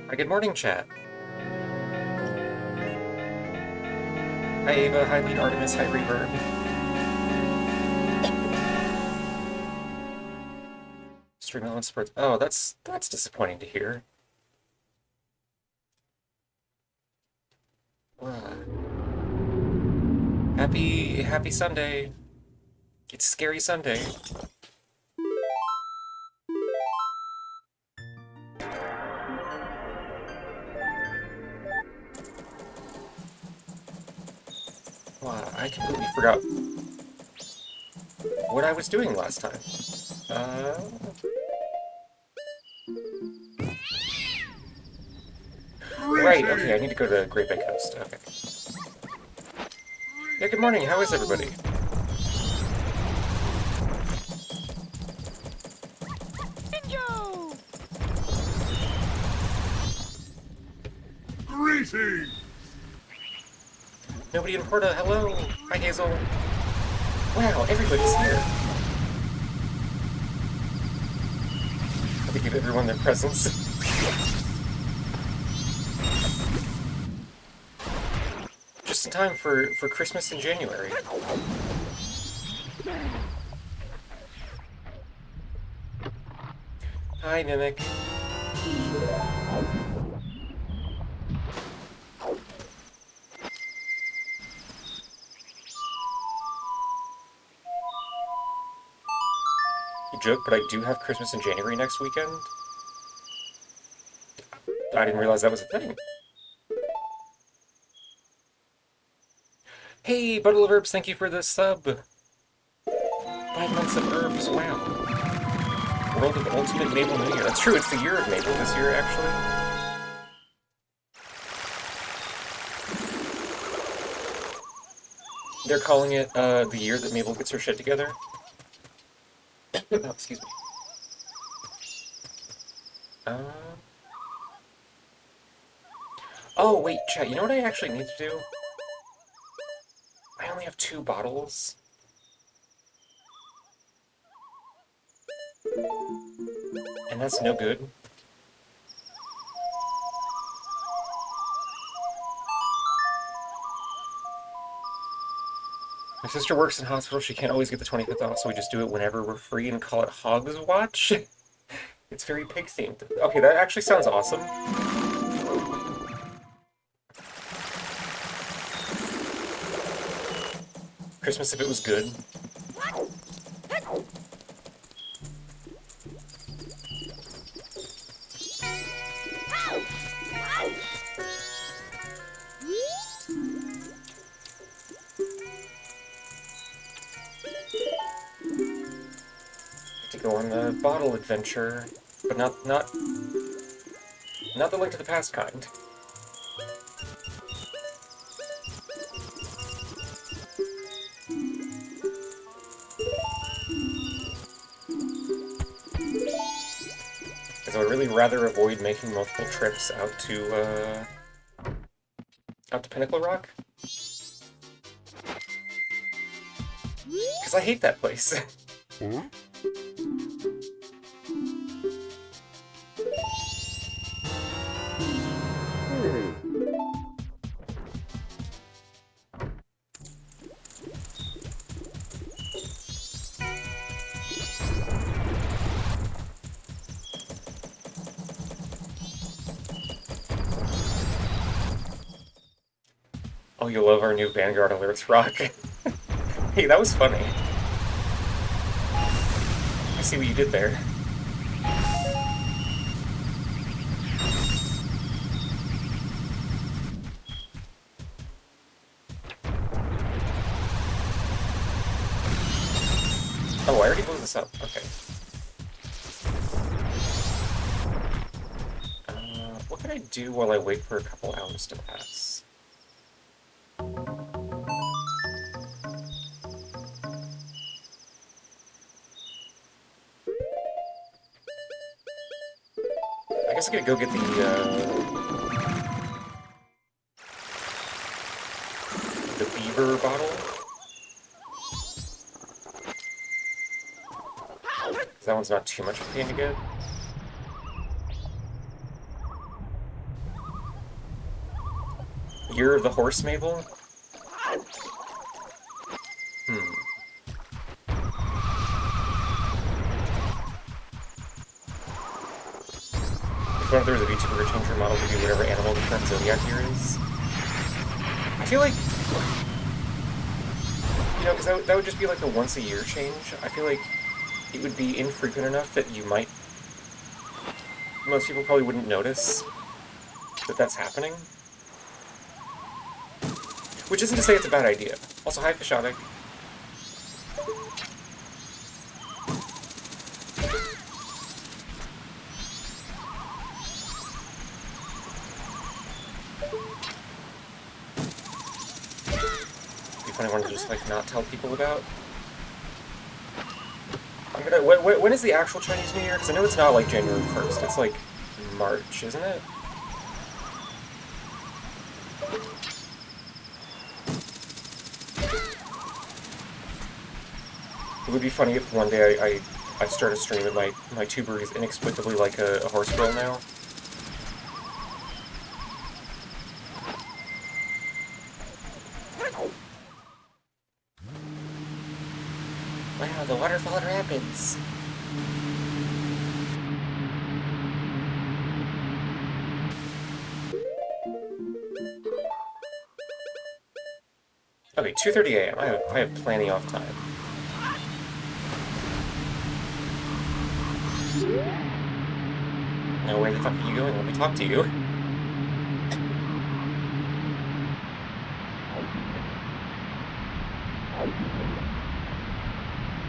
Hi, good morning, chat. Hi, Ava. Hi, Lead Artemis. Hi, Reverb. Streaming on sports. Oh, that's disappointing to hear. Happy Sunday. It's Scary Sunday. Wow, I completely forgot what I was doing last time. Uh, right. Okay, I need to go to Great Bay Coast. Okay. Yeah. Good morning. How is everybody? Anju! Greetings! Nobody in Porta. Hello. Hi, Hazel. Wow, everybody's here. Had to give everyone their presents. Just in time for Christmas in January. Hi, Mimic. You joke, but I do have Christmas in January next weekend. I didn't realize that was a thing. Hey, Bundle of Herbs, thank you for the sub. 5 months of herbs, wow. World of Ultimate Maple New Year. That's true, it's the year of Maple this year, actually. They're calling it the year that Mabel gets her shit together. Oh, excuse me. Uh... Oh, wait, chat, you know what I actually need to do? I only have 2 bottles. And that's no good. My sister works in hospital, she can't always get the 25th off, so we just do it whenever we're free and call it Hogs Watch. It's very pig-themed. Okay, that actually sounds awesome. Christmas if it was good. To go on the bottle adventure, but not the Link to the Past kind. Because I would really rather avoid making multiple trips out to Pinnacle Rock. Because I hate that place. Oh, you love our new Vanguard Alerts rock. Hey, that was funny. I see what you did there. Oh, I already blew this up. Okay. What can I do while I wait for a couple hours to pass? I guess I could go get the beaver bottle. That one's not too much of a pain to get. You're the horse, Mabel? Hmm. What if there was a VTuber who changed her model to be whatever animal the current zodiac year is? I feel like, because that would just be like a once a year change. I feel like it would be infrequent enough that most people probably wouldn't notice that that's happening. Which isn't to say it's a bad idea. Also, hi, Fishotic. It'd be funny one to just, like, not tell people about. I'm gonna... when is the actual Chinese New Year? Because I know it's not, like, January 1st. It's, like, March, isn't it? It would be funny if one day I start a stream and my tuber is inexplicably like a horse girl now. Wow, the waterfall at Rapids. Okay, 2:30 a.m. I have plenty of time. Now, where the fuck are you going? Let me talk to you.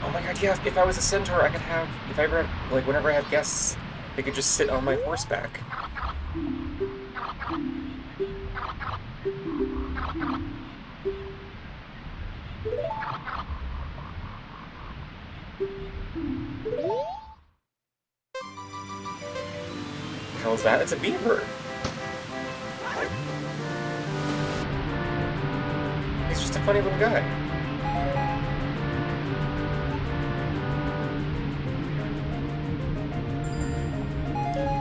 Oh my god, yeah, if I was a centaur, I could have... If I ever... Like, whenever I have guests, they could just sit on my horseback. The hell is that? It's a beaver! He's just a funny little guy.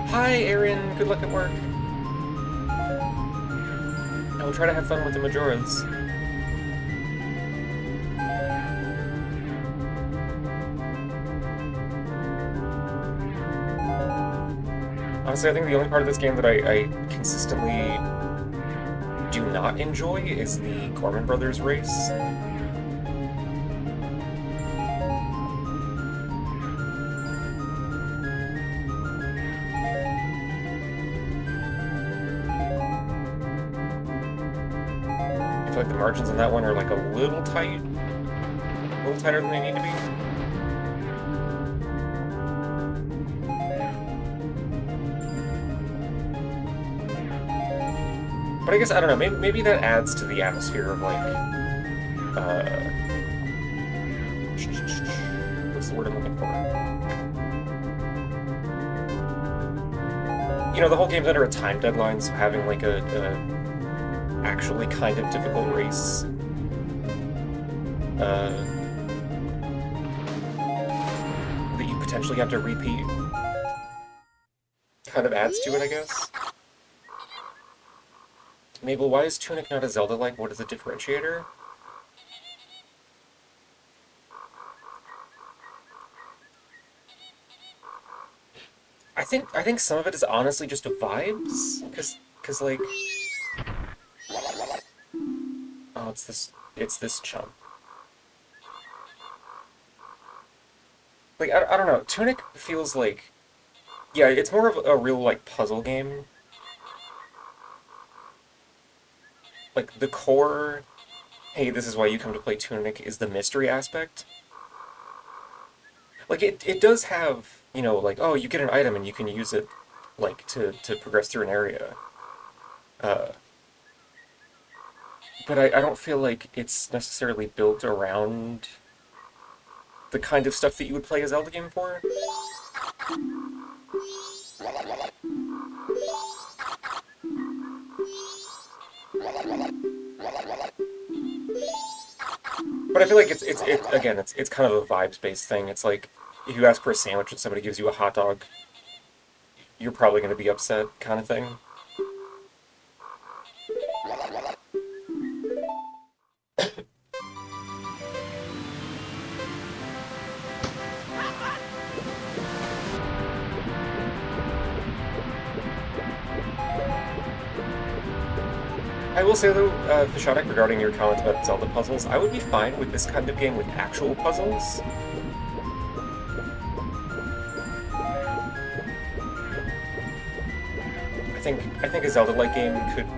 Hi, Aaron. Good luck at work. I will try to have fun with the Majoras. Honestly, I think the only part of this game that I consistently do not enjoy is the Gorman Brothers race. I feel like the margins on that one are like a little tight. A little tighter than they need to be. But I guess, I don't know, maybe that adds to the atmosphere of, like, what's the word I'm looking for? You know, the whole game's under a time deadline, so having, like, a actually kind of difficult race, that you potentially have to repeat kind of adds to it, I guess. Mabel, why is Tunic not a Zelda-like? What is the differentiator? I think some of it is honestly just a vibes, cause like, oh, it's this chump. Like, I don't know, Tunic feels like, yeah, it's more of a real, like, puzzle game. Like, the core, hey, this is why you come to play Tunic, is the mystery aspect. Like, it does have, you know, like, oh, you get an item and you can use it, like, to progress through an area. Uh, but I don't feel like it's necessarily built around the kind of stuff that you would play a Zelda game for. But I feel like it's kind of a vibes-based thing. It's like, if you ask for a sandwich and somebody gives you a hot dog, you're probably going to be upset, kind of thing. I will say though, Fishotic, regarding your comments about Zelda puzzles, I would be fine with this kind of game with actual puzzles. I think a Zelda-like game could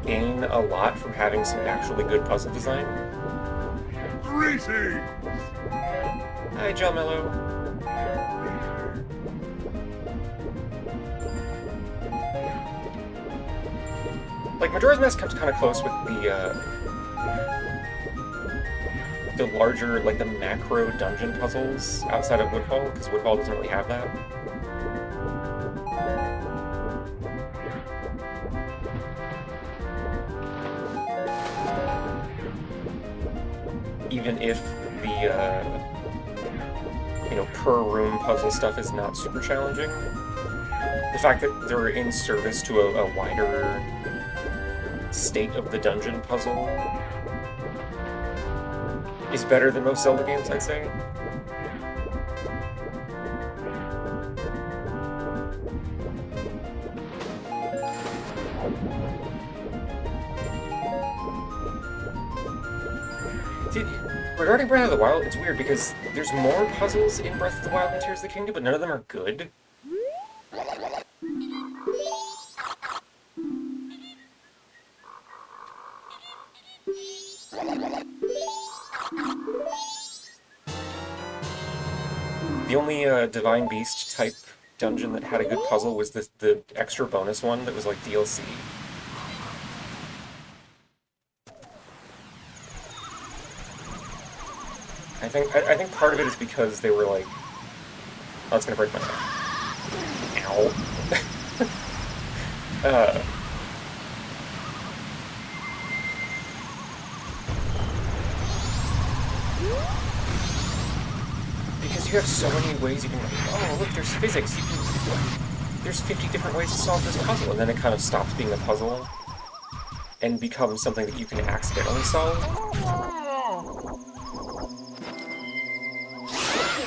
gain a lot from having some actually good puzzle design. Greetings! Hi, John Mello. Like, Majora's Mask comes kind of close with the larger, like, the macro dungeon puzzles outside of Woodfall, because Woodfall doesn't really have that. Even if the, per room puzzle stuff is not super challenging, the fact that they're in service to a wider state of the dungeon puzzle is better than most Zelda games, I'd say. See, regarding Breath of the Wild, it's weird because there's more puzzles in Breath of the Wild than Tears of the Kingdom, but none of them are good. The only Divine Beast type dungeon that had a good puzzle was the extra bonus one that was like DLC. I think part of it is because they were like, oh, it's gonna break my neck. Ow. uh, because you have so many ways you can, like, oh look, there's physics. There's 50 different ways to solve this puzzle, and then it kind of stops being a puzzle and becomes something that you can accidentally solve.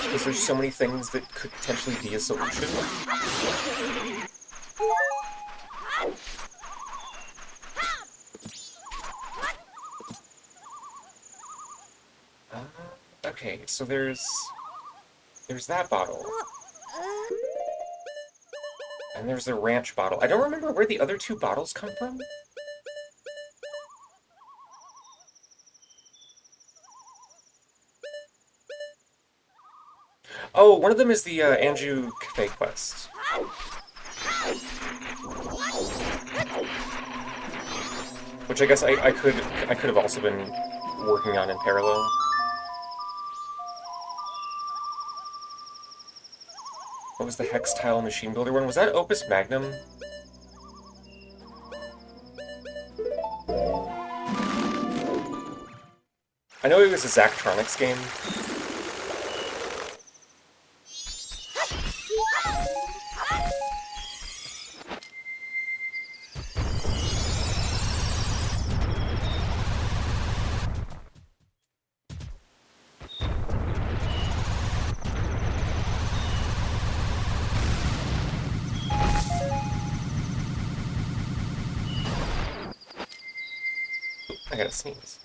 Because there's so many things that could potentially be a solution. Okay, so there's that bottle. And there's the ranch bottle. I don't remember where the other two bottles come from. Oh, one of them is the Anju Cafe quest. Which I guess I could have also been working on in parallel. What was the Hex Tile Machine Builder one? Was that Opus Magnum? I know it was a Zachtronics game. I gotta sneeze.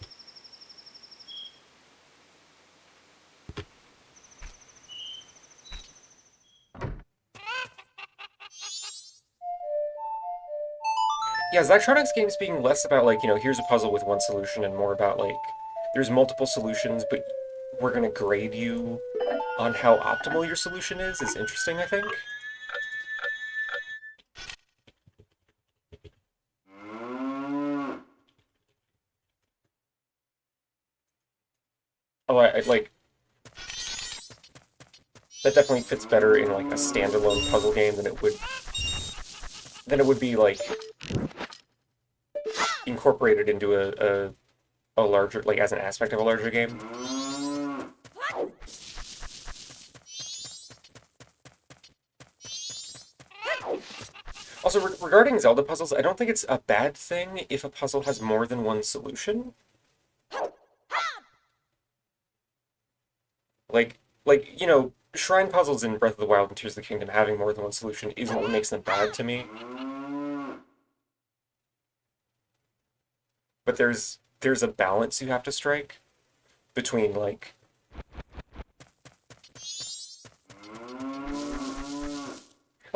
Yeah, Zachtronics games being less about, like, here's a puzzle with one solution and more about, like, there's multiple solutions, but we're gonna grade you on how optimal your solution is interesting, I think. Oh, like, that definitely fits better in, like, a standalone puzzle game than it would be, like, incorporated into a larger, like, as an aspect of a larger game. Also, regarding Zelda puzzles, I don't think it's a bad thing if a puzzle has more than one solution. Like, shrine puzzles in Breath of the Wild and Tears of the Kingdom having more than one solution isn't what makes them bad to me. but there's a balance you have to strike between like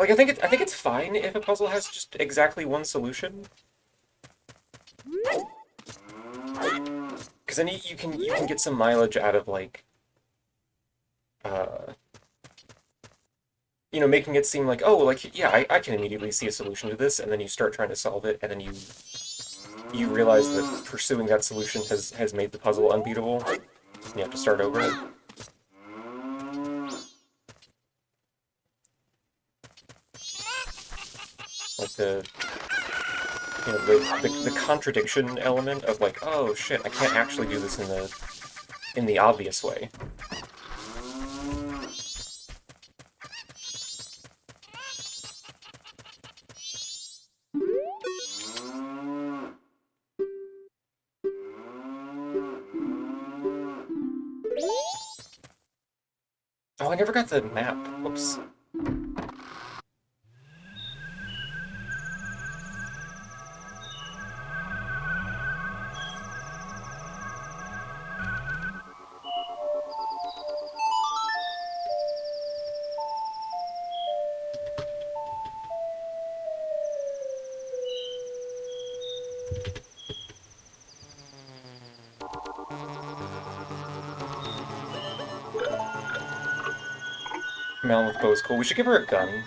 I think it's fine if a puzzle has just exactly one solution, because then you can get some mileage out of like uh making it seem like, oh, like, yeah, I can immediately see a solution to this, and then you start trying to solve it, and then you realize that pursuing that solution has made the puzzle unbeatable. You have to start over. Like the contradiction element of like, oh shit, I can't actually do this in the obvious way. Oh, I never got the map. Whoops. Melon with bow is cool. We should give her a gun.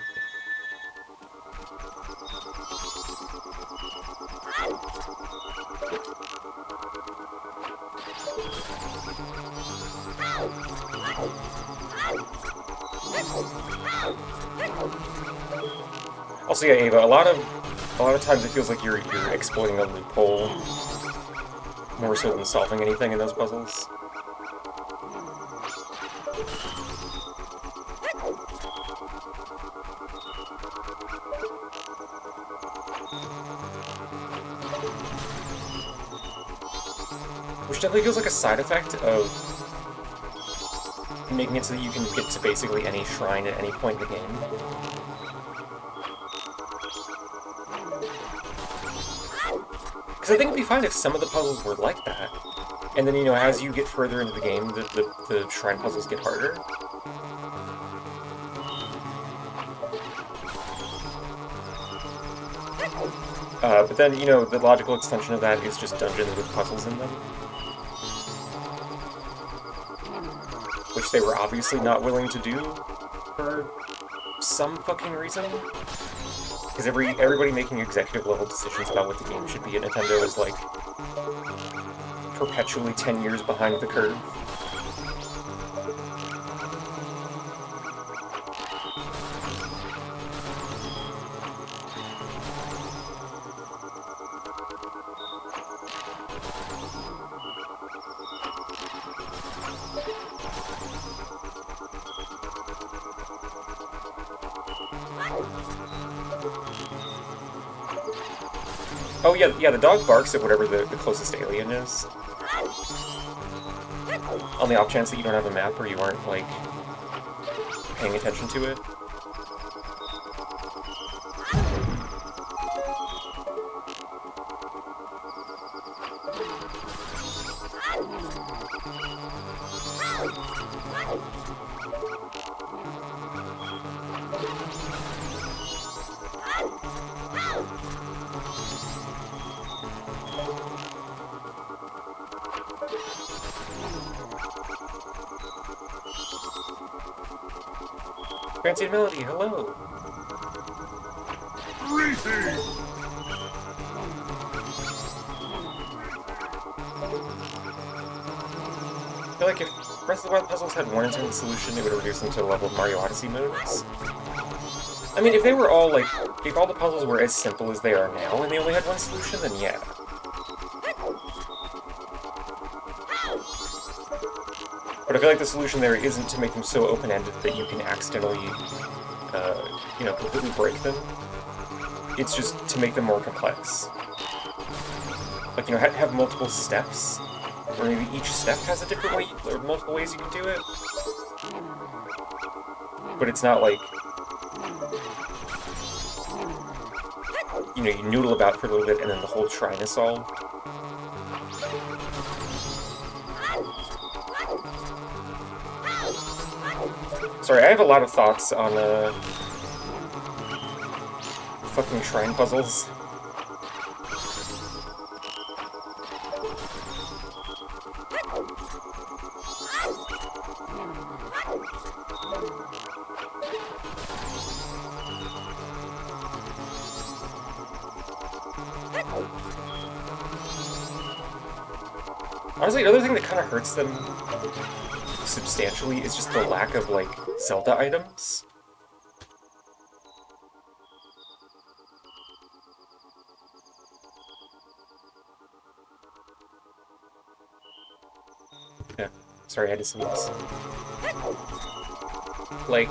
Also, yeah, Ava, a lot of times it feels like you're exploiting a loophole more so than solving anything in those puzzles. Which definitely feels like a side effect of making it so that you can get to basically any shrine at any point in the game. Because I think it'd be fine if some of the puzzles were like that. And then, as you get further into the game, the shrine puzzles get harder. But then, the logical extension of that is just dungeons with puzzles in them. Which they were obviously not willing to do for some fucking reason. Because everybody making executive level decisions about what the game should be at Nintendo is like perpetually 10 years behind the curve. Oh yeah, the dog barks at whatever the closest alien is. On the off chance that you don't have a map or you aren't, like, paying attention to it. Fancy Melody, hello! I feel like if Breath of the Wild puzzles had one intended solution, it would reduce them to the level of Mario Odyssey modes. I mean, if they were all, like, if all the puzzles were as simple as they are now and they only had one solution, then yeah. But I feel like the solution there isn't to make them so open-ended that you can accidentally, completely break them. It's just to make them more complex. Like, have multiple steps, or maybe each step has a different way, or multiple ways you can do it. But it's not like... you know, you noodle about for a little bit, and then the whole shrine is solved. Sorry, I have a lot of thoughts on fucking shrine puzzles. Honestly, another thing that kind of hurts them substantially is just the lack of, like, Zelda items. Yeah, sorry, I had to sneeze. Like,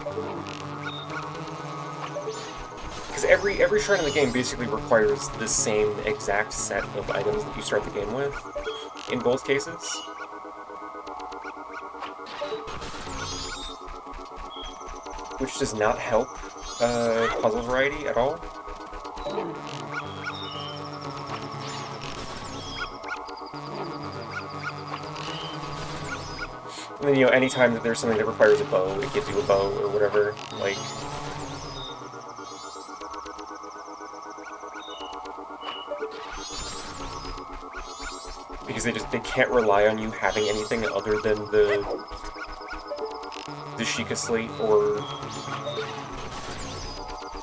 because every shrine in the game basically requires the same exact set of items that you start the game with, in both cases. Which does not help puzzle variety at all. And then, you know, anytime that there's something that requires a bow, it gives you a bow or whatever. Like, because they can't rely on you having anything other than the Sheikah Slate or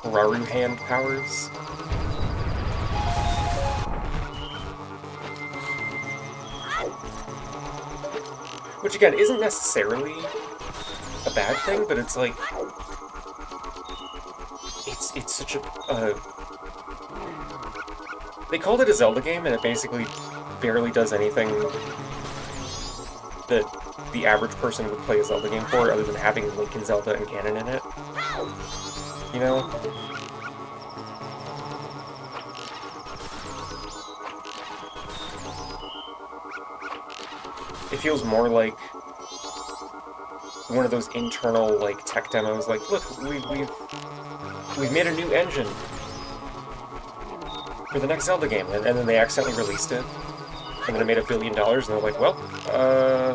Raru hand powers. Which again isn't necessarily a bad thing, but it's like it's such a they called it a Zelda game, and it basically barely does anything that the average person would play a Zelda game for, other than having Link and Zelda and Ganon in it. You know? It feels more like one of those internal, like, tech demos, like, look, we've made a new engine for the next Zelda game, and then they accidentally released it, and then it made $1 billion, and they're like, well,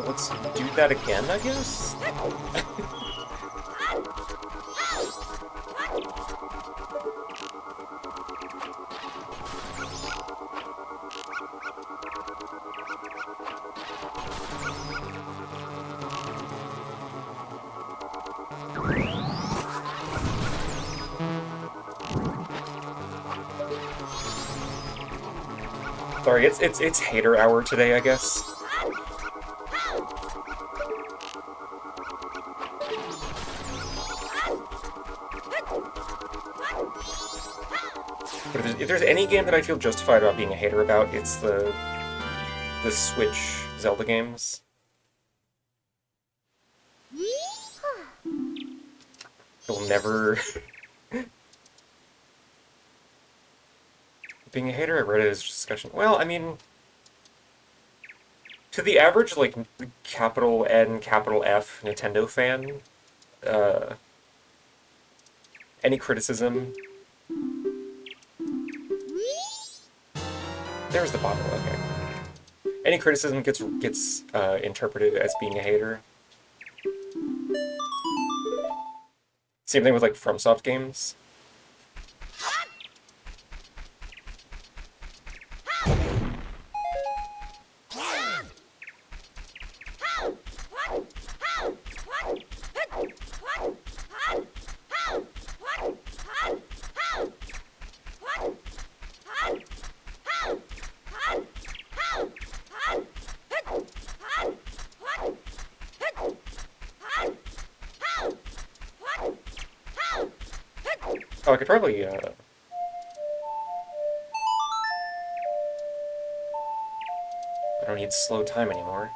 let's do that again, I guess? Sorry, it's hater hour today, I guess. But if there's any game that I feel justified about being a hater about, it's the Switch Zelda games. You'll never... Being a hater at Reddit is discussion. Well, I mean... To the average, like, capital N, capital F Nintendo fan, any criticism... There's the bottle, okay. Any criticism gets interpreted as being a hater. Same thing with, like, FromSoft games. Oh, I could probably, I don't need slow time anymore.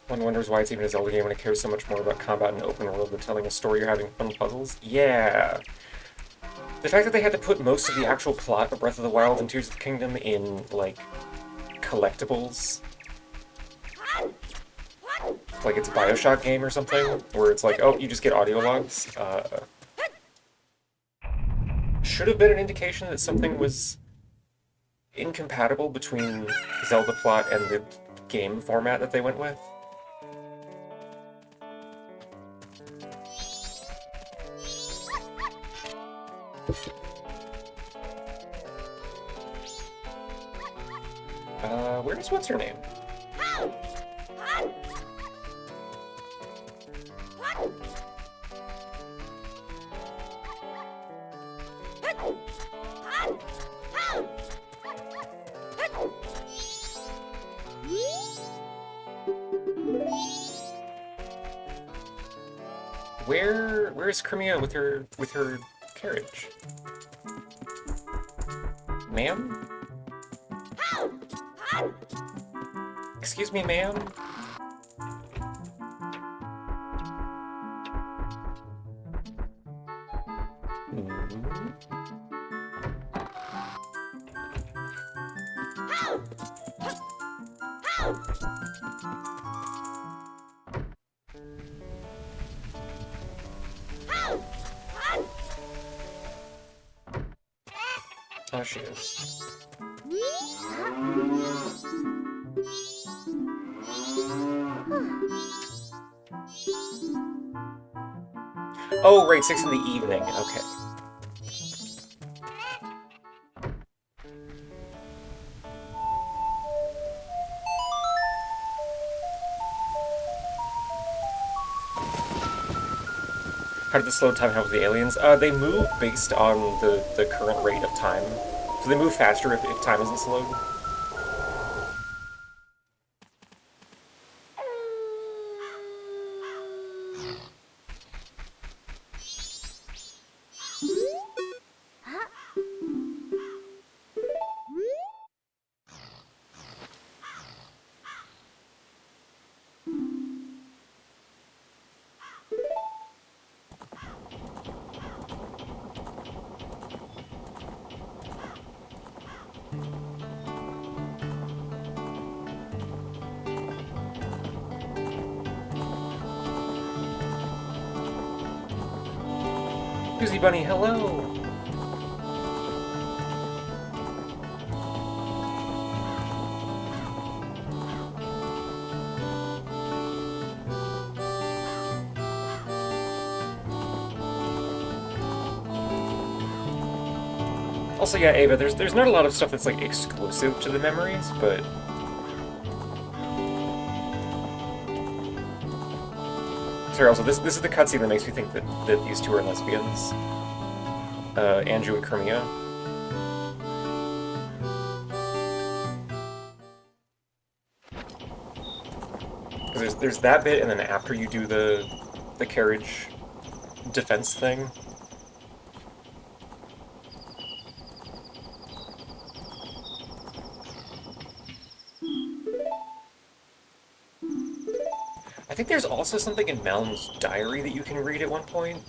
One wonders why it's even a Zelda game when it cares so much more about combat and open world than telling a story or having fun puzzles. Yeah! The fact that they had to put most of the actual plot of Breath of the Wild and Tears of the Kingdom in, like, collectibles. Like it's a Bioshock game or something, where it's like, oh, you just get audio logs. Should have been an indication that something was incompatible between Zelda plot and the game format that they went with. Where's what's her name? Where's cremia with her carriage? Ma'am? Excuse me, ma'am? Oh, she is. Oh, right, 6 in the evening. Okay. How did the slow time help with the aliens? They move based on the current rate of time. So they move faster if time isn't slowed. Susie Bunny, hello! Also, yeah, Ava, there's not a lot of stuff that's, like, exclusive to the memories, but... Sorry, also, this is the cutscene that makes me think that these two are lesbians. Anju and cremia. Because there's that bit, and then after you do the carriage defense thing... I think there's also something in Malon's diary that you can read at one point.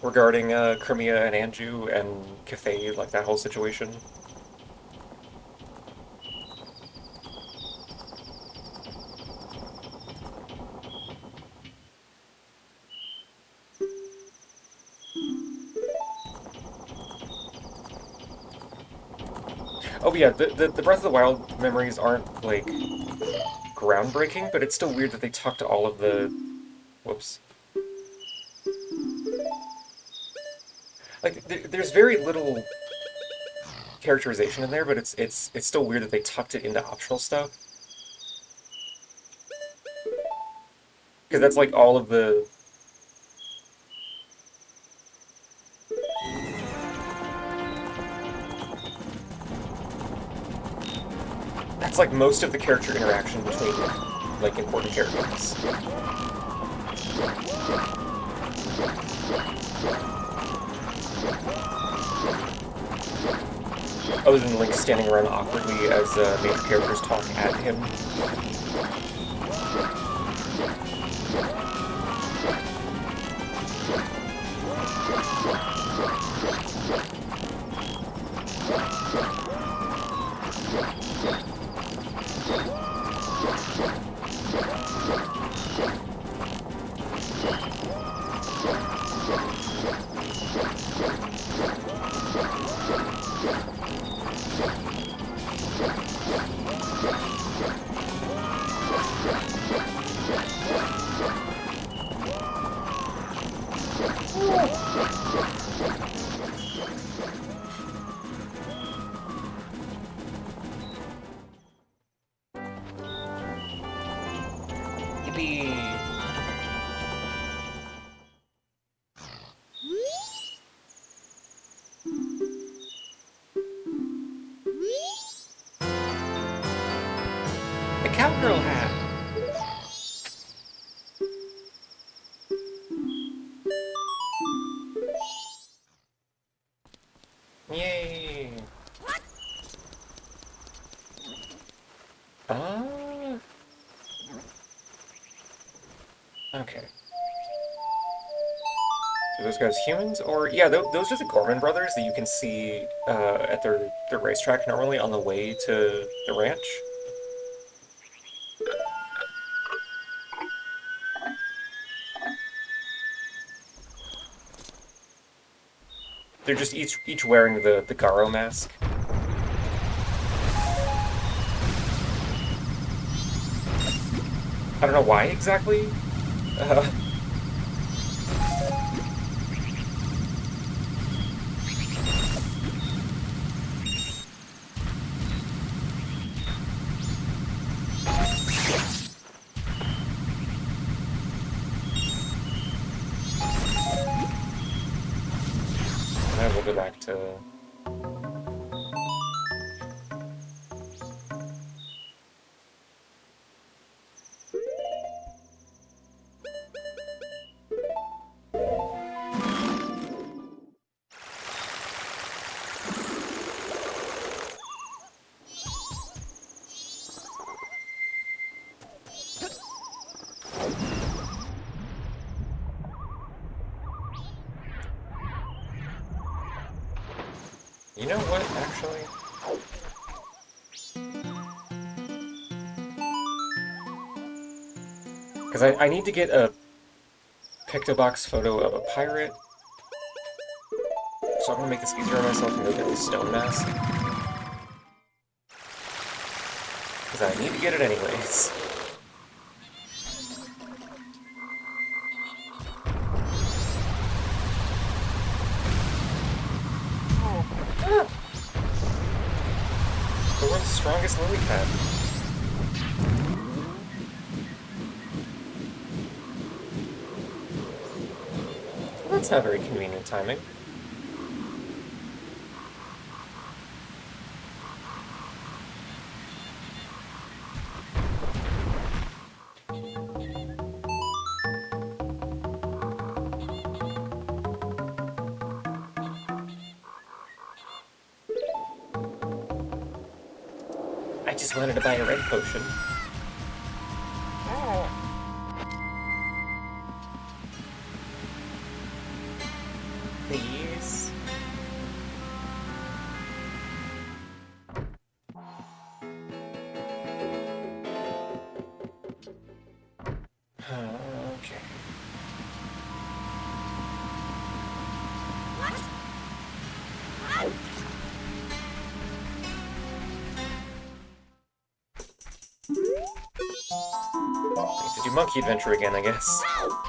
Regarding cremia and Anju and Cathay, like that whole situation. Oh yeah, the Breath of the Wild memories aren't, like, groundbreaking, but it's still weird that they tucked all of the... Whoops. Like, there's very little characterization in there, but it's still weird that they tucked it into optional stuff. Because that's, like, all of the... That's, like, most of the character interaction between, like, important characters. Other than Link standing around awkwardly as major characters talk at him. Yippee! The cowgirl hat! Yay! Ah. Okay. So those guys humans? Or, yeah, those are the Gorman brothers that you can see at their racetrack normally on the way to the ranch. They're just each wearing the Garo mask. I don't know why exactly. Uh, and we'll go back to... You know what, actually? Because I need to get a Pictobox photo of a pirate. So I'm gonna make this easier on myself and go get the stone mask. Because I need to get it anyways. Ah! The world's strongest lily pad. Well, that's not very convenient timing. I just wanted to buy a red potion. Please. Okay. Need to do monkey adventure again, I guess. Oh.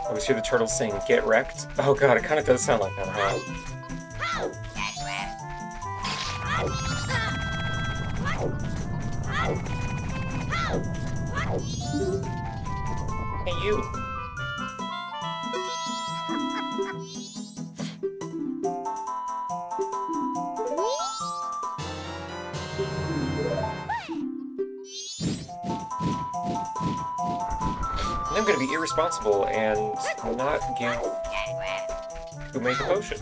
I always hear the turtles saying, "Get wrecked." Oh god, it kind of does sound like that, huh? Hey, you. I'm gonna be irresponsible and not give who made the potion.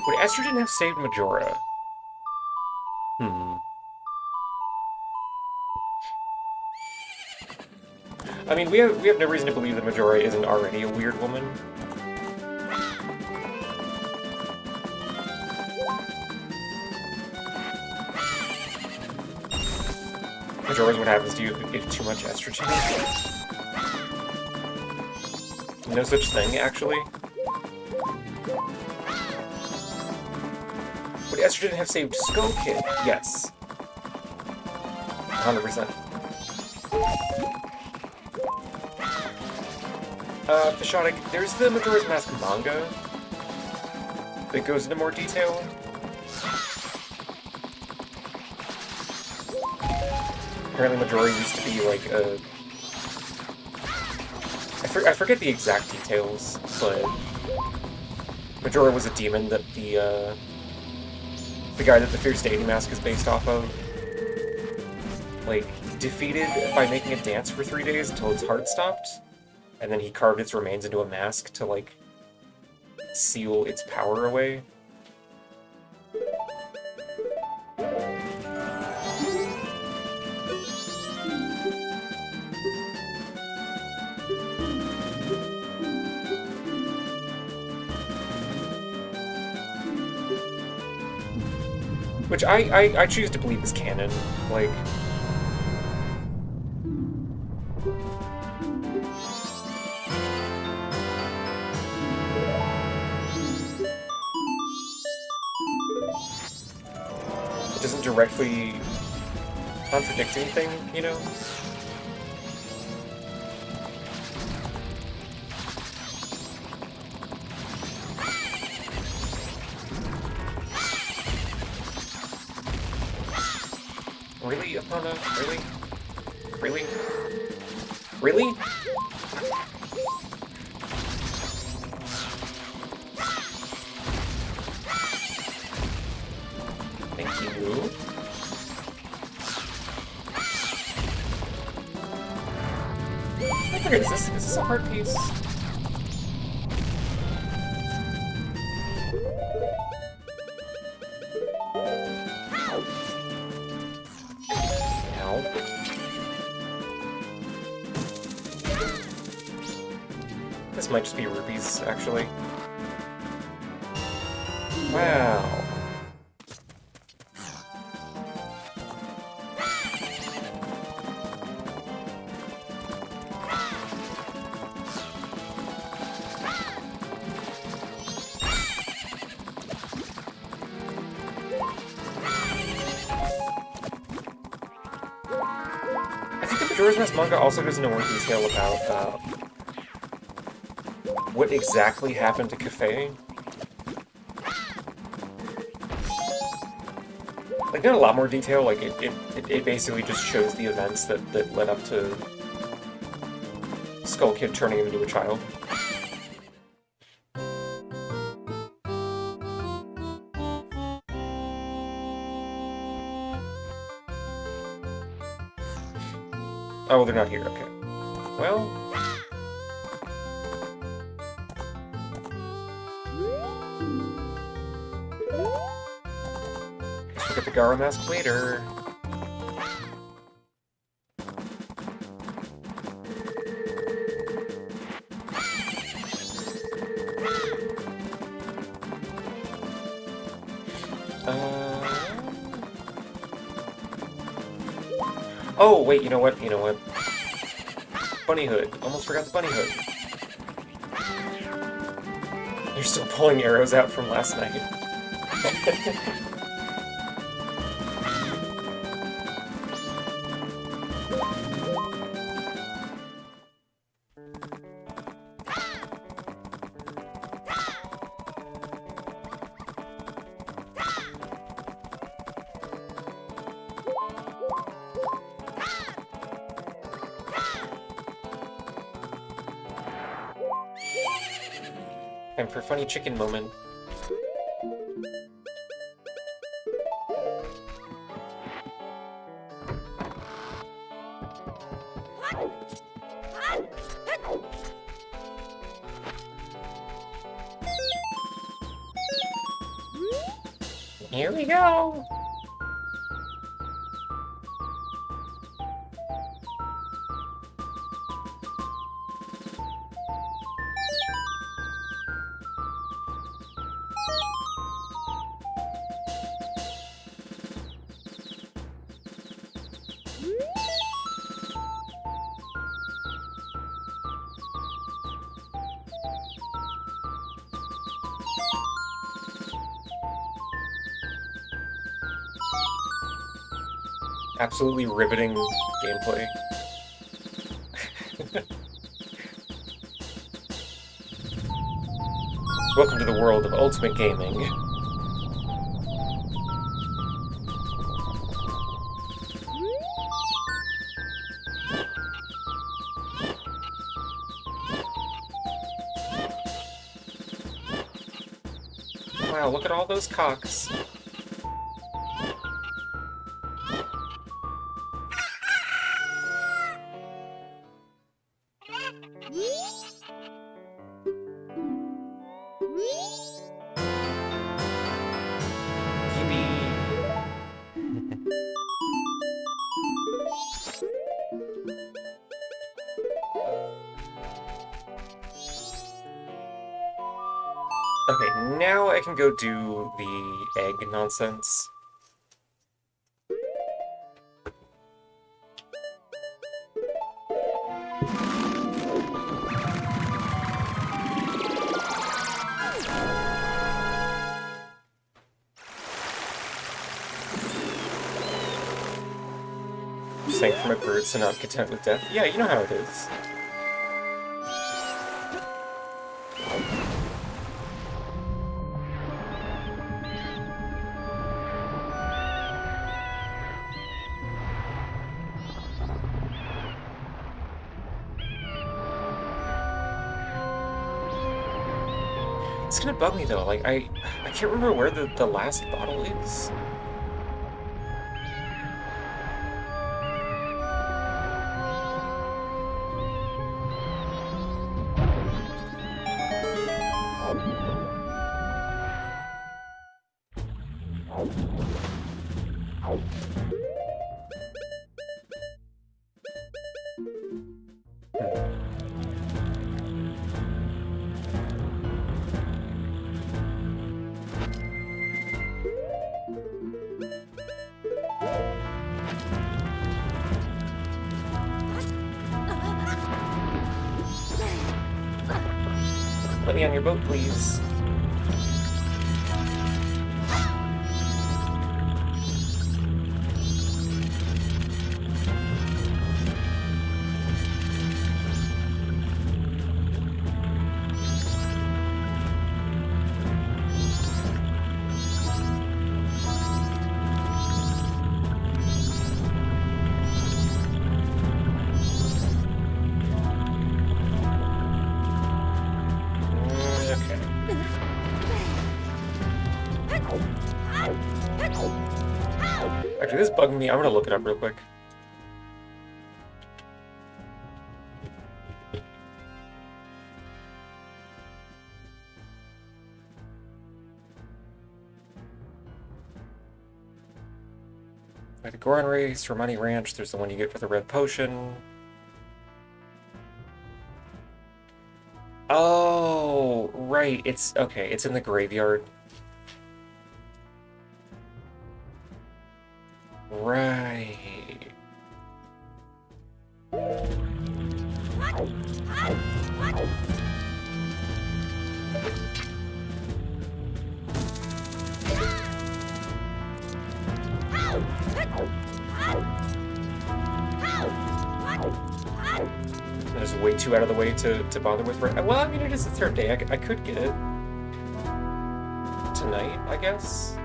Would estrogen have saved Majora? Hmm. I mean, we have no reason to believe that Majora isn't already a weird woman. Majora's what happens to you if too much estrogen. No such thing, actually. Would estrogen have saved Skull Kid? Yes. 100%. Fishotic, there's the Majora's Mask manga that goes into more detail. Apparently Majora used to be like a... I forget the exact details, but Majora was a demon that the guy that the Fierce Deity Mask is based off of, like, defeated by making a dance for 3 days until its heart stopped, and then he carved its remains into a mask to, like, seal its power away. Which I choose to believe is canon, like... It doesn't directly contradict anything, you know? Really, Apana? Really? Really? Really? Thank you. I forget, is this a hard piece? Ow. This might just be rupees, actually. Wow. I think the Majora's Mask manga also goes into more detail about what exactly happened to Cafe. Like, not a lot more detail, like, it basically just shows the events that led up to Skull Kid turning him into a child. Oh, they're not here, okay. Well... guess we'll get the Gara mask later. Oh, wait, you know what? You know what? Bunny hood. Almost forgot the bunny hood. You're still pulling arrows out from last night. And for funny chicken moment. Here we go! Absolutely riveting gameplay. Welcome to the world of Ultimate Gaming. Wow, look at all those cocks. Okay, now I can go do the egg nonsense. Sank from a bird, so not content with death. Yeah, you know how it is. It's gonna bug me though, like, I can't remember where the last bottle is. Let me on your boat, please. Actually, this is bugging me. I'm gonna look it up real quick. Like the Goron Race, Romani Ranch, there's the one you get for the red potion. Oh, right. It's okay. It's in the graveyard. Right. That is way too out of the way to bother with right now. Well, I mean, it is the third day. I could get it tonight, I guess.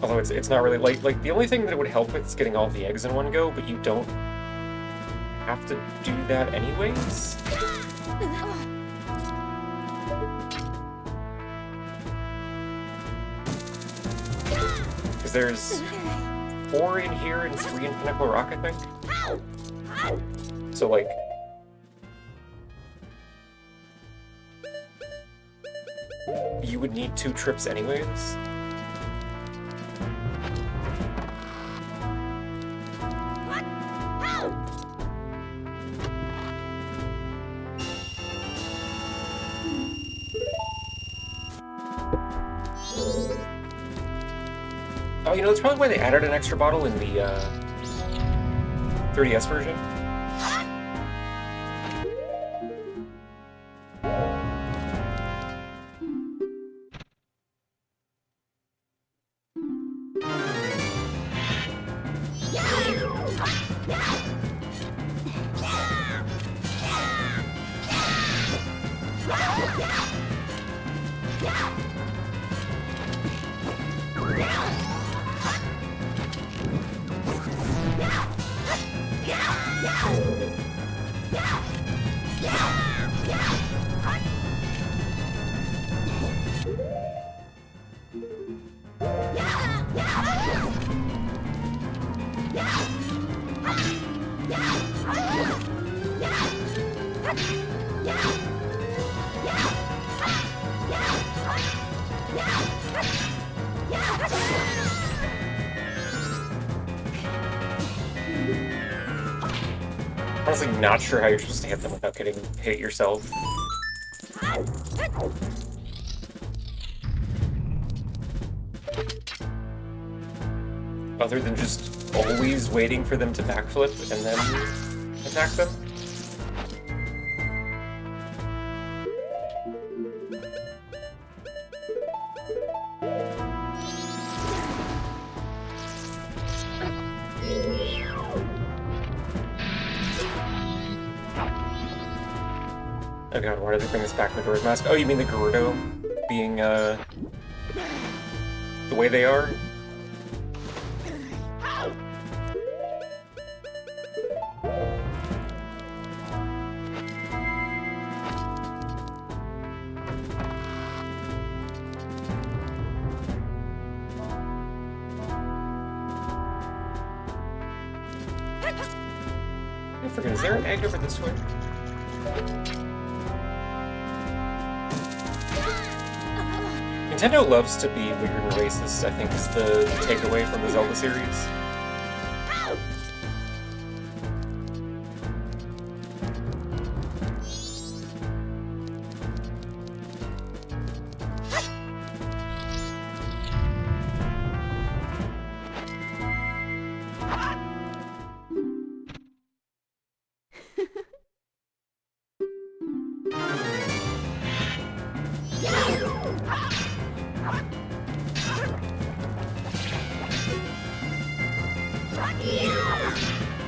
Although it's not really like the only thing that it would help with is getting all the eggs in one go, but you don't have to do that anyways. Because there's 4 in here and 3 in Pinnacle Rock, I think. So, like... you would need 2 trips anyways? Oh, you know, that's probably why they added an extra bottle in the 3DS version. Honestly, not sure how you're supposed to hit them without getting hit yourself. Other than just always waiting for them to backflip and then attack them. Oh god, why did they bring this back, Majora's Mask? Oh, you mean the Gerudo being, the way they are? I forget, is there an egg over this way? Nintendo loves to be weird and racist, I think is the takeaway from the Zelda series.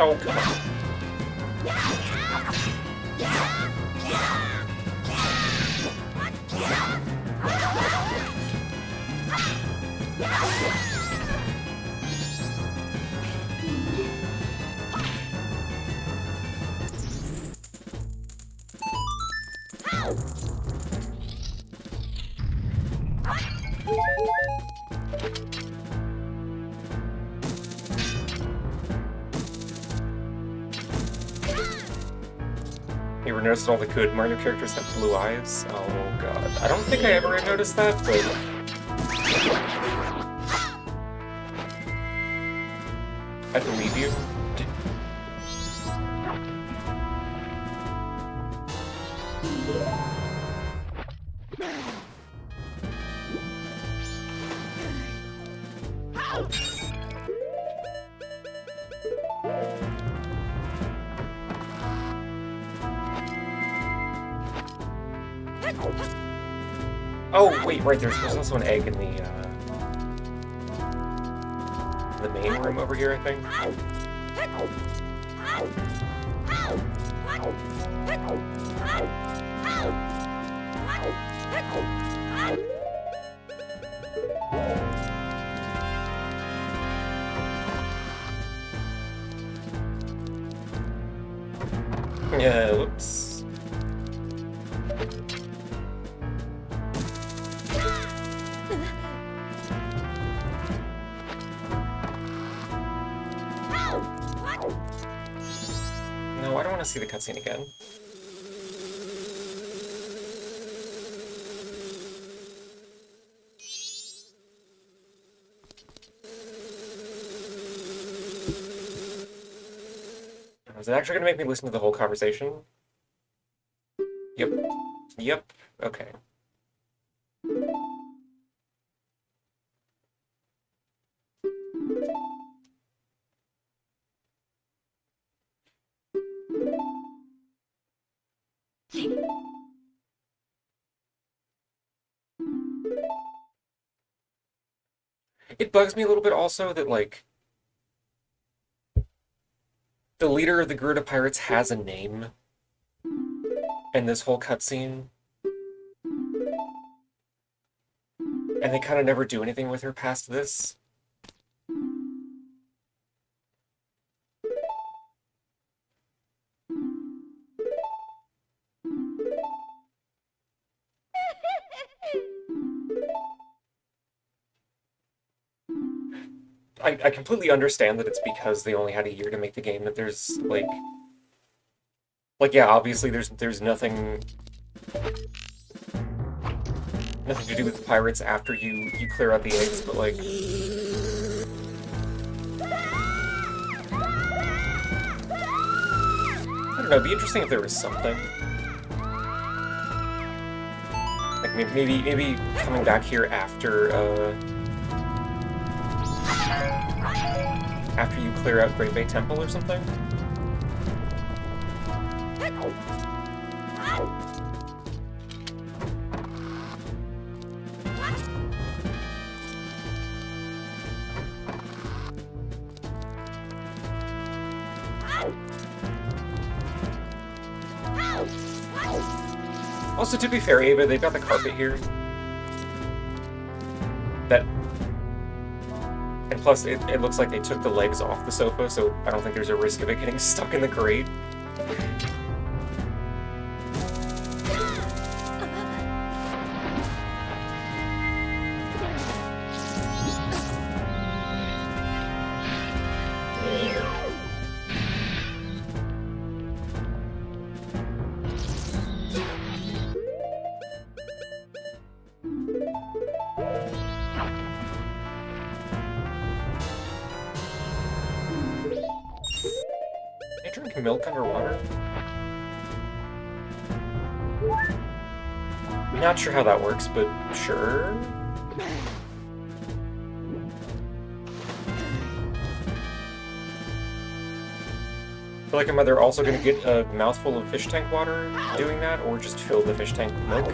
Oh, come on. You ever noticed all the good Mario characters have blue eyes? Oh god. I don't think I ever noticed that, but... I believe you. Oh, wait, right, there's also an egg in the main room over here, I think. Yeah, whoops. No, I don't want to see the cutscene again. Is it actually going to make me listen to the whole conversation? Yep. Yep. Okay. It bugs me a little bit also that, like, the leader of the Garuda Pirates has a name in this whole cutscene, and they kind of never do anything with her past this. I completely understand that it's because they only had a year to make the game that there's, like, yeah, obviously there's nothing to do with the pirates after you clear out the eggs, but, like, I don't know, it'd be interesting if there was something. Like, maybe coming back here after you clear out Great Bay Temple or something? Also, to be fair, Ava, they've got the carpet here. And plus, it looks like they took the legs off the sofa, so I don't think there's a risk of it getting stuck in the grate. Milk underwater? Not sure how that works, but sure. I feel like I'm either also going to get a mouthful of fish tank water doing that, or just fill the fish tank with milk.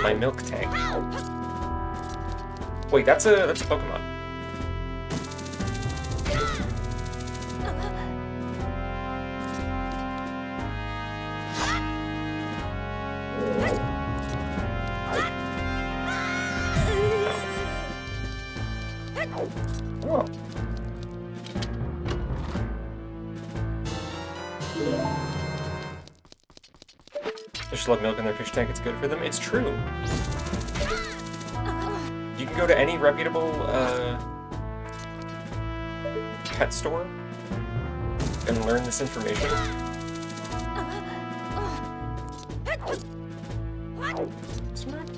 My milk tank. Wait, that's a Pokemon. Oh. Fish love milk in their fish tank, it's good for them. It's true. You can go to any reputable pet store and learn this information.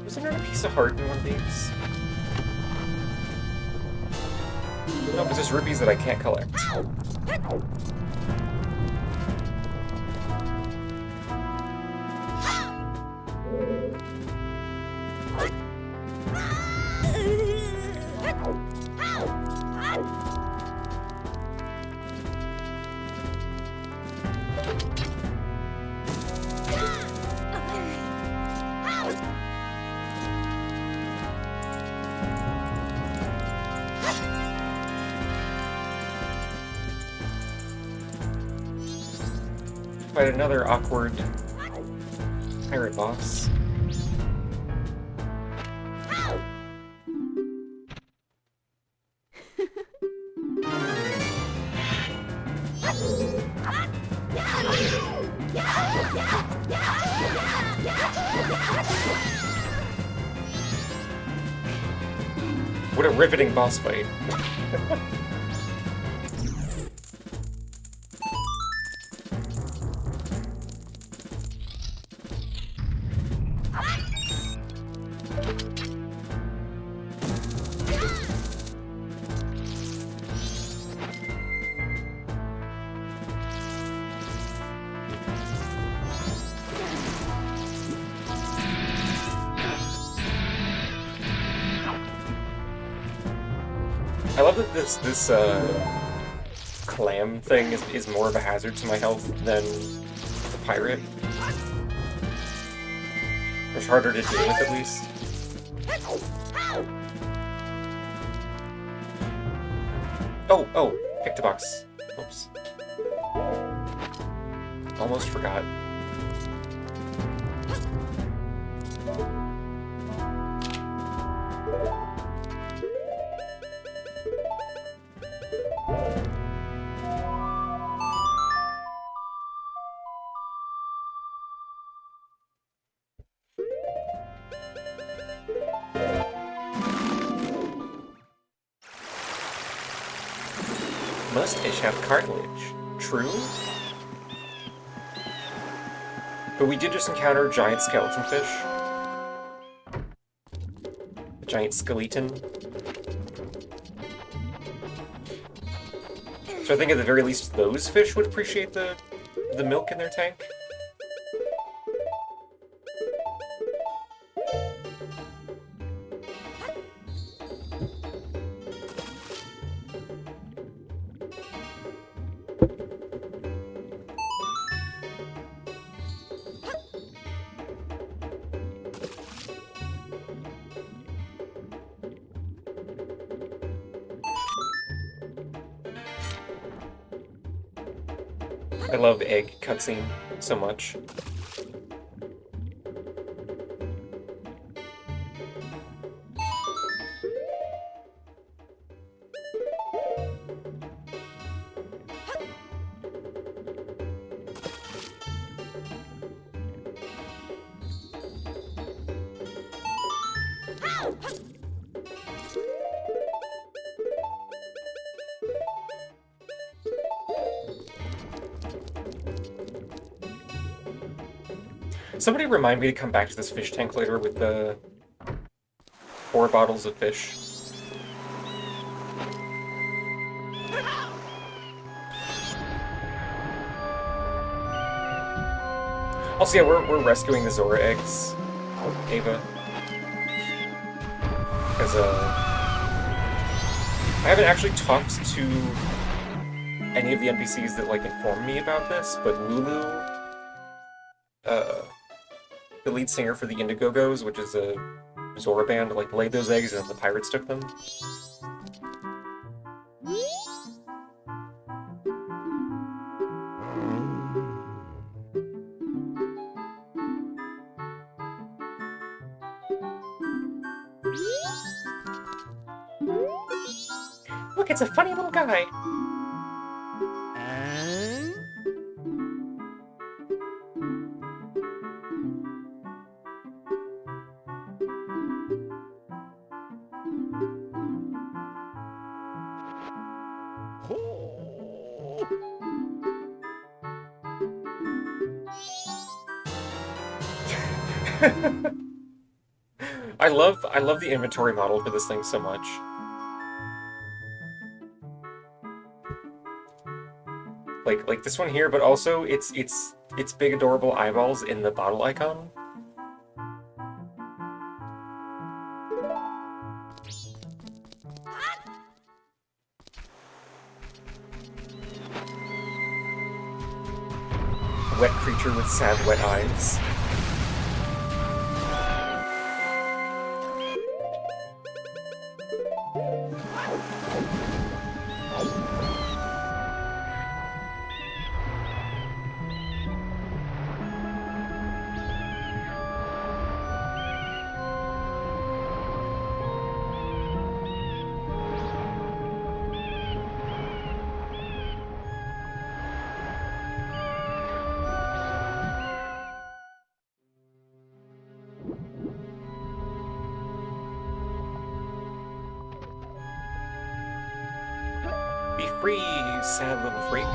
Was there not a piece of heart in one of these? No, but there's rupees that I can't collect. Fight another awkward pirate boss. What a riveting boss fight. I love that this clam thing is more of a hazard to my health than the pirate. It's harder to deal with, at least. Oh, picked a box. Oops. Almost forgot. Most fish have cartilage. True? But we did just encounter giant skeleton fish. A giant skeleton. So I think at the very least those fish would appreciate the milk in their tank. I love egg cutscene so much. Somebody remind me to come back to this fish tank later with the 4 bottles of fish. Also, yeah, we're rescuing the Zora eggs, Ava. Because, I haven't actually talked to any of the NPCs that, like, informed me about this, but Lulu, the lead singer for the Indigogos, which is a Zora band, like, laid those eggs and then the pirates took them. Look, it's a funny little guy! I love the inventory model for this thing so much. Like this one here, but also it's big adorable eyeballs in the bottle icon. Wet creature with sad wet eyes. Free, sad little freak.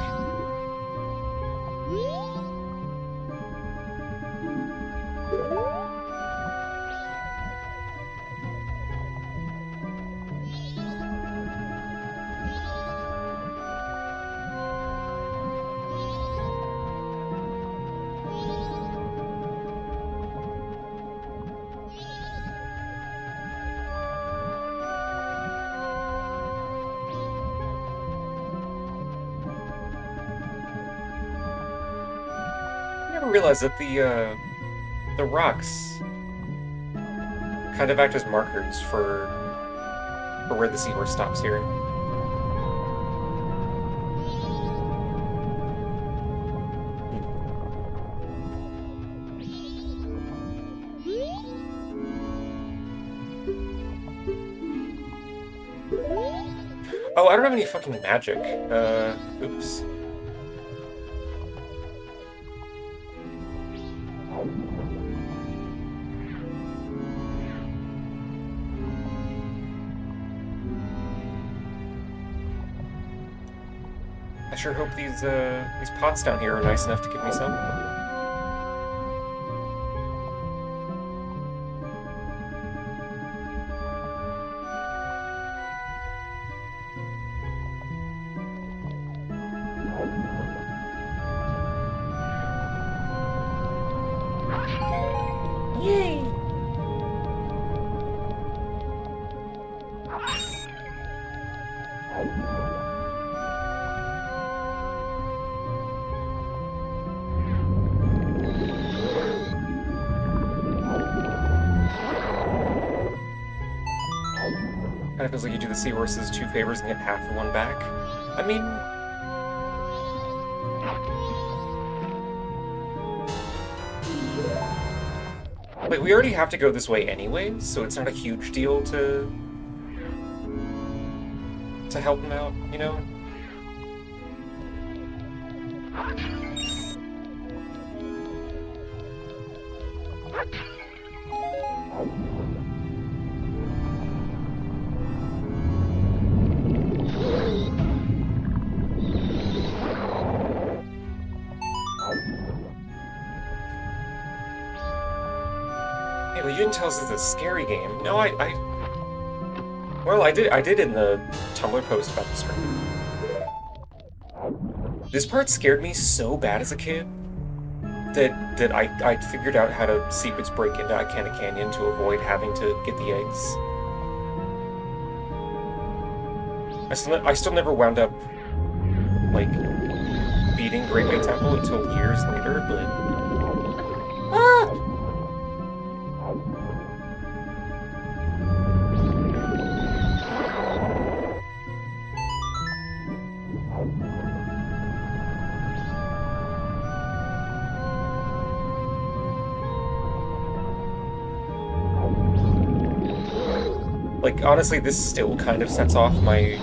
I never realized that the rocks kind of act as markers for where the seahorse stops here. Oh, I don't have any fucking magic. Oops. I sure hope these pots down here are nice enough to give me some. Yay! Kind of feels like you do the seahorses 2 favors and get half of one back. I mean... like, we already have to go this way anyway, so it's not a huge deal to help him out, you know? Hey, well, you didn't tell us it's a scary game. No, well, I did in the Tumblr post about the stream. This part scared me so bad as a kid that I figured out how to sequence break into Icana Canyon to avoid having to get the eggs. I still never wound up, like, beating Great Bay Temple until years later, but... Ah! Like, honestly, this still kind of sets off my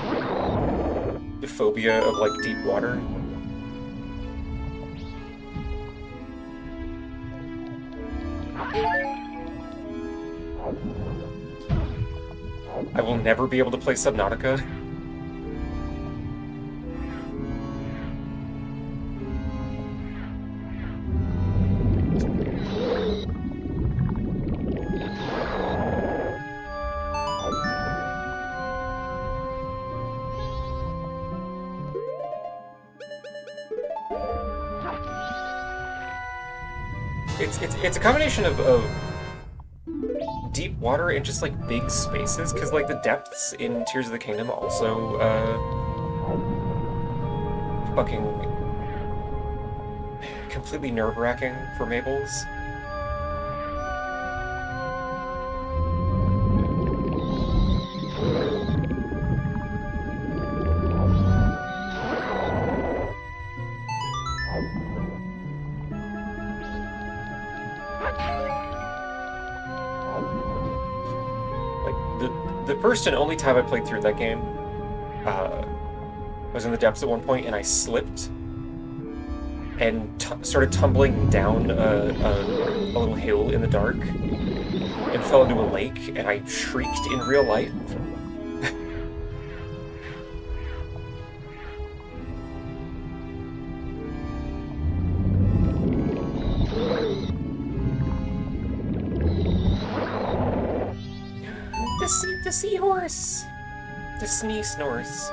phobia of, like, deep water. I will never be able to play Subnautica. It's a combination of deep water and just, like, big spaces, because, like, the depths in Tears of the Kingdom also, fucking completely nerve-wracking for Mabel's. The first and only time I played through that game, I was in the depths at one point, and I slipped and started tumbling down a little hill in the dark and fell into a lake, and I shrieked in real life. The seahorse! The sneeze snores.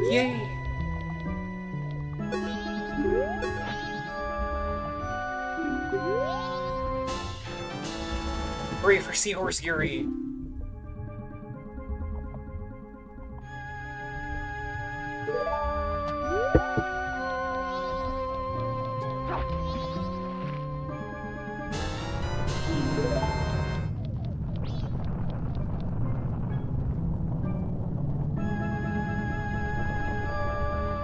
Yay! Hooray for Seahorse Yuri!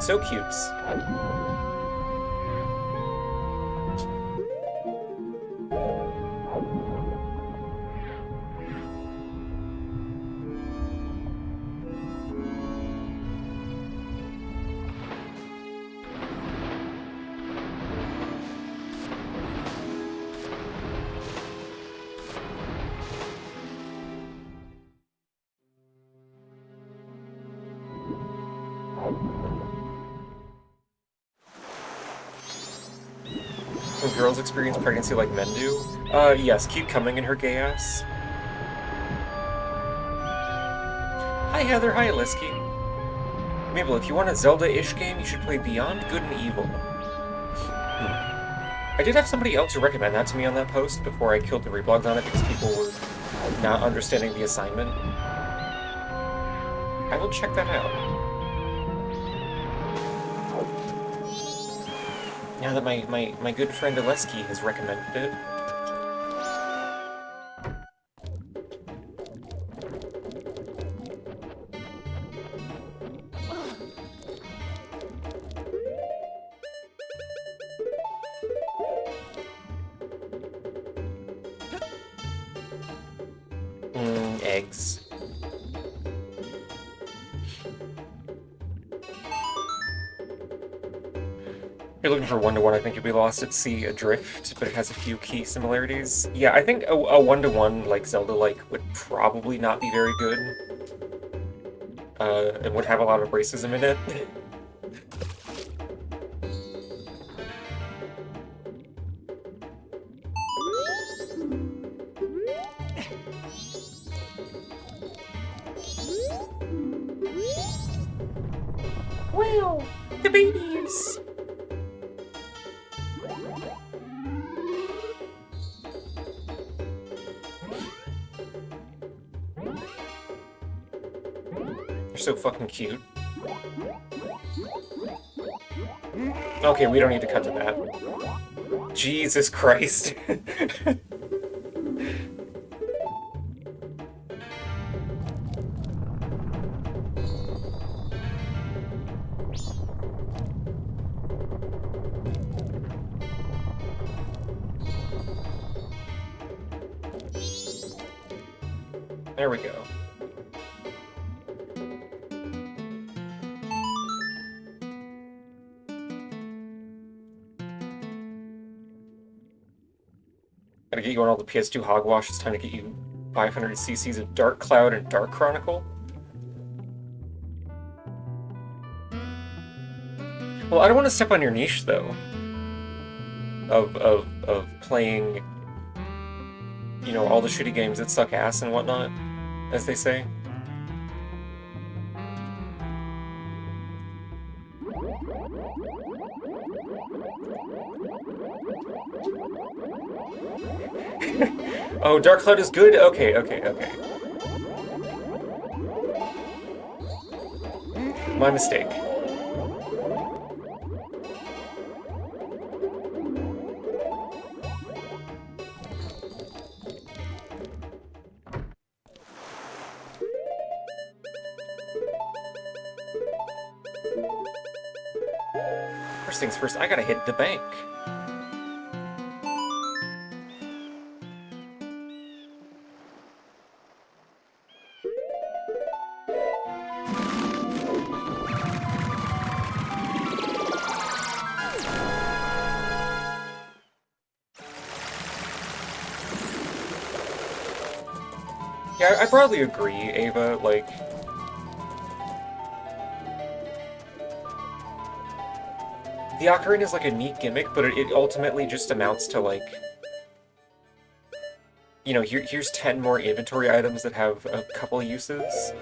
So cutes. When girls experience pregnancy like men do? Yes, keep coming in her gay ass. Hi Heather, hi Aliski. Mabel, if you want a Zelda-ish game, you should play Beyond Good and Evil. I did have somebody else to recommend that to me on that post before I killed the reblogs on it because people were not understanding the assignment. I will check that out. Now that my good friend Aleski has recommended it. Eggs. You're looking for one-to-one, I think you'll be lost at sea adrift, but it has a few key similarities. Yeah, I think a one-to-one, like Zelda-like, would probably not be very good. And would have a lot of racism in it. Wow! The babies! They're so fucking cute. Okay, we don't need to cut to that. Jesus Christ. There we go. Gotta get you on all the PS2 hogwash. It's time to get you 500 cc's of Dark Cloud and Dark Chronicle. Well, I don't want to step on your niche, though. Of playing, you know, all the shitty games that suck ass and whatnot, as they say. Oh, Dark Cloud is good? Okay. My mistake. First things first, I gotta hit the bank. Yeah, I broadly agree, Ava, like... The ocarina is like a neat gimmick, but it ultimately just amounts to like, you know, here's 10 more inventory items that have a couple uses.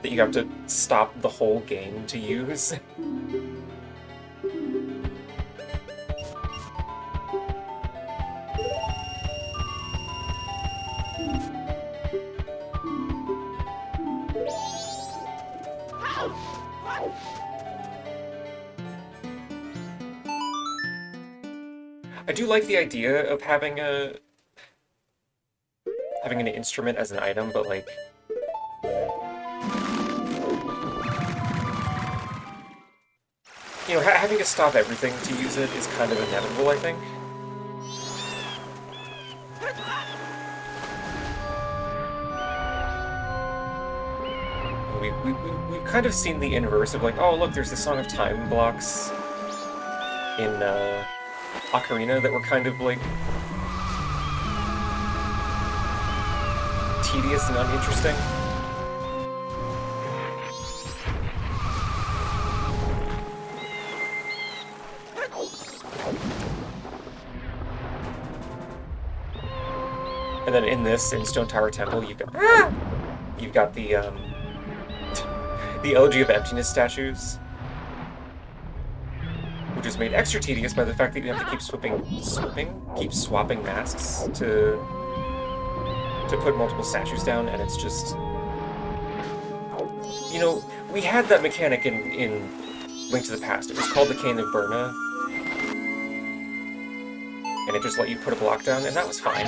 That you have to stop the whole game to use. I do like the idea of having an instrument as an item, but like, you know, having to stop everything to use it is kind of inevitable, I think. We've kind of seen the inverse of like, oh look, there's the Song of Time blocks in Ocarina that were kind of like tedious and uninteresting. And then in this, in Stone Tower Temple, you've got the Elegy of Emptiness statues, which is made extra tedious by the fact that you have to keep swapping masks to put multiple statues down, and it's just, you know, we had that mechanic in Link to the Past. It was called the Cane of Burna, and it just let you put a block down, and that was fine.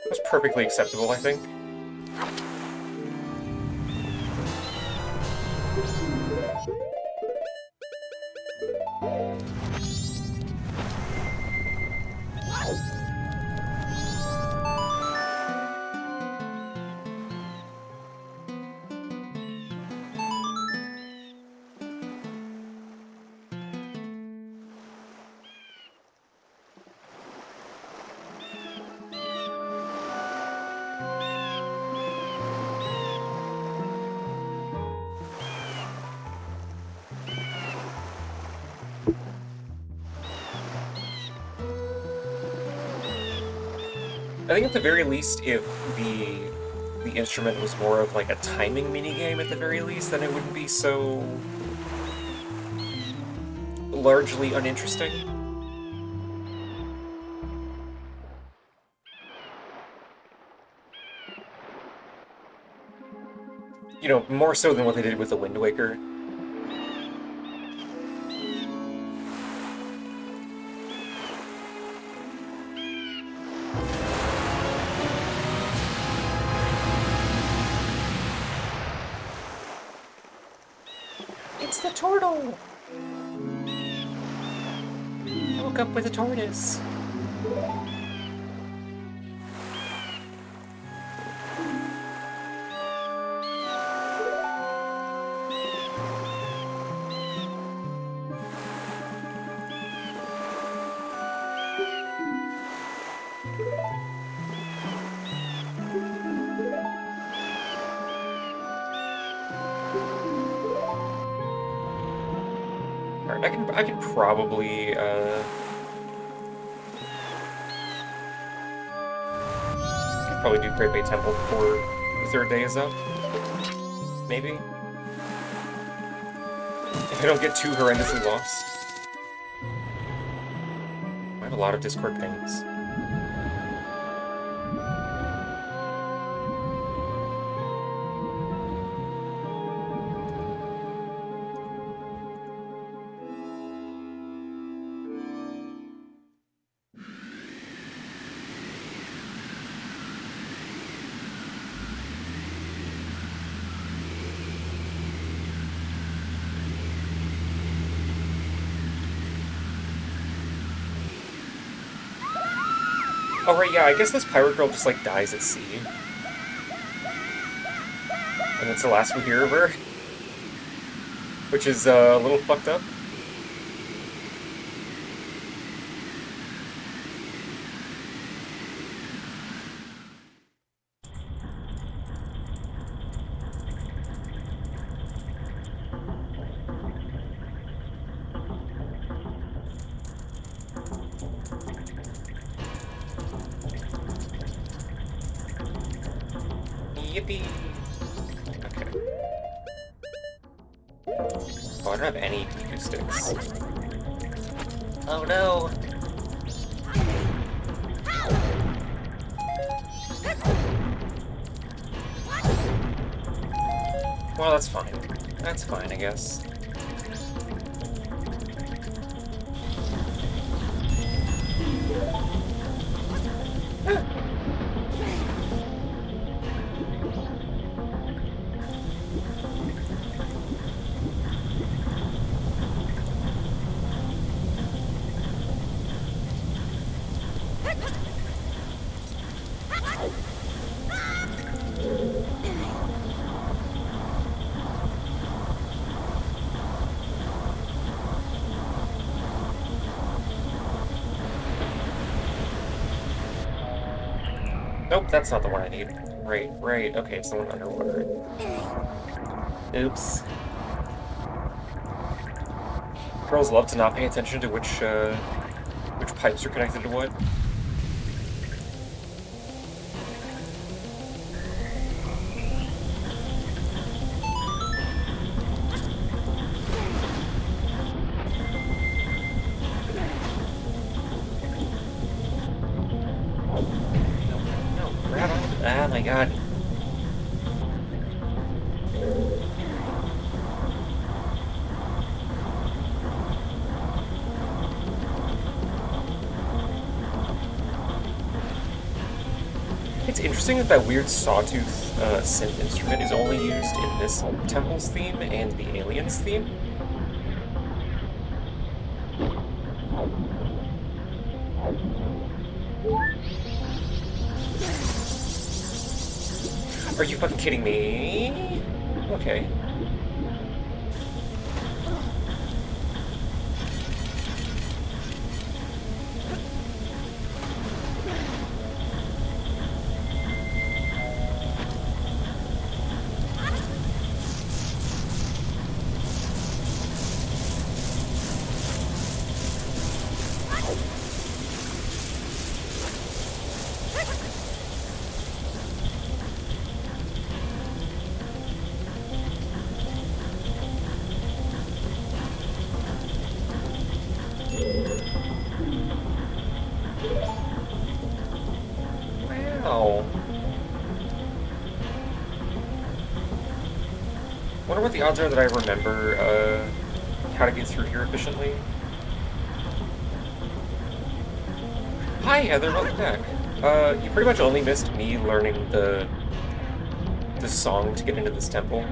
It was perfectly acceptable, I think. I think at the very least, if the instrument was more of like a timing minigame at the very least, then it wouldn't be so largely uninteresting. You know, more so than what they did with the Wind Waker. It's the turtle! I woke up with a tortoise. Alright, I can probably, probably do Great Bay Temple before the third day is up. Maybe? If I don't get too horrendously lost. I have a lot of Discord pings. Oh right, yeah, I guess this pirate girl just like dies at sea. And that's the last we hear of her. Which is a little fucked up. Yippee! Okay. Oh, I don't have any Deku sticks. Oh no! Well, that's fine. That's fine, I guess. Nope, that's not the one I need. Right, right. Okay, it's the one underwater. Oops. Girls love to not pay attention to which pipes are connected to what. No, grab on. Ah, my god. It's interesting that that weird sawtooth synth instrument is only used in this temple's theme and the aliens theme. Are you fucking kidding me? Okay. Wow. Wonder what the odds are that I remember how to get through here efficiently. Hi Heather, welcome back. You pretty much only missed me learning the song to get into this temple.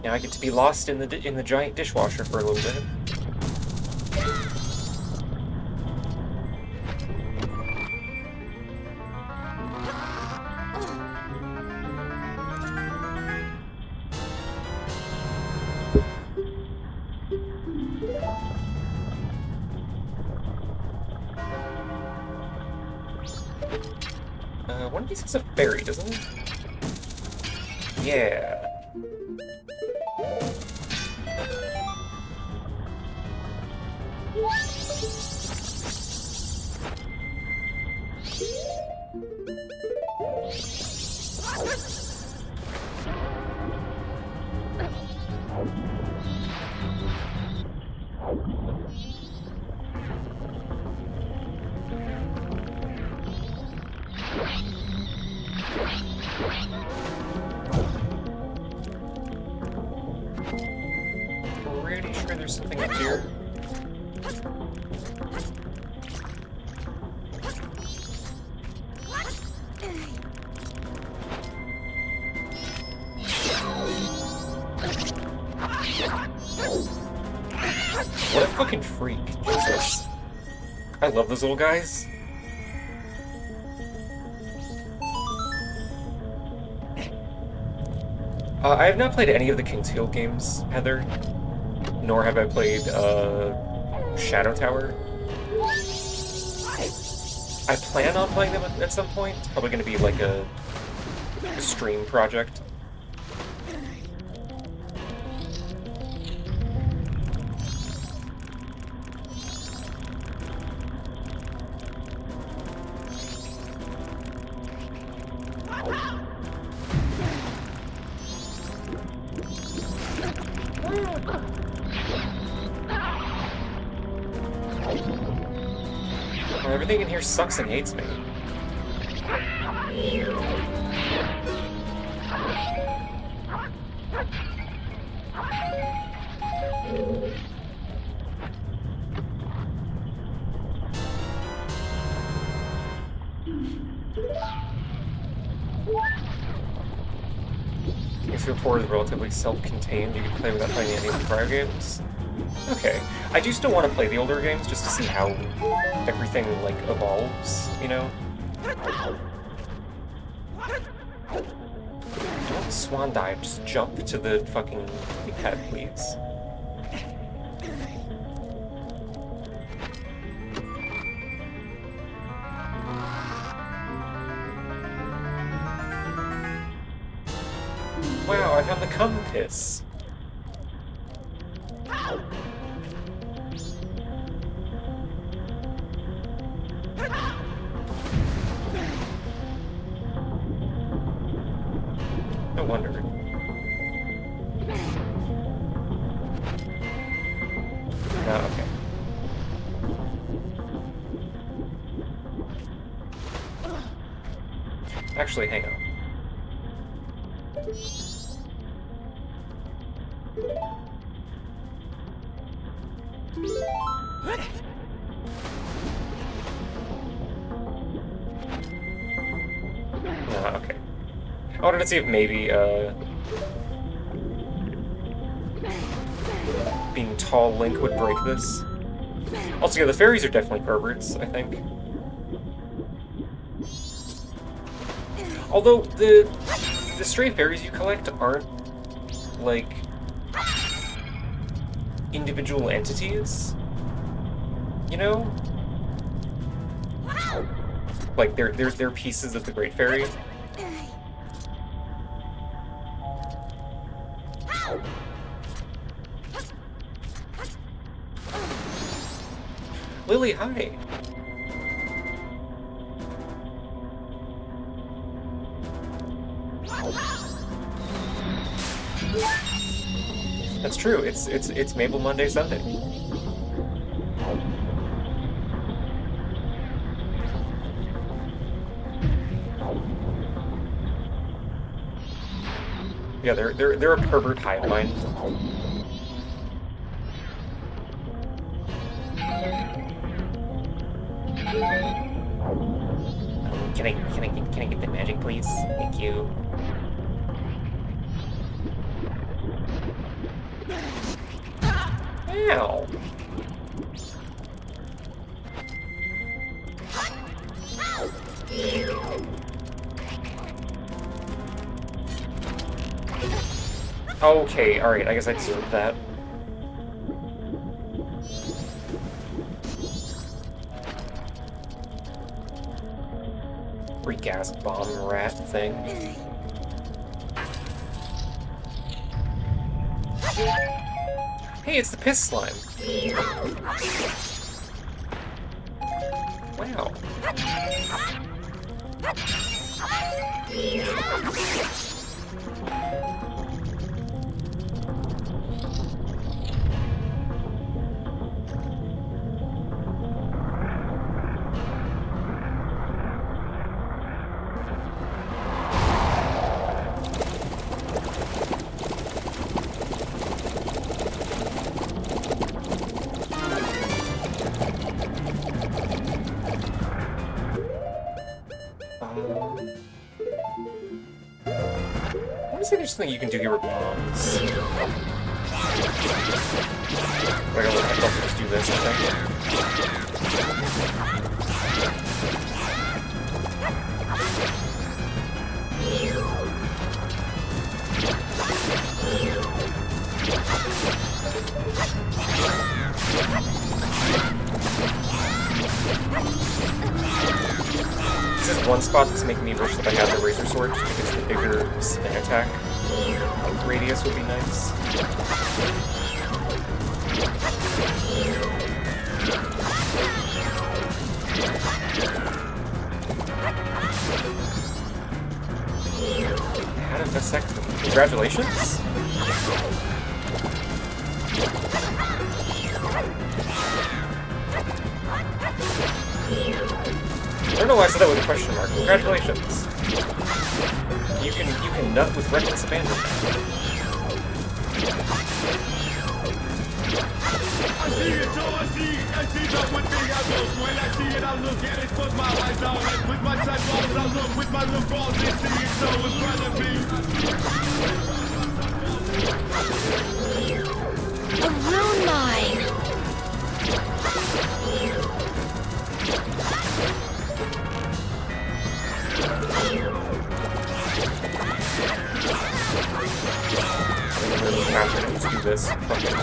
Now I get to be lost in the giant dishwasher for a little bit. One of these has a fairy, doesn't it? Yeah. Pretty sure there's something up here. What a fucking freak. Jesus. I love those little guys. I have not played any of the King's Field games, Heather. Nor have I played Shadow Tower. I plan on playing them at some point. It's probably going to be like a stream project. Well, everything in here sucks and hates me. If your port is relatively self-contained, you can play without playing any of the prior games. Okay. I do still want to play the older games just to see how everything, like, evolves, you know? Don't swan dive, just jump to the fucking pad, please. Wow, I found the cum piss. No wonder. Oh, okay. Actually, hang on. Okay. I wanted to see if maybe, being tall Link would break this. Also, yeah, the fairies are definitely perverts, I think. Although, the stray fairies you collect aren't, like, individual entities, you know? Like, they're pieces of the Great Fairy. Lily, hi! That's true, it's Mabel Monday Sunday. Yeah, they're a pervert hive mind. Can I get the magic, please? Thank you. Ow! Okay, alright, I guess I deserved that. Gas bomb rat thing. Hey, it's the piss slime. Wow. What is the interesting thing you can do here with bombs? Like, I don't just do this, I think. one spot that's making me wish that I had the Razor Sword, just because the bigger spin attack radius would be nice. Had a vasectomy. Congratulations! I don't know why I said that with a question mark. Congratulations. You can nut with reckless abandon now. I see it, so I see the one thing I look. When I see it, I look at it, put my eyes on it. With my sight balls, I look with my look balls and see it, so in front of me. A rune mine. Let's do this. Fuck it.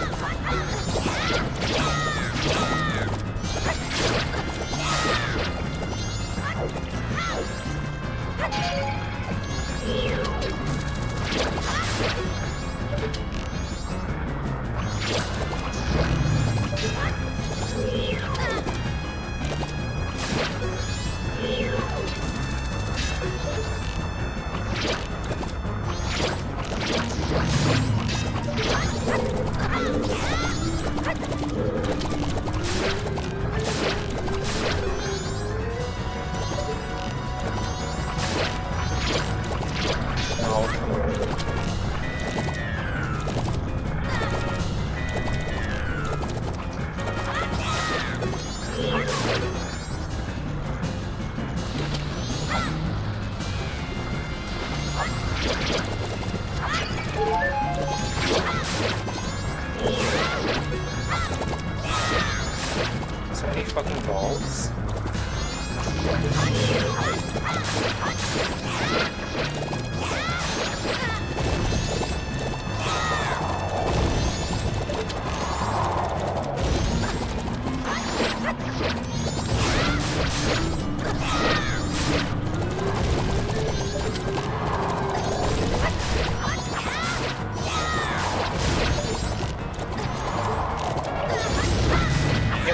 So many fucking balls.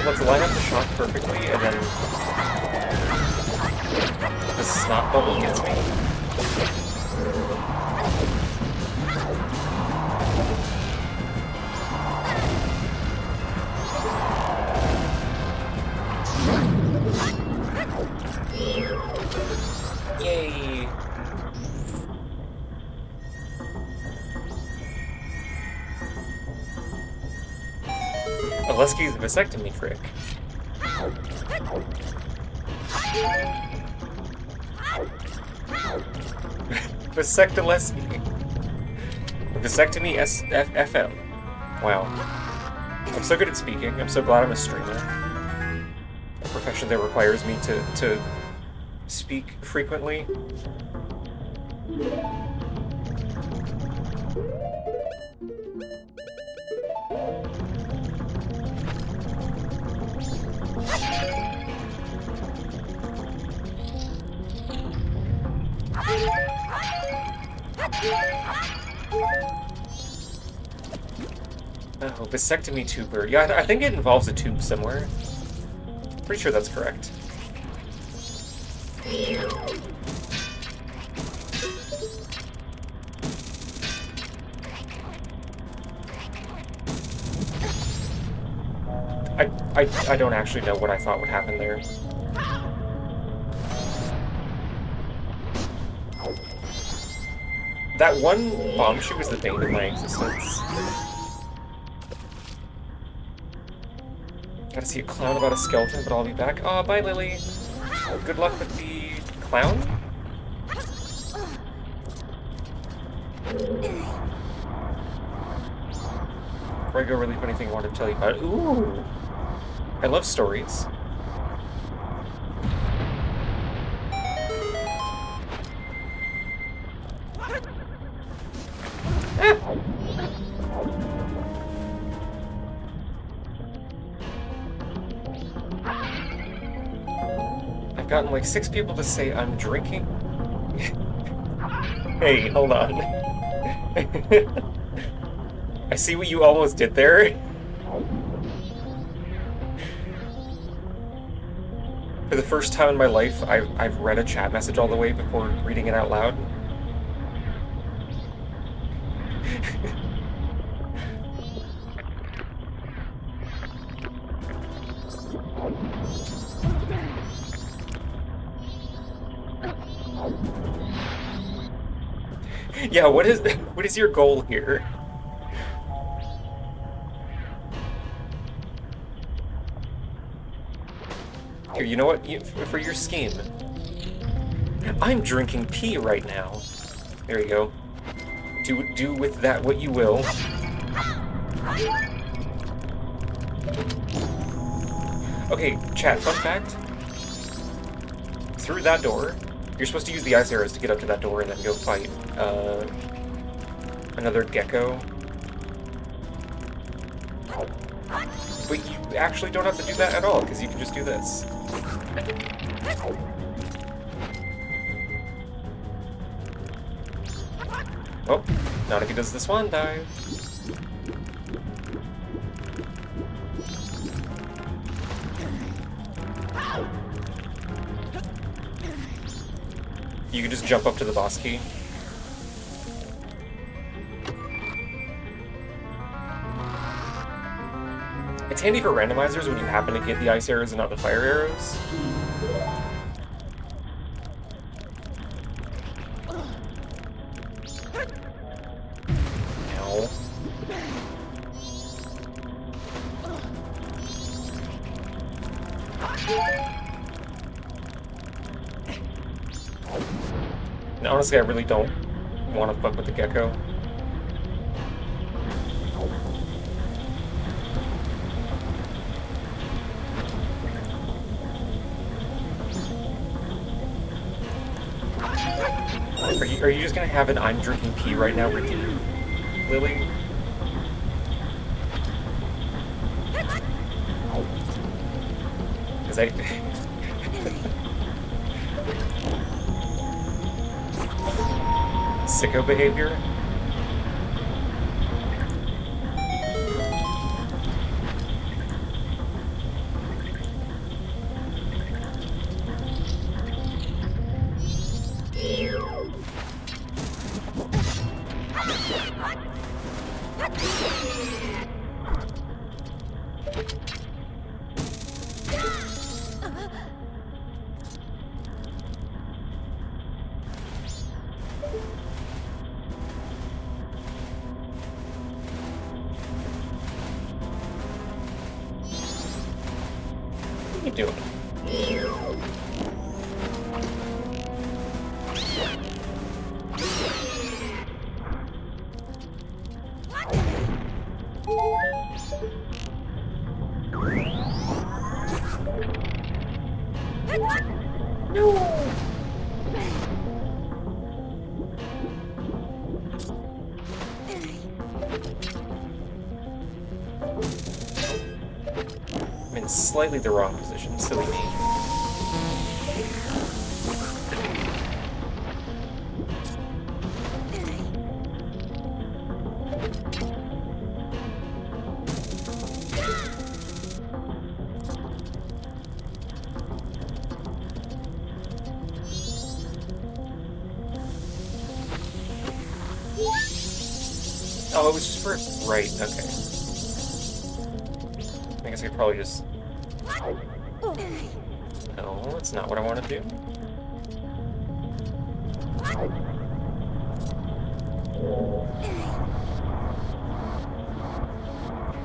Let's line up the shot perfectly, and then the snot bubble gets me. Yay! Alesky's vasectomy trick. Vasectolesky. Vasectomy FM. Wow. I'm so good at speaking. I'm so glad I'm a streamer. A profession that requires me to speak frequently. Oh, vasectomy tuber. Yeah, I think it involves a tube somewhere. Pretty sure that's correct. I don't actually know what I thought would happen there. That one bomb shoot was the bane of my existence. Gotta see a clown about a skeleton, but I'll be back. Aw, bye, Lily. Good luck with the clown? Before I go relieve anything I want to tell you about it. Ooh! I love stories. I've gotten like 6 people to say I'm drinking. Hey, hold on. I see what you almost did there. For the first time in my life, I've read a chat message all the way before reading it out loud. Yeah, what is your goal here? Here, you know what? For your scheme, I'm drinking pee right now. There you go. Do with that what you will. Okay, chat, fun fact. Through that door, you're supposed to use the ice arrows to get up to that door and then go fight another gecko. But you actually don't have to do that at all, because you can just do this. Oh, not if he does the swan dive. You can just jump up to the boss key. It's handy for randomizers when you happen to get the ice arrows and not the fire arrows. Ow. And honestly, I really don't want to fuck with the gecko. Are you just gonna have an I'm drinking pee right now routine, Lily? Because I... Sicko behavior? What are you doing? I'm in slightly the wrong position, silly me. Oh, it was just for... Right, okay. I guess I could probably just... No, that's not what I want to do.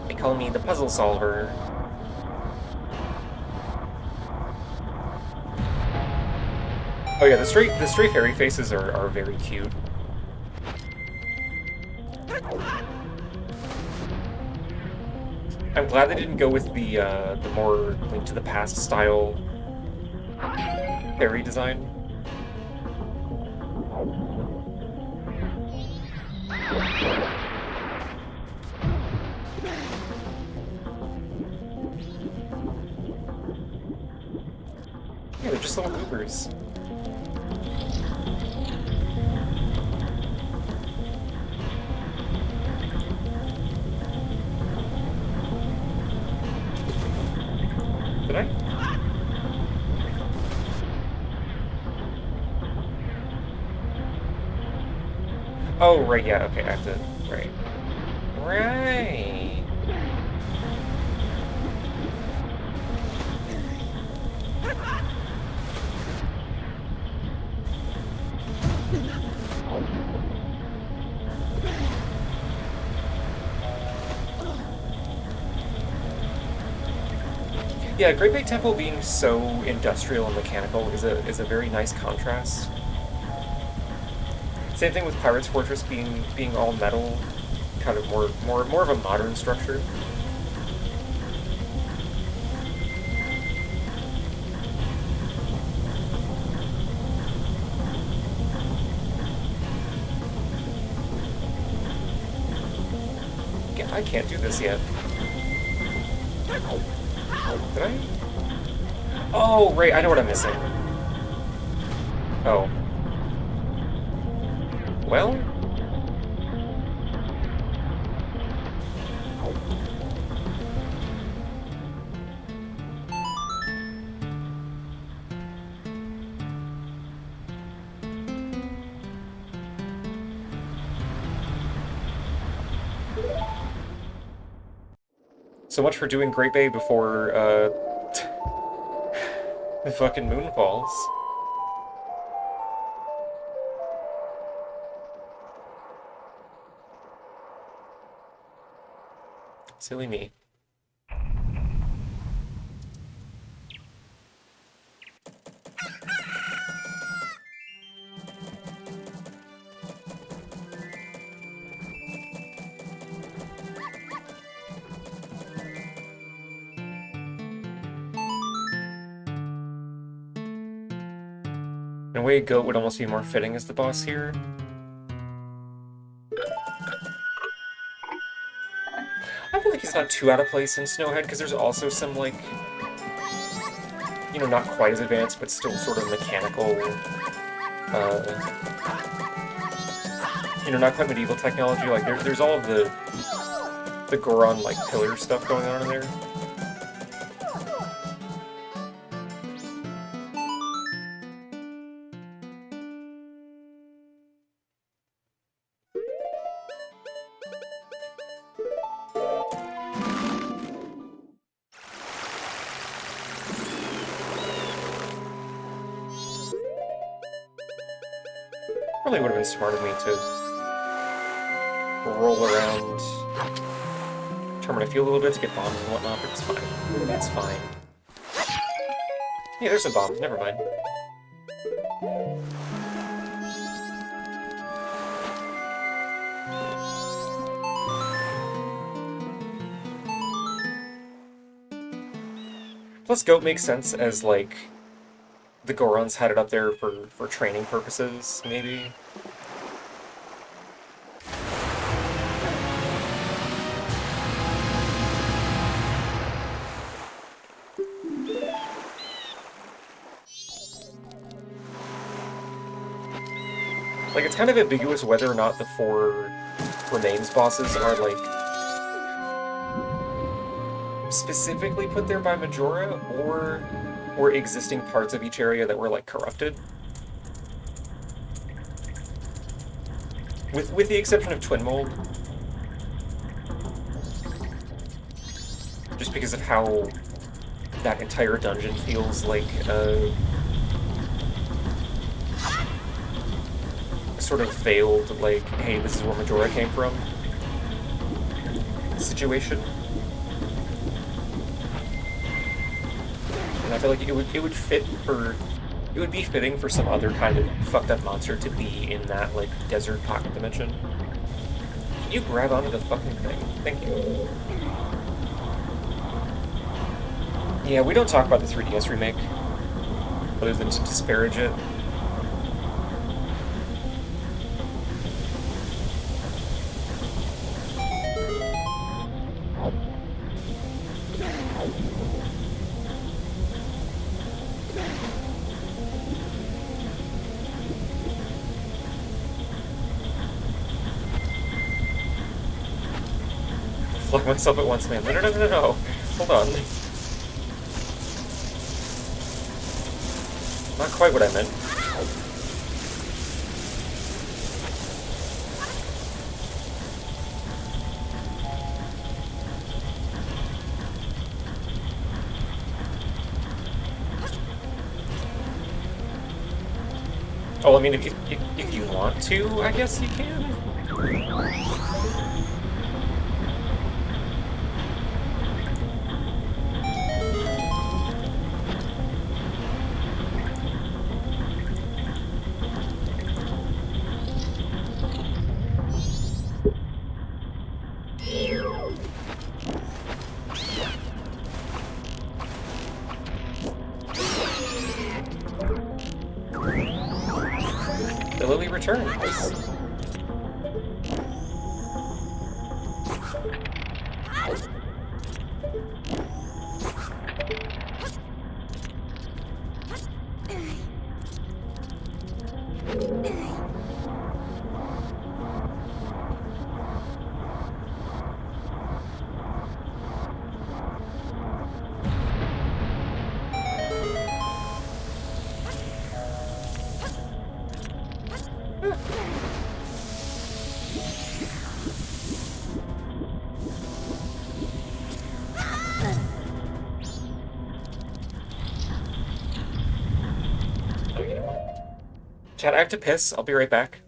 They call me the puzzle solver. Oh yeah, the stray fairy faces are very cute. I'm glad they didn't go with the more Link to the Past style fairy design. Yeah, They're just little goobers. Did I? Oh, right, yeah, okay, I have to... Right. Right. Yeah, Great Big Temple being so industrial and mechanical is a very nice contrast. Same thing with Pirate's Fortress being all metal, kind of more of a modern structure. I can't do this yet. Did I? Oh, right, I know what I'm missing. Oh. Well? So much for doing Great Bay before, the fucking moon falls. Silly me. In a way, Goat would almost be more fitting as the boss here. I feel like he's not too out of place in Snowhead, because there's also some, like, you know, not quite as advanced, but still sort of mechanical, you know, not quite medieval technology. Like, there's all of the Goron, like, pillar stuff going on in there. Probably would have been smart of me to roll around Termina Field a little bit to get bombs and whatnot, but it's fine. It's fine. Yeah, there's some bombs, never mind. Plus, Goat makes sense as, like, the Gorons had it up there for training purposes, maybe. Like, it's kind of ambiguous whether or not the 4 Remains bosses are, like, specifically put there by Majora, or were existing parts of each area that were, like, corrupted. With the exception of Twin Mold. Just because of how that entire dungeon feels like a sort of veiled, like, hey, this is where Majora came from situation. And I feel like it would fit for... It would be fitting for some other kind of fucked up monster to be in that, like, desert pocket dimension. Can you grab onto the fucking thing? Thank you. Yeah, we don't talk about the 3DS remake, other than to disparage it. flung myself at once, man. No, no, no, no, no. Hold on. Not quite what I meant. Oh, I mean, if you want to, I guess you can. The lily returns. Oh, you know what? Chat, I have to piss. I'll be right back.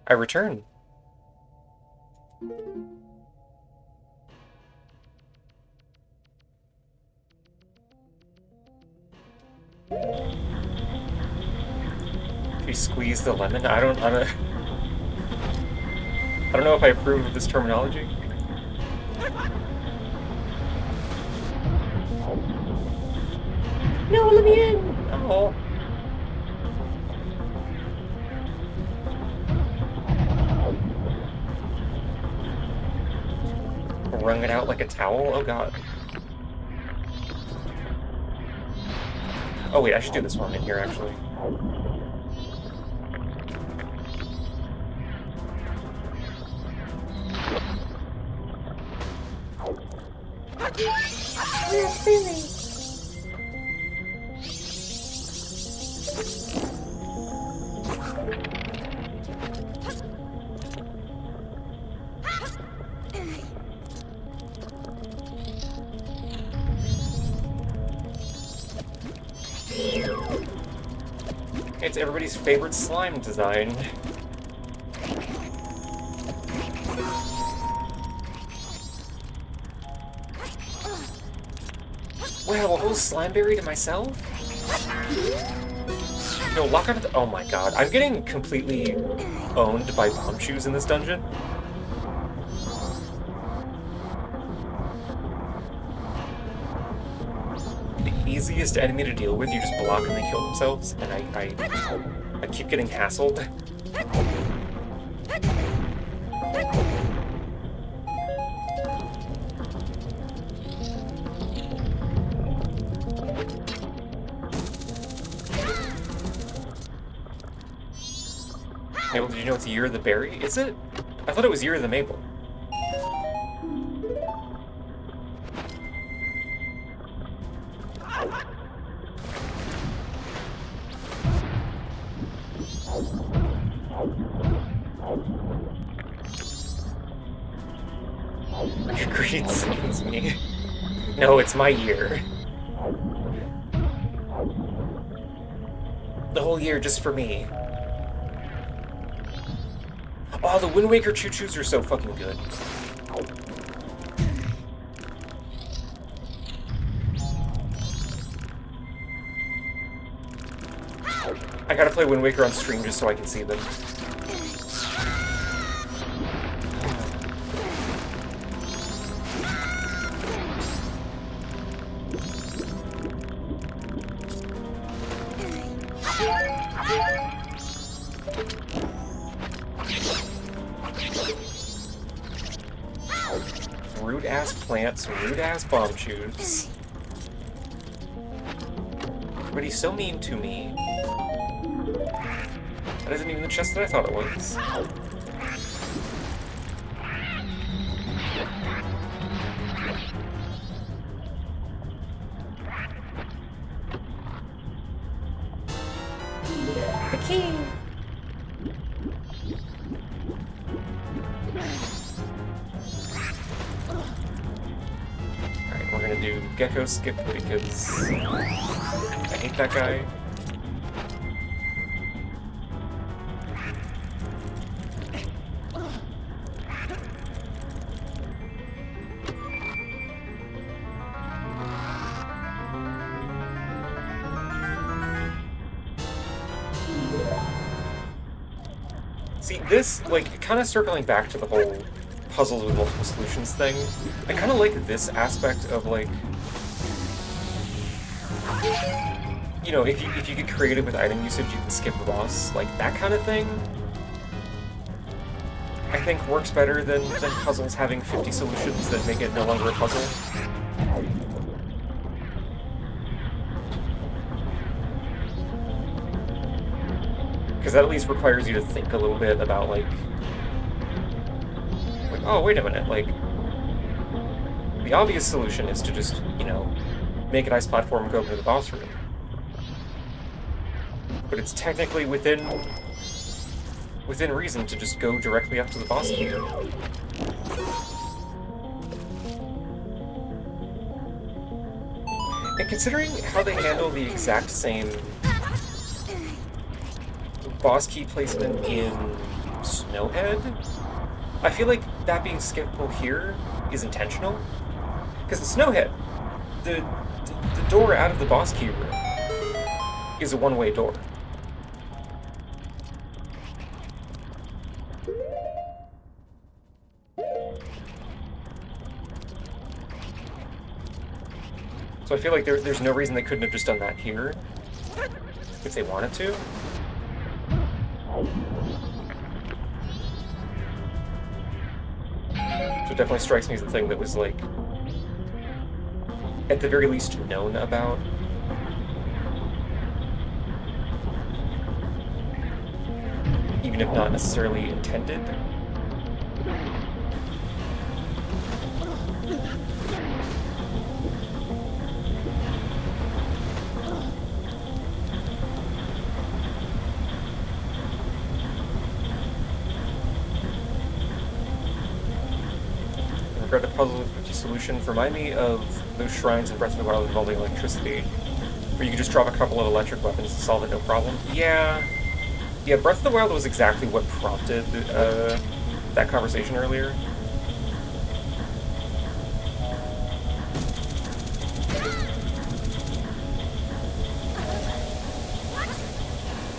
I return. If you squeeze the lemon, I don't know if I approve of this terminology. No, let me in! Oh. Wrung it out like a towel? Oh god. Oh wait, I should do this one in here, actually. It's everybody's favorite slime design. Well, a whole slimeberry to myself? No, lock out of the— oh my god, I'm getting completely owned by bomb shoes in this dungeon. The easiest enemy to deal with, you just block and they kill themselves, and I keep getting hassled. Mabel, did you know it's Year of the Berry? Is it? I thought it was Year of the Maple. Your greed sickens me. No, it's my year. The whole year just for me. Oh, the Wind Waker choo-choos are so fucking good. I gotta play Wind Waker on stream just so I can see them. Rude-ass plants, rude-ass bomb shoes. Everybody's so mean to me. That isn't even the chest that I thought it was. The key! Alright, we're gonna do Gecko Skip because I hate that guy. See, this, like, kind of circling back to the whole puzzles with multiple solutions thing, I kind of like this aspect of, like, you know, if you get creative with item usage, you can skip the boss, like, that kind of thing, I think works better than puzzles having 50 solutions that make it no longer a puzzle. Because that at least requires you to think a little bit about, like, oh, wait a minute, like, the obvious solution is to just, you know, make an ice platform and go up to the boss room. But it's technically within reason to just go directly up to the boss key. And considering how they handle the exact same boss key placement in Snowhead. I feel like that being skippable here is intentional. Because the Snowhead, the door out of the boss key room is a one-way door. So I feel like there's no reason they couldn't have just done that here, if they wanted to. So it definitely strikes me as a thing that was, like, at the very least known about. Even if not necessarily intended. Regard the puzzle with 50 solution. Remind me of those shrines in Breath of the Wild involving electricity, where you could just drop a couple of electric weapons to solve it, no problem. Yeah, Breath of the Wild was exactly what prompted that conversation earlier.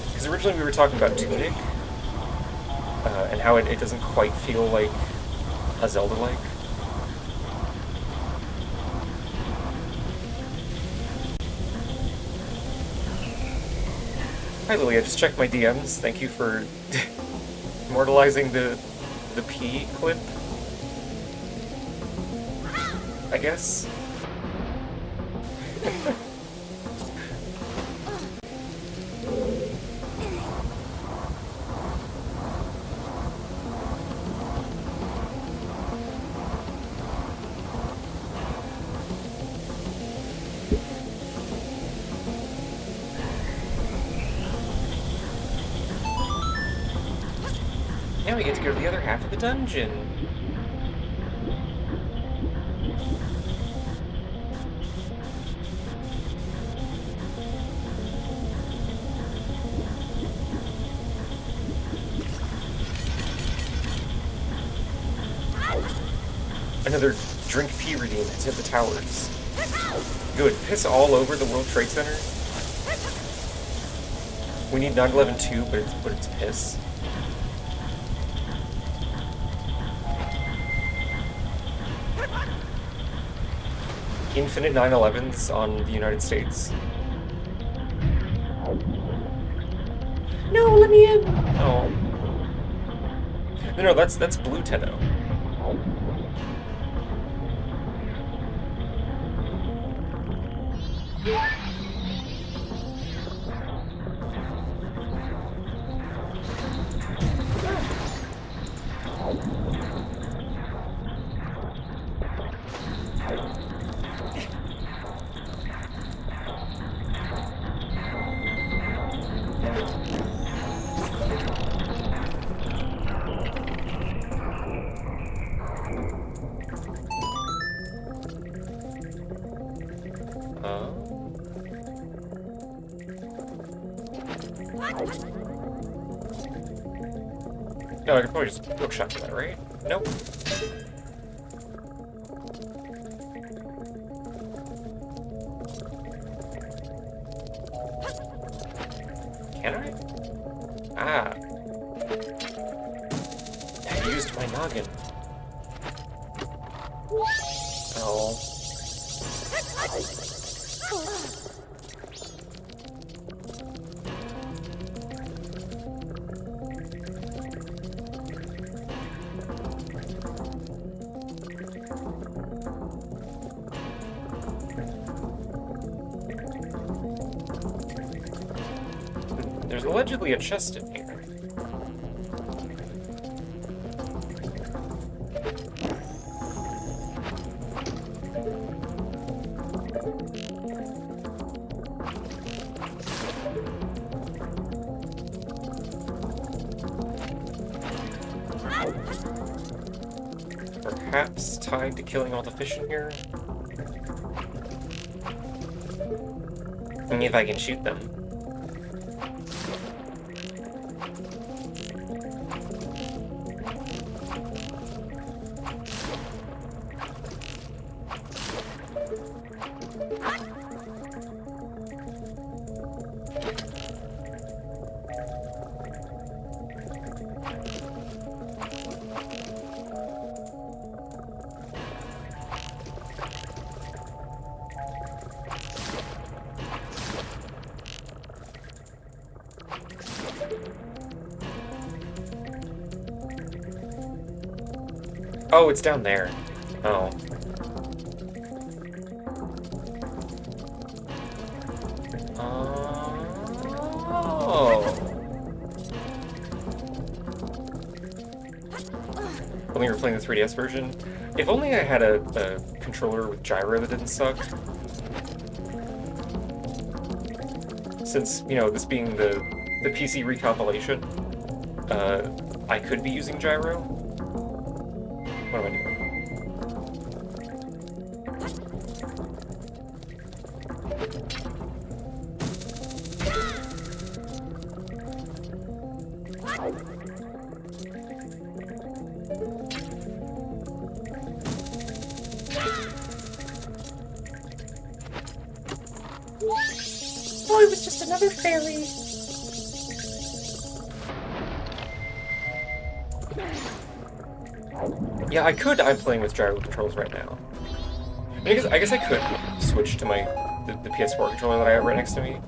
Because originally we were talking about Tunic, and how it doesn't quite feel like a Zelda-like. Hi Lily, I just checked my DMs. Thank you for immortalizing the P clip, I guess. Now we get to go to the other half of the dungeon. Another drink pee redeem has hit the towers. Good. Piss all over the World Trade Center. We need 9/11 too, but it's piss. Infinite 9/11s on the United States. No, let me in! Oh. No, that's Blue Tenno. No, I could probably just hook shot to that, right? Nope. Can I? Ah. I used my noggin. Oh. There's allegedly a chest in here. Perhaps tied to killing all the fish in here? If I can shoot them. Oh, it's down there. Oh. Oh. Only we're playing the 3DS version. If only I had a controller with gyro that didn't suck. Since, you know, this being the PC recompilation, I could be using gyro. What am I doing? Oh, it was just another fairy. Yeah, I'm playing with gyro controls right now. I guess I could switch to the PS4 controller that I have right next to me.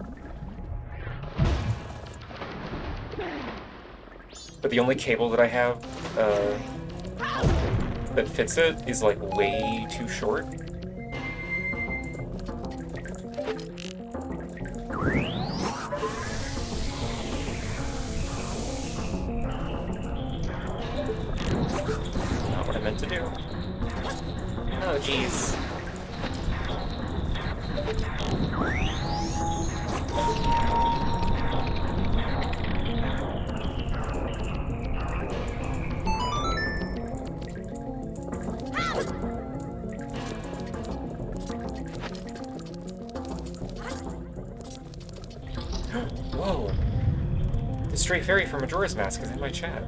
But the only cable that I have that fits it is like way too short. Not what I meant to do. Oh, jeez. Whoa. The stray fairy from Majora's Mask is in my chat.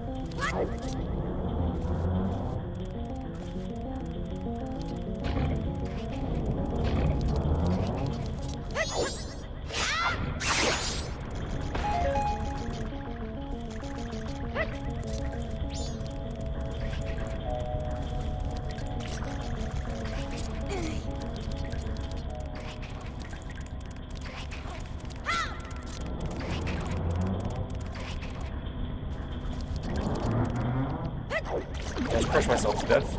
I just crushed myself to death.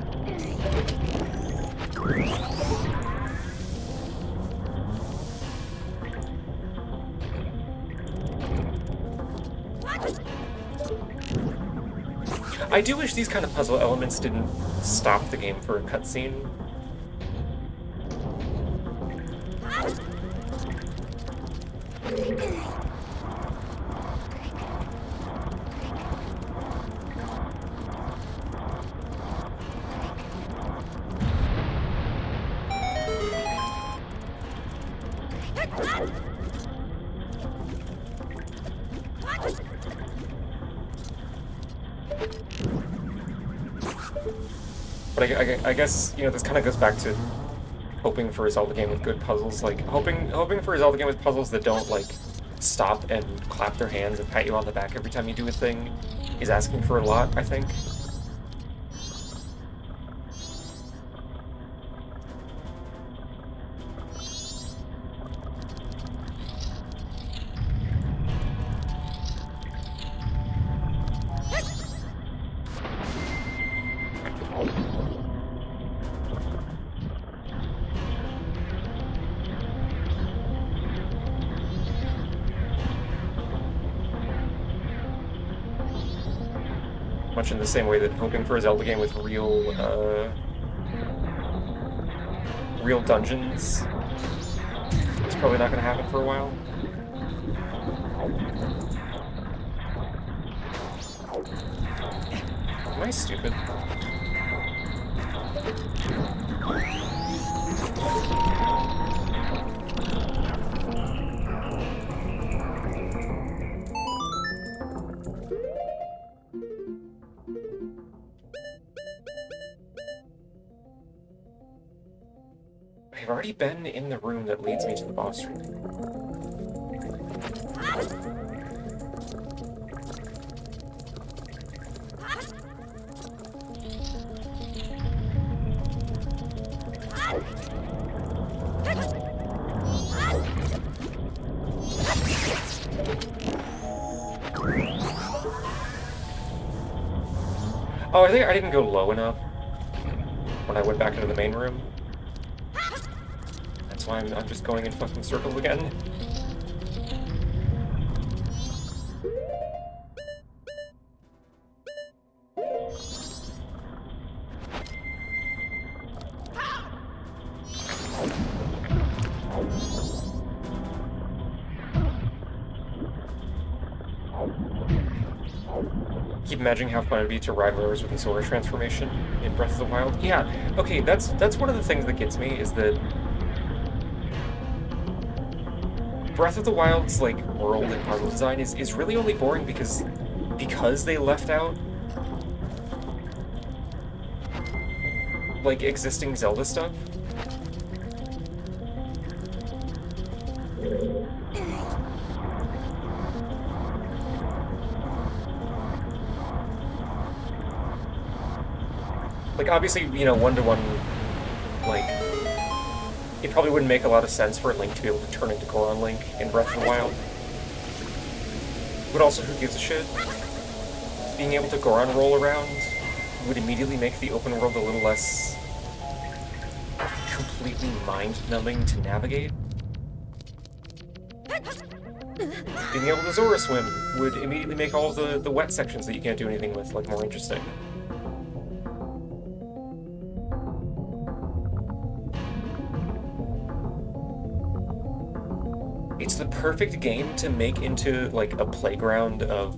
I do wish these kind of puzzle elements didn't stop the game for a cutscene. But I guess, you know, this kind of goes back to hoping for a Zelda game with good puzzles. Like, hoping for a Zelda game with puzzles that don't, like, stop and clap their hands and pat you on the back every time you do a thing is asking for a lot, I think. Much in the same way that hoping for a Zelda game with real dungeons is probably not going to happen for a while. Am I stupid? I've already been in the room that leads me to the boss room. Oh, I think I didn't go low enough. when I went back into the main room. That's why I'm just going in fucking circles again. Keep imagining how fun it'd be to ride rollers with the Zora transformation in Breath of the Wild. Yeah, okay, that's one of the things that gets me, is that Breath of the Wild's, like, world and puzzle design is really only boring because they left out, like, existing Zelda stuff. Like, obviously, you know, one-to-one, like, it probably wouldn't make a lot of sense for Link to be able to turn into Goron Link in Breath of the Wild. But also, who gives a shit? Being able to Goron roll around would immediately make the open world a little less completely mind-numbing to navigate. Being able to Zora swim would immediately make all of the wet sections that you can't do anything with, like, more interesting. It's the perfect game to make into, like, a playground of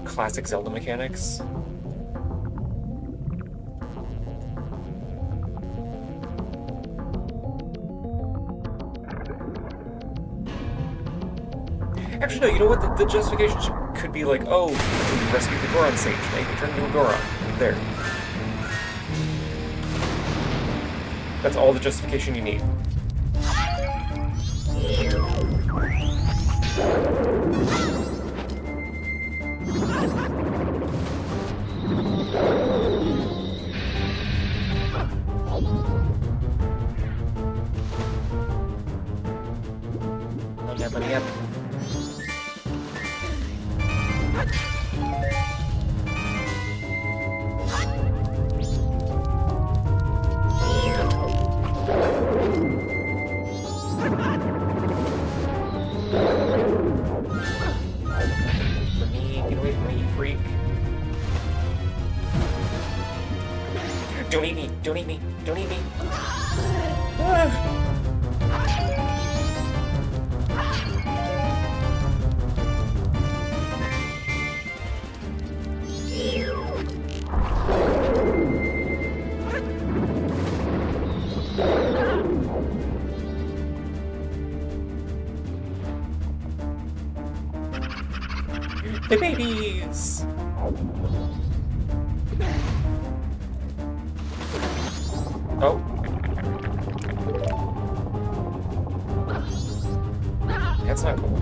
classic Zelda mechanics. Actually, no, you know what? The justification could be like, oh, you rescued the Goron sage, now you can turn into a Goron. There. That's all the justification you need. Yep. For me, get away from me, you freak. Don't eat me! Don't eat me! Don't eat me! Ah. The babies! Oh. That's not cool.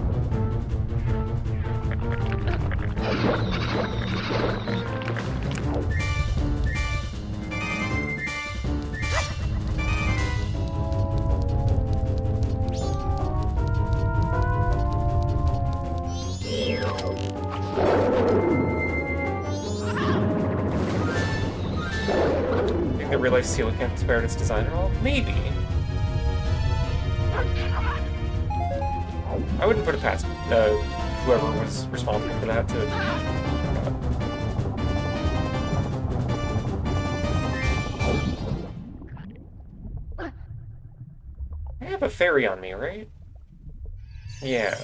Think that real-life coelacanth inspired its design at all? Maybe. I wouldn't put it past whoever was responsible for that to... I have a fairy on me, right? Yeah.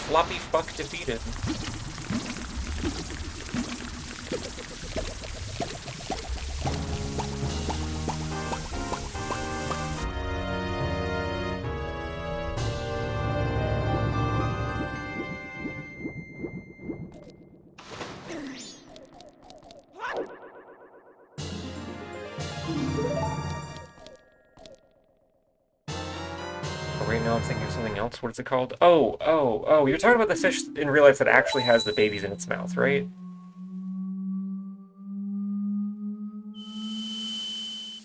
Floppy fuck defeated. Oh, right now I'm thinking of something else. What is it called? Oh, you're talking about the fish in real life that actually has the babies in its mouth, right?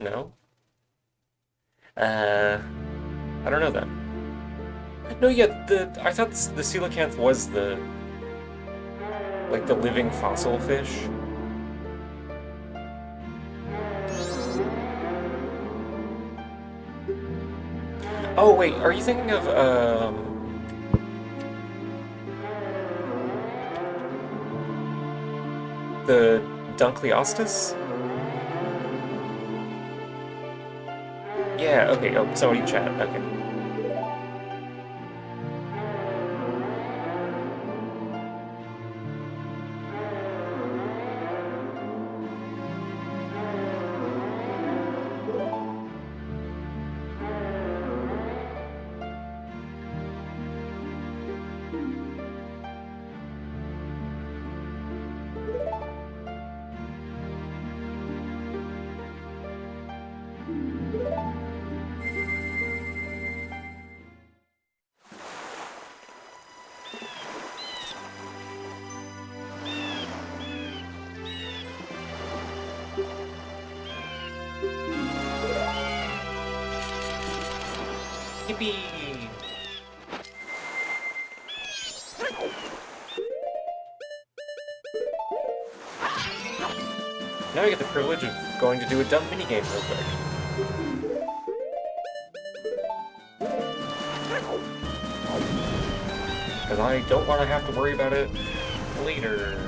No? Uh, I don't know then. No, yeah, I thought the coelacanth was like the living fossil fish. Oh wait, are you thinking of the Dunkleostis? Yeah, okay, oh, somebody chat, okay. Yippee! Now I get the privilege of going to do a dumb minigame real quick. Because I don't want to have to worry about it later.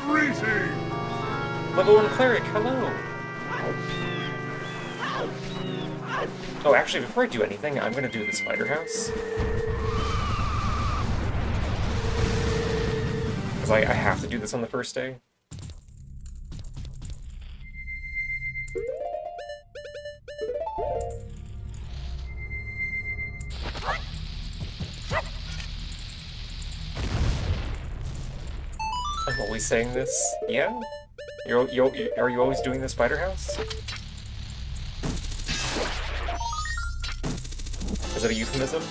Greetings! Level 1 cleric, hello! Oh, actually, before I do anything, I'm gonna do the spider house. Because I have to do this on the first day. I'm always saying this. Yeah? Are you always doing the spider house? Is that a euphemism?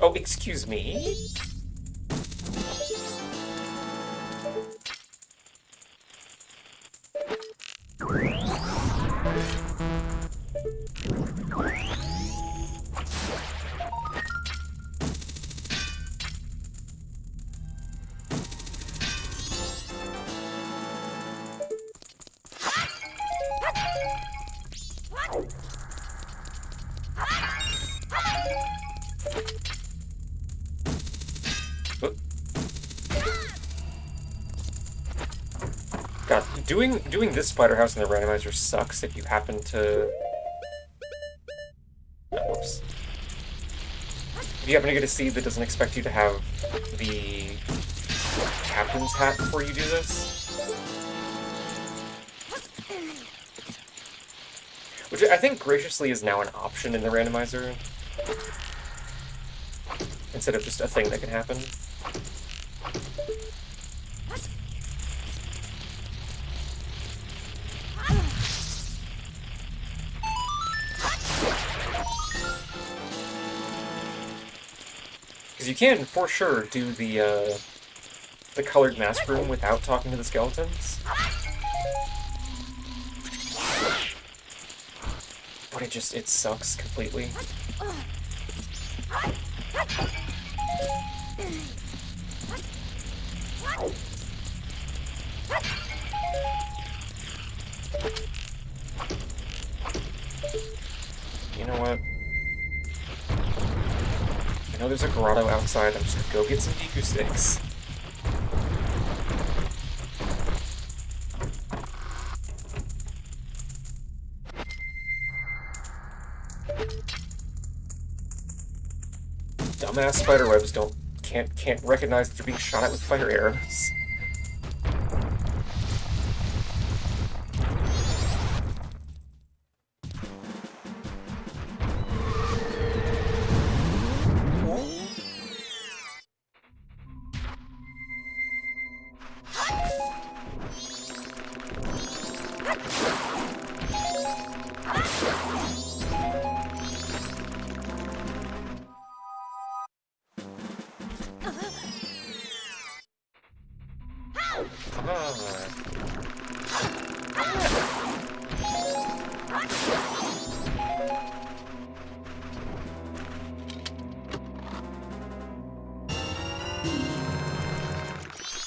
Oh, excuse me? God, doing this spider house in the randomizer sucks if you happen to... Oh, whoops. If you happen to get a seed that doesn't expect you to have the captain's hat before you do this. Which I think graciously is now an option in the randomizer. Instead of just a thing that can happen. Because you can, for sure, do the colored mask room without talking to the skeletons. But it sucks completely. You know what? I know there's a grotto outside, I'm just gonna go get some Deku sticks. dumbass spider webs can't recognize that they're being shot at with fire arrows.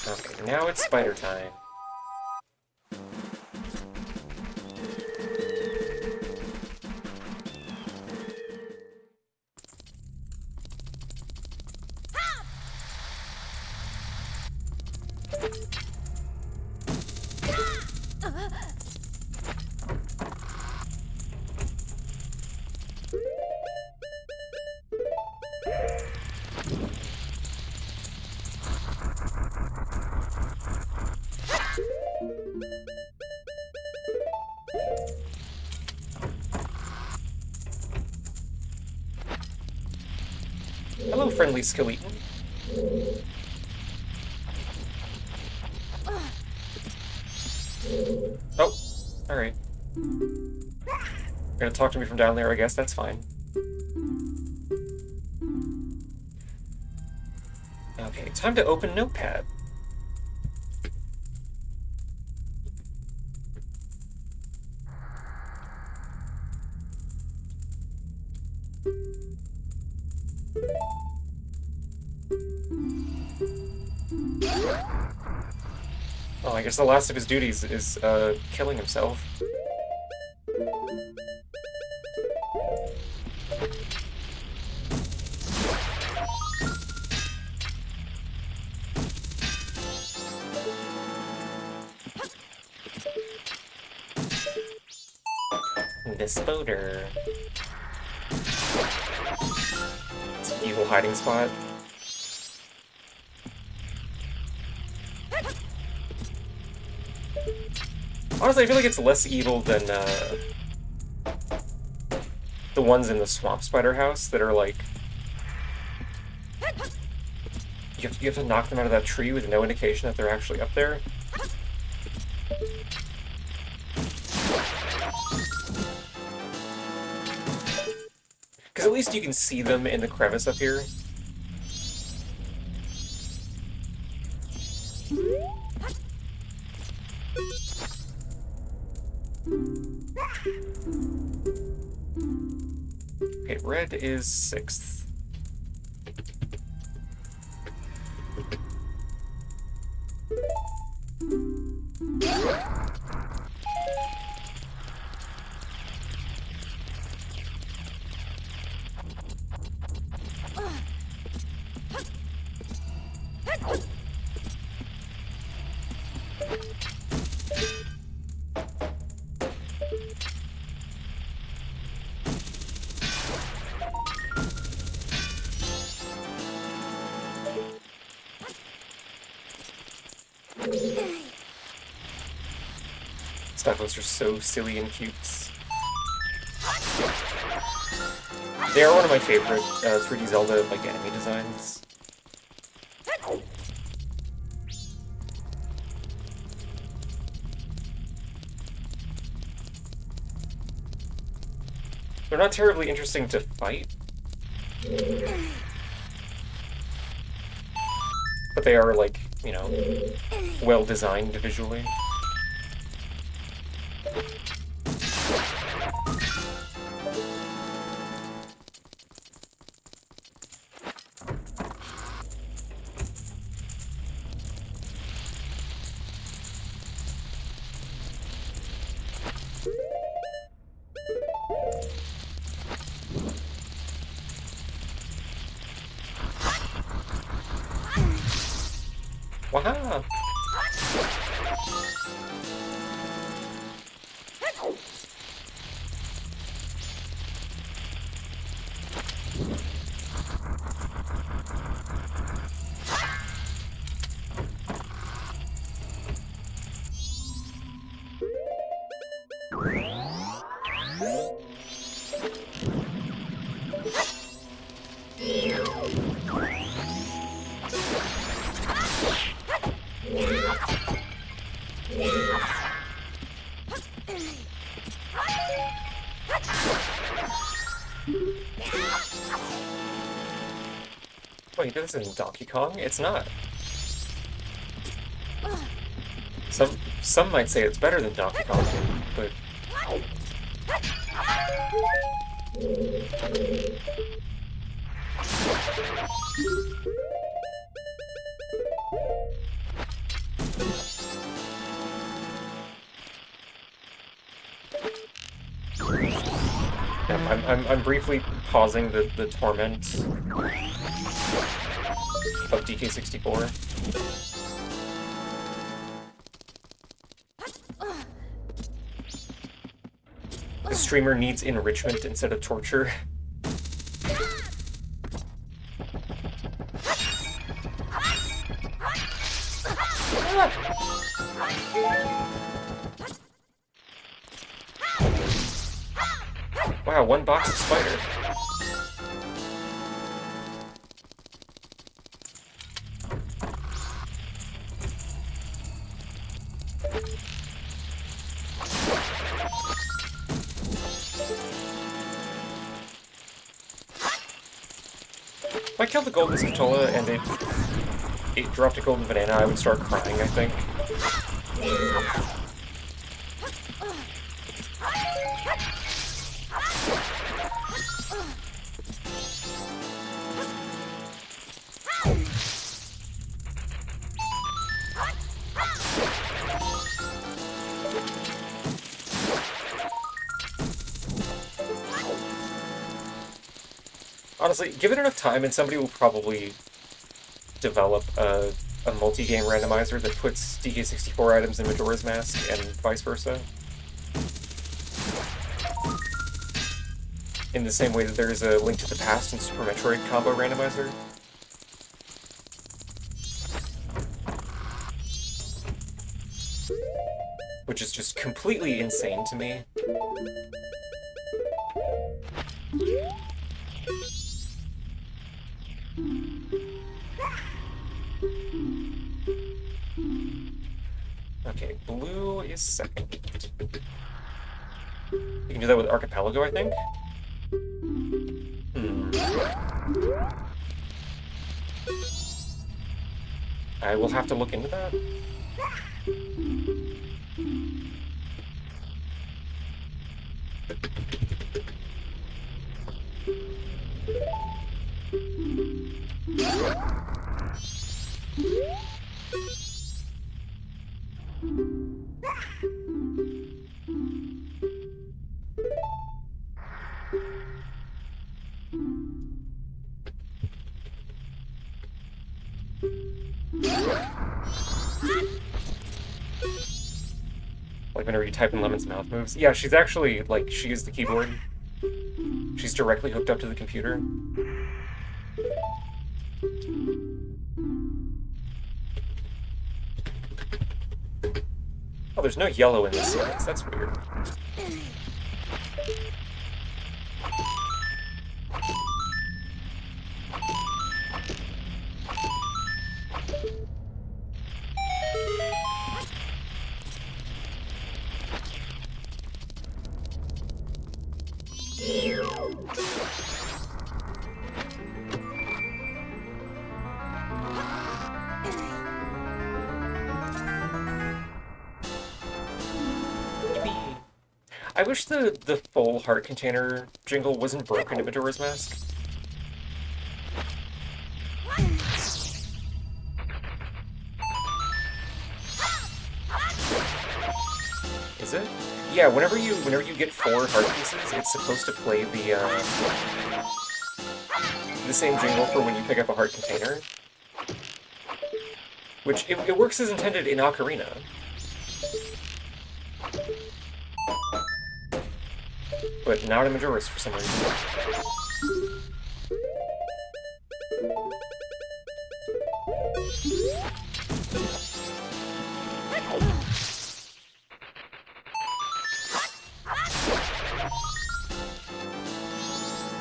Okay, now it's spider time. Hello, friendly skeleton. Oh, alright. You're gonna talk to me from down there, I guess. That's fine. Okay, time to open Notepad. Oh, I guess the last of his duties is, killing himself. This boater. It's an evil hiding spot. Honestly, I feel like it's less evil than, the ones in the swamp spider house that are like... You have to knock them out of that tree with no indication that they're actually up there. Because at least you can see them in the crevice up here. Okay, red is 6th. Stifles are so silly and cute. They are one of my favorite 3D Zelda like enemy designs. They're not terribly interesting to fight, but they are, like, you know, well designed visually. Waha! Wait, this isn't Donkey Kong. It's not. Some might say it's better than Donkey Kong, but yeah, I'm briefly pausing the torment of DK64. The streamer needs enrichment instead of torture. Wow, one box of spider. If I killed the golden Spatola and it dropped a golden banana, I would start crying, I think. Honestly, give it enough time and somebody will probably develop a multi-game randomizer that puts DK64 items in Majora's Mask and vice versa. In the same way that there's a Link to the Past and Super Metroid combo randomizer. Which is just completely insane to me. Okay, blue is second. You can do that with Archipelago, I think? I will have to look into that. Like whenever you type in Lemon's mouth moves. Yeah, she's actually, like, she used the keyboard. She's directly hooked up to the computer. Oh, there's no yellow in this series. That's weird. I wish the full heart container jingle wasn't broken in Majora's Mask. Is it? Yeah, whenever you get 4 heart pieces, it's supposed to play the same jingle for when you pick up a heart container. Which, it works as intended in Ocarina. But not in Majora's for some reason.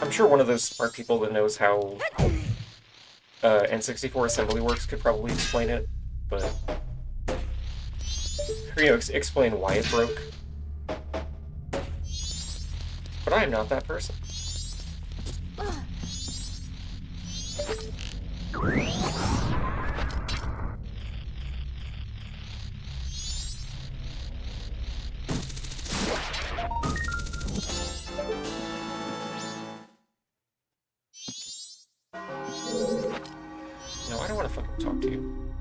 I'm sure one of those smart people that knows how N64 assembly works could probably explain it, but... Or, you know, explain why it broke. But I am not that person. No, I don't want to fucking talk to you.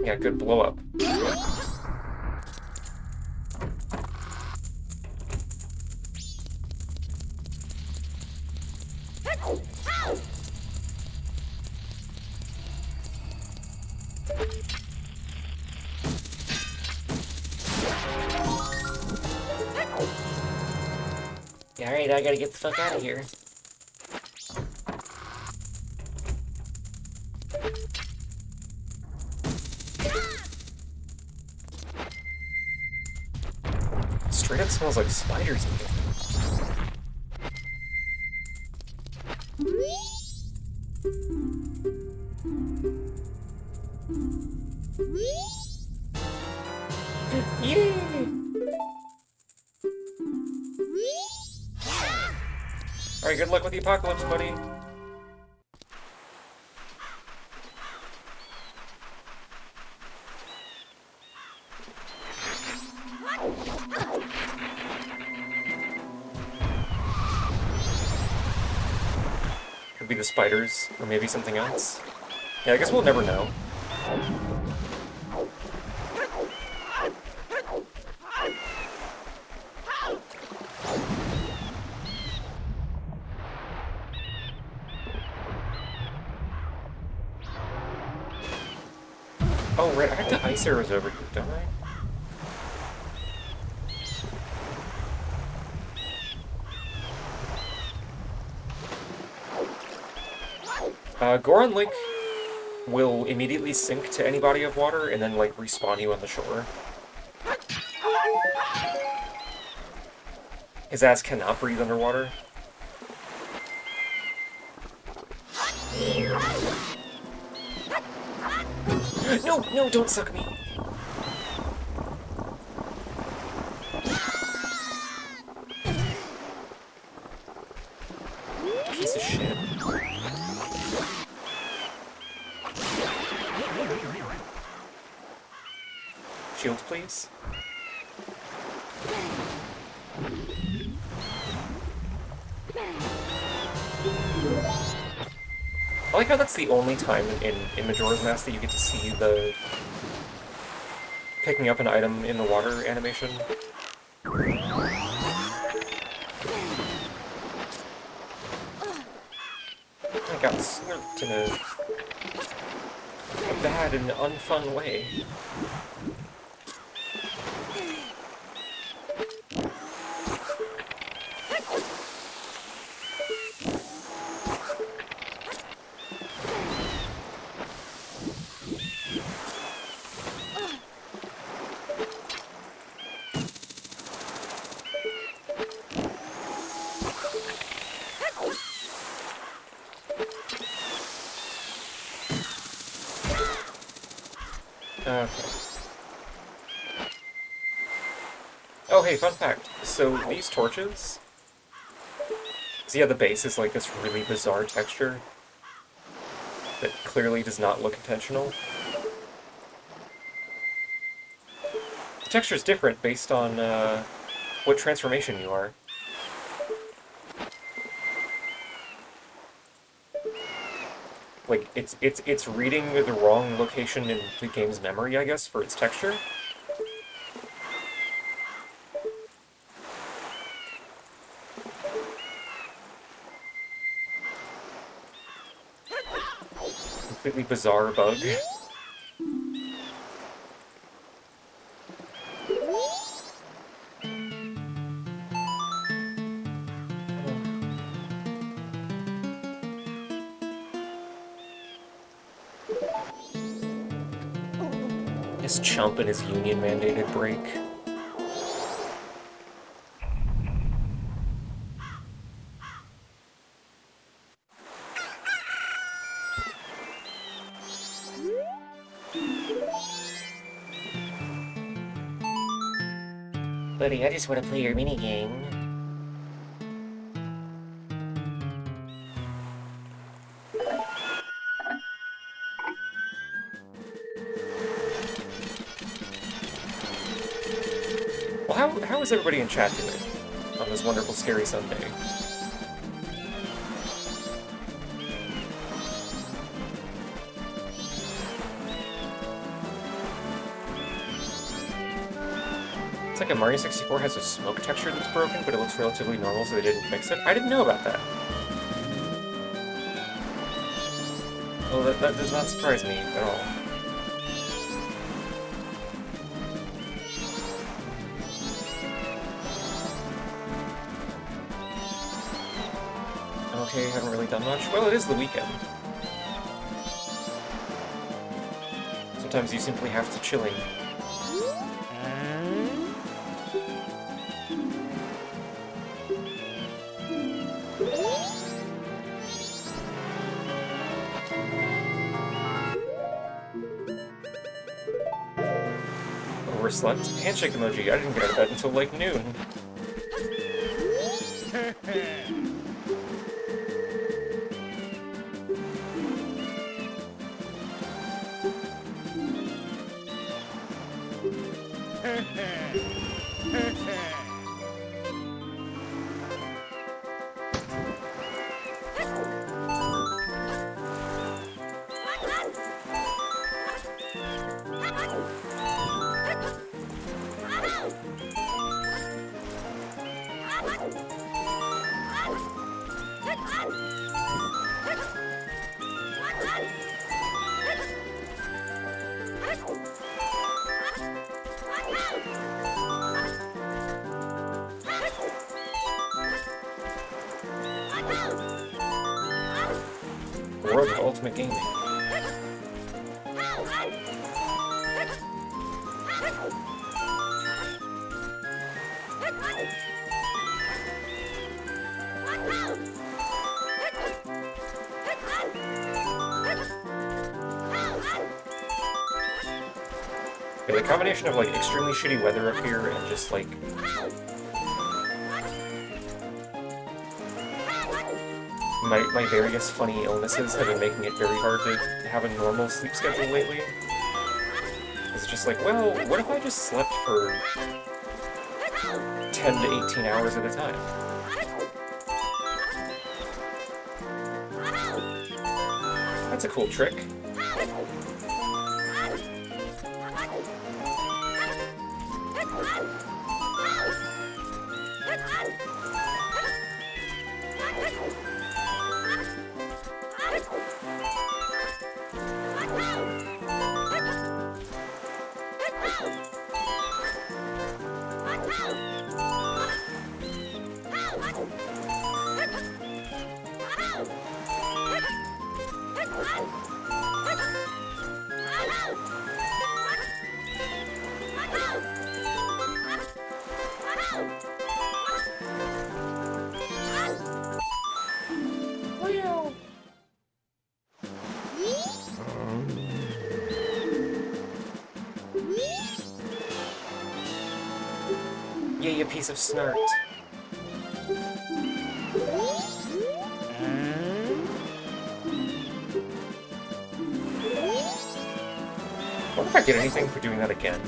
Yeah, good blow up. Yeah, alright, I gotta get the fuck out of here. Straight up smells like spiders in here. Yay! Alright, good luck with the apocalypse, buddy. Could be the spiders, or maybe something else. Yeah, I guess we'll never know. Oh, right, I have the ice arrows over here, don't I? Goron Link will immediately sink to any body of water and then, like, respawn you on the shore. His ass cannot breathe underwater. No, no, don't suck me! Piece of shit. Shield, please. I like how that's the only time in Majora's Mask that you get to see the picking up an item in the water animation. I got slurped in a bad and unfun way. Okay. Oh, hey, fun fact. So, these torches... See how the base is like this really bizarre texture that clearly does not look intentional? The texture is different based on what transformation you are. Like, it's reading the wrong location in the game's memory, I guess, for its texture. Completely bizarre bug. His chump and his union-mandated break. Buddy, I just want to play your minigame. how is everybody in chat doing on this wonderful, scary Sunday? It's like a Mario 64 has a smoke texture that's broken, but it looks relatively normal, so they didn't fix it. I didn't know about that. Well, that does not surprise me at all. Okay, haven't really done much. Well, it is the weekend. Sometimes you simply have to chilling. Overslept? Handshake emoji. I didn't get out of bed until like noon. World of Ultimate Gaming. Yeah, the combination of like extremely shitty weather up here and just like my various funny illnesses have been making it very hard to have a normal sleep schedule lately. It's just like, well, what if I just slept for 10 to 18 hours at a time? That's a cool trick. Yeah, you piece of snart. What if I get anything for doing that again?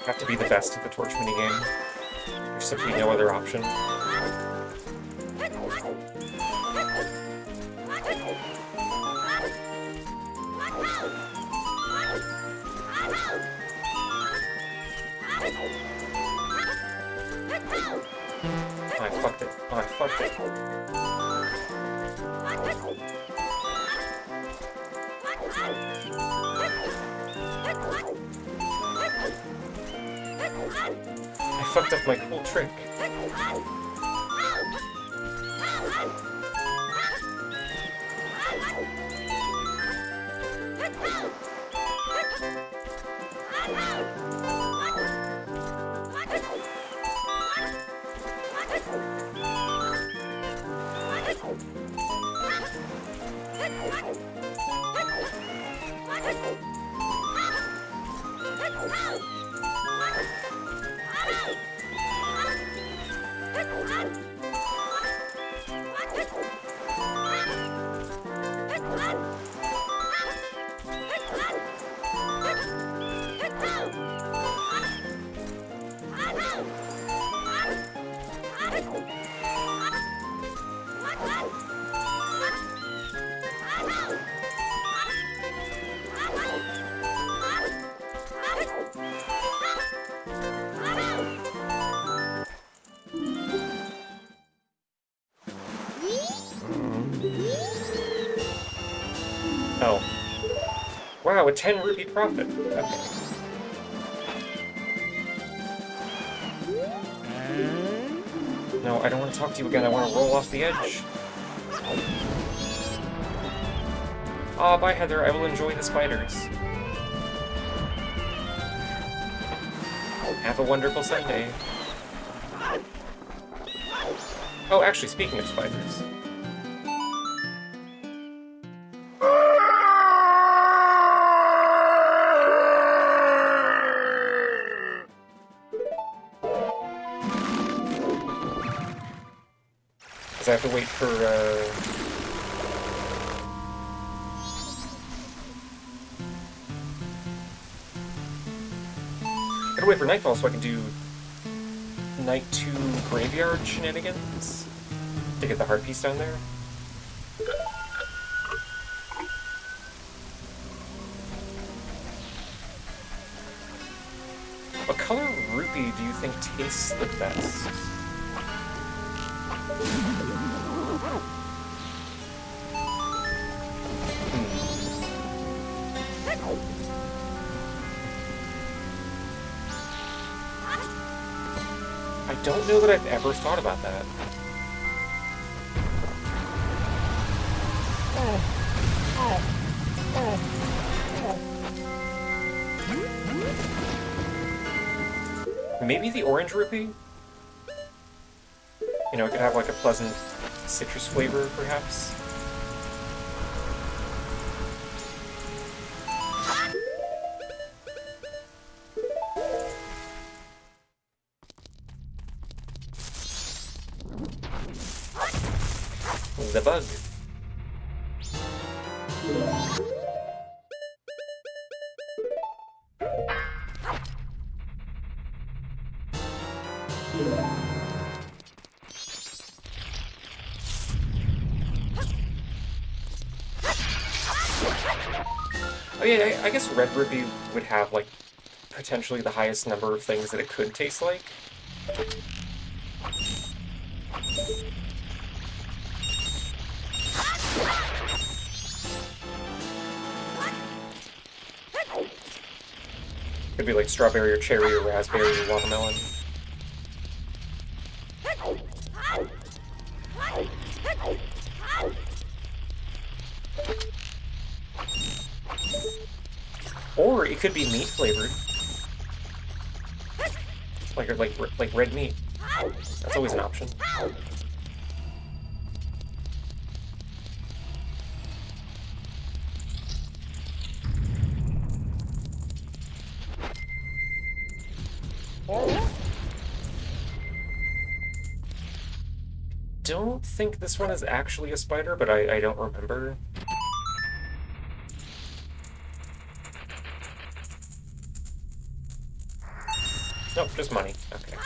Have to be the best at the torch minigame. There's simply no other option. Oh, I fucked it. Oh, I fucked it. I fucked up my cool trick. Oh. Wow, a 10 rupee profit. Okay. No, I don't want to talk to you again. I want to roll off the edge. Ah, bye, Heather. I will enjoy the spiders. Have a wonderful Sunday. Oh, actually, speaking of spiders. Because I have to wait for, gotta wait for nightfall so I can do Night 2 graveyard shenanigans to get the heart piece down there. What color rupee do you think tastes the best? I don't know that I've ever thought about that. Maybe the orange rupee? You know, it could have like a pleasant citrus flavor, perhaps. The bug. Oh yeah, I guess red rupee would have like potentially the highest number of things that it could taste like. Could be like strawberry or cherry or raspberry or watermelon. Or it could be meat flavored, like red meat. That's always an option. Don't think this one is actually a spider, but I don't remember. Nope, just money. Okay.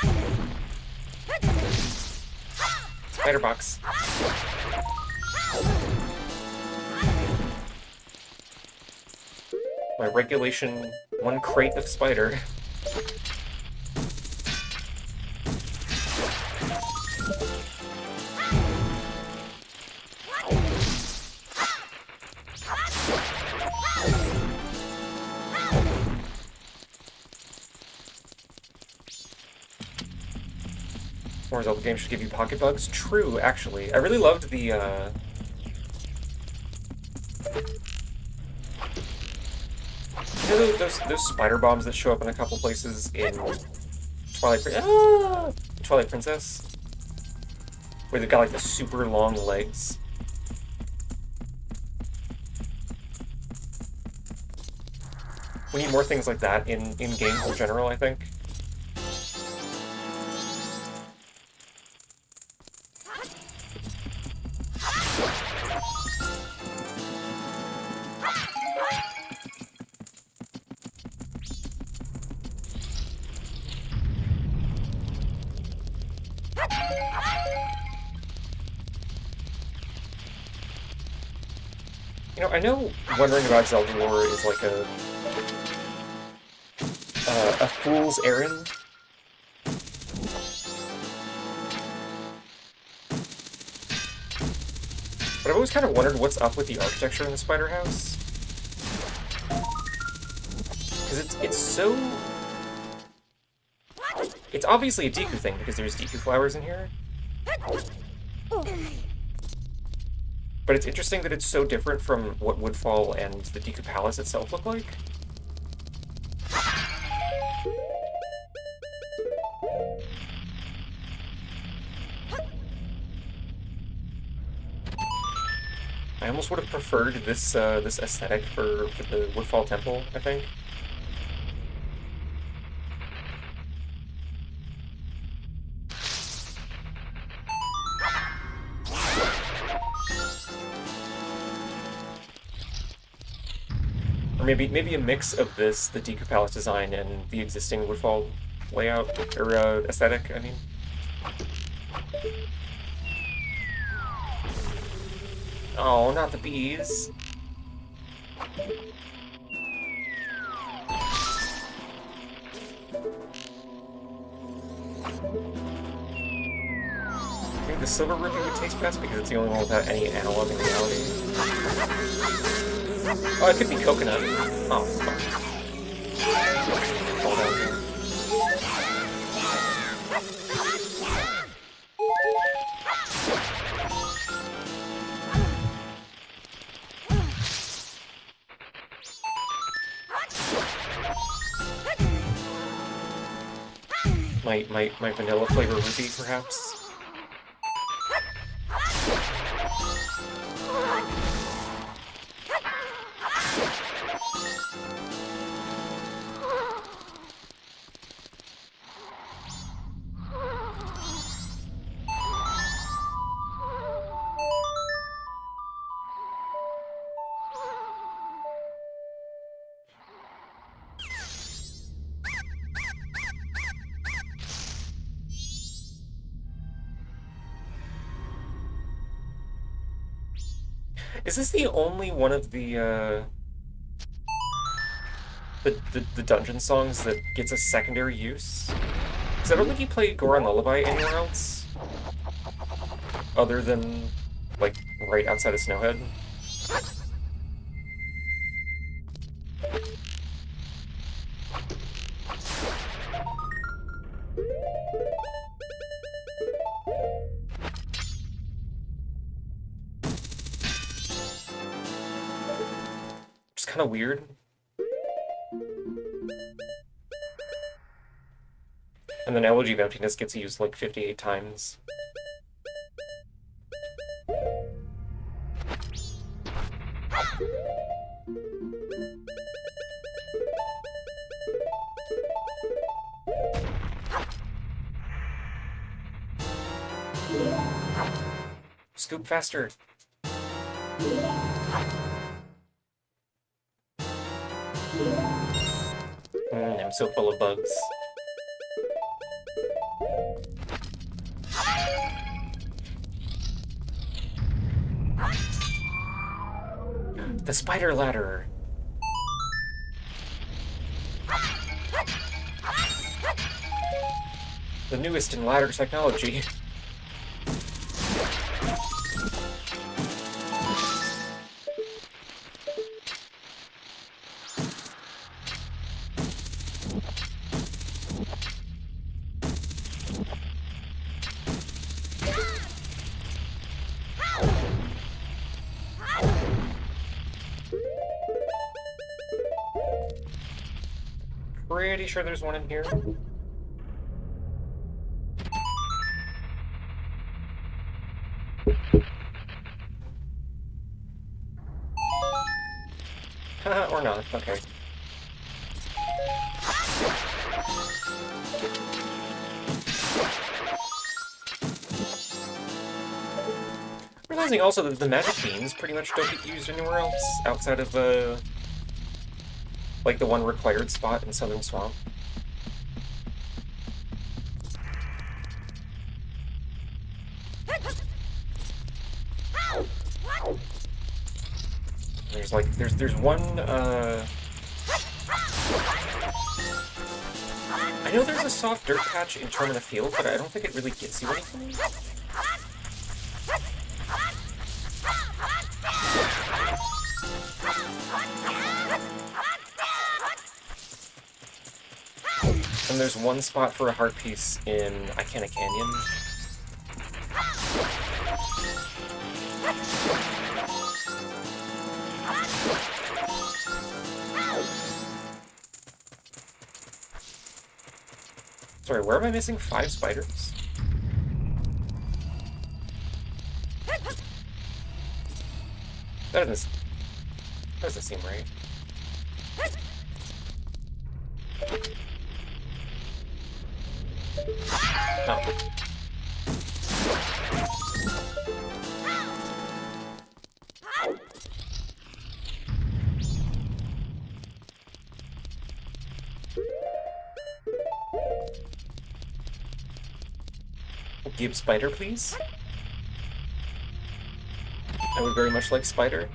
Spider box. My regulation 1 crate of spider. More Zelda games should give you pocket bugs. True, actually. I really loved the, you know those spider bombs that show up in a couple places in Twilight Princess? Where they've got like the super long legs. We need more things like that in games in general, I think. You know, I know wondering about Zelda lore is like a fool's errand. But I've always kind of wondered what's up with the architecture in the Spider House. Because it's so... It's obviously a Deku thing, because there's Deku flowers in here. But it's interesting that it's so different from what Woodfall and the Deku Palace itself look like. I almost would have preferred this this aesthetic for the Woodfall Temple, I think. Or maybe a mix of this, the Deku Palace design, and the existing Woodfall layout, or aesthetic, I mean. Oh, not the bees. I think the Silver Rupee would taste best because it's the only one without any analog in reality. Oh, it could be coconut. Oh, fuck. Fall down here. My vanilla flavor rupee, perhaps? Is this the only one of the dungeon songs that gets a secondary use? Because I don't think you play Goron Lullaby anywhere else. Other than, like, right outside of Snowhead. It's kind of weird. And then Elegy of Emptiness gets used like 58 times. Scoop faster. I'm so full of bugs. The spider ladder. The newest in ladder technology. Pretty sure there's one in here. Haha, or not, okay. Realizing also that the magic beans pretty much don't get used anywhere else outside of like the one required spot in Southern Swamp. There's one I know there's a soft dirt patch in Termina Field, but I don't think it really gets you anything. And there's one spot for a heart piece in Icana Canyon. Sorry, where am I missing 5 spiders? That doesn't seem right. Oh. Give spider, please? I would very much like spider.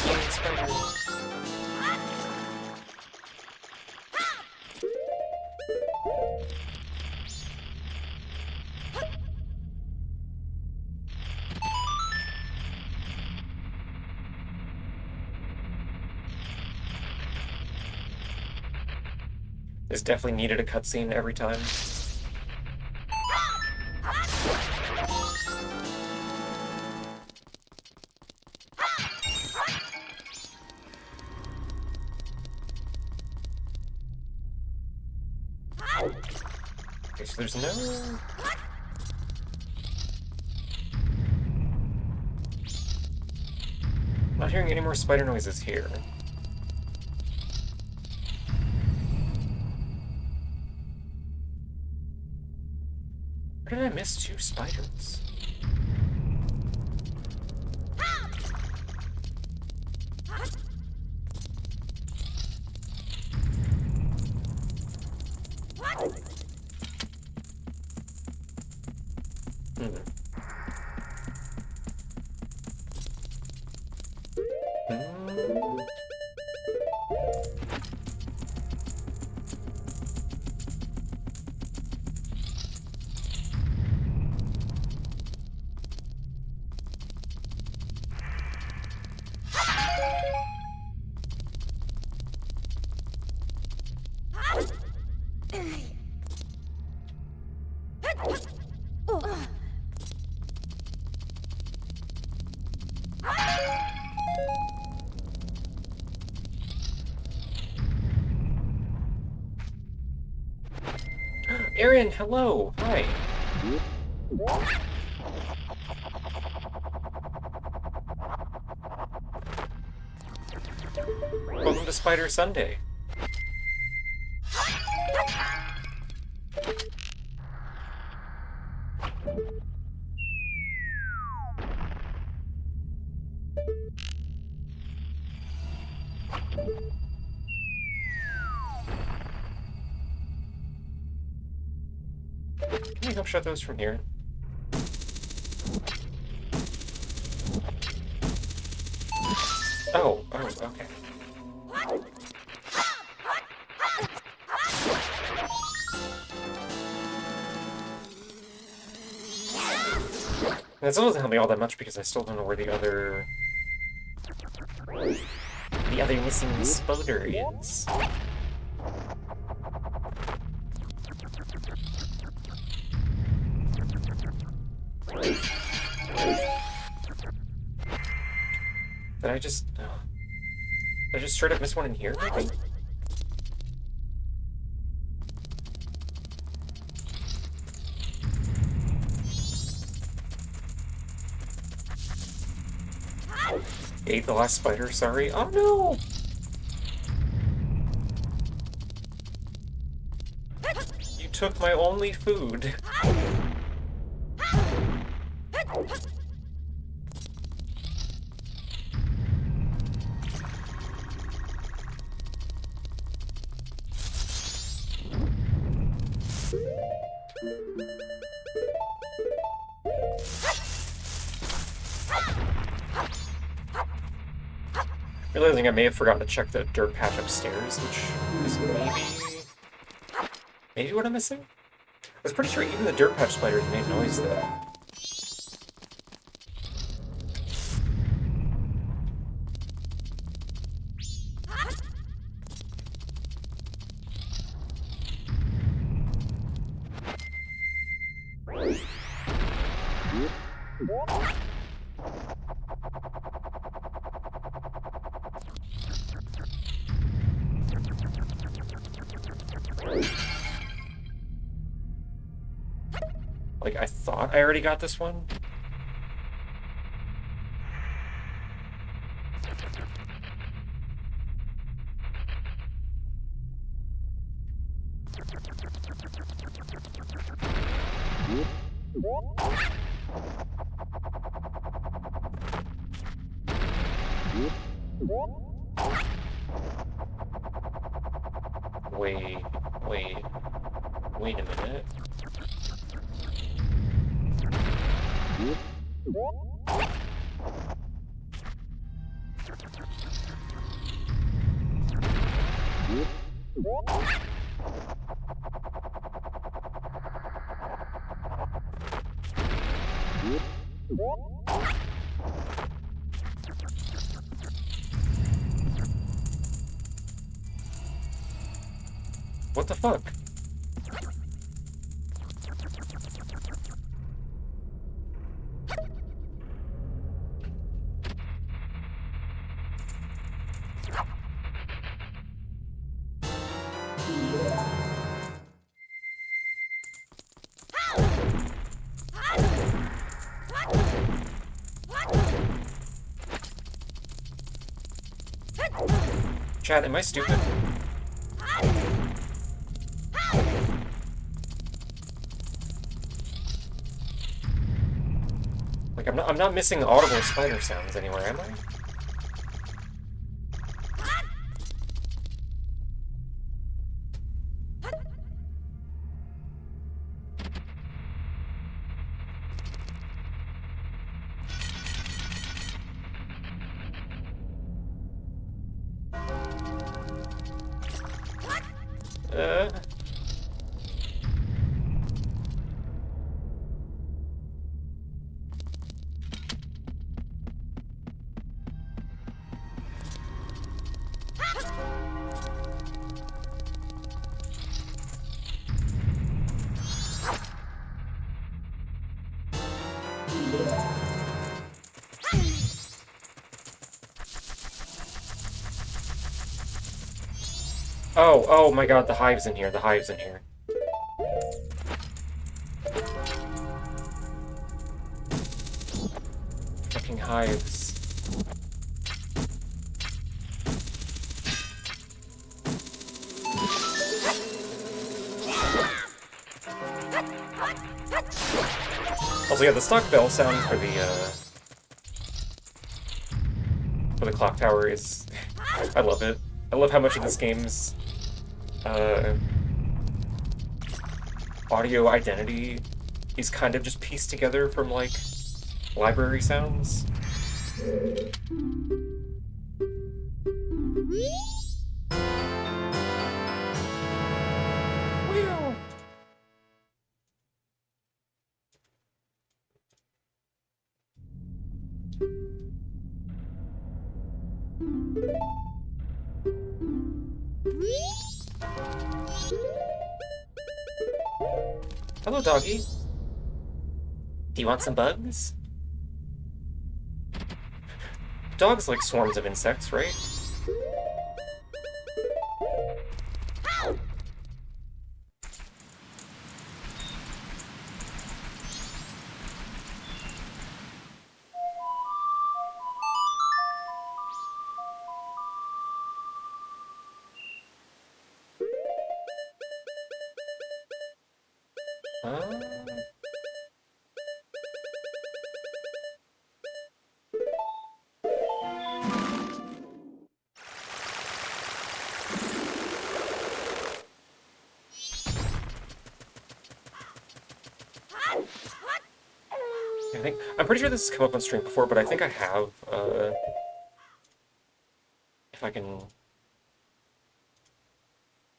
Yay, spider. This definitely needed a cutscene every time. Okay, so there's no... Not hearing any more spider noises here. Where did I miss 2 spiders? Hmm. Hmm. Aaron, hello! Hi! Welcome to Spider Sunday. Can you help shut those from here? Oh, okay. That still doesn't help me all that much because I still don't know where the other missing spider is. Did I just... Did I just straight up miss one in here, maybe? Ate the last spider, sorry. Oh no! You took my only food. Realizing I may have forgotten to check the dirt patch upstairs, which is maybe what I'm missing? I was pretty sure even the dirt patch spiders made noise though. Like, I thought I already got this one. Wait, wait, wait a minute. What the fuck? Chat, am I stupid? Like, I'm not missing audible spider sounds anywhere, am I? Uh... Oh, oh my god, the hive's in here, the hive's in here. Fucking hives. Also, yeah, the stock bell sound for the clock tower is... I love it. I love how much of this game's audio identity is kind of just pieced together from, like, library sounds. Hello, doggy. Do you want some bugs? Dogs like swarms of insects, right? Uh... I'm pretty sure this has come up on stream before, but I think I have, if I can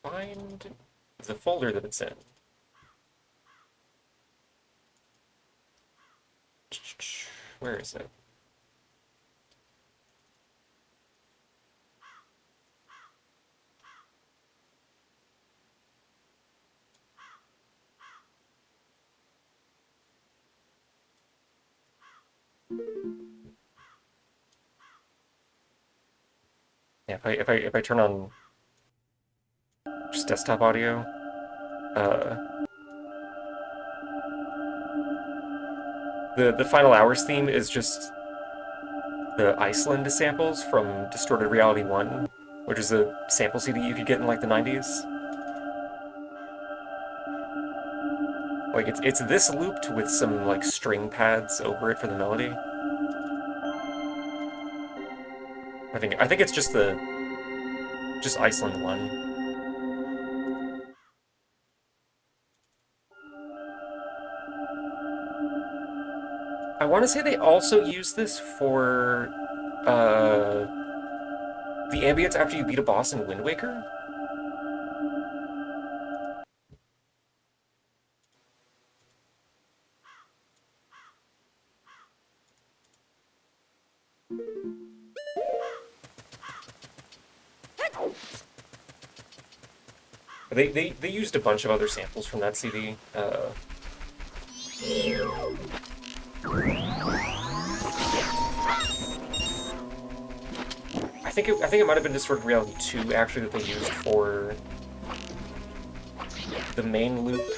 find the folder that it's in. Where is it? Yeah, if I turn on just desktop audio, uh, the Final Hours theme is just the Iceland samples from Distorted Reality 1, which is a sample CD you could get in like the 90s. Like it's this looped with some like string pads over it for the melody. I think it's just Iceland 1. I want to say they also use this for uh, the ambience after you beat a boss in Wind Waker. They used a bunch of other samples from that CD. I think it might have been Distorted Reality 2 actually that they used for the main loop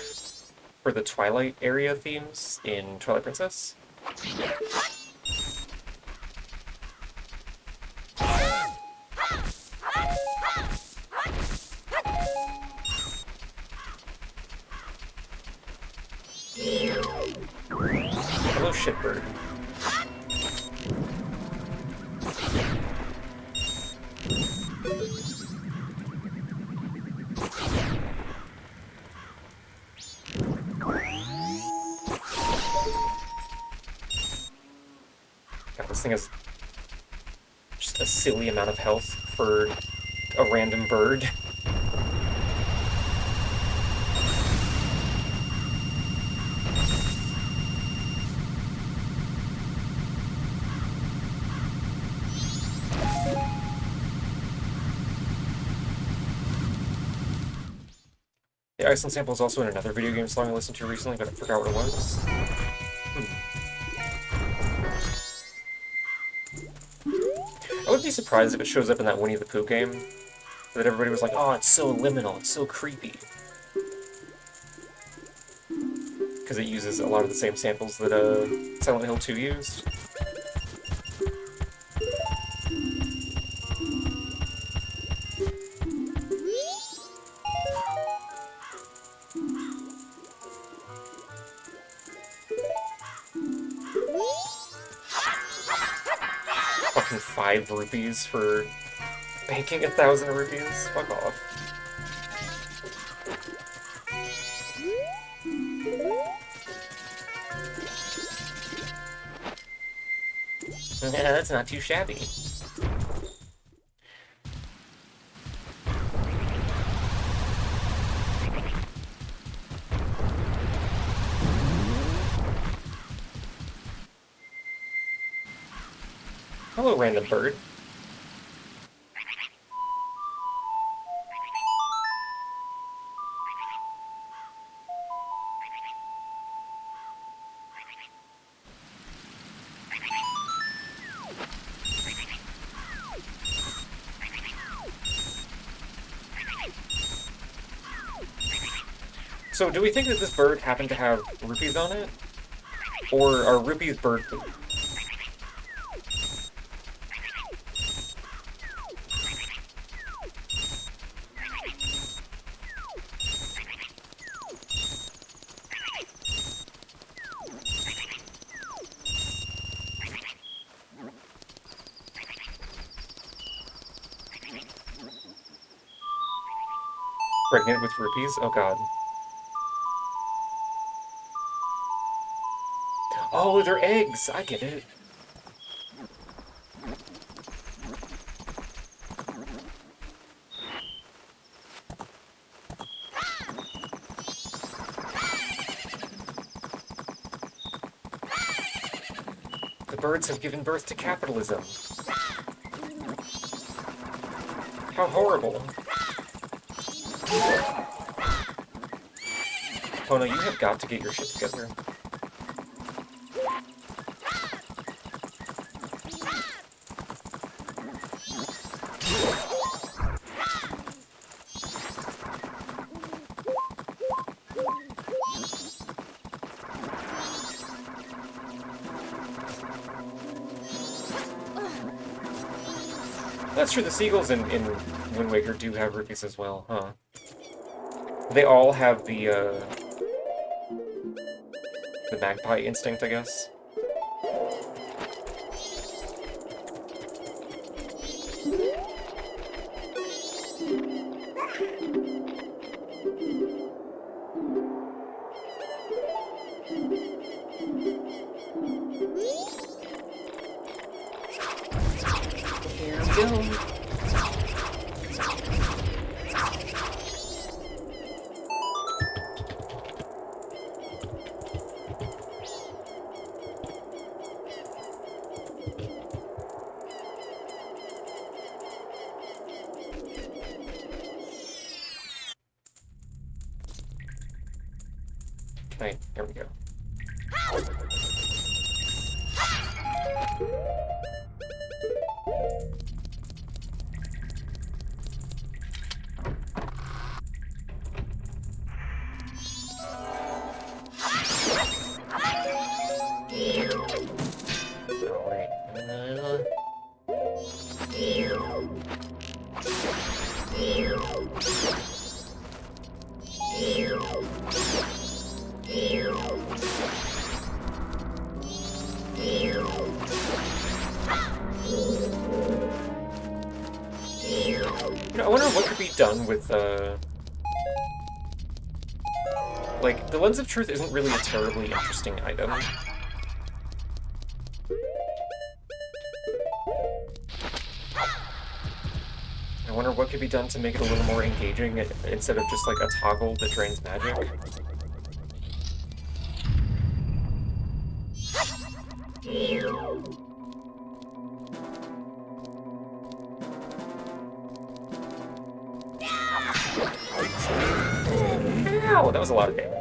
for the Twilight area themes in Twilight Princess. Hello, shitbird. God, this thing has just a silly amount of health for a random bird. The Iceland sample is also in another video game song I listened to recently, but I forgot what it was. I would be surprised if it shows up in that Winnie the Pooh game. That everybody was like, oh, it's so liminal, it's so creepy. Because it uses a lot of the same samples that Silent Hill 2 used. Fucking 5 rupees for banking 1,000 rupees? Fuck off. Yeah, that's not too shabby. Hello, random bird. So, do we think that this bird happened to have rupees on it? Or are rupees bird food? Pregnant with rupees? Oh god. Oh, they're eggs! I get it. The birds have given birth to capitalism. How horrible. Kona, you have got to get your shit together. That's true, the seagulls in Wind Waker do have rupees as well, huh? They all have the magpie instinct, I guess. Here we go. Okay, here we go. Alright. You know, I wonder what could be done with, like, the Lens of Truth isn't really a terribly interesting item. I wonder what could be done to make it a little more engaging instead of just, like, a toggle that drains magic. Ow, that was a lot of damage.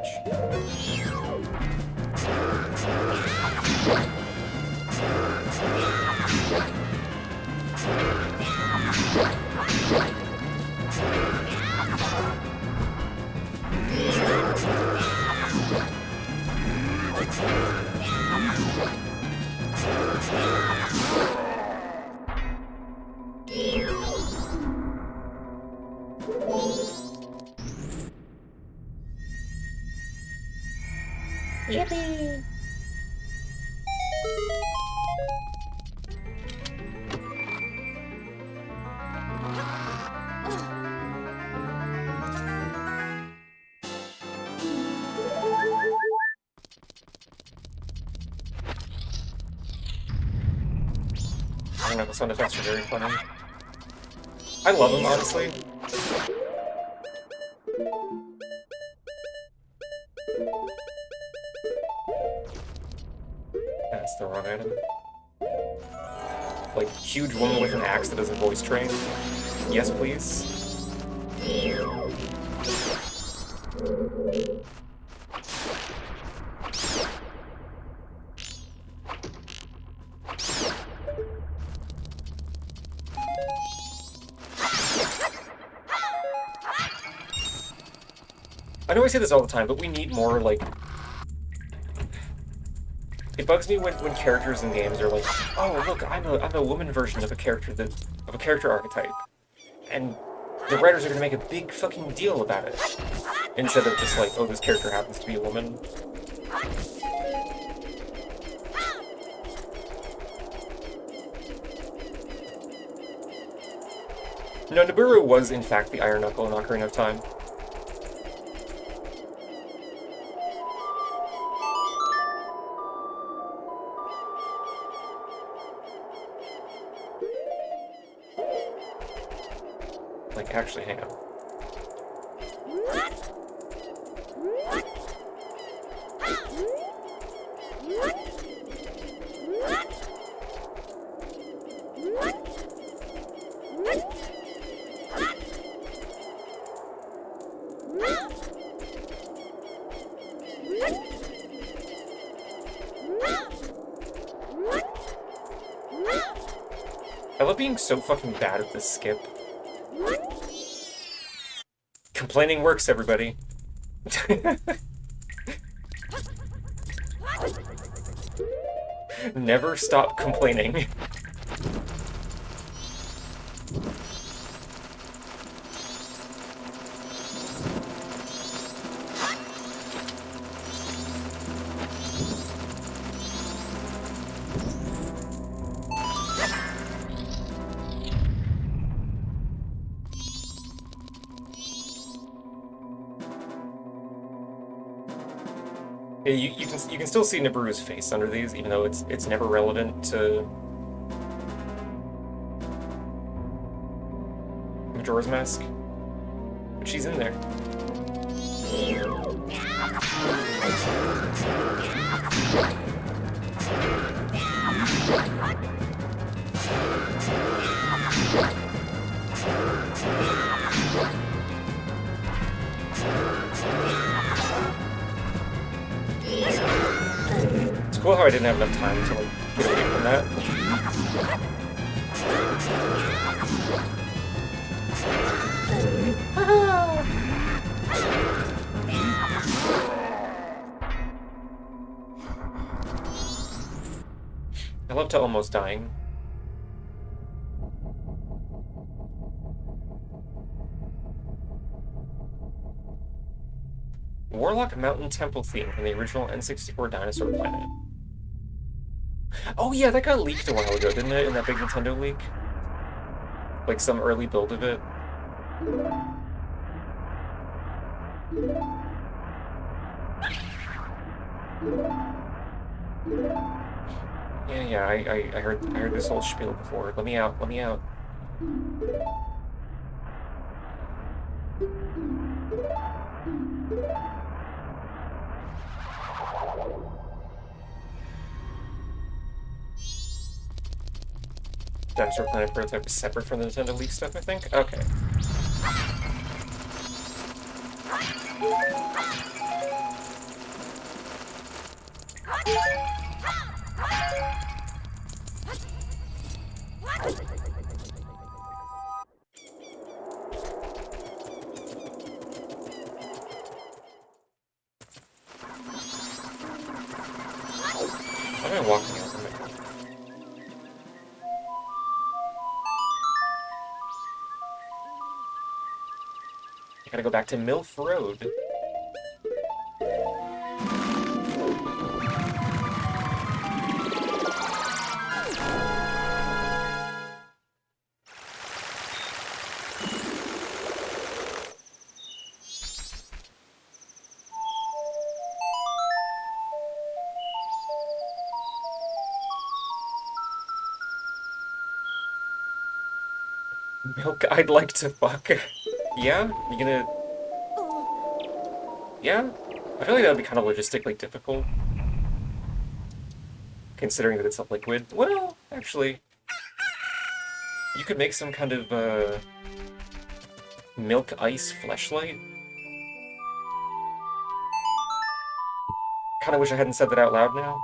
Yippee! I don't know, the sound effects are very funny. I love them, honestly. That's the wrong item. Like, huge woman with an axe that doesn't voice train. Yes, please. I know I say this all the time, but we need more, like... It bugs me when characters in games are like, oh, look, I'm a woman version of a character archetype. And the writers are gonna make a big fucking deal about it. Instead of just like, oh, this character happens to be a woman. No, Nibiru was, in fact, the Iron Knuckle in Ocarina of Time. Like, actually, hang on. I love being so fucking bad at this skip. Complaining works, everybody. Never stop complaining. Yeah, you can still see Nibiru's face under these, even though it's never relevant to Majora's Mask. But she's in there. It's cool how I didn't have enough time to like get away from that. I love to almost dying. Warlock Mountain Temple theme from the original N64 Dinosaur Planet. Oh yeah, that got leaked a while ago, didn't it? In that big Nintendo leak? Like some early build of it. Yeah, I heard this whole spiel before. Let me out, let me out. Dinosaur Planet prototype is separate from the Nintendo leak stuff, I think? Okay. Why am I walking out from it? I gotta go back to Milf Road. Milk, I'd like to fuck. Yeah? You gonna... Yeah? I feel like that would be kind of logistically difficult. Considering that it's a liquid. Well, actually... You could make some kind of, milk ice fleshlight? Kinda wish I hadn't said that out loud now.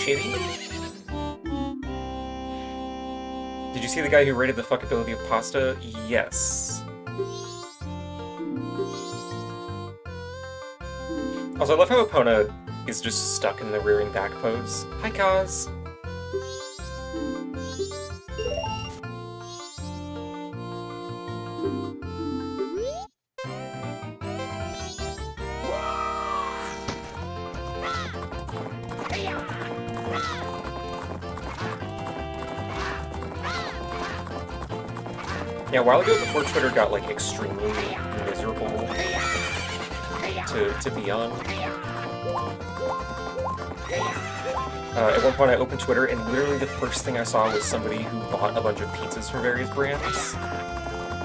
Shitty. Did you see the guy who rated the fuckability of pasta? Yes. Also, I love how Epona is just stuck in the rearing back pose. Hi, Kaz. Yeah, a while ago, before Twitter got, like, extremely miserable to be on, at one point I opened Twitter, and literally the first thing I saw was somebody who bought a bunch of pizzas from various brands,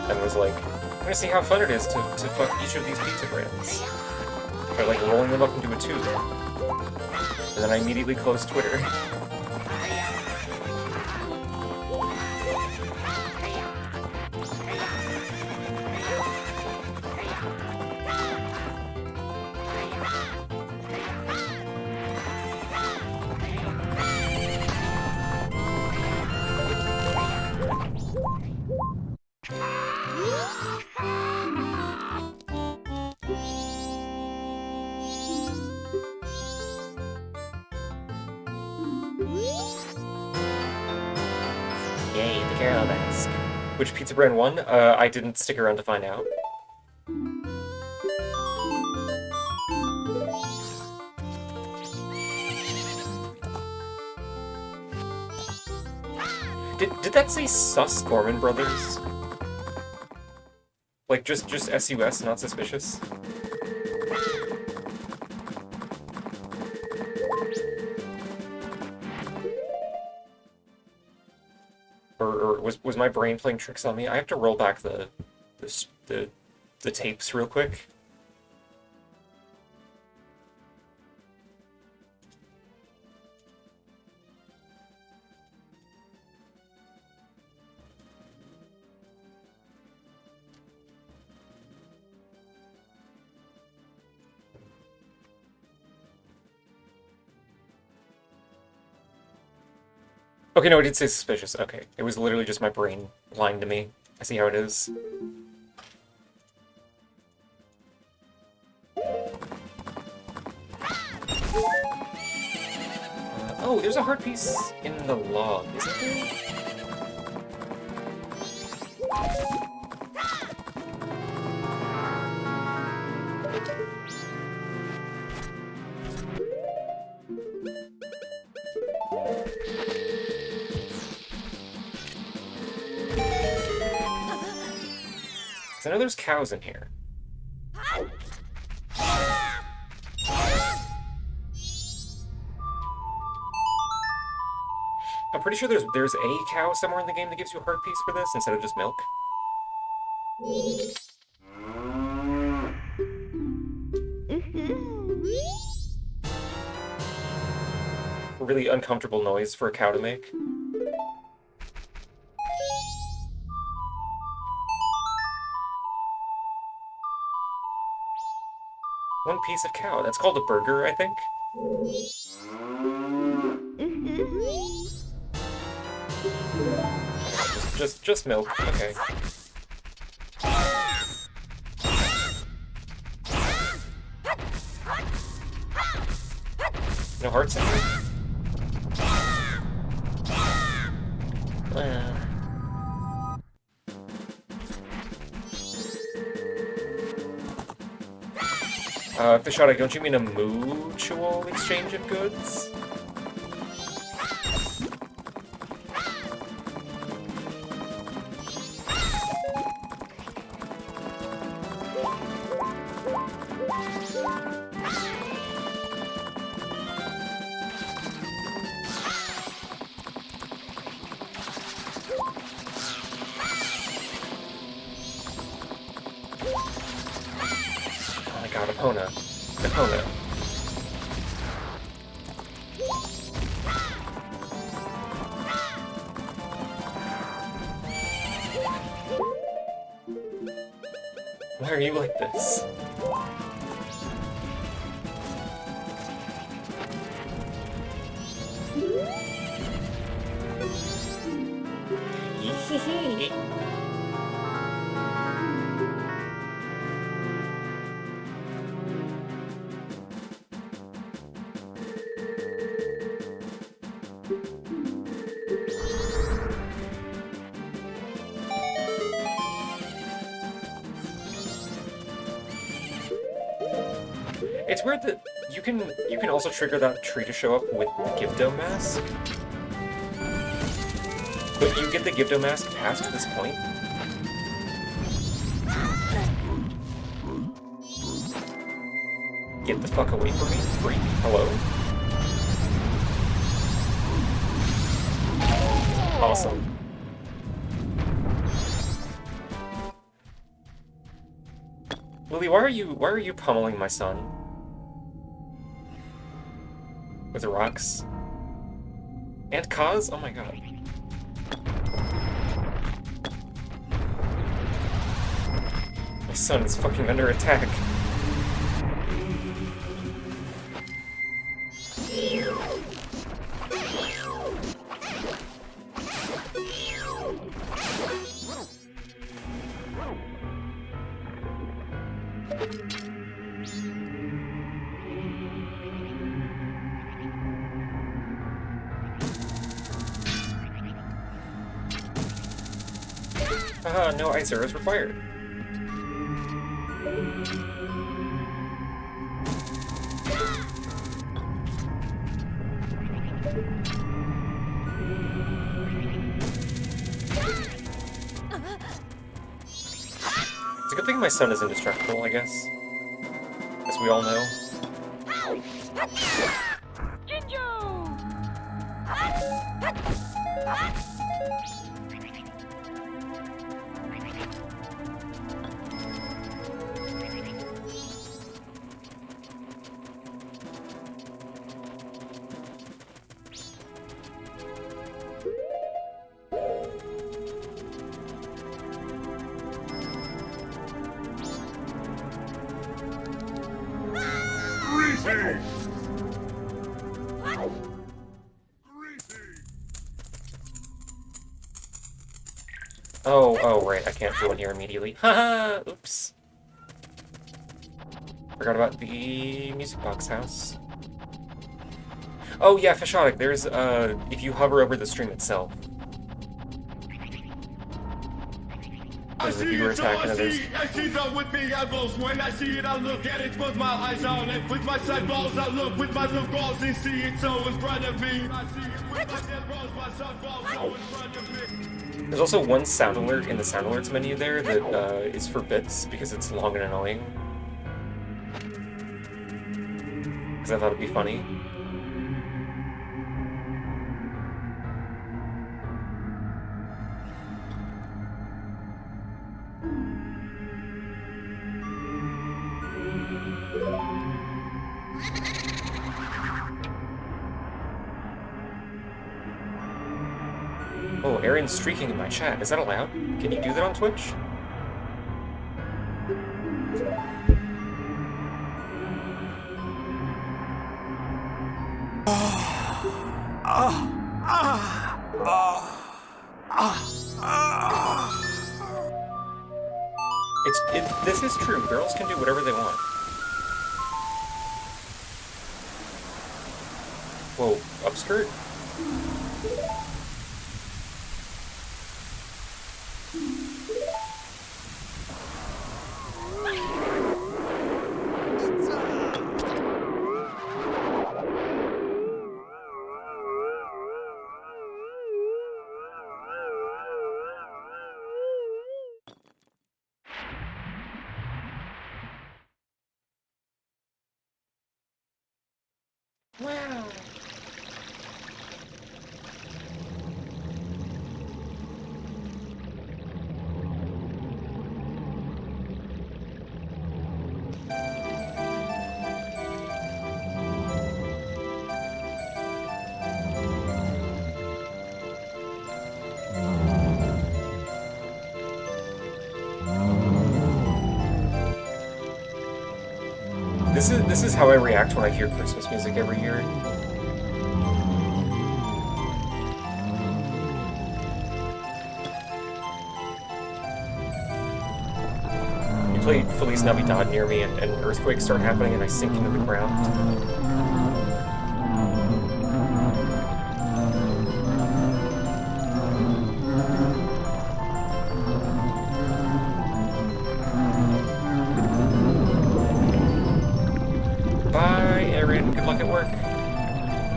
and was like, I'm gonna see how fun it is to fuck each of these pizza brands. By, like, rolling them up into a tube. And then I immediately closed Twitter. Yay, the caramel mask. Which pizza brand won? I didn't stick around to find out. Did that say sus Gorman Brothers? Like just SUS, not suspicious? Or was my brain playing tricks on me? I have to roll back the tapes real quick. Okay, no, it did say suspicious. Okay. It was literally just my brain lying to me. I see how it is. Oh, there's a heart piece in the log, isn't there? I know there's cows in here. I'm pretty sure there's a cow somewhere in the game that gives you a heart piece for this instead of just milk. A really uncomfortable noise for a cow to make. One piece of cow. That's called a burger, I think. Just milk. Okay. No hearts in here? Fishada, don't you mean a mutual exchange of goods? Oh my god, Epona. Epona. Why are you like this? It's weird that you can also trigger that tree to show up with the Gibdo mask. But you get the Gibdo mask past this point. Get the fuck away from me, freak. Hello? Awesome. Lily, why are you pummeling my son? With the rocks? And Kaz? Oh my god. My son is fucking under attack. Haha, no ice arrows required. thing my son is indestructible, I guess. As we all know. Oh, right, I can't go in here immediately. Haha, oops. Forgot about the music box house. Oh yeah, Fishotic, there's, if you hover over the stream itself. There's a viewer attack and there's... I see the whipping elbows. When I see it, I look at it, put my eyes on it. With my side balls, I look with my little balls and see it so in front of me. I see it with my dead balls, my side balls so in front of me. There's also one sound alert in the sound alerts menu there that is for bits because it's long and annoying. Because I thought it'd be funny. Oh, Aaron's streaking in my chat. Is that allowed? Can you do that on Twitch? This is true. Girls can do whatever they want. Whoa, upskirt? Wow. This is how I react when I hear Christmas music every year. You play Feliz Navidad near me and earthquakes start happening and I sink into the ground.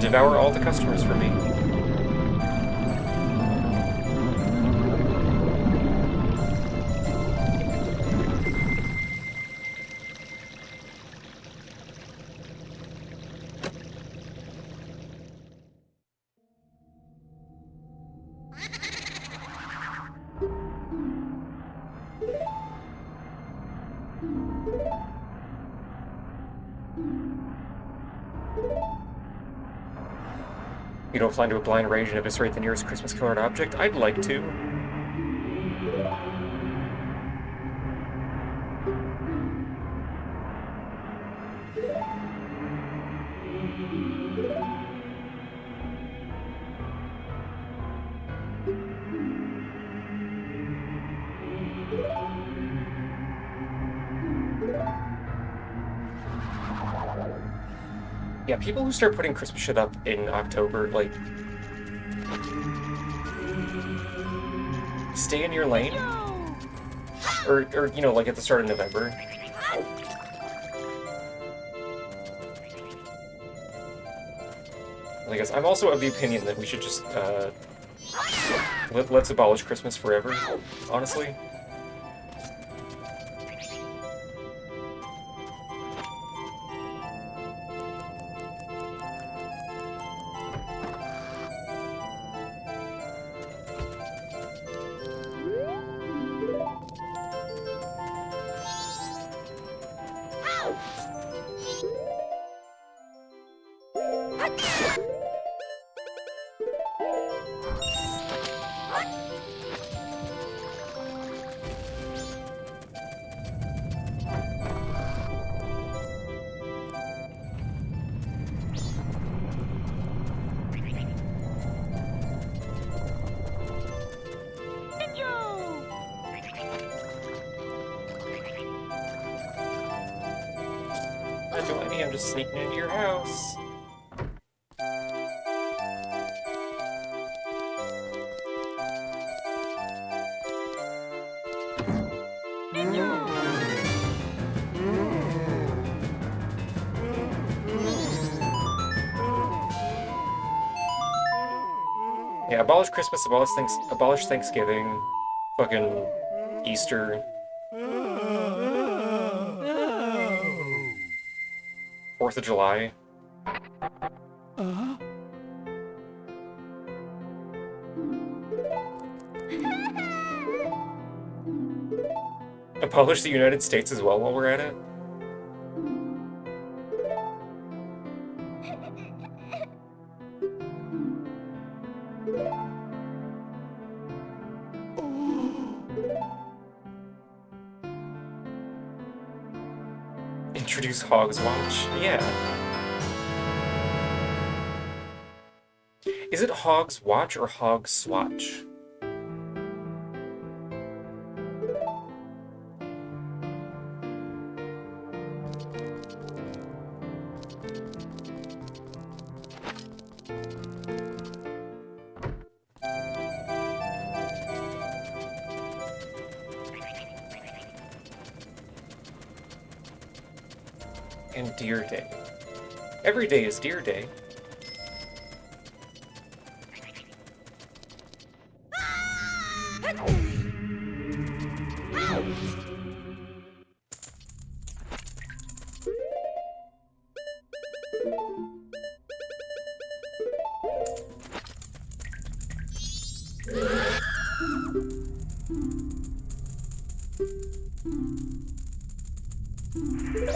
Devour all the customers for me. You don't fly into a blind rage and eviscerate the nearest Christmas-colored object? I'd like to. Yeah, people who start putting Christmas shit up in October, like, stay in your lane. Or you know, like at the start of November. I guess I'm also of the opinion that we should just, let's abolish Christmas forever, honestly. Not doing any, I'm just sneaking into your house. Yeah, abolish Christmas, abolish Thanksgiving, fucking Easter, 4th of July. Abolish the United States as well while we're at it. Introduce Hogs Watch. Yeah. Is it Hogs Watch or Hogs Swatch? And Deer Day. Every day is Deer Day.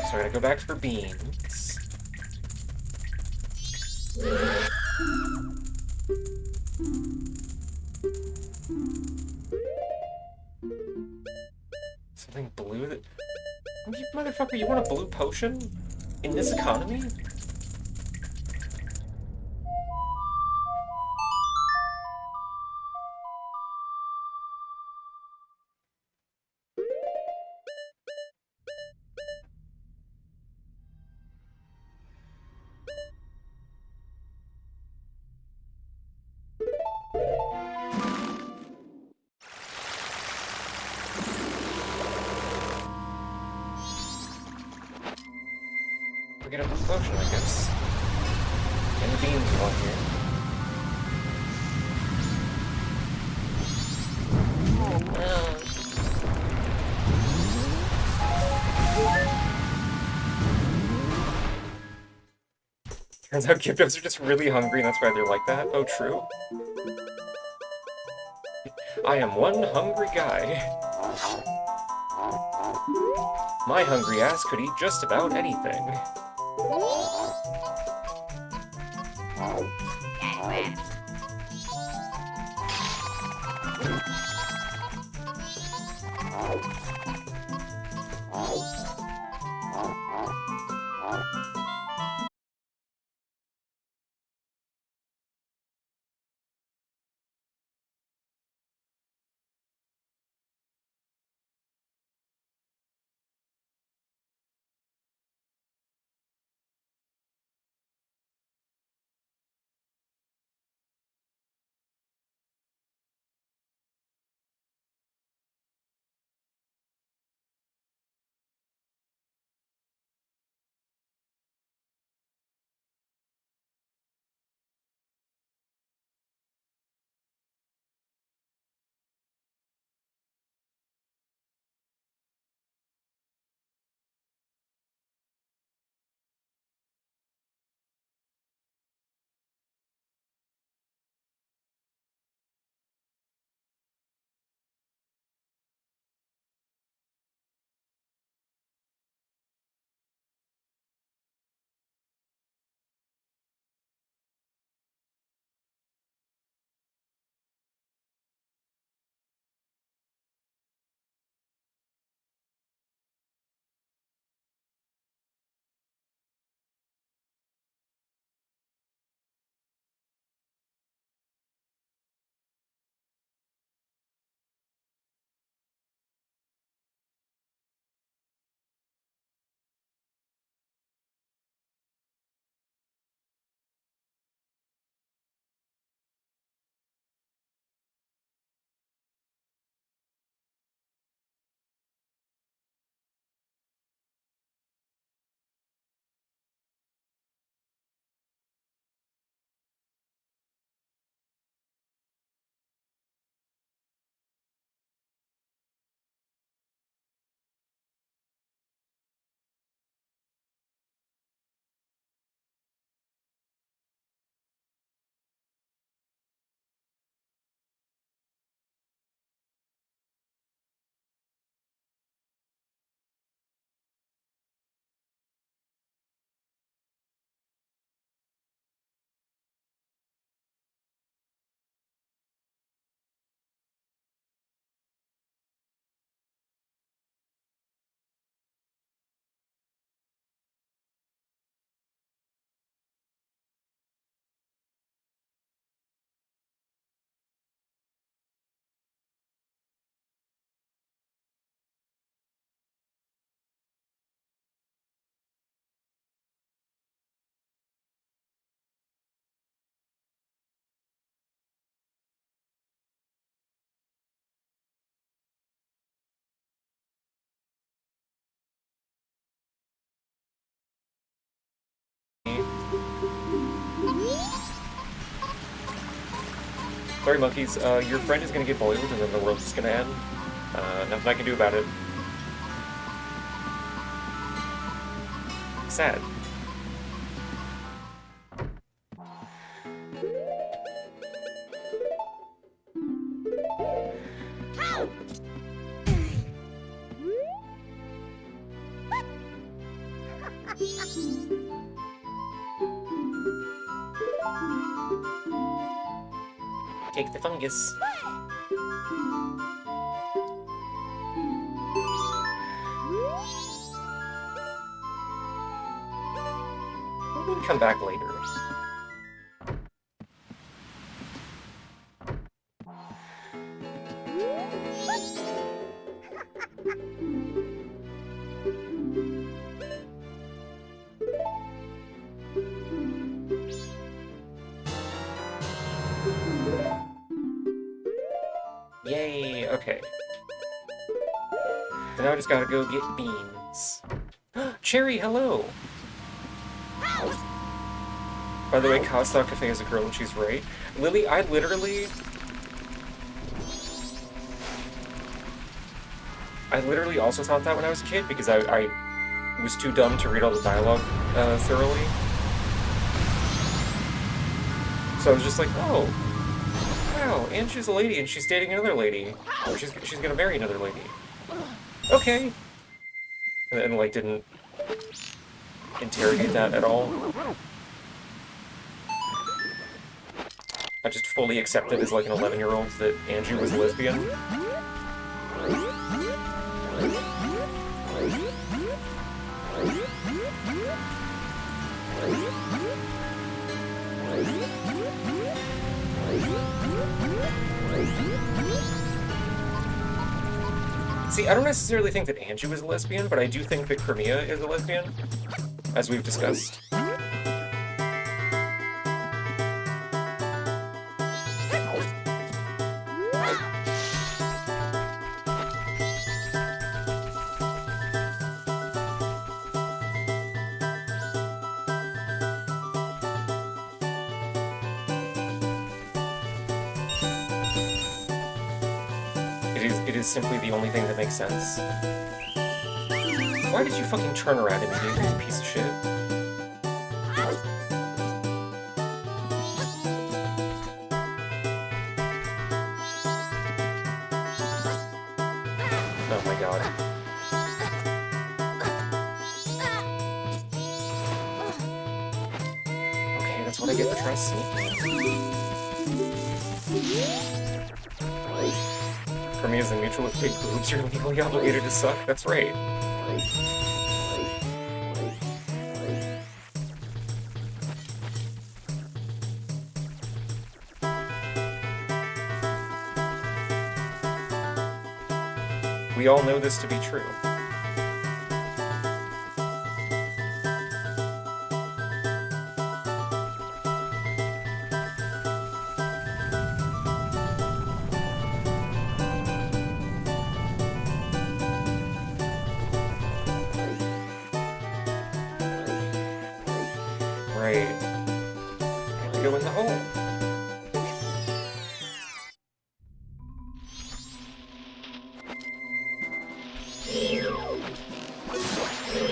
So I gotta go back for beans. Something blue that... You motherfucker, you want a blue potion? In this economy? We get a blue potion, I guess. And the beans are on here. Turns out Gyptos are just really hungry and that's why they're like that. Oh, true. I am one hungry guy. My hungry ass could eat just about anything. Sorry, monkeys. Your friend is gonna get boiled, and then the world is gonna end. Nothing I can do about it. Sad. Take the fungus. We can come back later. Yay, okay. So now I just gotta go get beans. Cherry, hello! By the way, Kazda Cafe is a girl and she's right. Lily, I literally also thought that when I was a kid because I was too dumb to read all the dialogue thoroughly. So I was just like, oh, wow, and she's a lady and she's dating another lady. Or she's gonna marry another lady. Okay. And like didn't interrogate that at all. I just fully accepted as like an 11-year-old that Anju was a lesbian. See, I don't necessarily think that Anju is a lesbian, but I do think that Cremia is a lesbian, as we've discussed. It is simply the only thing that makes sense. Why did you fucking turn around immediately, you piece of shit? Oh my god. Okay, that's what I get for trying to sneak. Cremia is a mutual with big boobs. You're legally obligated to suck. That's right. We all know this to be true. Right. And we go in the hole.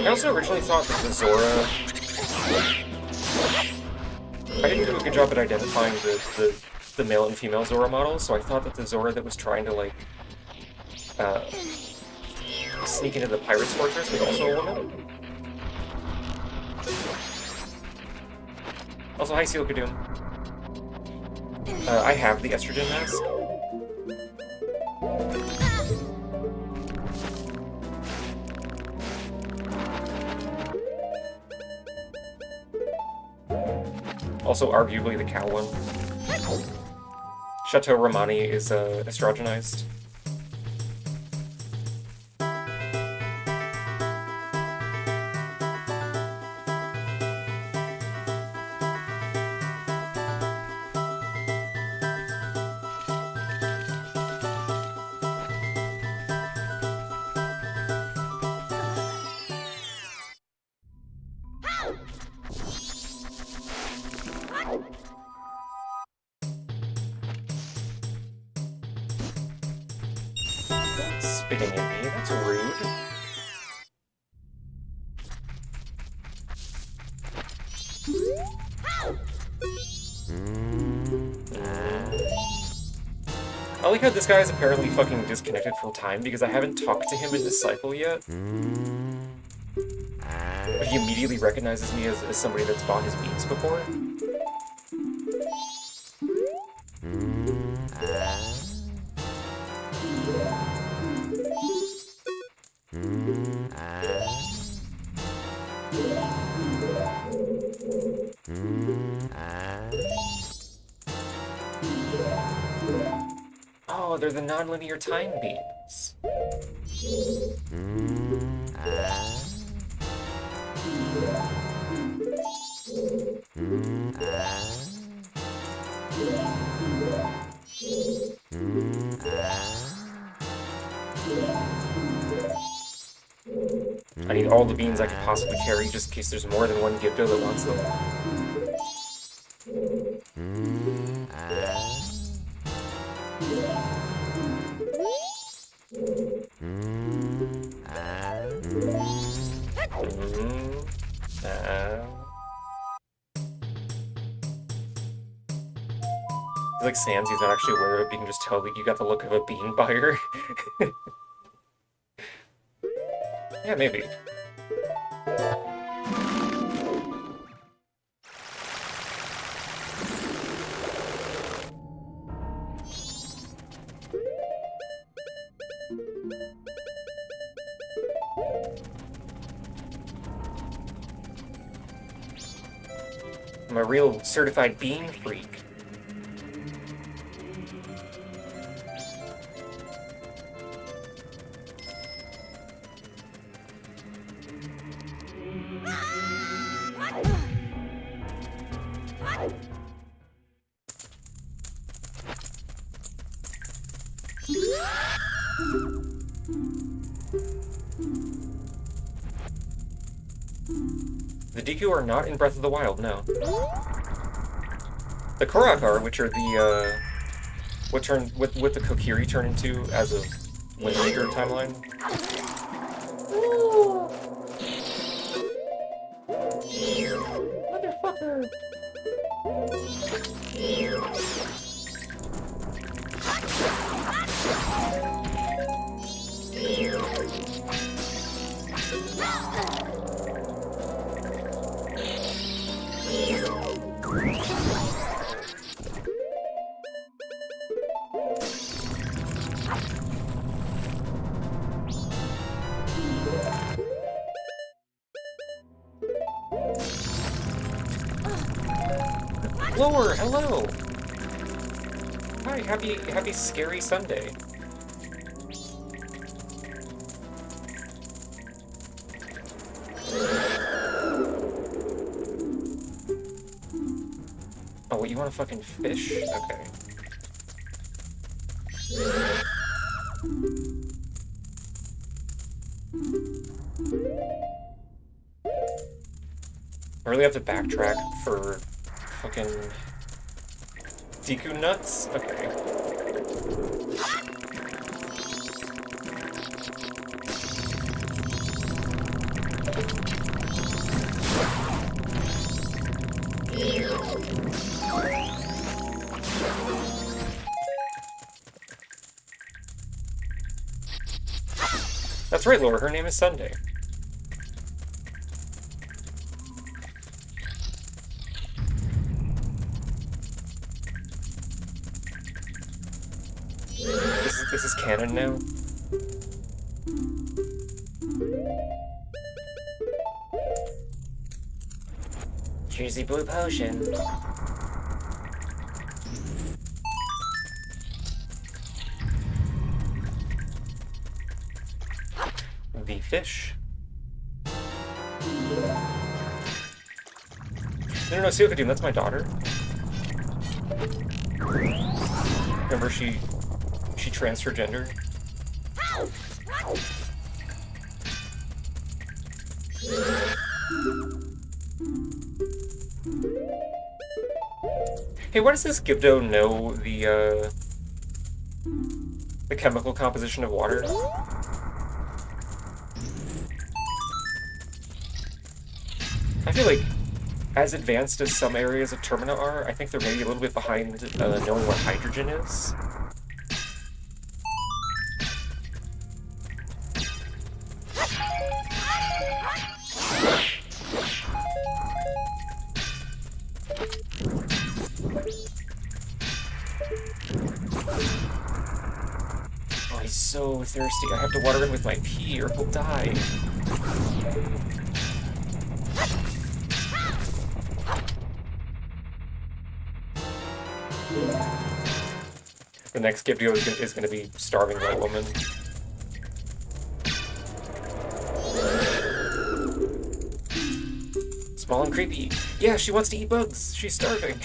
I also originally thought that the Zora... I didn't do a good job at identifying the male and female Zora models, so I thought that the Zora that was trying to, like, sneak into the Pirate's Fortress was also a woman. Also, hi, Seal Kadoom. I have the estrogen mask. Also, arguably the cow one. Chateau Romani is estrogenized. spitting at me. That's rude. I like how this guy is apparently fucking disconnected from time because I haven't talked to him in this cycle yet. But he immediately recognizes me as somebody that's bought his beans before. Oh, they're the nonlinear time beams. I need all the beans I could possibly carry just in case there's more than one Gibdo that wants them. He's like Sans, he's not actually aware of it, but you can just tell that you got the look of a bean buyer. Yeah, maybe. I'm a real certified bean freak. The Deku are not in Breath of the Wild, no. The Korok are, which are the, what the Kokiri turn into as a Wind Waker timeline. Motherfucker! Lower, hello! Hi, happy scary Sunday. Oh, what, you want to fucking fish? Okay. I really have to backtrack for fucking Deku nuts? Okay. That's right, Laura, her name is Sunday. This is canon now? Here's the blue potion. The fish. No, Suikadum, that's my daughter. Remember, she transferred gender. Hey, why does this Gibdo know the chemical composition of water? I feel like as advanced as some areas of Termina are, I think they're maybe a little bit behind knowing what hydrogen is. Oh, he's so thirsty. I have to water him with my pee or he'll die. The next Gibdio is gonna be starving white woman. Small and creepy. Yeah, she wants to eat bugs. She's starving.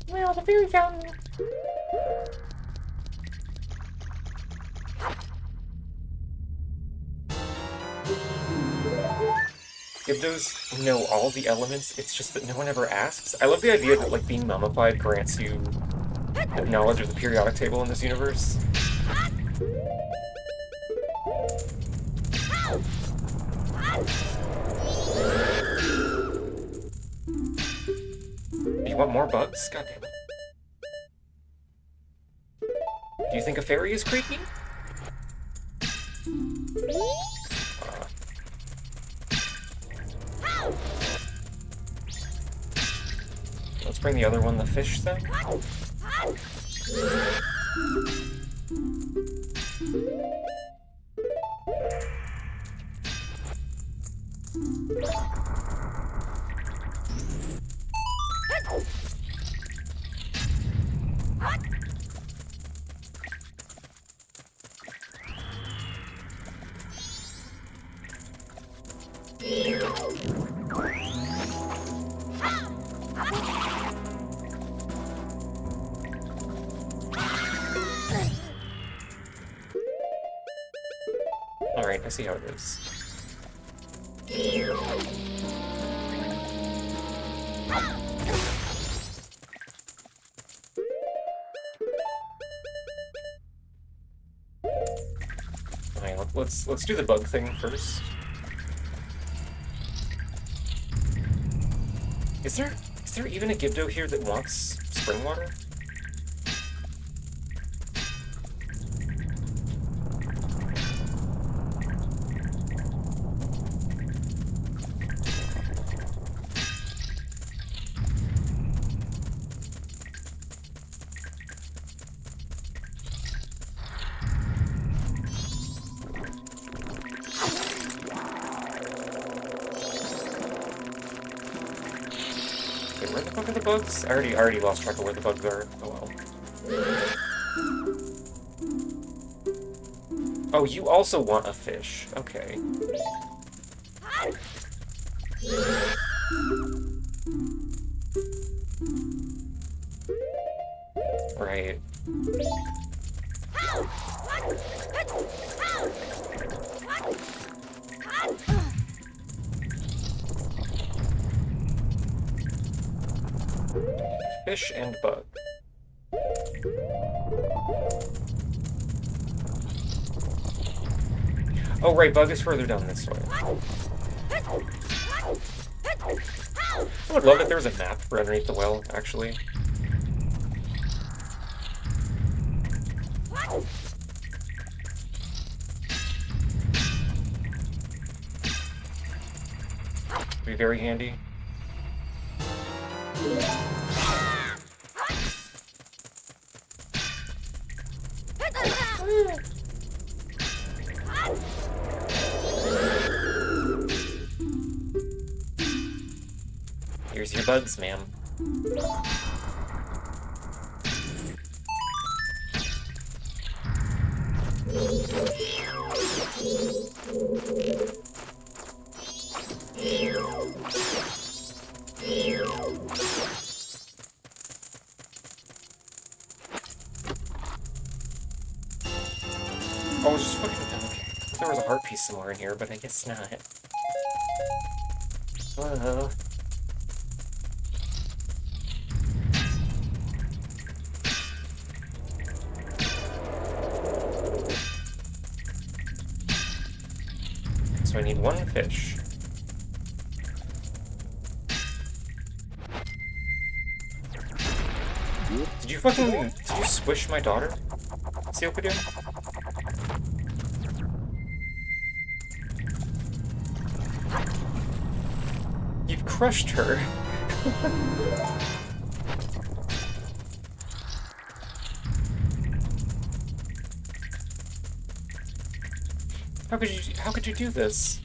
Well, the fairy fountain. Gibdos know all the elements, it's just that no one ever asks. I love the idea that, like, being mummified grants you knowledge of the periodic table in this universe. You want more bugs? God damn it. Do you think a fairy is creepy? Let's bring the other one, the fish, then. Alright, I see how it is. Alright, let's do the bug thing first. Is there even a Gibdo here that wants spring water? Wait, where the fuck are the bugs? I already lost track of where the bugs are. Oh well. Oh, you also want a fish. Okay. Right. Fish and bug. Oh, right, bug is further down this way. I would love if there was a map for underneath the well, actually. Be very handy. Here's your bugs, ma'am. Oh, it's just fucking... Okay. There was a heart piece somewhere in here, but I guess not. Whoa. so I need one fish. Did you squish my daughter? Sealpidoo? You've crushed her. How could you do this?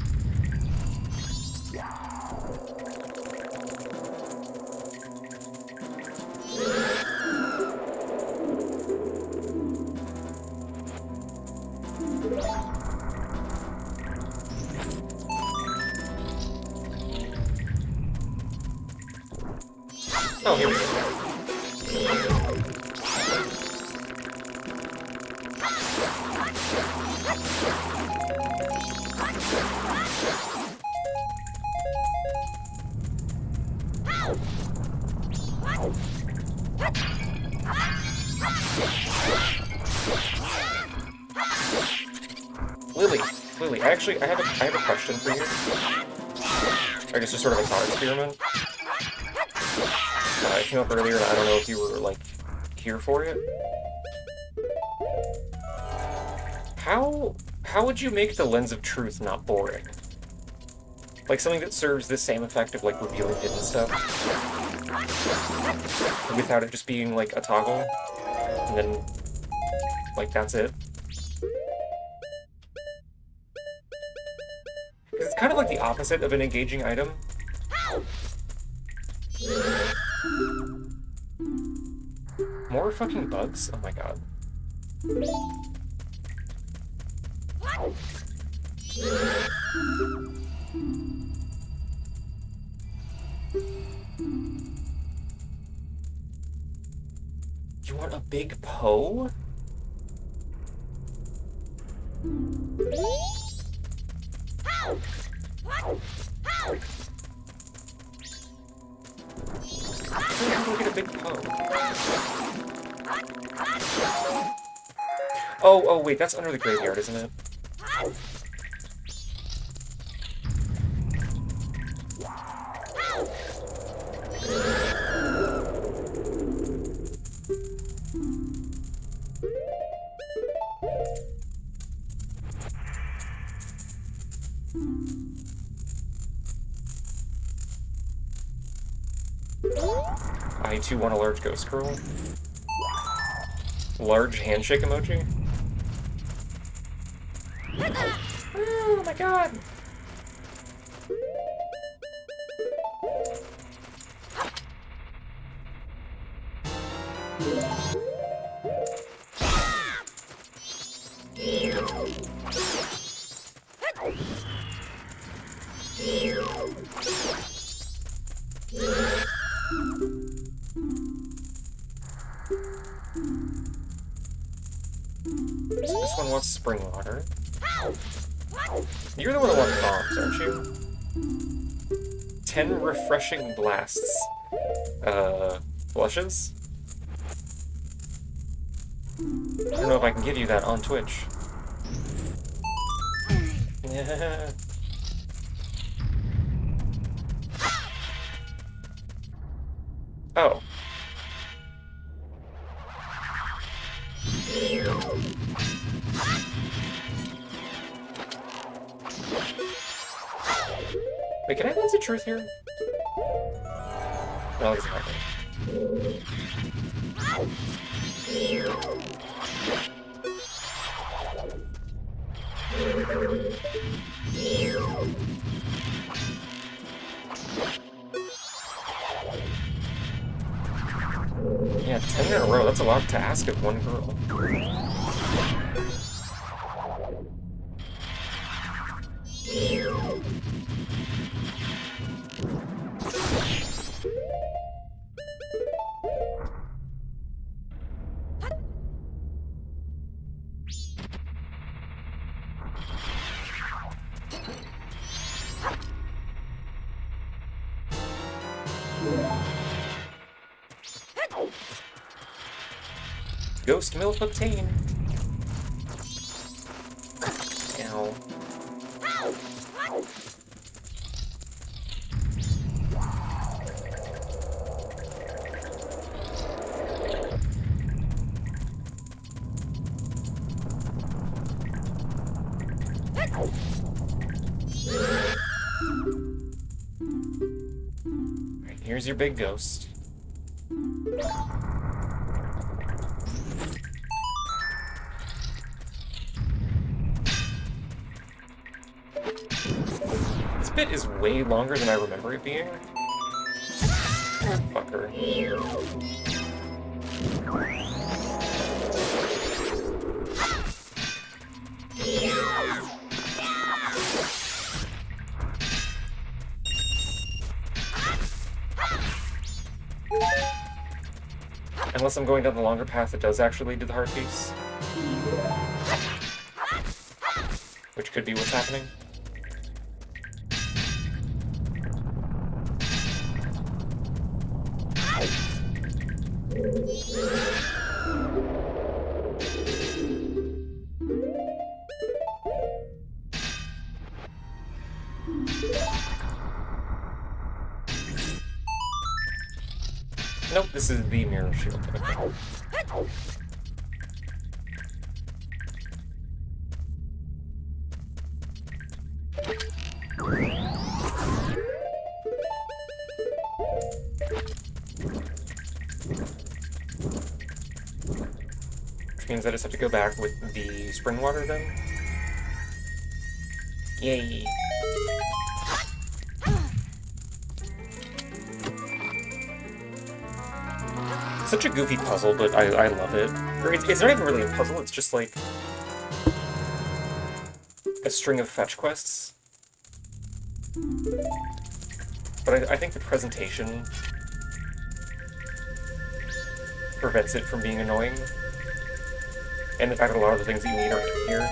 Oh, here we go. Lily, I have a question for you. I guess just sort of a thought experiment. It came up earlier, and I don't know if you were, like, here for it. How would you make the lens of truth not boring? Like, something that serves the same effect of, like, revealing hidden stuff. Without it just being, like, a toggle. And then, like, that's it. Because it's kind of like the opposite of an engaging item. More fucking bugs? Oh my god. You want a big Poe? Look at a big Poe. Oh, wait, that's under the graveyard, isn't it? I too want a large ghost girl. Large handshake emoji. Oh my god! So this one wants spring water. You're the one that wants bombs, aren't you? 10 refreshing blasts. Blushes? I don't know if I can give you that on Twitch. Yeah. Oh. Wait, can I lens of truth here? No, it's not. Yeah, 10 in a row. That's a lot to ask of one girl. Ghost milk obtained. Ow. Alright, here's your big ghost. This bit is way longer than I remember it being. Fucker. Unless I'm going down the longer path, it does actually lead to the heart piece. Which could be what's happening. Nope, this is the mirror shield. Okay. Which means I just have to go back with the spring water then. Yay. Such a goofy puzzle, but I love it. Or it's not even really a puzzle, it's just like a string of fetch quests. But I think the presentation prevents it from being annoying. And the fact that a lot of the things that you need are in here.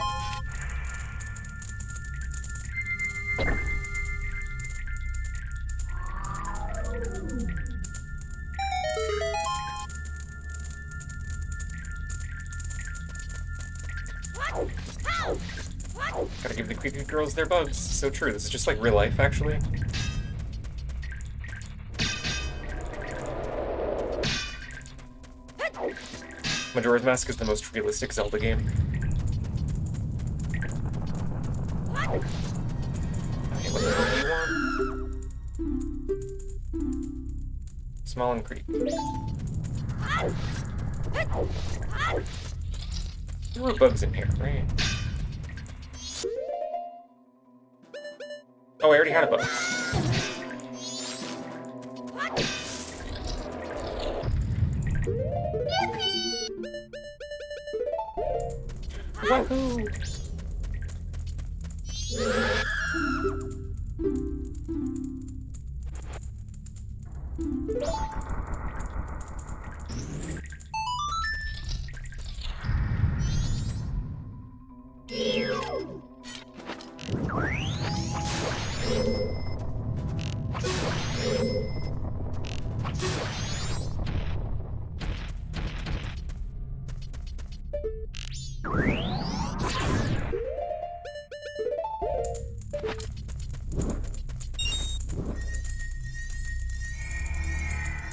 Gotta give the creepy girls their bugs. So true. This is just like real life, actually. Majora's Mask is the most realistic Zelda game. Okay, what the hell do you want? Small and creepy. There were bugs in here, right? Oh, I already had a bug. Wahoo!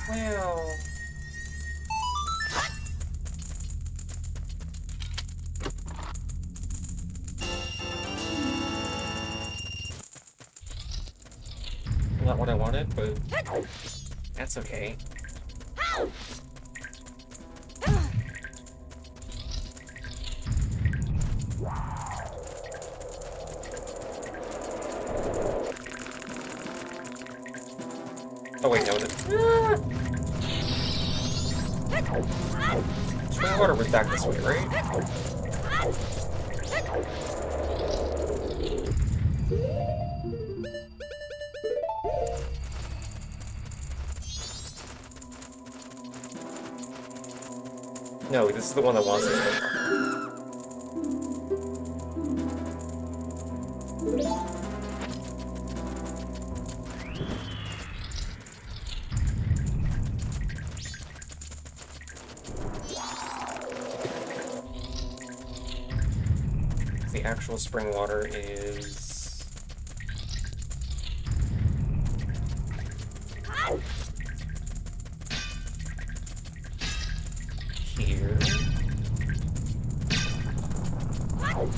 Well... Not what I wanted, but that's okay. Oh wait, no, spring water was back this way, right? No, this is the one that wants this one. The actual spring water is Oh,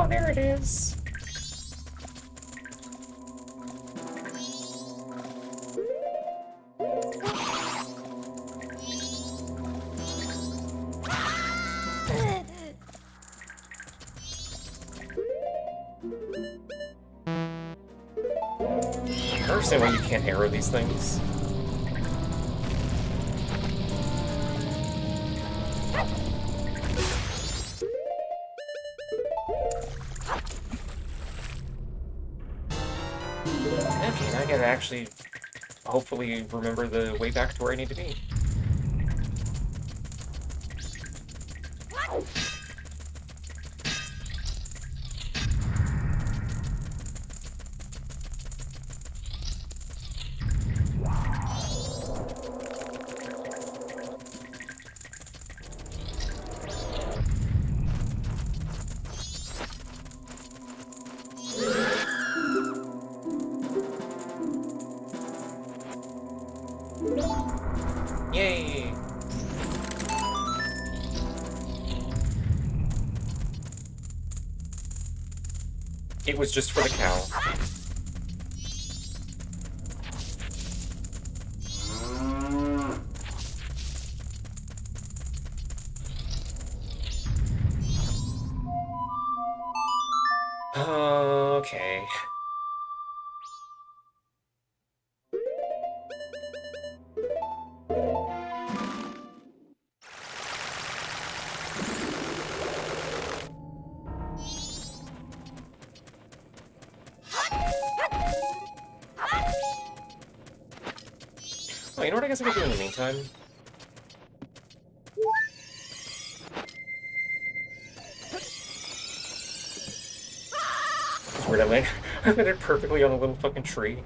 there it is. I don't understand why you can't arrow these things. Okay, now I gotta actually, hopefully, remember the way back to where I need to be. Yay! It was just for the cow. Okay. Oh, you know what I guess I could do in the meantime? Where'd I land? I landed perfectly on a little fucking tree.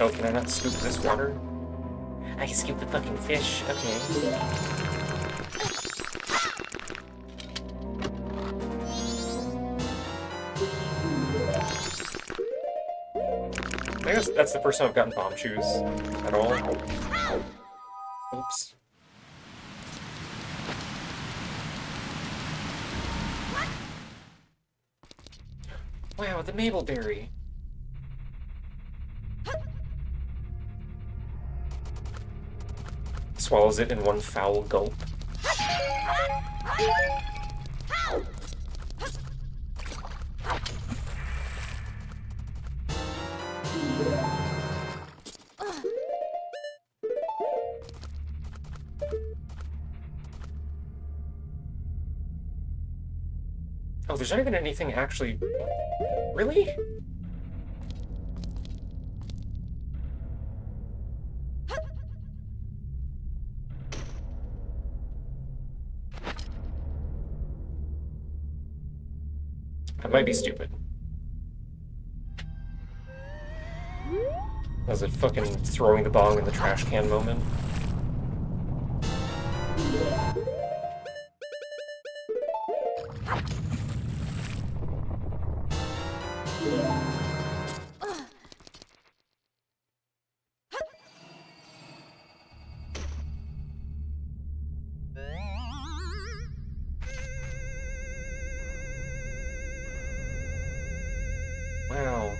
Oh, can I not scoop this water? I can scoop the fucking fish. Okay. I guess that's the first time I've gotten bomb shoes at all. Oops. Wow, the Mabelberry. Swallows it in one foul gulp. Oh, there's not even anything actually... Really? That might be stupid. Was it fucking throwing the bong in the trash can moment? Wow.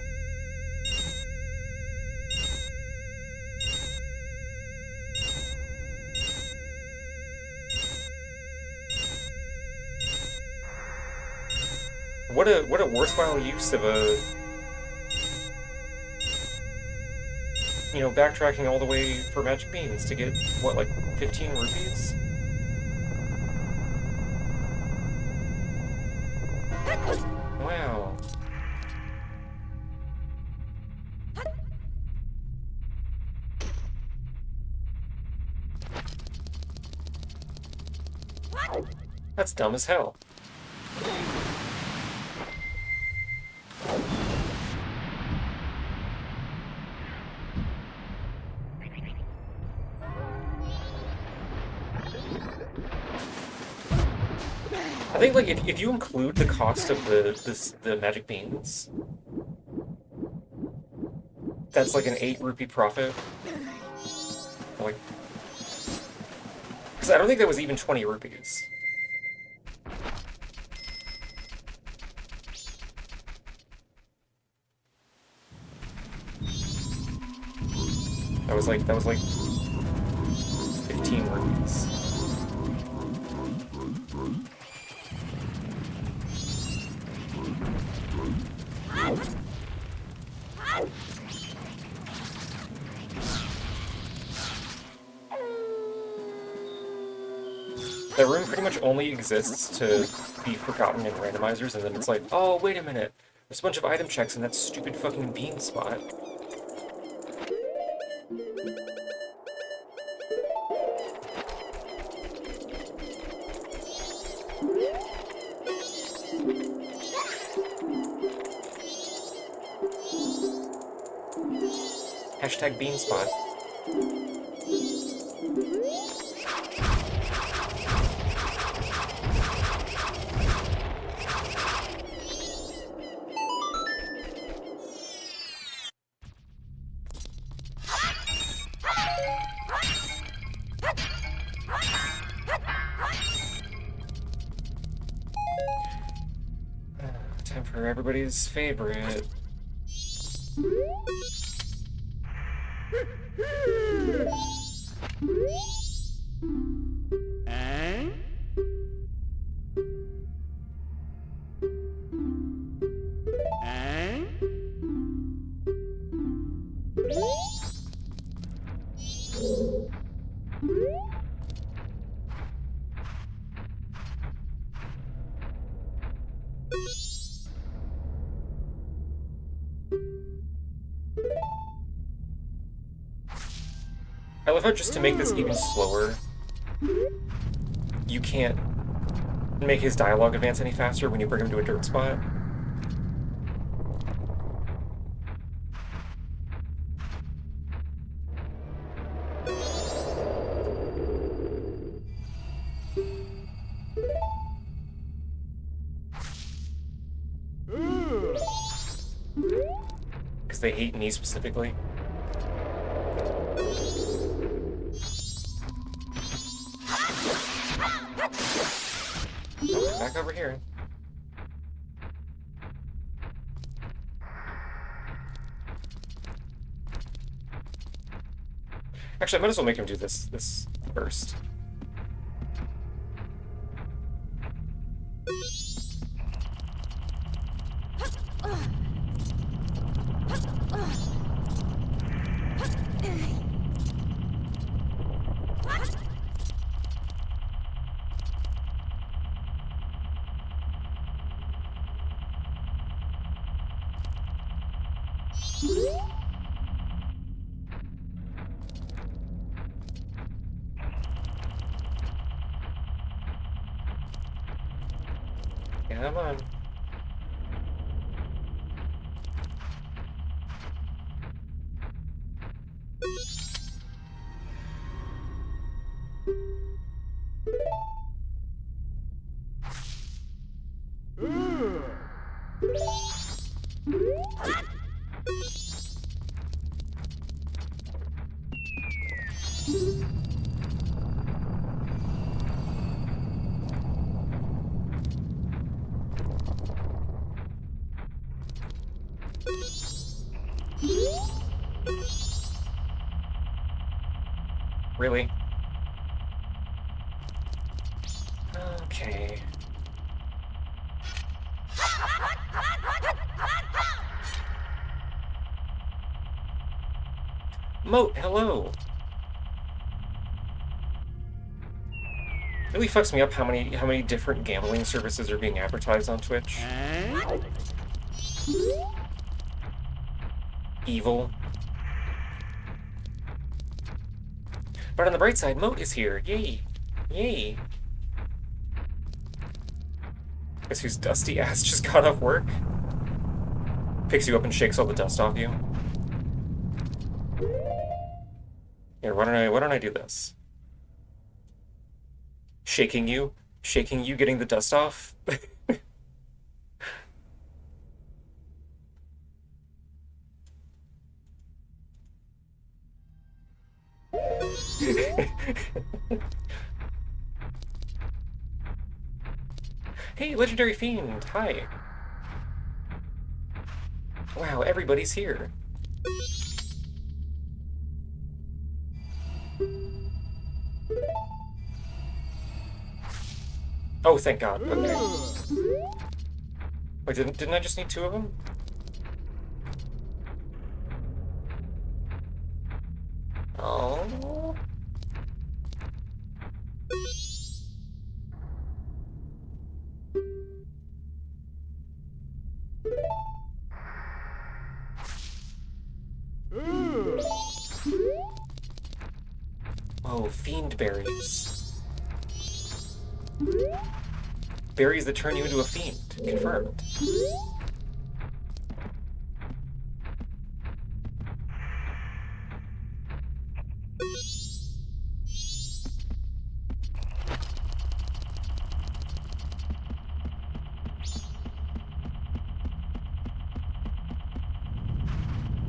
What a worthwhile use of a, you know, backtracking all the way for magic beans to get what, like 15 rupees? Wow. That's dumb as hell. I think like if you include the cost of the magic beans, that's like an 8 rupee profit. Like, because I don't think that was even 20 rupees. That was like 15 rupees. That room pretty much only exists to be forgotten in randomizers, and then it's like, oh, wait a minute. There's a bunch of item checks in that stupid fucking bean spot. Hashtag bean spot. Time for everybody's favorite. I love how just to make this even slower, you can't make his dialogue advance any faster when you bring him to a dirt spot. Because they hate me specifically. Oh, back over here. Actually, I might as well make him do this first. Come on. Really? Okay. Moat, hello. It really fucks me up how many different gambling services are being advertised on Twitch. Evil. But on the bright side, Moat is here. Yay. Yay. Guess whose dusty ass just got off work? Picks you up and shakes all the dust off you. Here, why don't I do this? Shaking you, getting the dust off. Hey, Legendary Fiend, hi. Wow, everybody's here. Oh, thank God. Okay. Wait, didn't I just need 2 of them? Oh. Oh, fiend berries. Berries that turn you into a fiend. Confirmed.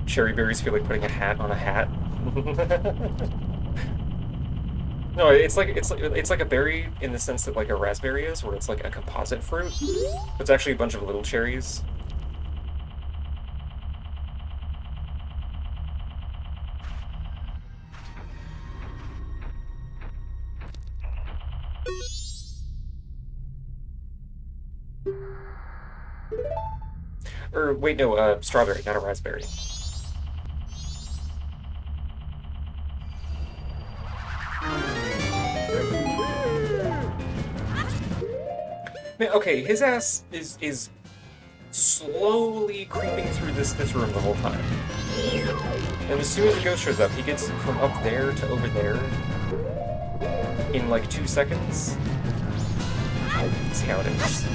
Cherry berries feel like putting a hat on a hat. No, it's like a berry in the sense that like a raspberry is, where it's like a composite fruit. It's actually a bunch of little cherries. Or wait, no, strawberry, not a raspberry. Man, okay, his ass is slowly creeping through this room the whole time. And as soon as the ghost shows up, he gets from up there to over there in like 2 seconds. Let's see how it is.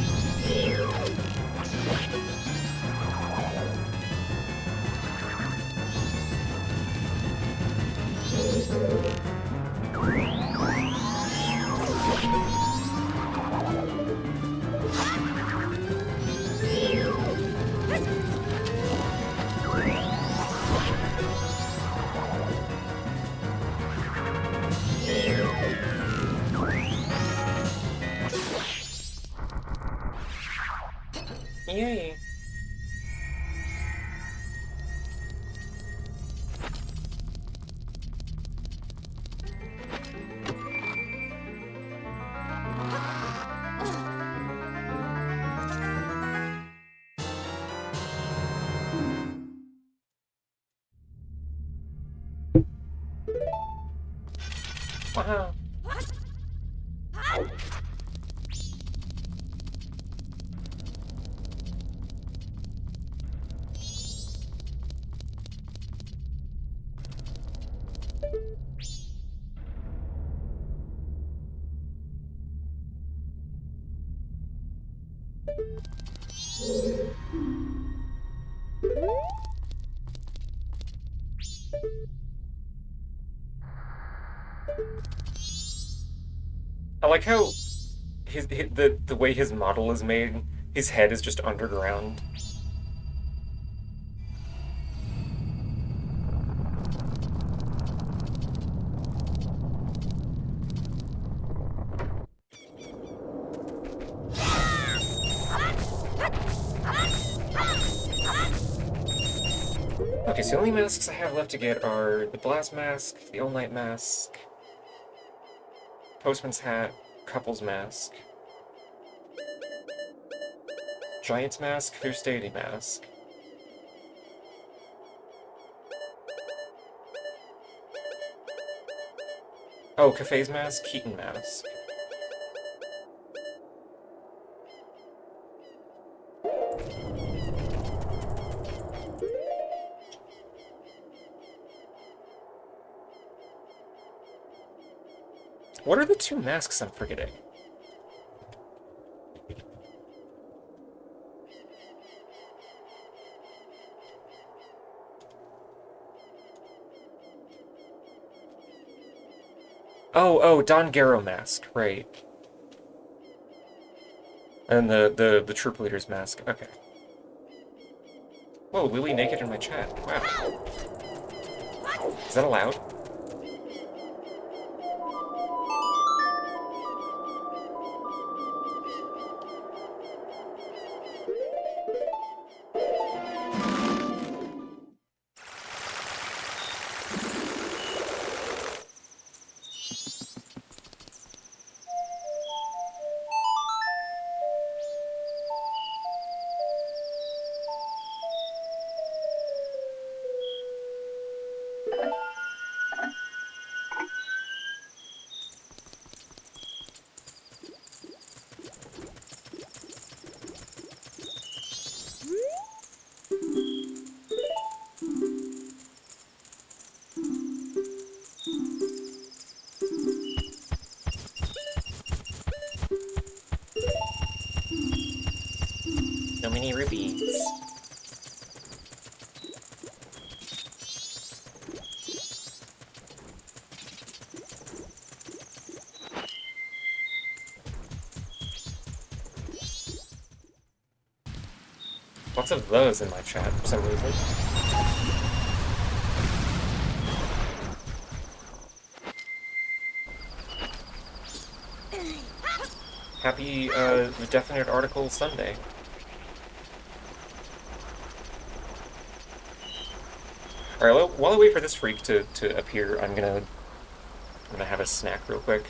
Yay. Wow. I like how the way his model is made, his head is just underground. Okay, so the only masks I have left to get are the Blast Mask, the All Night Mask, Postman's Hat, Couple's Mask, Giant's Mask, Fierce Deity Mask. Oh, Cafe's Mask, Keaton Mask. What are the 2 masks I'm forgetting? Oh, Don Garo mask, right. And the troop leader's mask. Okay. Whoa, Lily naked in my chat. Wow. Is that allowed? So many rubies. Lots of those in my chat for some reason. Happy Definite Article Sunday. Alright, well, while I wait for this freak to appear, I'm gonna have a snack real quick.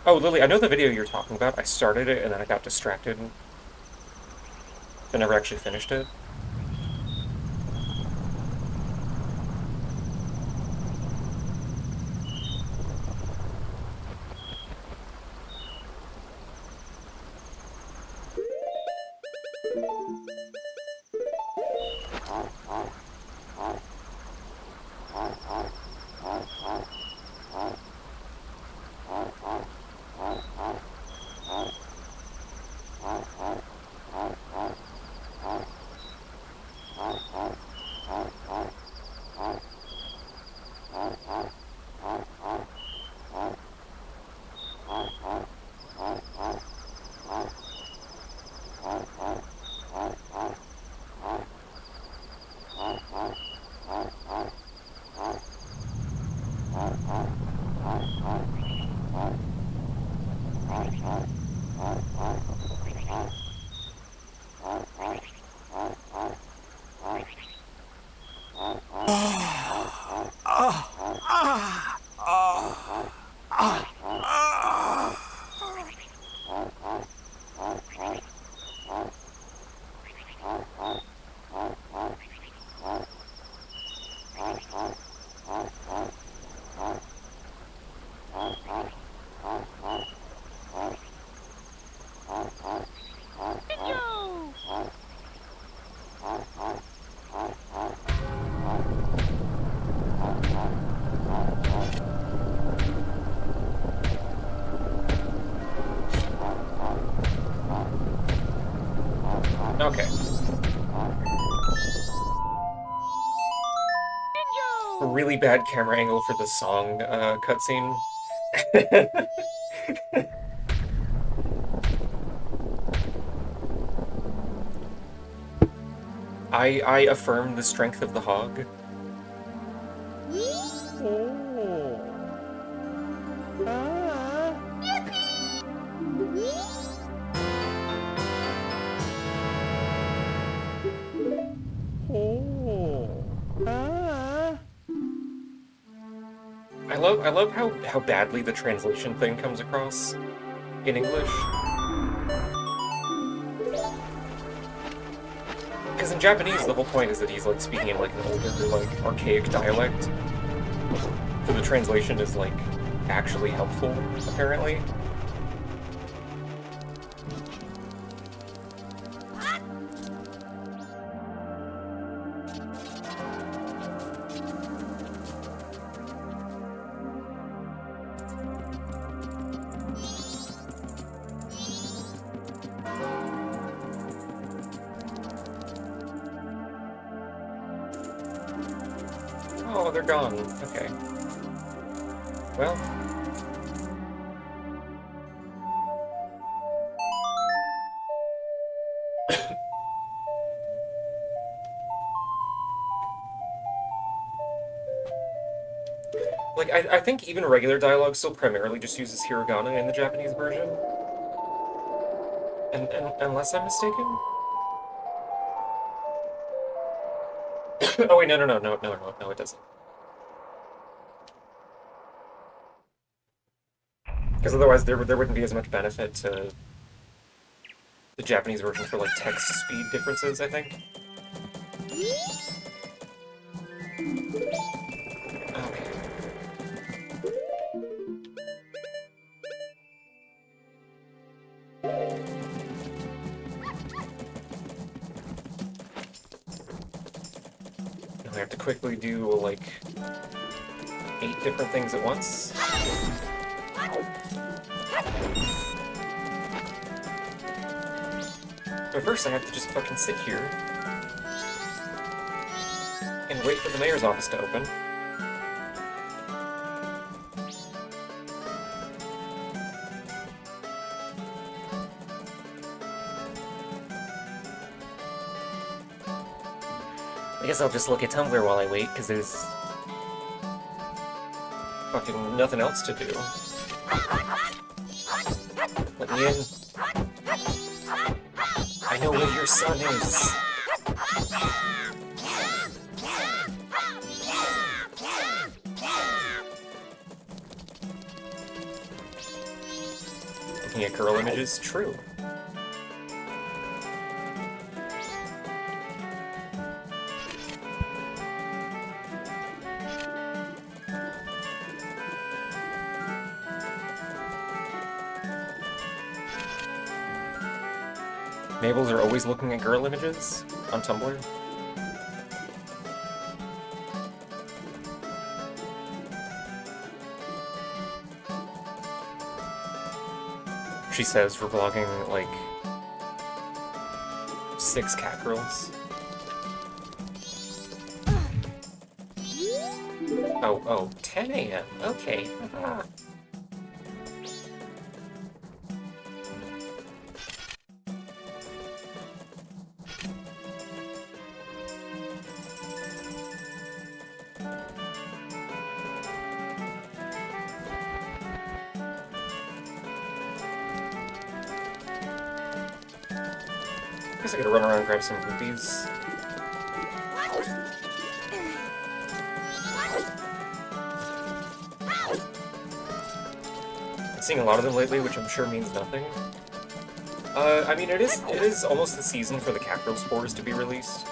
Oh, Lily, I know the video you're talking about. I started it and then I got distracted. I never actually finished it. Okay. A really bad camera angle for the song cutscene. I affirm the strength of the hog. I love how badly the translation thing comes across in English. Because in Japanese, the whole point is that he's like speaking in like an older, like archaic dialect. So the translation is like actually helpful, apparently. they're gone. Okay. Well. Like, I think even regular dialogue still primarily just uses hiragana in the Japanese version. And unless I'm mistaken? Oh wait, no, it doesn't. Because otherwise there wouldn't be as much benefit to the Japanese version for, like, text speed differences, I think. Okay. Now I have to quickly do, like, 8 different things at once. But first I have to just fucking sit here and wait for the mayor's office to open. I guess I'll just look at Tumblr while I wait, because there's fucking nothing else to do. Let me in. I know where your son is. Looking at girl images? True. Mabels are always looking at girl images on Tumblr. She says for blogging, like, 6 cat girls. Oh, 10 a.m. Okay. I guess I gotta run around and grab some rupees. I'm seeing a lot of them lately, which I'm sure means nothing. I mean, it is almost the season for the Cackrel spores to be released.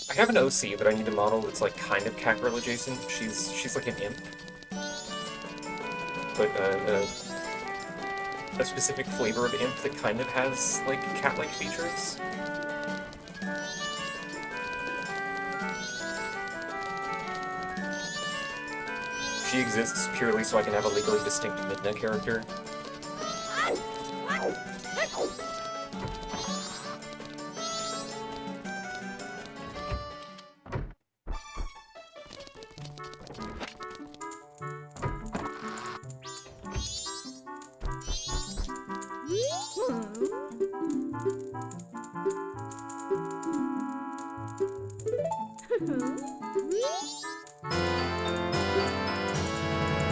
I have an OC that I need to model that's, like, kind of Cackrel adjacent. She's like an imp. But a specific flavor of imp that kind of has, like, cat-like features. She exists purely so I can have a legally distinct Midna character.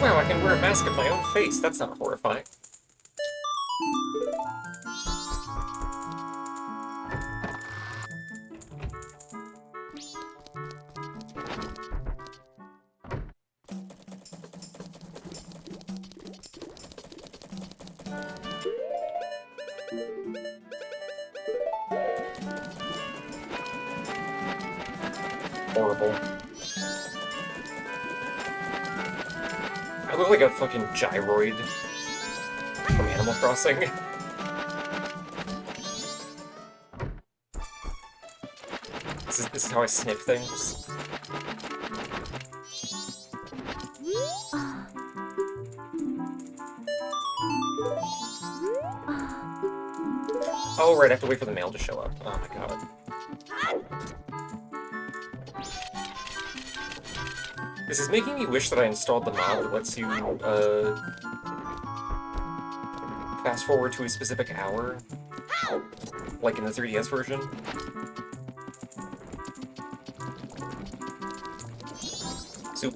Wow, I can wear a mask of my own face. That's not horrifying. Horrible. I look like a fucking gyroid from Animal Crossing. This is how I snip things. Oh, right, I have to wait for the mail to show up. Oh my god. This is making me wish that I installed the mod that lets you, fast forward to a specific hour. Like in the 3DS version. Soup.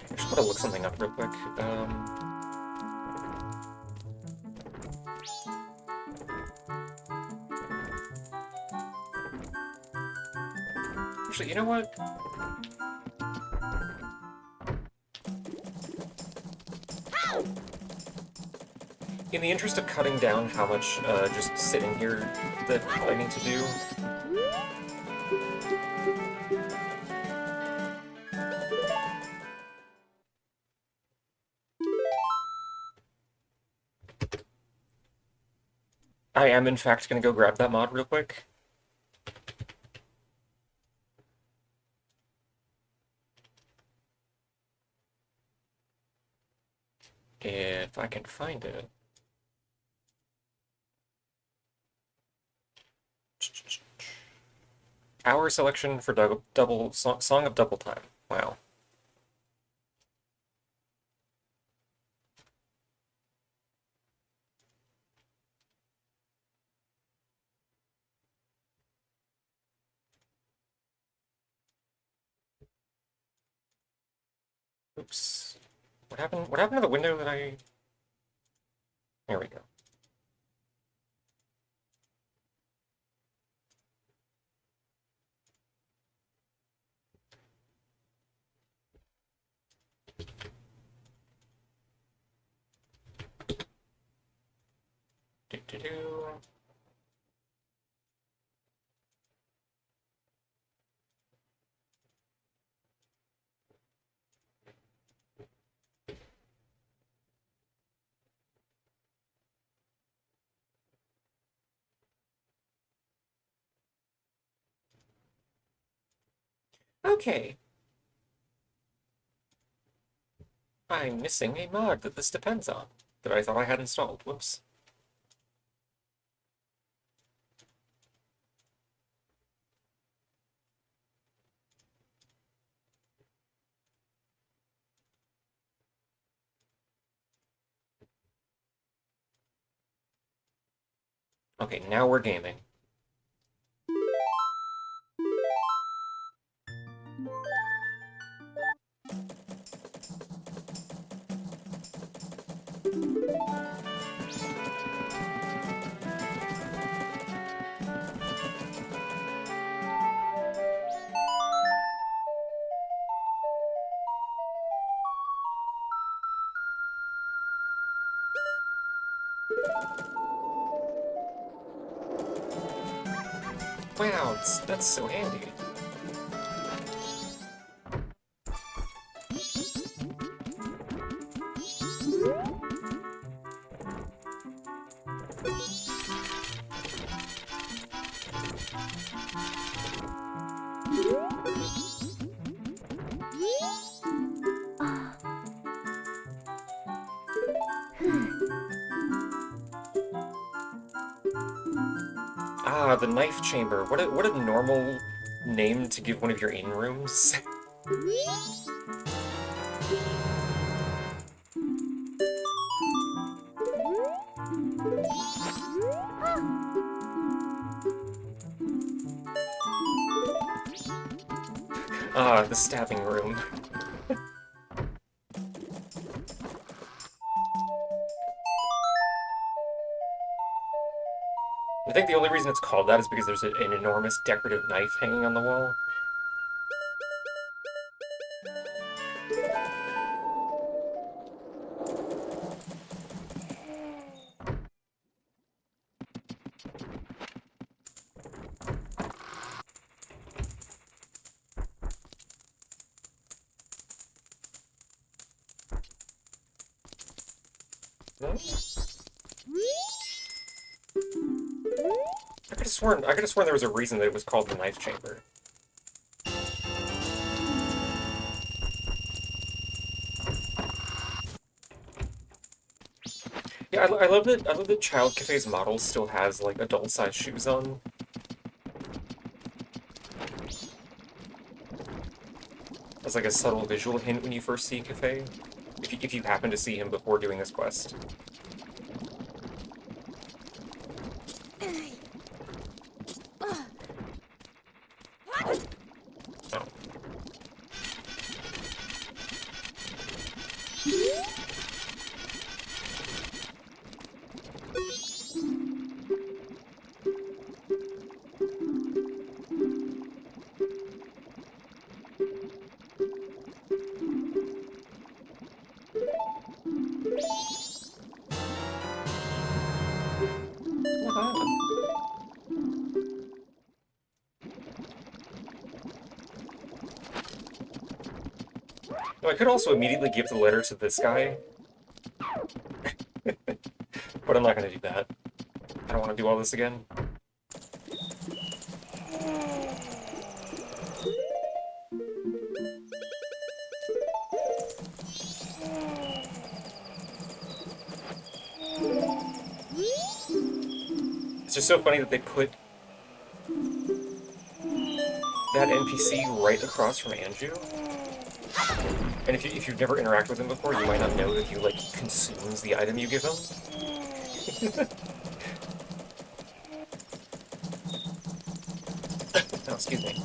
I just gotta look something up real quick. Actually, you know what? In the interest of cutting down how much just sitting here that I need to do, I am in fact gonna go grab that mod real quick. If I can find it. Hour selection for Song of Double Time. Wow. Oops. What happened? What happened to the window that I... There we go. Do-do-do. Okay. I'm missing a mod that this depends on, that I thought I had installed. Whoops. Okay, now we're gaming. Wow, that's so handy. Ah, the knife chamber. What a normal name to give one of your in-rooms. Ah, the stabbing room. I think the only reason it's called that is because there's an enormous decorative knife hanging on the wall. No? I could have sworn there was a reason that it was called the knife chamber. Yeah, I love that Child Cafe's model still has like adult-sized shoes on. As like a subtle visual hint when you first see Cafe, if you happen to see him before doing this quest. Oh. No, I could also immediately give the letter to this guy, but I'm not gonna do that. I don't want to do all this again. It's just so funny that they put that NPC right across from Anju. And if you've never interacted with him before, you might not know that he, like, consumes the item you give him. Oh, excuse me.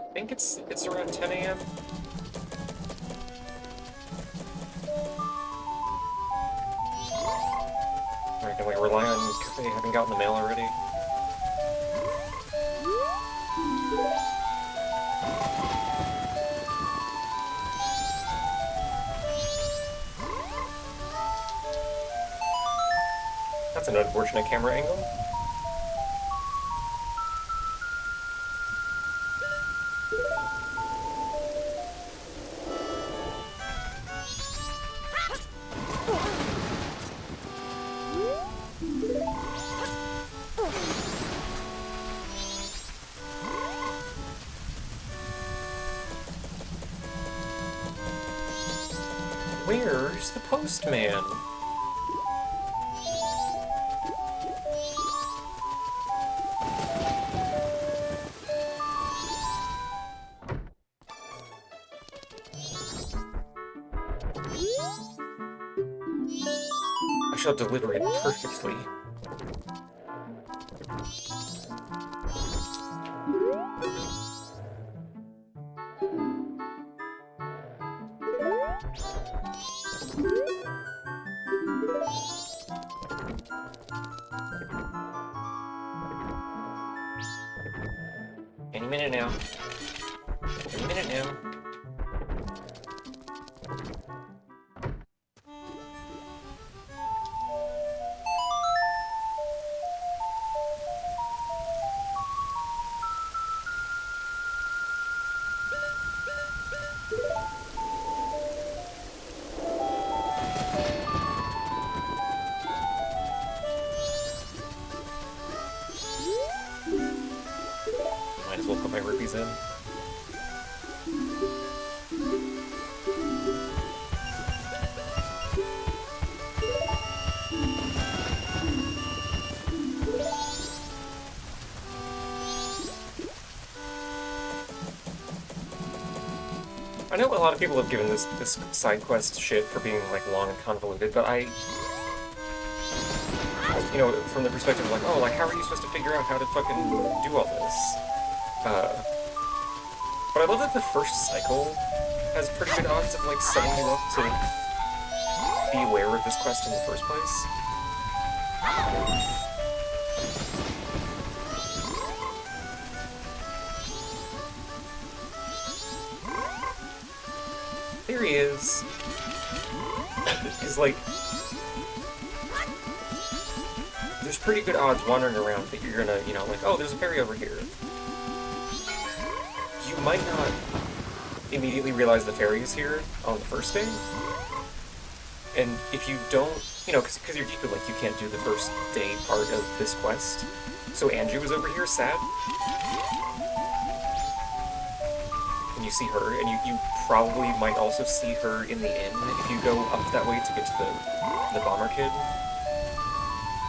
I think it's around 10 a.m. I can like rely on Cafe having gotten the mail already. That's an unfortunate camera angle. Where's the postman? I shall deliver it perfectly. Any minute now. Any minute now. Might as well put my rupees in. I know a lot of people have given this side quest shit for being like long and convoluted, but you know, from the perspective of like, oh, like, how are you supposed to figure out how to fucking do all this? But I love that the first cycle has pretty good odds of, like, setting you up to be aware of this quest in the first place. There he is. He's like... There's pretty good odds wandering around that you're gonna, you know, like, oh, there's a berry over here. You might not immediately realize the fairy is here on the first day. And if you don't, you know, because you're deeply like, you can't do the first day part of this quest. So Anju is over here, sad. And you see her, and you probably might also see her in the inn if you go up that way to get to the bomber kid.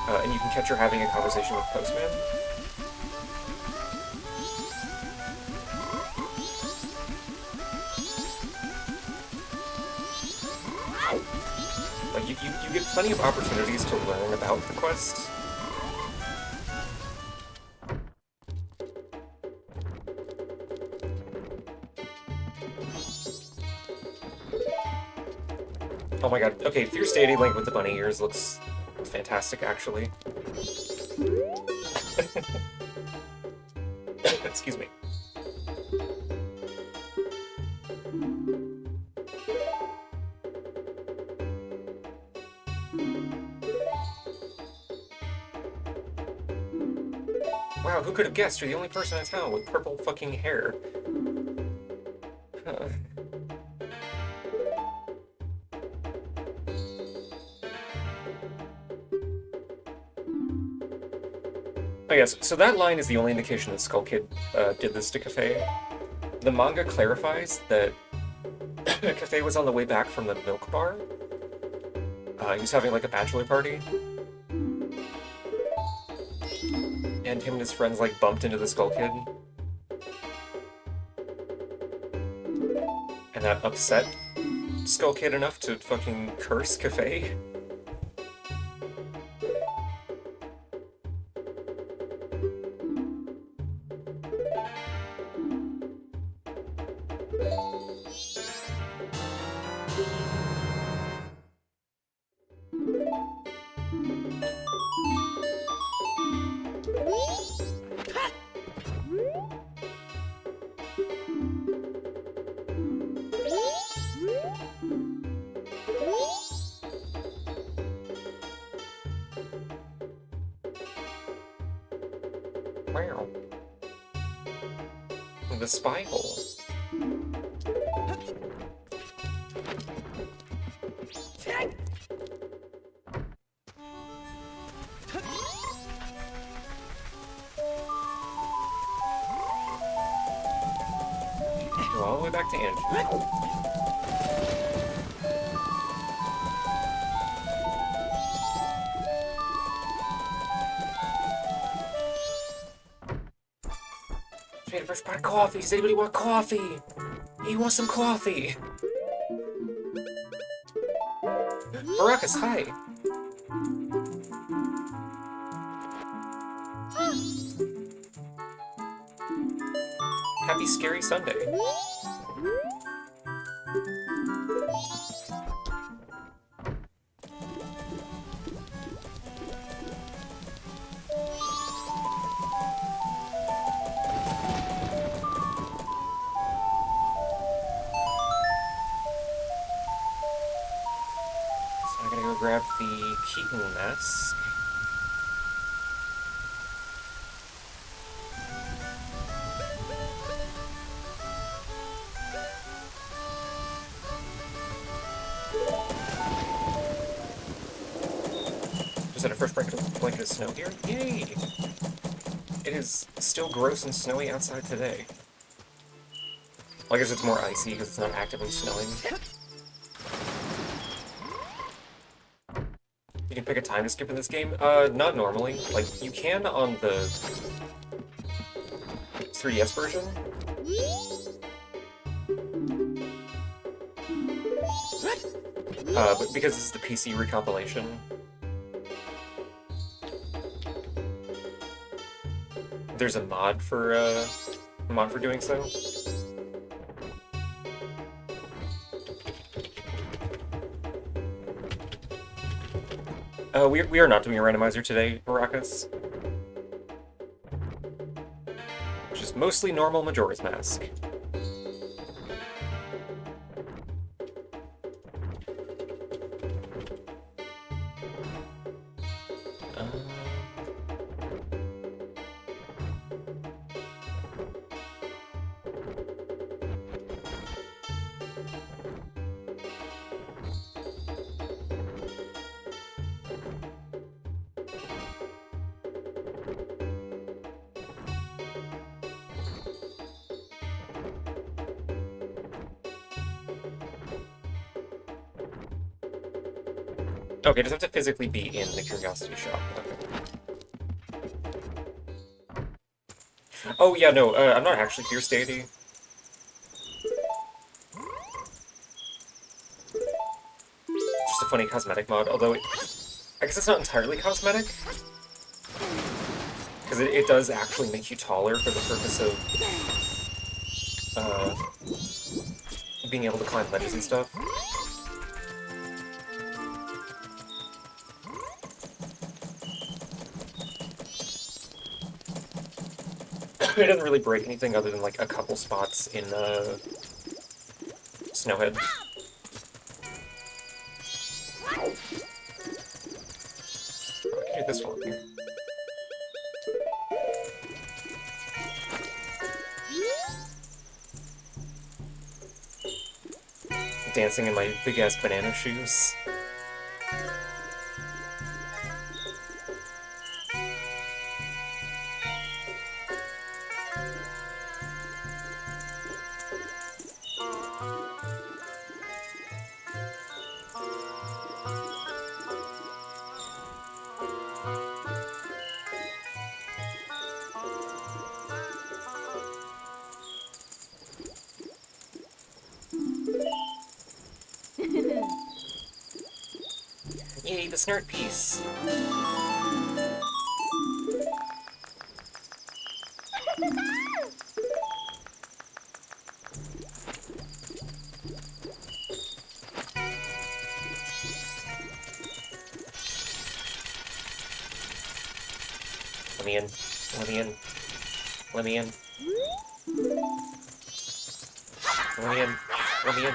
And you can catch her having a conversation with Postman. Like, you get plenty of opportunities to learn about the quest. Oh my god, okay, Fierce Deity Link with the bunny ears looks fantastic, actually. Excuse me. Wow, who could have guessed you're the only person in town with purple fucking hair? Huh. Oh yes, so that line is the only indication that Skull Kid did this to Cafe. The manga clarifies that Cafe was on the way back from the milk bar. He was having like a bachelor party. And him and his friends like bumped into the Skull Kid. And that upset Skull Kid enough to fucking curse Cafe. Wow. The spy hole. Go all the way back to Anju. Made a fresh pot of coffee. Does anybody want coffee? He wants some coffee. Baracus, hi. Happy Scary Sunday. Grab the Keaton mask. Just had a fresh blanket of snow here. Yay! It is still gross and snowy outside today. Well, I guess it's more icy because it's not actively snowing. You can pick a time to skip in this game? Not normally. Like, you can on the 3DS version. But because this is the PC recompilation, there's a mod for doing so. We are not doing a randomizer today, Baracus. Just mostly normal Majora's Mask. Okay, does have to physically be in the curiosity shop. Okay. Oh yeah, no, I'm not actually Fierce Deity. Just a funny cosmetic mod, although I guess it's not entirely cosmetic. Because it does actually make you taller for the purpose of being able to climb ledges and stuff. It doesn't really break anything other than like a couple spots in Snowhead. I can do this one here. Dancing in my big ass banana shoes. Yay, the snort piece. Let me in. Let me in. Let me in. Let me in. Let me in.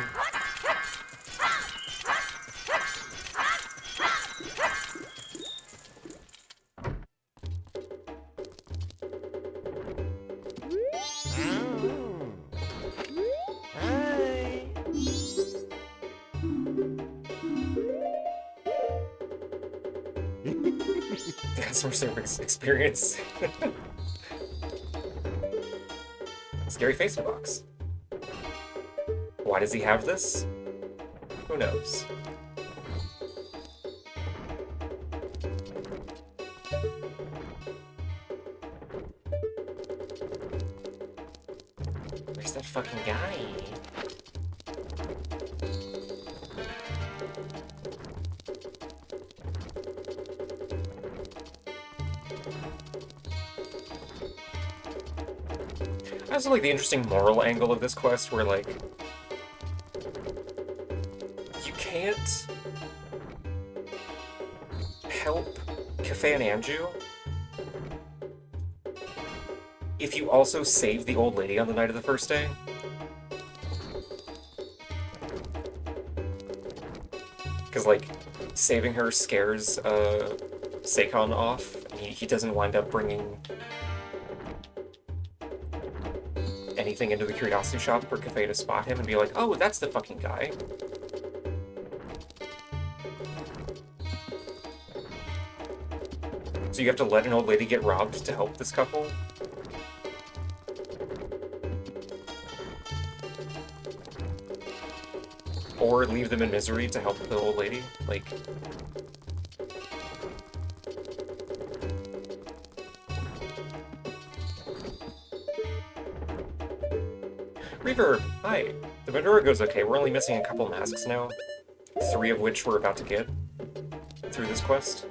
Customer service experience. Scary face box. Why does he have this? Who knows? Where's that fucking guy? I also like the interesting moral angle of this quest where, like, you can't help Cafe and Anju if you also save the old lady on the night of the first day. Because, like, saving her scares Seikon off. He doesn't wind up bringing anything into the curiosity shop for Cafe to spot him and be like, oh, that's the fucking guy. So you have to let an old lady get robbed to help this couple? Or leave them in misery to help the old lady? Like... Reverb, hi. The Majora goes okay. We're only missing a couple masks now. 3 of which we're about to get through this quest.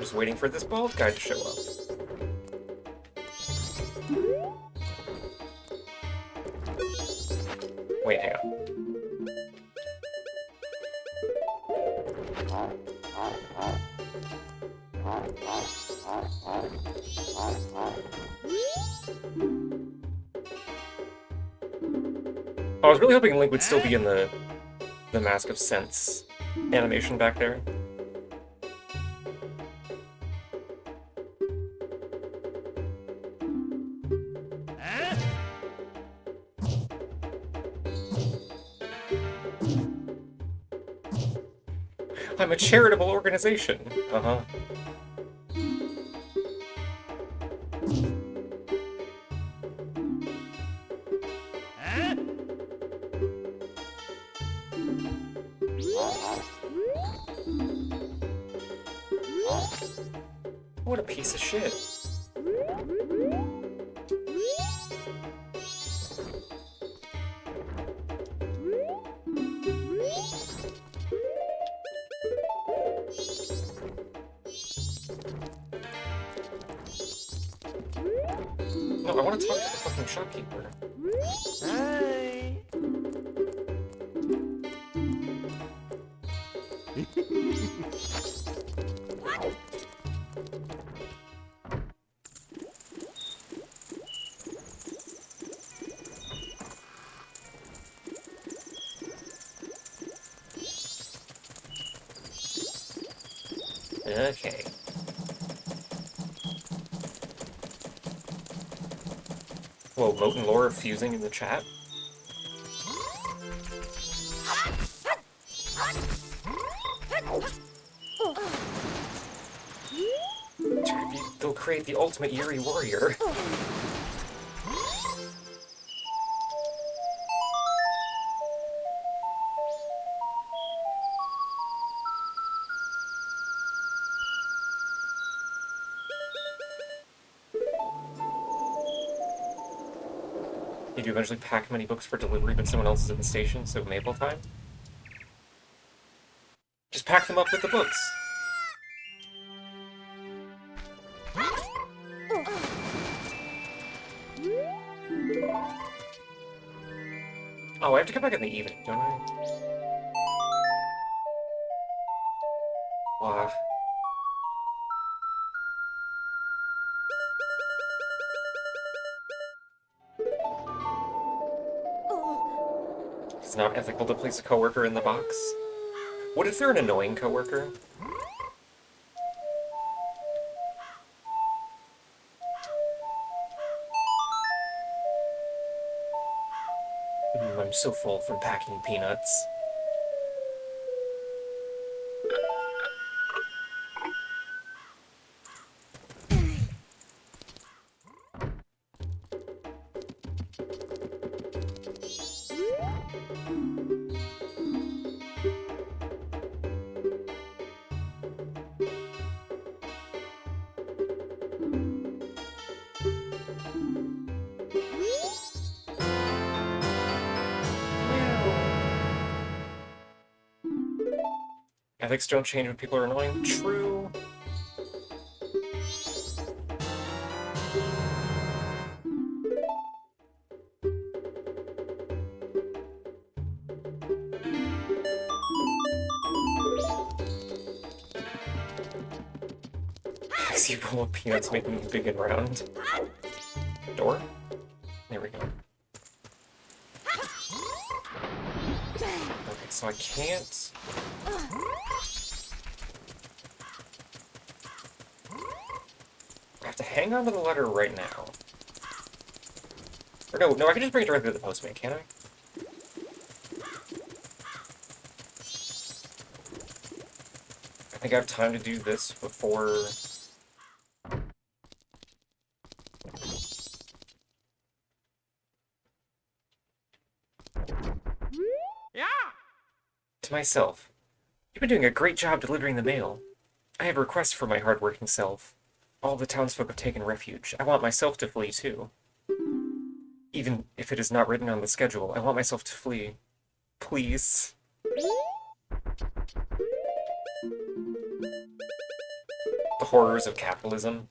Just waiting for this bald guy to show up. Wait, hang on. I was really hoping Link would still be in the Mask of Sense animation back there. I'm a charitable organization. Uh-huh. What a piece of shit. No, I want to talk to the fucking shopkeeper. Hi. Okay. Whoa, Moat and Lore are fusing in the chat? They'll create the ultimate Yuri warrior. Did you eventually pack many books for delivery, but someone else is at the station, so maple time? Just pack them up with the books. Oh, I have to come back in the evening, don't I? Wow. It's not ethical to place a coworker in the box. What if they're an annoying coworker? I'm so full from packing peanuts. Ethics don't change when people are annoying. True. I see a bowl of peanuts making them big and round. Door? There we go. Okay, so I can't... I have to hang on to the letter right now. Or no, I can just bring it directly to the postman, can't I? I think I have time to do this before... Yeah. To myself. You've been doing a great job delivering the mail. I have a request for my hard-working self. All the townsfolk have taken refuge. I want myself to flee, too. Even if it is not written on the schedule, I want myself to flee. Please. The horrors of capitalism.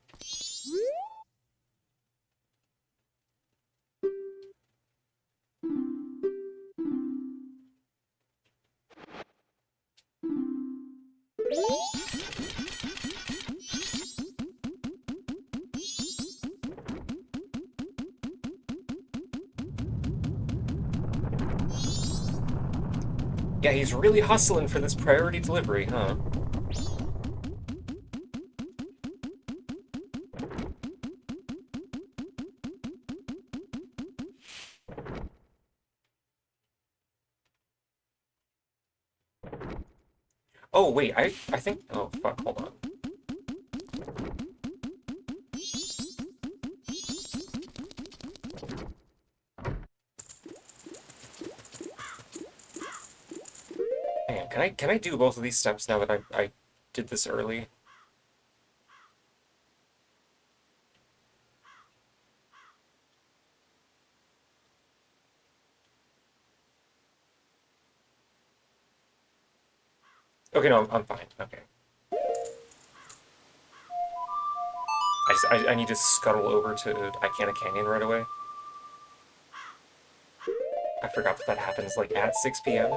Yeah, he's really hustling for this priority delivery, huh? Oh, wait, I think... Oh, fuck, hold on. Man, can I do both of these steps now that I did this early? Okay, no, I'm fine. Okay. I need to scuttle over to Icana Canyon right away. I forgot that happens, like, at 6 p.m.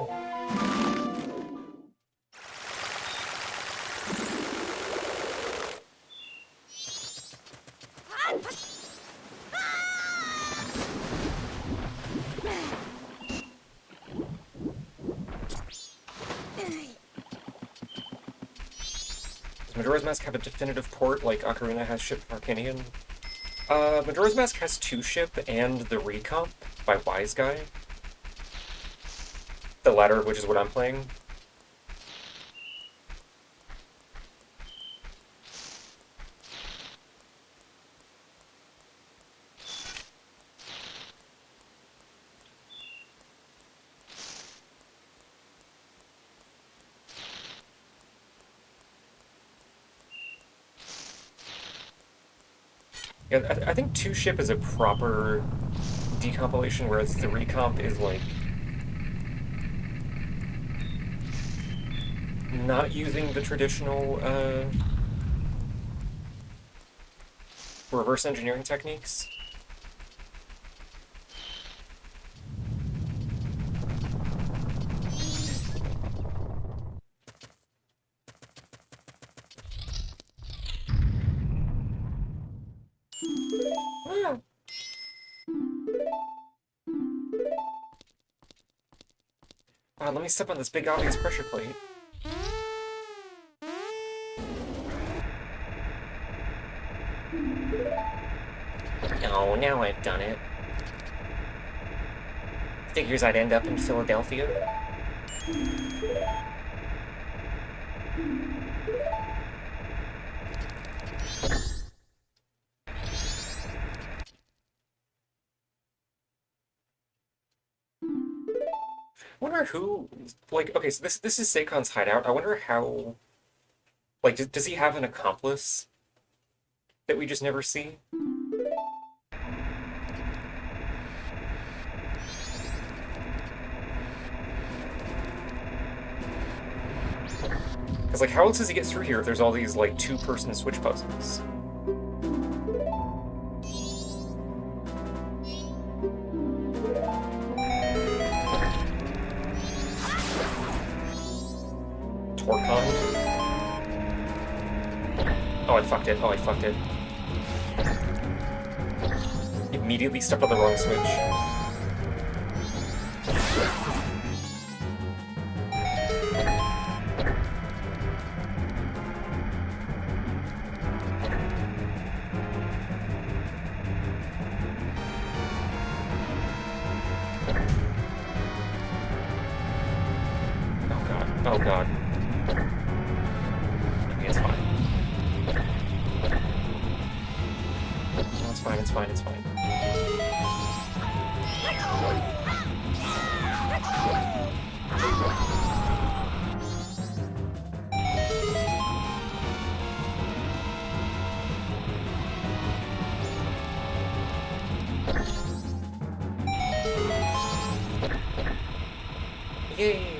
Does Majora's Mask have a definitive port like Ocarina has Ship Arcanian? Majora's Mask has 2-Ship and the Recomp by Wise Guy. The latter of which is what I'm playing. Yeah, I think 2-Ship is a proper decompilation, whereas the Recomp is like not using the traditional reverse engineering techniques. Let me step on this big obvious pressure plate. Oh, now I've done it. Figures I'd end up in Philadelphia. I wonder who, like, okay, so this is Seikon's hideout. I wonder how, like, does he have an accomplice that we just never see? Because, like, how else does he get through here if there's all these, like, 2-person switch puzzles? Torcon? Oh, I fucked it. Oh, I fucked it. Immediately stepped on the wrong switch. Oh god. Okay, it's fine. No, it's fine, it's fine, it's fine. Yay!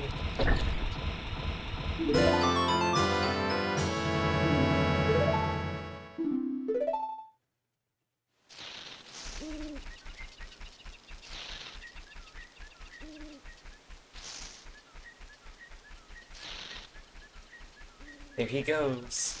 There he goes.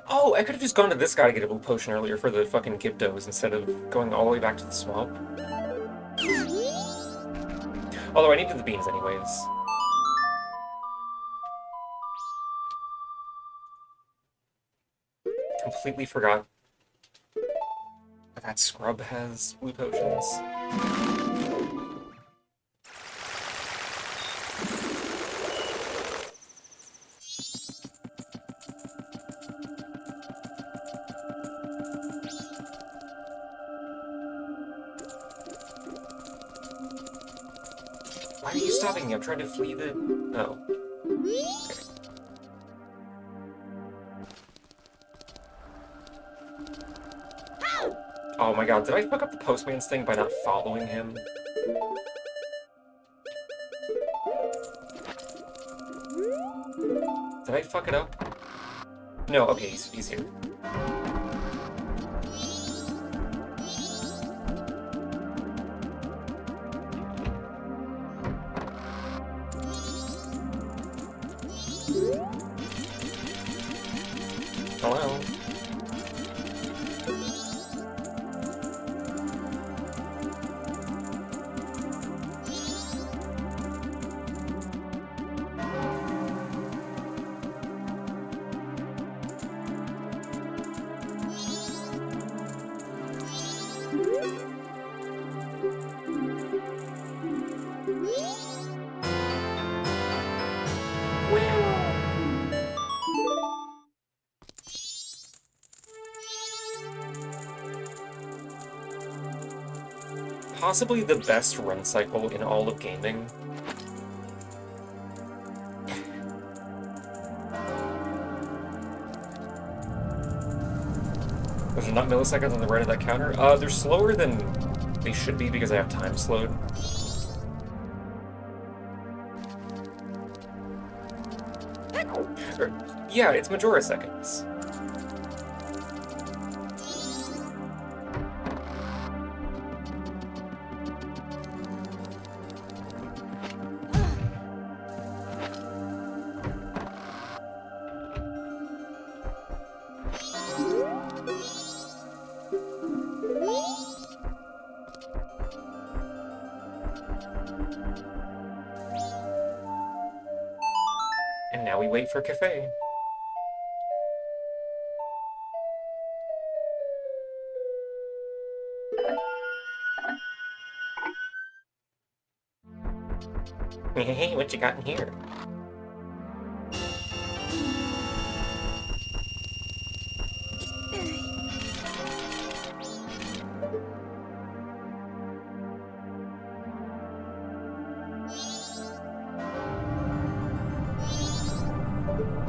Oh, I could have just gone to this guy to get a blue potion earlier for the fucking Gyptos instead of going all the way back to the swamp. Although I needed the beans anyways. Completely forgot that scrub has blue potions. Why are you stopping me? I'm trying to flee the... Oh. Okay. Oh my god, did I fuck up the postman's thing by not following him? Did I fuck it up? No, okay, he's here. Hello? Possibly the best run cycle in all of gaming. Those are not milliseconds on the right of that counter. They're slower than they should be because I have time slowed. Yeah, it's Majora seconds. And now we wait for Cafe. Hey, what you got in here?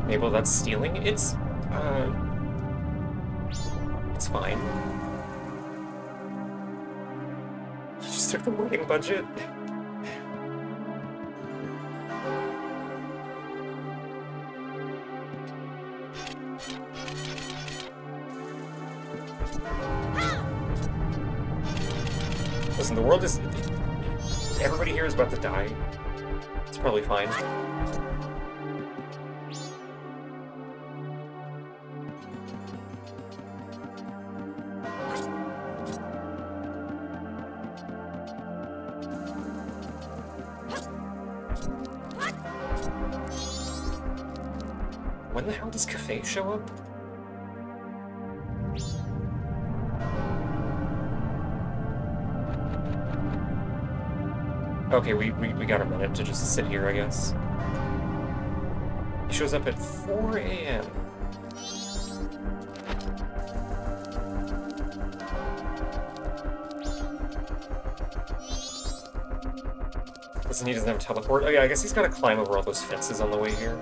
Maybe that's stealing? It's fine. Just took the wedding budget. Listen, the world is... Everybody here is about to die. It's probably fine. When the hell does Cafe show up? Okay, we got a minute to just sit here, I guess. He shows up at 4 a.m. Listen, he doesn't have a teleport. Oh yeah, I guess he's gotta climb over all those fences on the way here.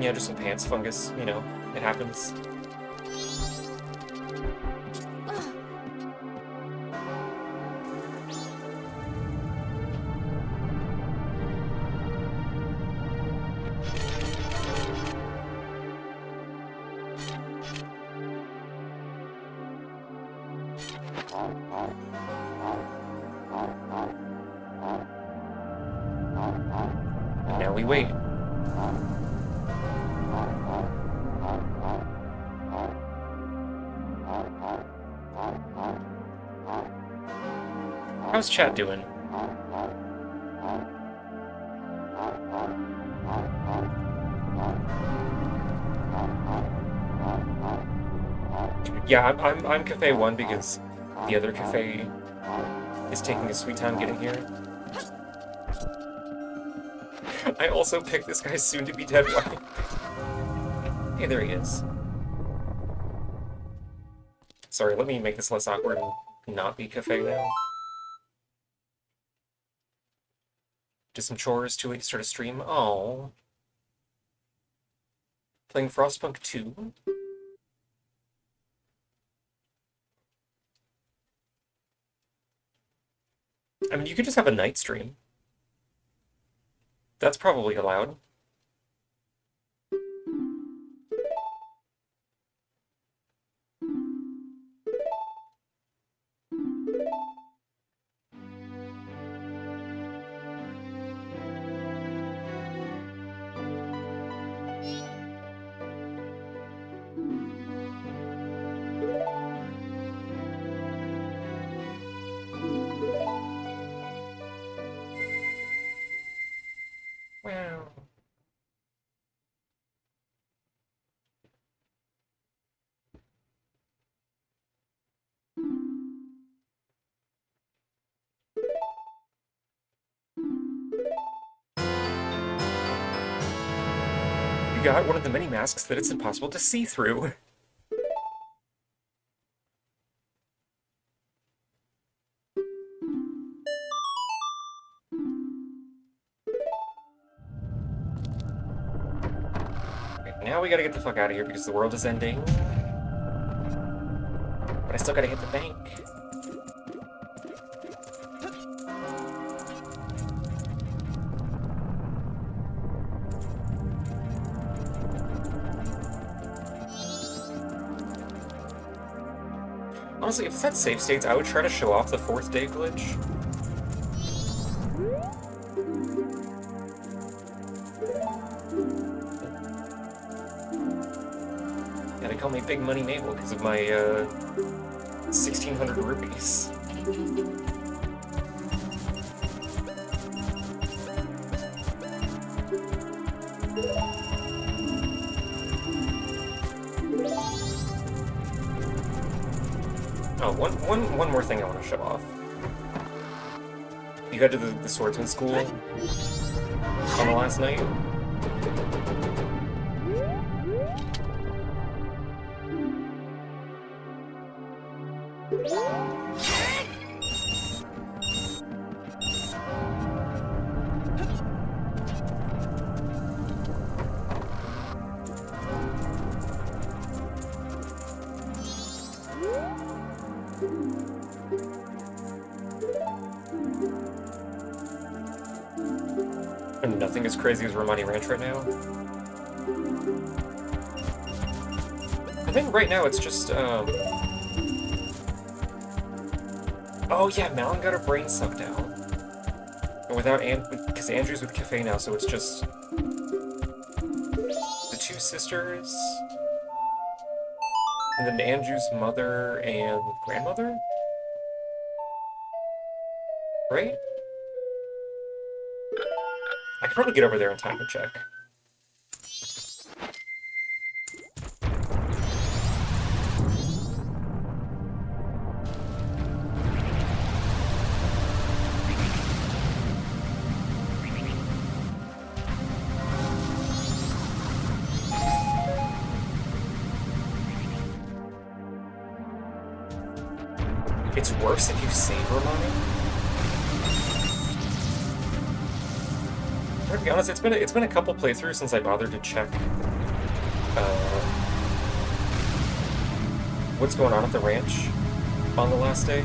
Yeah, just some pants fungus, you know, it happens. And now we wait. How's chat doing? Yeah, I'm Cafe 1 because the other cafe is taking a sweet time getting here. I also picked this guy's soon-to-be dead wife. Hey, there he is. Sorry, let me make this less awkward and not be Cafe now. Did some chores, too late to start a stream. Oh. Playing Frostpunk 2? I mean, you could just have a night stream. That's probably allowed. Wow. You got one of the many masks that it's impossible to see through. Okay, now we gotta get the fuck out of here because the world is ending. But I still gotta hit the bank. Honestly, if it's at save states, I would try to show off the 4th day glitch. Yeah, they call me Big Money Mabel because of my 1,600 rupees. Oh, one more thing I want to show off. You got to the swordsman school on the last night. And nothing as crazy as Romani Ranch right now. I think right now it's just, oh yeah, Malin got her brain sucked out. And without because Andrew's with Cafe now, so it's just the 2 sisters, and then Andrew's mother and grandmother? Right? I could probably get over there in time to check. It's worse if you save Romani? To be honest, it's been a couple playthroughs since I bothered to check what's going on at the ranch on the last day.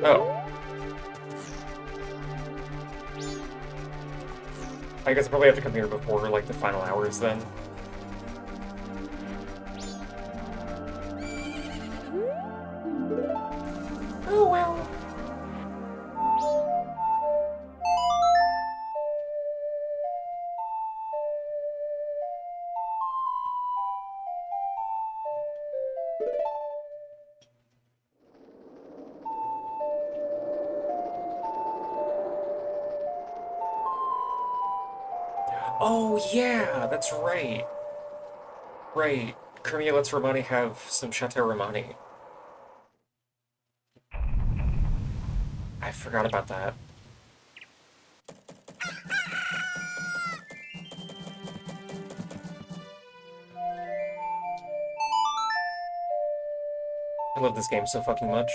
Oh. I guess I probably have to come here before, like, the final hours, then. Oh, well. Oh, yeah, that's right. Right. Cremia lets Romani have some Chateau Romani. I forgot about that. I love this game so fucking much.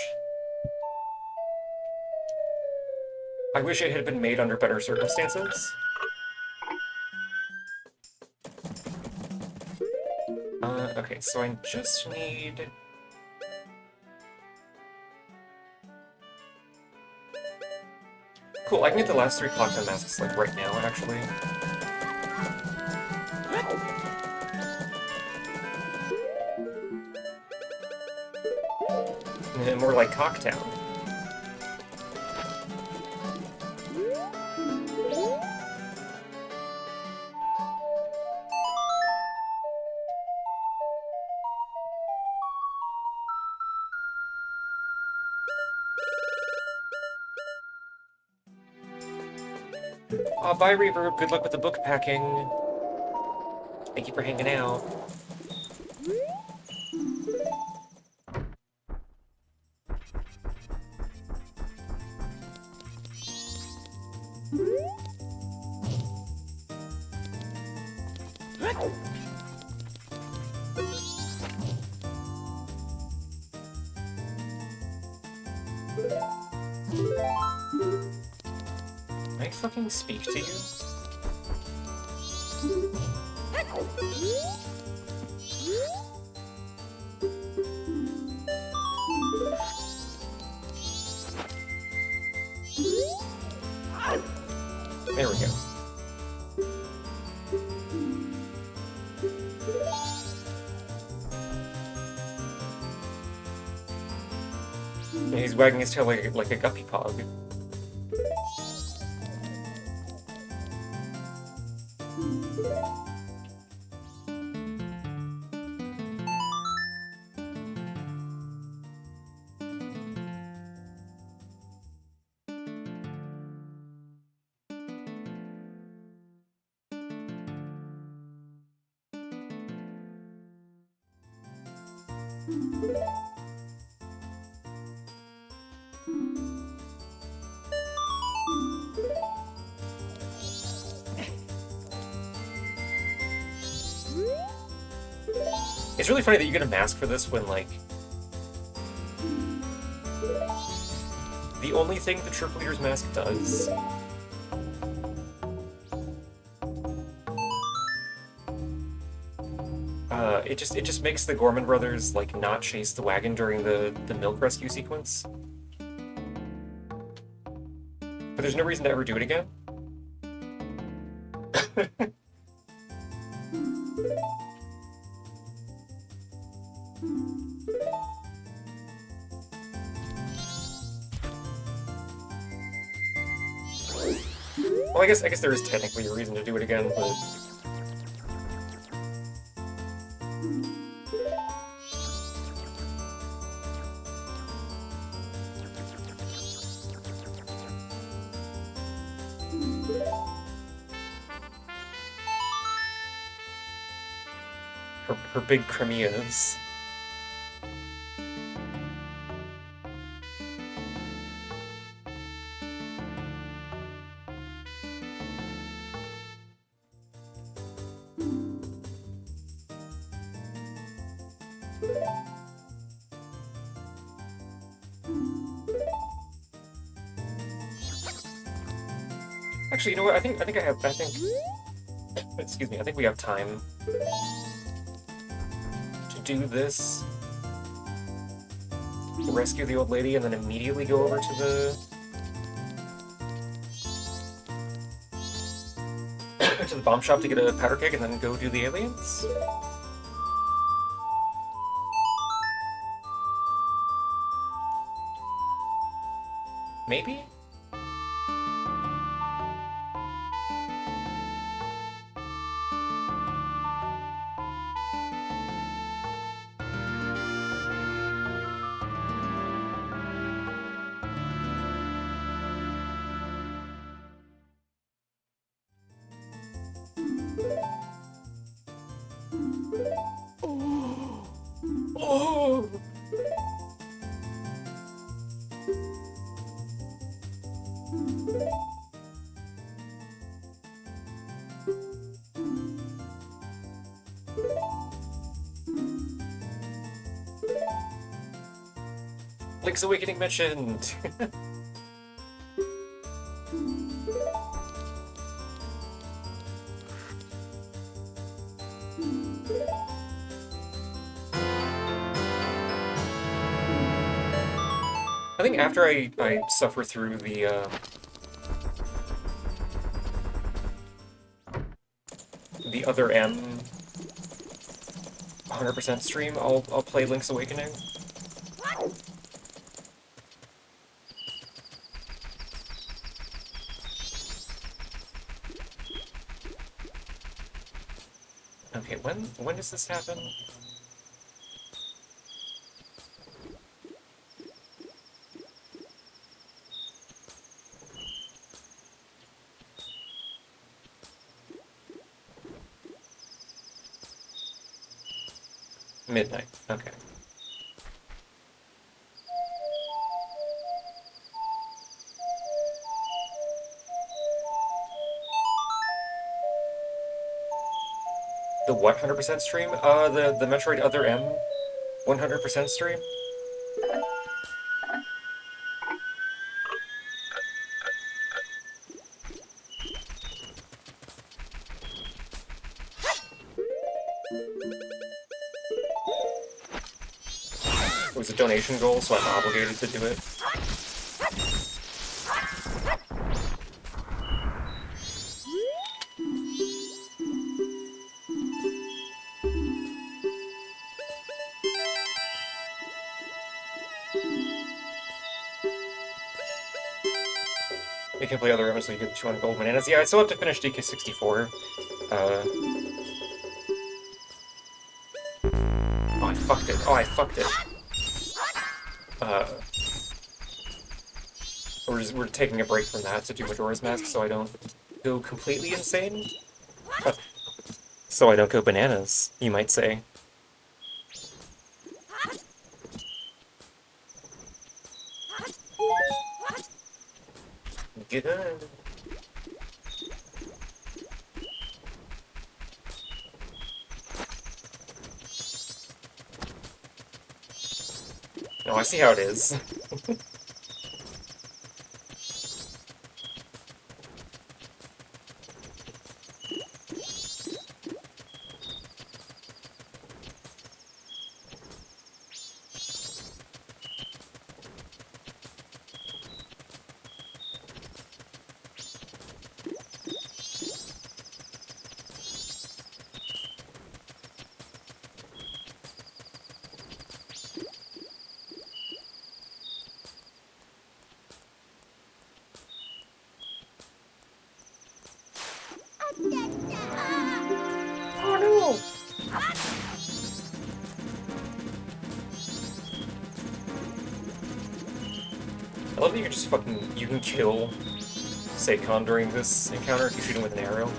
I wish it had been made under better circumstances. Okay, so I just need... Cool, I can get the last 3 clocks on masks, like, right now, actually. More like Cocktown. Aw, bye, Reverb. Good luck with the book packing. Thank you for hanging out. Can I fucking speak to you? There we go. Yeah, he's wagging his tail like a guppy pug. It's really funny that you get a mask for this when, like, the only thing the Triple Leader's mask does it just makes the Gorman brothers, like, not chase the wagon during the milk rescue sequence. But there's no reason to ever do it again. Well, I guess there is technically a reason to do it again, but her big cremias. Actually, you know what? Excuse me. I think we have time to do this. Rescue the old lady and then immediately go over to the bomb shop to get a powder keg and then go do the aliens. Maybe? Oh! Link's Awakening mentioned! I think after I suffer through the other M 100% stream, I'll play Link's Awakening. Okay, when does this happen? Midnight. Okay. The what 100% stream? The Metroid Other M 100% stream? It was a donation goal, so I'm obligated to do it. You can play other rooms so you get 200 gold bananas. Yeah, I still have to finish DK64. Oh, I fucked it. Oh, I fucked it. We're taking a break from that to do Majora's Mask so I don't go completely insane. So I don't go bananas, you might say. Good. No, I see how it is. Oh no! I love that you're just you can kill Seikon during this encounter if you shoot him with an arrow.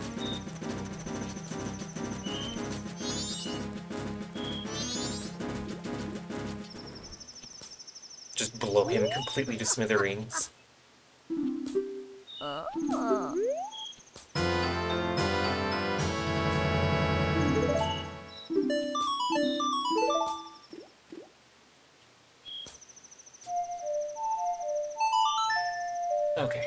Just blow him completely to smithereens. Okay.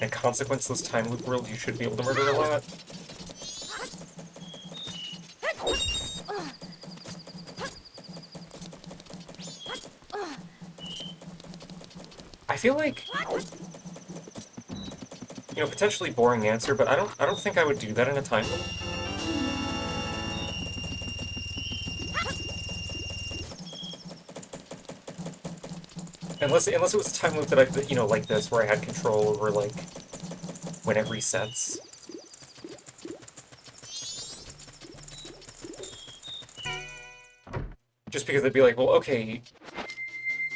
a consequenceless time loop world, you should be able to murder a lot. I feel like, you know, potentially boring answer, but I don't think I would do that in a time loop. Unless it was a time loop that you know, like this, where I had control over, like, when it resets. Just because it'd be like, well, okay,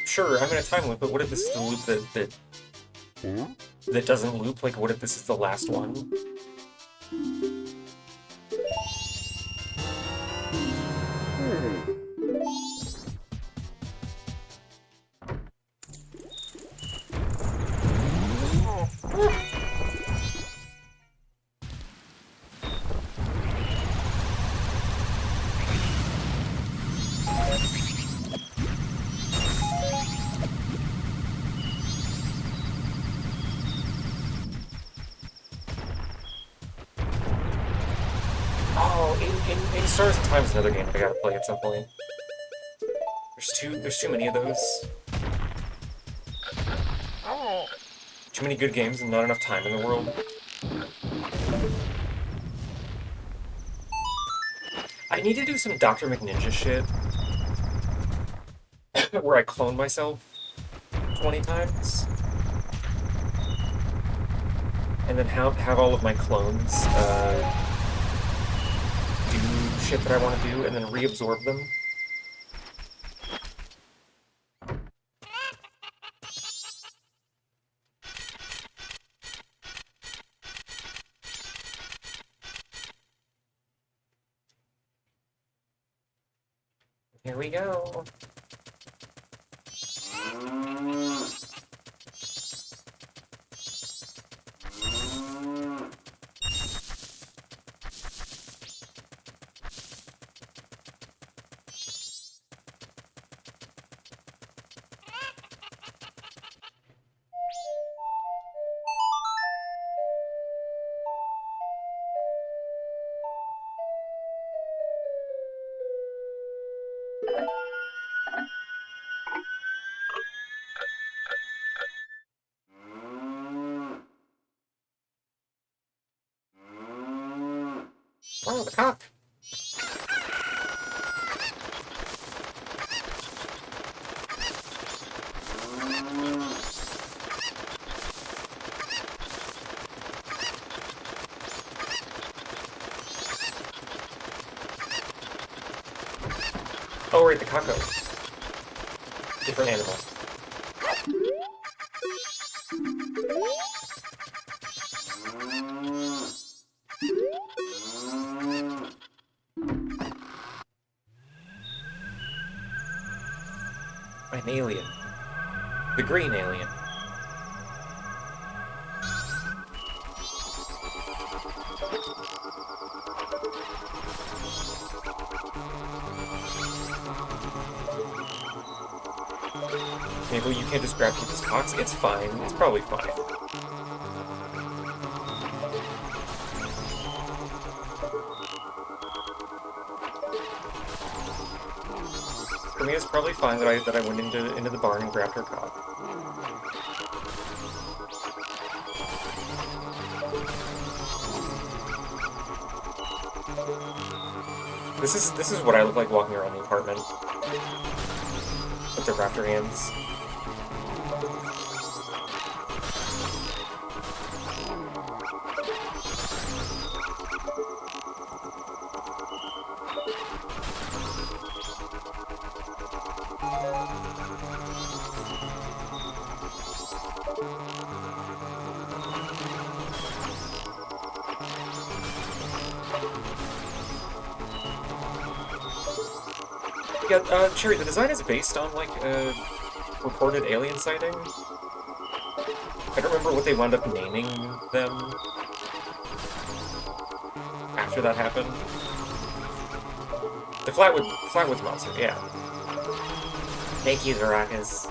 sure, I'm in a time loop, but what if this is the loop that doesn't loop? Like, what if this is the last one? Oh, in Stars and Time is another game I gotta play at some point. There's too many of those. Too many good games and not enough time in the world. I need to do some Dr. McNinja shit. Where I clone myself 20 times. And then have all of my clones do shit that I want to do, and then reabsorb them. Here we go. Oh, the cock. Oh, right, the Kako. Different animal. An alien. The green alien. Maybe you can't just grab people's cocks? It's fine. It's probably fine. For me, it's probably fine that I went into the barn and grabbed her cock. This is what I look like walking around the apartment with the raptor hands. Yeah, Cherry, the design is based on, like, a reported alien sighting. I don't remember what they wound up naming them after that happened. The Flatwoods monster, yeah. Thank you, Caracas.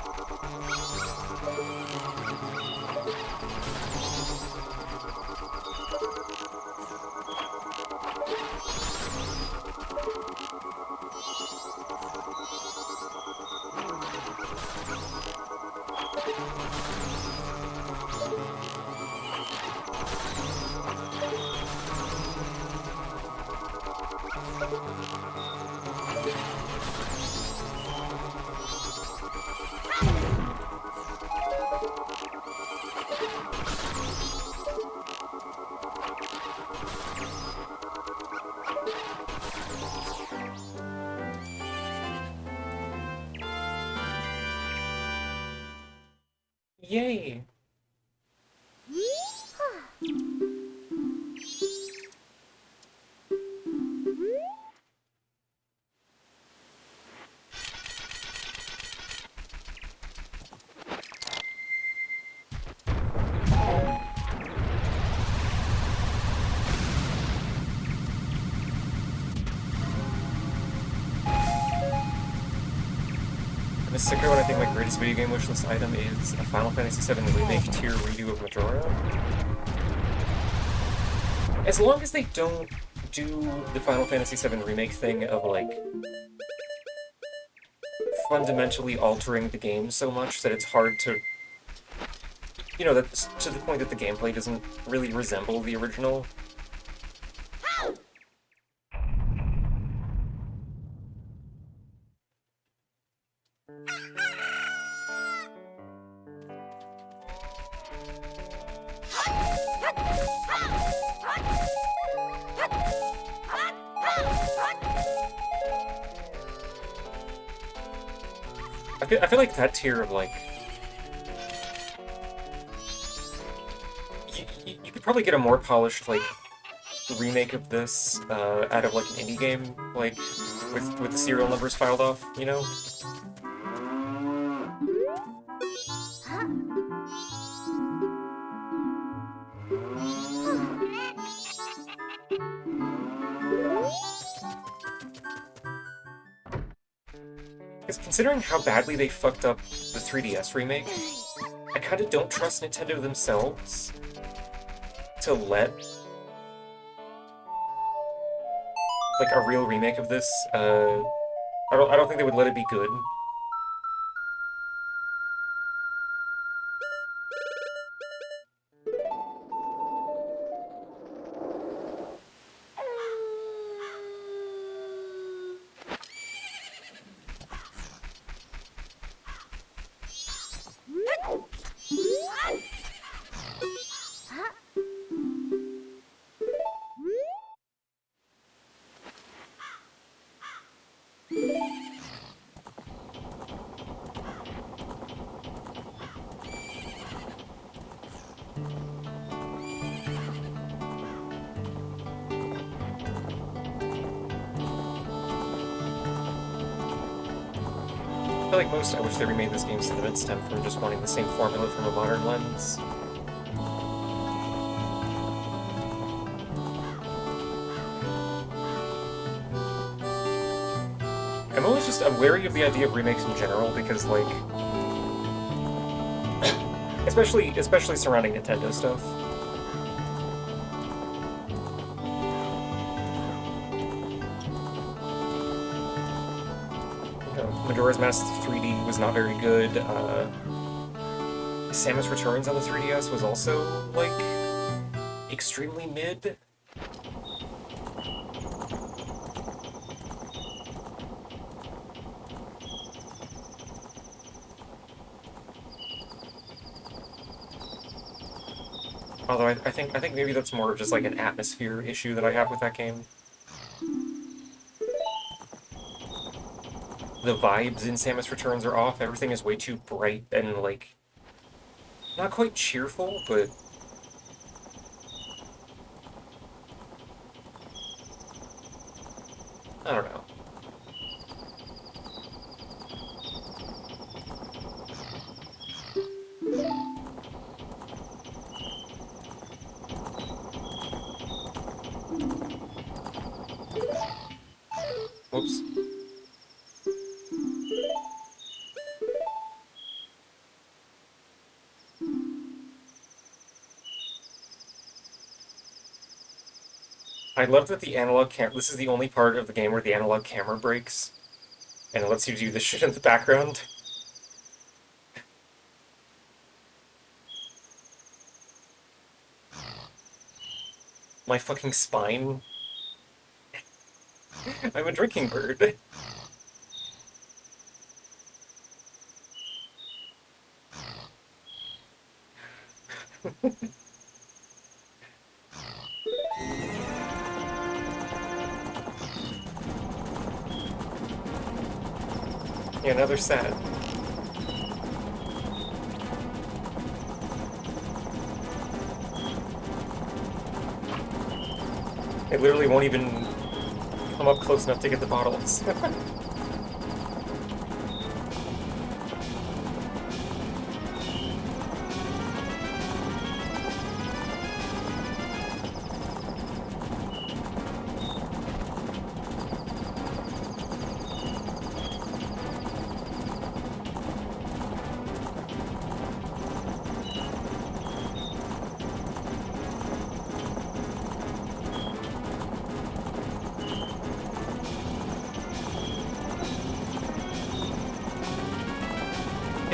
Yay! I'm a sicker when I think my greatest video game wishlist item is a Final Fantasy VII Remake tier redo of Majora. As long as they don't do the Final Fantasy VII Remake thing of, like, fundamentally altering the game so much that it's hard to... You know, that's to the point that the gameplay doesn't really resemble the original. I feel like that tier of, like... You could probably get a more polished, like, remake of this out of, like, an indie game, like, with the serial numbers filed off, you know? Because considering how badly they fucked up the 3DS remake, I kind of don't trust Nintendo themselves to let, like, a real remake of this. I don't think they would let it be good. I feel like most, I wish they remade this game sentiment stem from just wanting the same formula from a modern lens. I'm wary of the idea of remakes in general because, like, especially surrounding Nintendo stuff. Majora's Mask 3D was not very good. Samus Returns on the 3DS was also, like, extremely mid. Although I think maybe that's more of just like an atmosphere issue that I have with that game. The vibes in Samus Returns are off. Everything is way too bright and, like, not quite cheerful, but I don't know. Whoops. I love that the analog this is the only part of the game where the analog camera breaks, and it lets you do this shit in the background. My fucking spine. I'm a drinking bird. Yeah, now they're sad. It literally won't even come up close enough to get the bottles.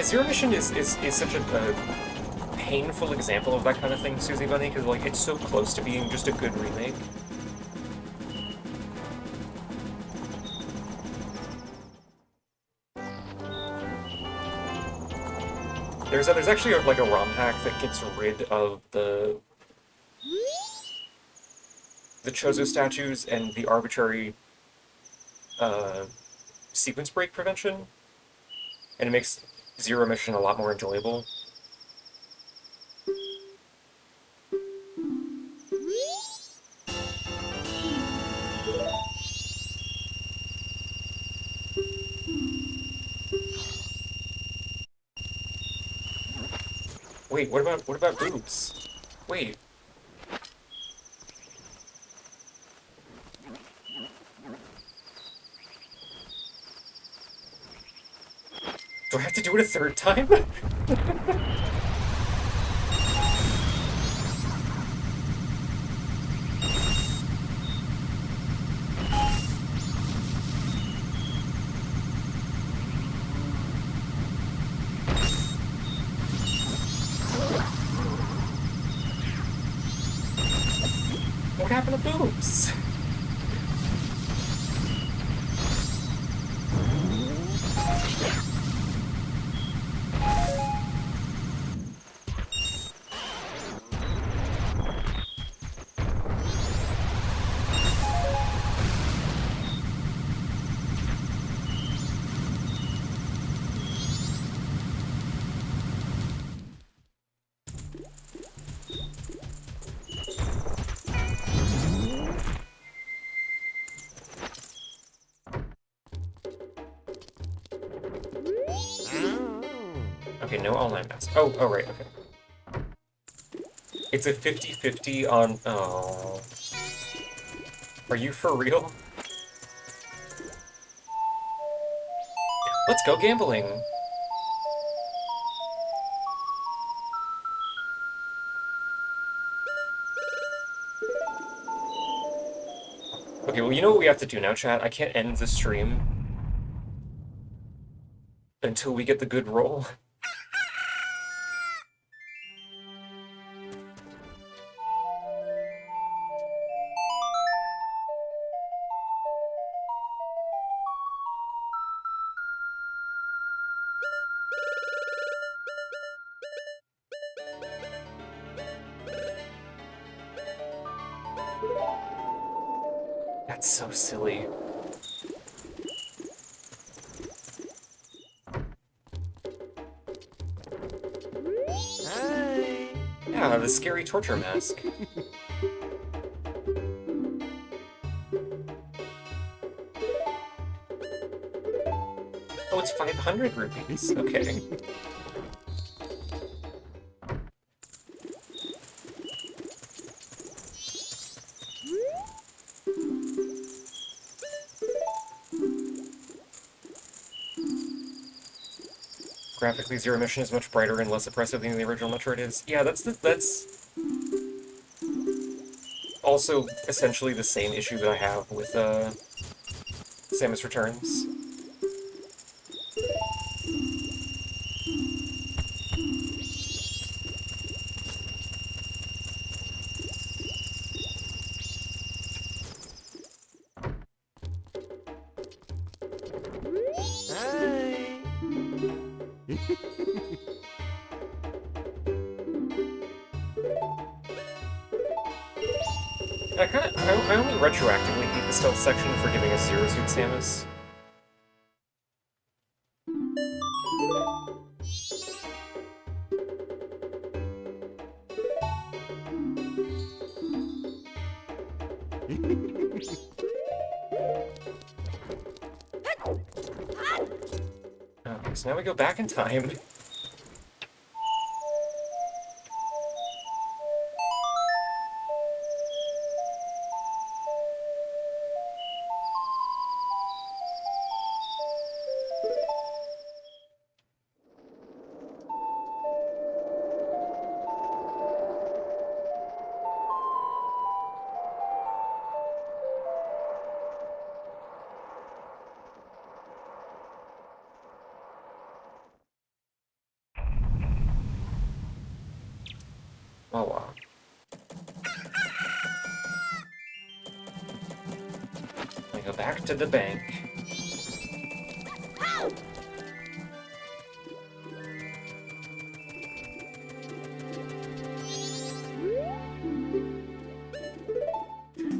Zero Mission is such a painful example of that kind of thing, Susie Bunny, because like it's so close to being just a good remake. There's actually like a ROM hack that gets rid of the Chozo statues and the arbitrary sequence break prevention, and it makes Zero Mission a lot more enjoyable. Wait, what about boobs? Wait. Do I have to do it a third time? What happened to boobs? Okay, no online mask. Oh, right, okay. It's a 50-50 on... Oh. Are you for real? Let's go gambling! Okay, well, you know what we have to do now, chat? I can't end the stream until we get the good roll. That's so silly. Hi. Yeah, the scary torture mask. Oh, it's 500 rupees. Okay. Graphically, Zero Mission is much brighter and less oppressive than the original Metroid is. Yeah, that's also essentially the same issue that I have with Samus Returns. Hi. I only retroactively hate the stealth section for giving us Zero Suit Samus. Okay, so now we go back in time. Voila. I go back to the bank.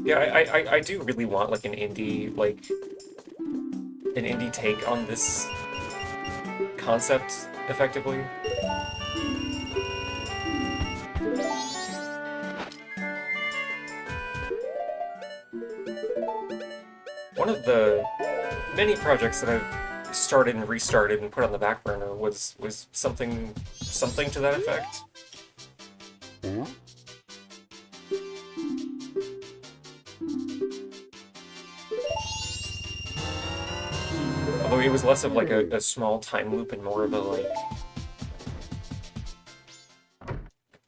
Yeah, I do really want like an indie take on this concept, effectively. One of the many projects that I've started and restarted and put on the back burner was something to that effect. Although it was less of like a small time loop and more of a like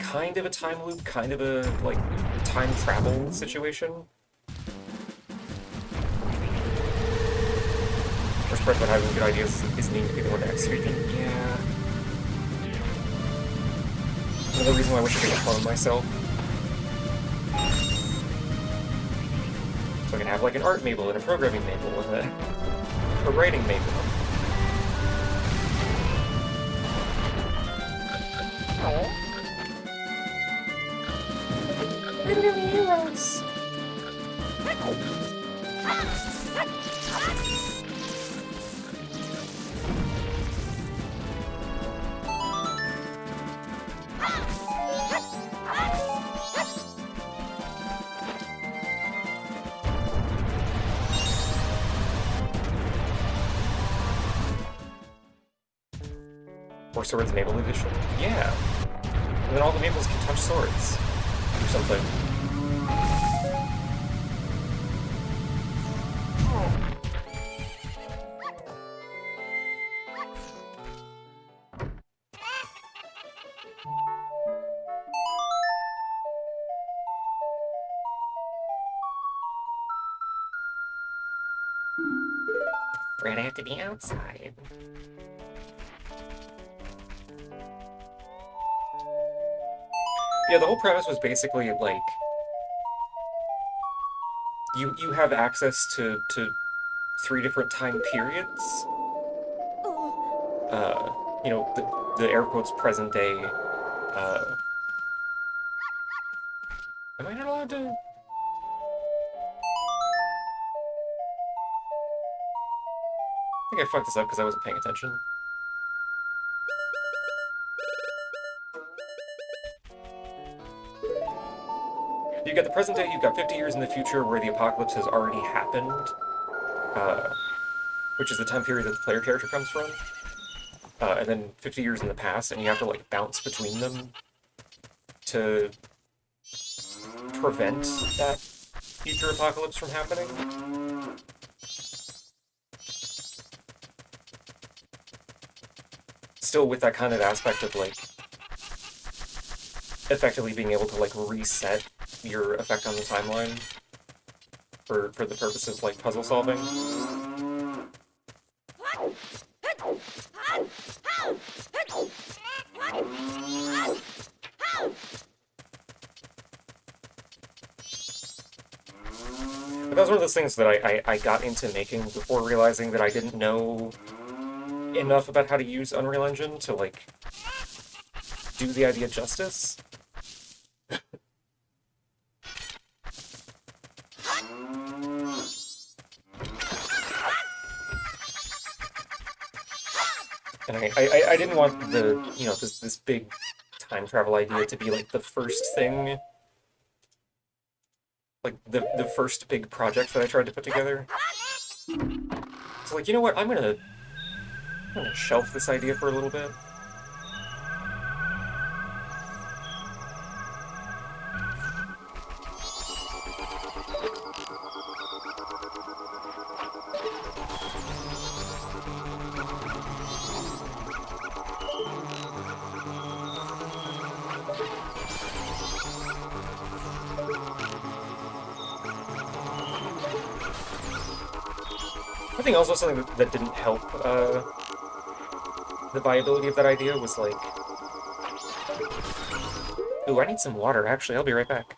kind of a time loop, kind of a like time travel situation. First part about having good ideas is needing to be the one to execute them. Yeah. Another reason why I wish I could clone myself. So I can have like an art Mabel and a programming Mabel and a writing Mabel. Random heroes! Or Swords Mabel Edition? Yeah. And then all the Mabels can touch swords. Or something. We're gonna have to be outside. Yeah, the whole premise was basically like you have access to 3 different time periods. You know, the air quotes present day. Am I not allowed to? I think I fucked this up because I wasn't paying attention. You've got the present day, you've got 50 years in the future where the apocalypse has already happened, which is the time period that the player character comes from, and then 50 years in the past, and you have to like bounce between them to prevent that future apocalypse from happening. Still with that kind of aspect of like effectively being able to like reset your effect on the timeline for the purpose of like puzzle solving. But that was one of those things that I got into making before realizing that I didn't know enough about how to use Unreal Engine to like do the idea justice. And I didn't want the, you know, this big time travel idea to be like the first thing, like the first big project that I tried to put together. So like, you know what? I'm gonna shelf this idea for a little bit. I think also something that didn't help the viability of that idea was like, ooh, I need some water. Actually, I'll be right back.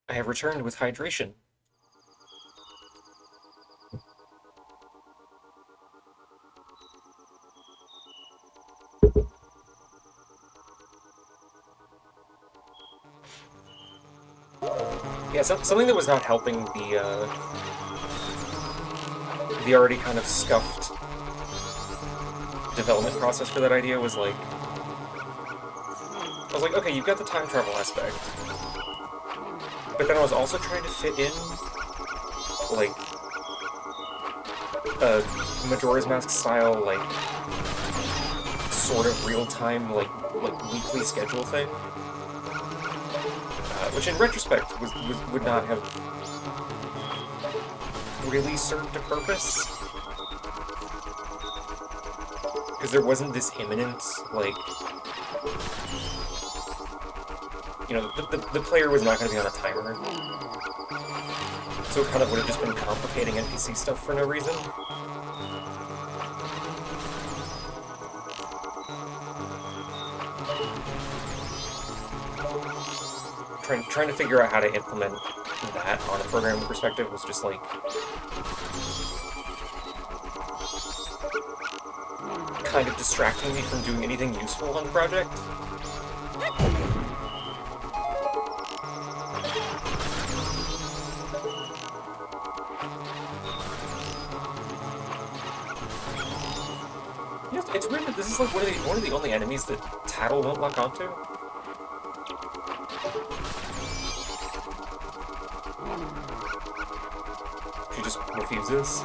I have returned with hydration. Yeah, something that was not helping the already kind of scuffed development process for that idea was like, I was like, okay, you've got the time travel aspect, but then I was also trying to fit in like a Majora's Mask style, like sort of real time, like weekly schedule thing, which in retrospect would not have really served a purpose, because there wasn't this imminent, like, you know, the player was not going to be on a timer, so it kind of would have just been complicating NPC stuff for no reason. Trying to figure out how to implement that on a programming perspective was just like kind of distracting me from doing anything useful on the project. You know, it's weird that this is like one of the only enemies that Tattle won't lock onto. She just refuses.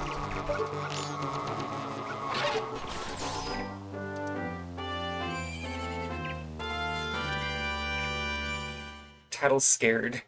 Tattle's scared.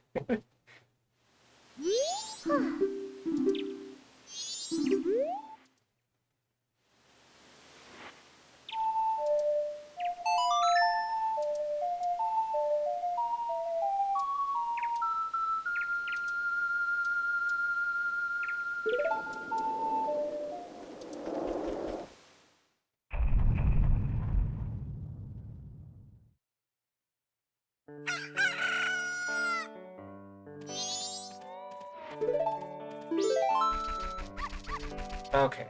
Okay.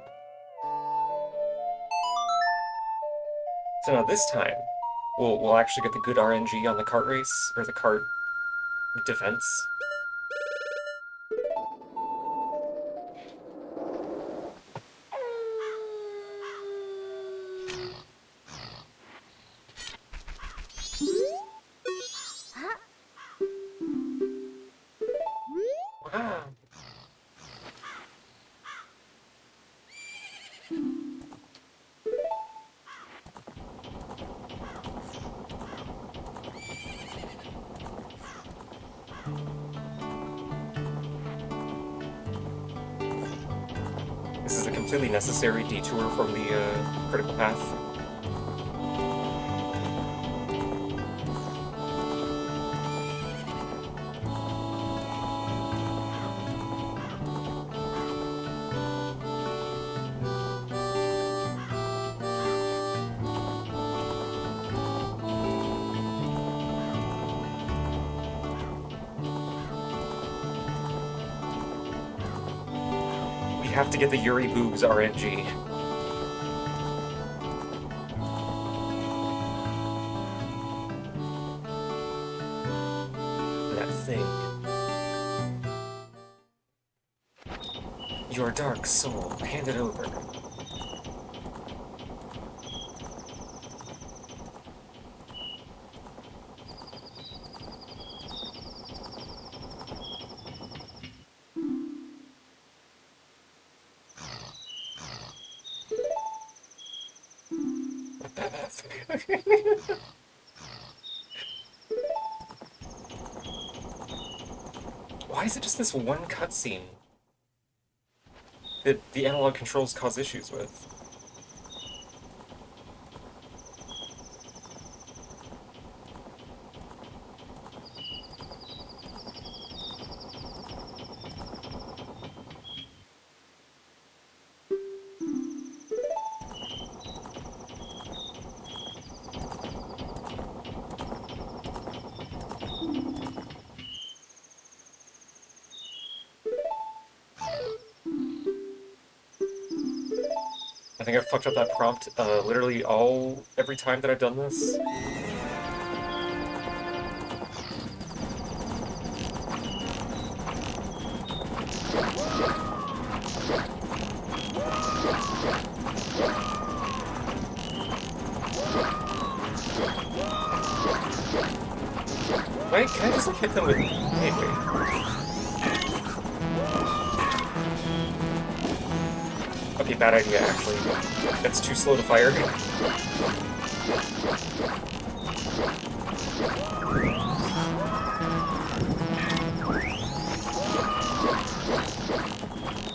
So now this time, we'll actually get the good RNG on the cart race, or the cart defense. Wow. This is a completely necessary detour from the critical path. We have to get the Yuri Boobs RNG. That thing. Your dark soul, hand it over. Why is it just this one cutscene that the analog controls cause issues with? I think I've fucked up that prompt literally every time that I've done this. Wait, can I just like hit them with... Wait. Okay, bad idea, actually. That's too slow to fire. It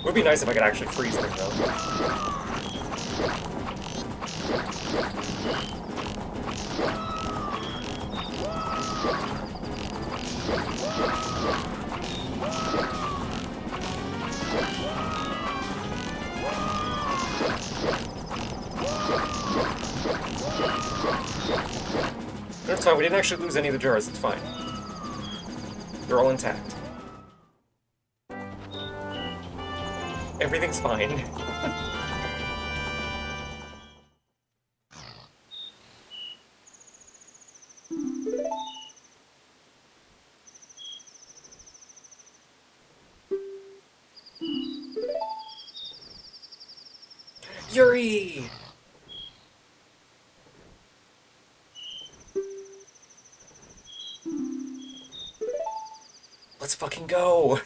would be nice if I could actually freeze them, though. That's fine, we didn't actually lose any of the jars, it's fine. They're all intact. Everything's fine. Yuri! Let's fucking go!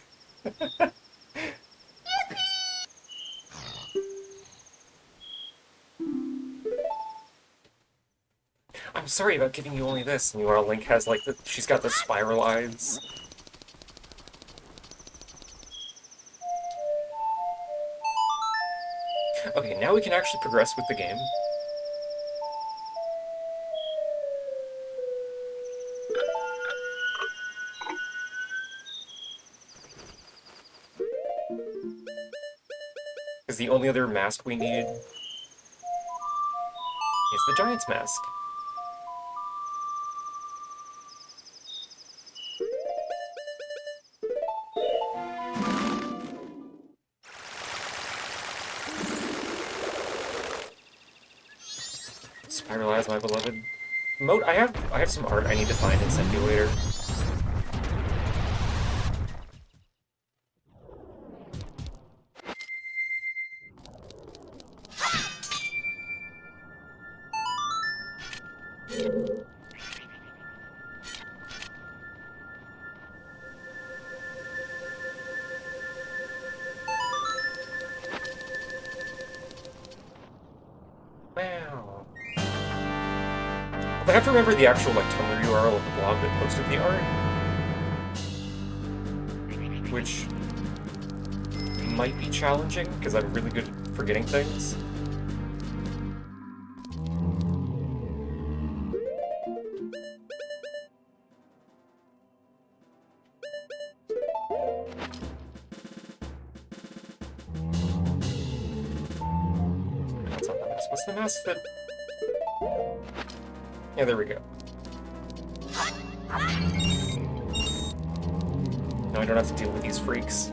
I'm sorry about giving you only this, and Link has like she's got the spiral eyes. Okay, now we can actually progress with the game. Because the only other mask we need is the Giant's mask. Spiralize, my beloved. I have some art I need to find and send you later. Wow. I have to remember the actual like Tumblr URL of the blog that posted the art. Which might be challenging, because I'm really good at forgetting things. That's not the mask. What's the mask that... Yeah, there we go. Now I don't have to deal with these freaks.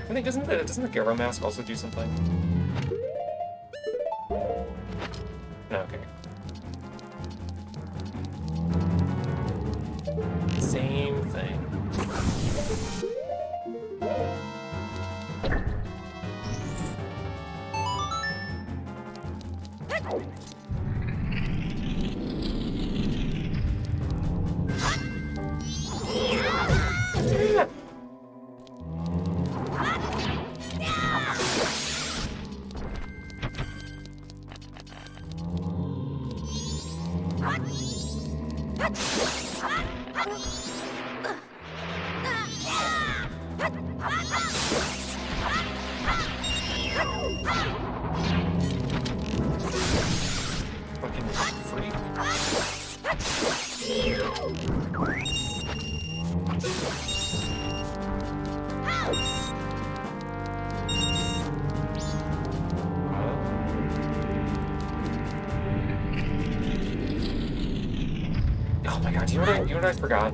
I think doesn't the Garo mask also do something? No, okay. Same thing. Fucking freak. Oh my god, you know what I forgot?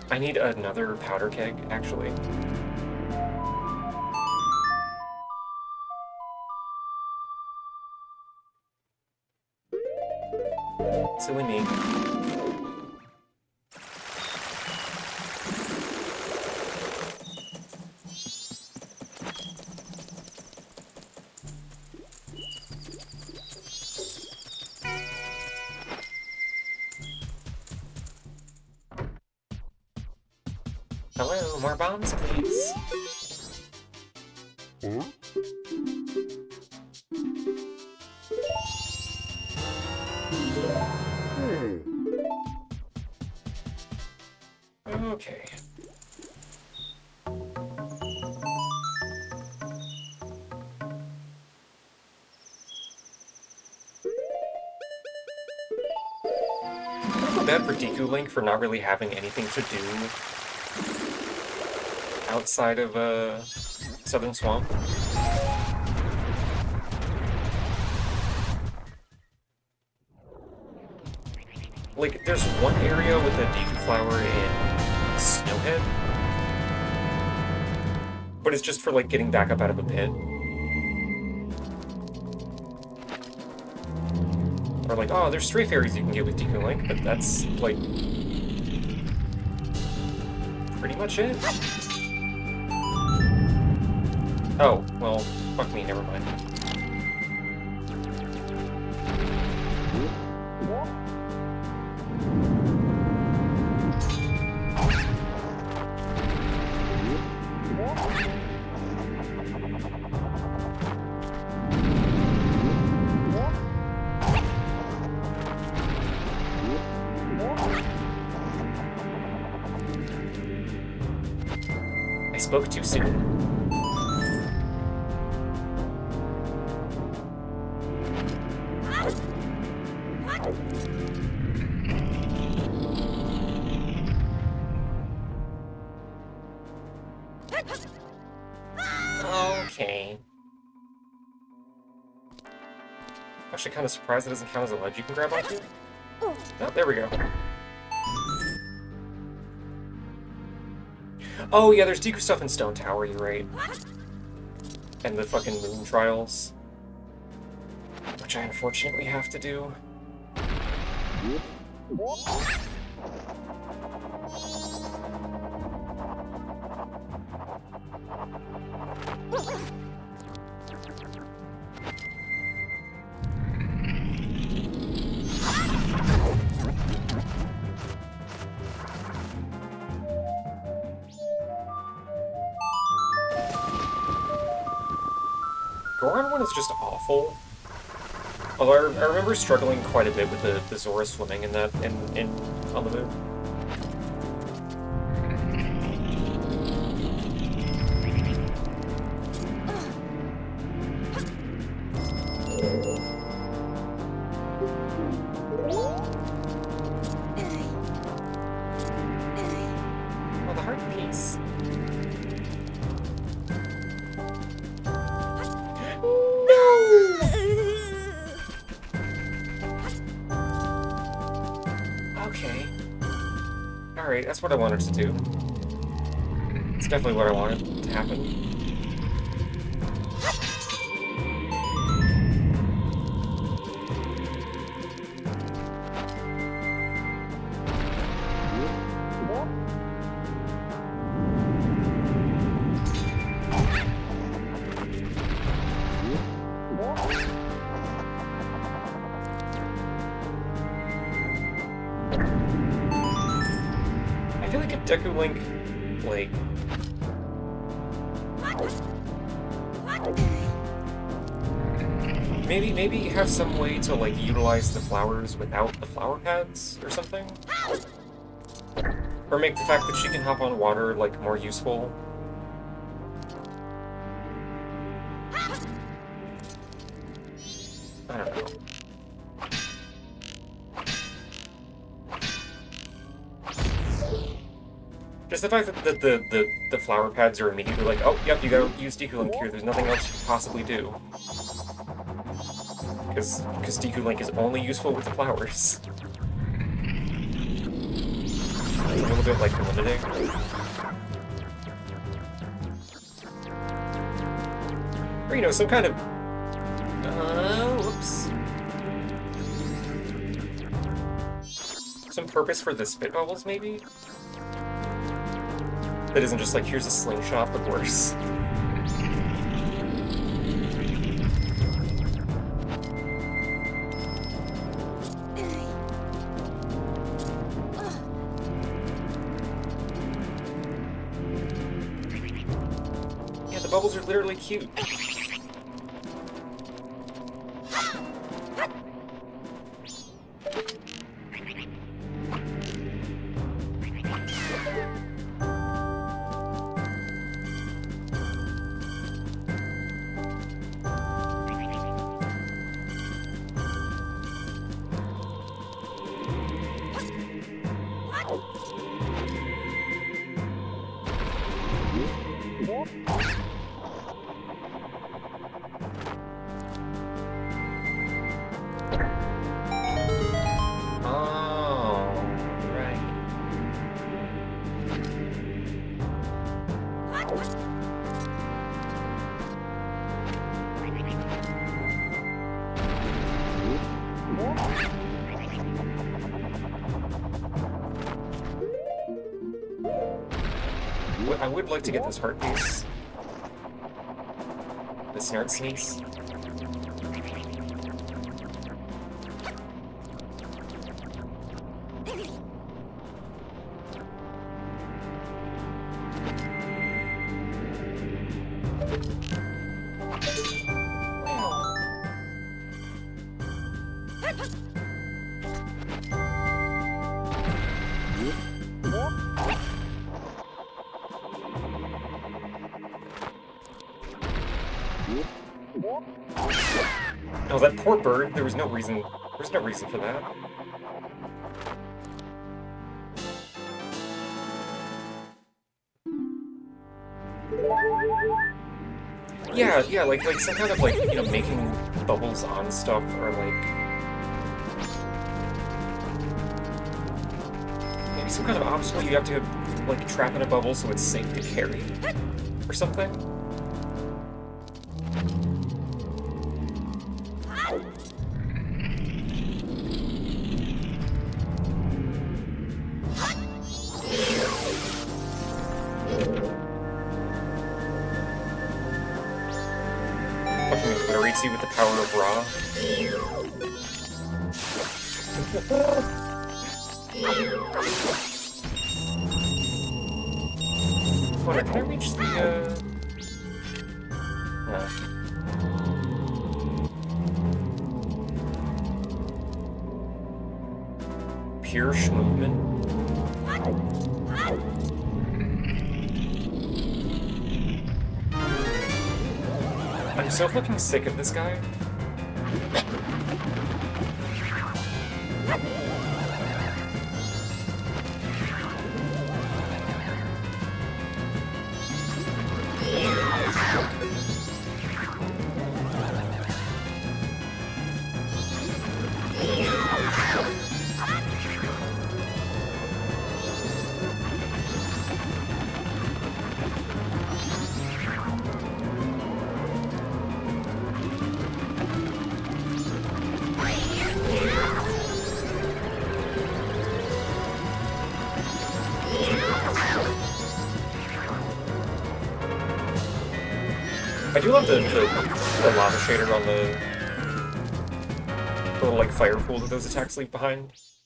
I need another powder keg, actually. Silly me. Hello, more bombs, please. Okay. I feel bad for Deku Link for not really having anything to do outside of Southern Swamp. Like, there's one area with a Deku Flower in Snowhead, but it's just for, like, getting back up out of a pit. Or like, oh, there's stray fairies you can get with Deku Link, but that's, like, pretty much it. Oh, well, fuck me, never mind. I spoke too soon. Okay. Actually kind of surprised it doesn't count as a ledge you can grab onto. Oh, there we go. Oh yeah, there's Deku stuff in Stone Tower, you're right. And the fucking moon trials. Which I unfortunately have to do. Goron one is just awful. Although I remember struggling quite a bit with the Zora swimming in that in on the moon. Oh, the heart piece. Okay. Alright, that's what I wanted to do. It's definitely what I wanted to happen. I feel like if Deku Link, like... Maybe you have some way to, like, utilize the flowers without the flower pads or something? Or make the fact that she can hop on water, like, more useful? I don't know. Just the fact that the flower pads are immediately like, oh, yep, you gotta use Deku Link here, there's nothing else you can possibly do. Because Deku Link is only useful with the flowers. It's a little bit, like, limiting. Or, you know, some kind of... whoops. Some purpose for the spit bubbles, maybe? That isn't just like, here's a slingshot, but worse. Yeah, the bubbles are literally cute. I would like to get this heart piece. The snart sneeze. Oh, that poor bird. There was no reason. There's no reason for that. Yeah, like some kind of like, you know, making bubbles on stuff or like maybe some kind of obstacle you have to like trap in a bubble so it's safe to carry or something. Fucking obliterates you with the power of Ra. Hold on, can I reach the, No. pure movement. I'm so fucking sick of this guy. I do love the lava shader on the little like fire pool that those attacks leave behind. It's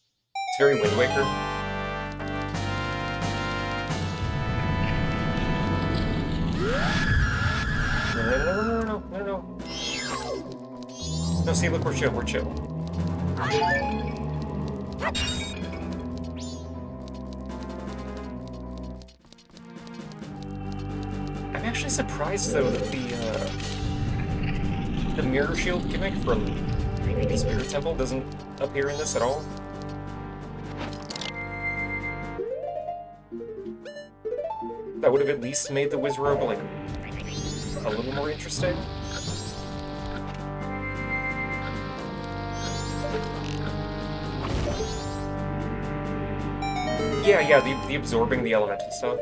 very Wind Waker. No. No, see, look, we're chill. I'm actually surprised, though, that the Mirror Shield gimmick from the Spirit Temple doesn't appear in this at all. That would have at least made the Wizrobe, like, a little more interesting. Yeah, the absorbing the elemental stuff.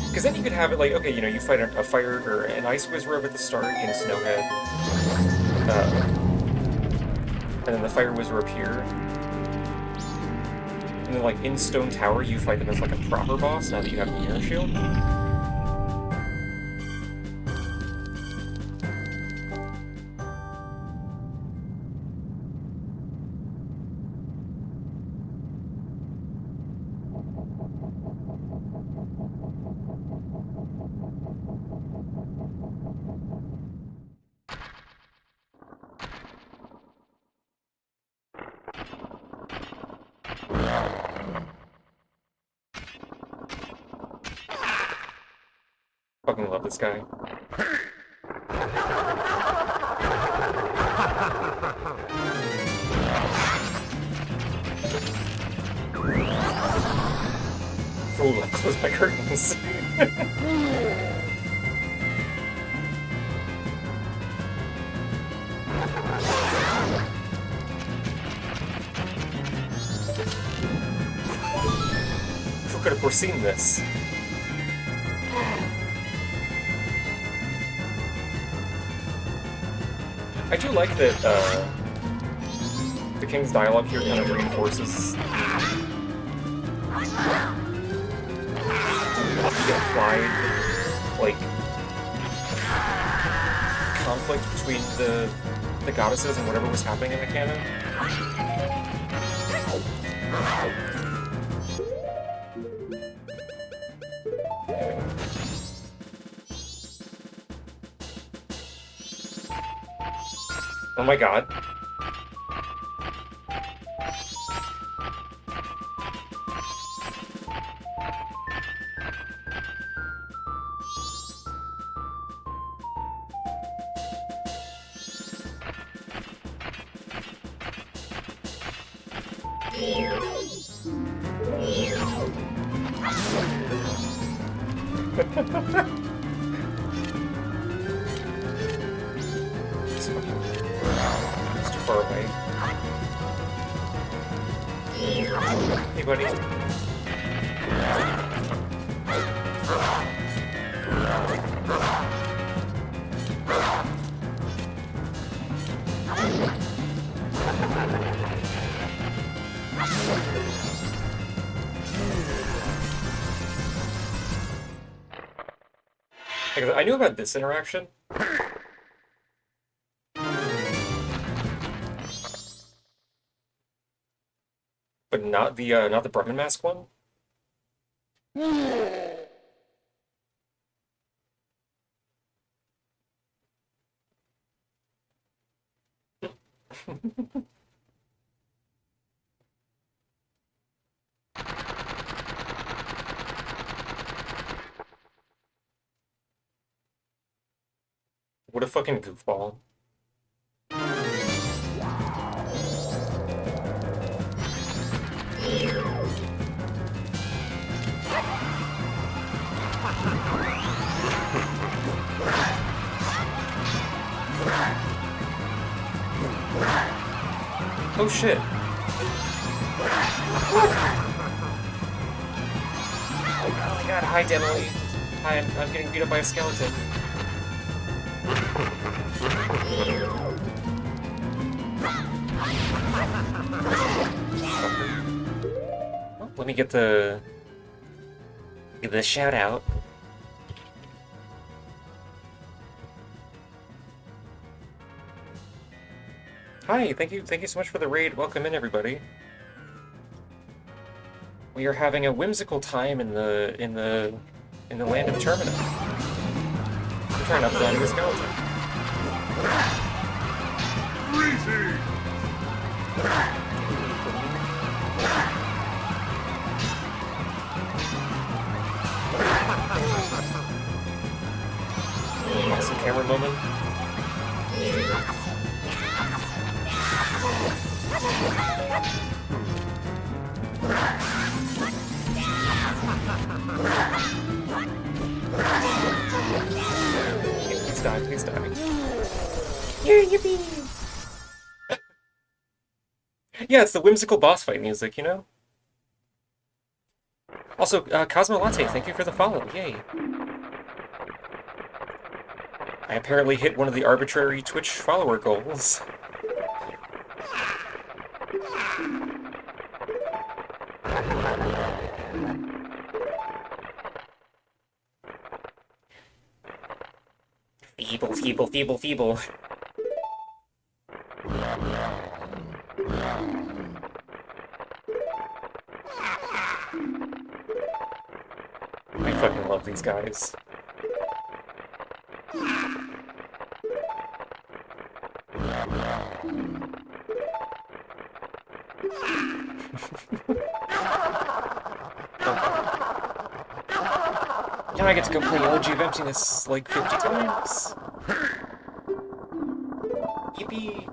Because then you could have it like, okay, you know, you fight a fire or an ice Wizrobe at the start in Snowhead, and then the fire Wizrobe here, and then like in Stone Tower you fight them as like a proper boss now that you have the Mirror Shield. Fucking love this guy. Ooh, I close my curtains. Who could have foreseen this? I do like that the King's dialogue here kind of reinforces the implied, like, conflict between the goddesses and whatever was happening in the canon. Oh my god. It's too far away. Hey, buddy. I knew about this interaction. But not the Brahmin Mask one. What a fucking goofball. Oh shit. Oh my god, hi Emily. Hi, I'm getting beat up by a skeleton. Oh, let me get the shout out. Hi, thank you so much for the raid. Welcome in, everybody. We are having a whimsical time in the land of Termina. We're trying to upload a skeleton. Awesome camera moment. Please die, please die. Yeah, yippee! Yeah, it's the whimsical boss fight music, you know? Also, Cosmo Latte, thank you for the follow, yay. I apparently hit one of the arbitrary Twitch follower goals. Feeble, feeble, feeble, feeble. I fucking love these guys. Now I get to go play Elegy of Emptiness like 50 times. Yippee!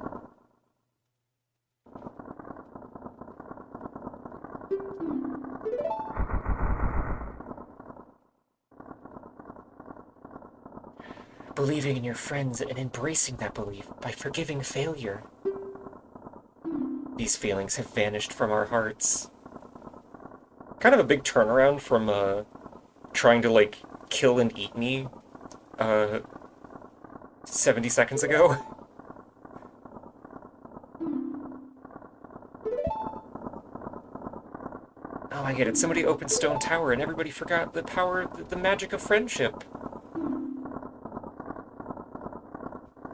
Believing in your friends and embracing that belief by forgiving failure. These feelings have vanished from our hearts. Kind of a big turnaround from, trying to, like, kill and eat me, 70 seconds ago. Oh, I get it. Somebody opened Stone Tower and everybody forgot the power, the magic of friendship.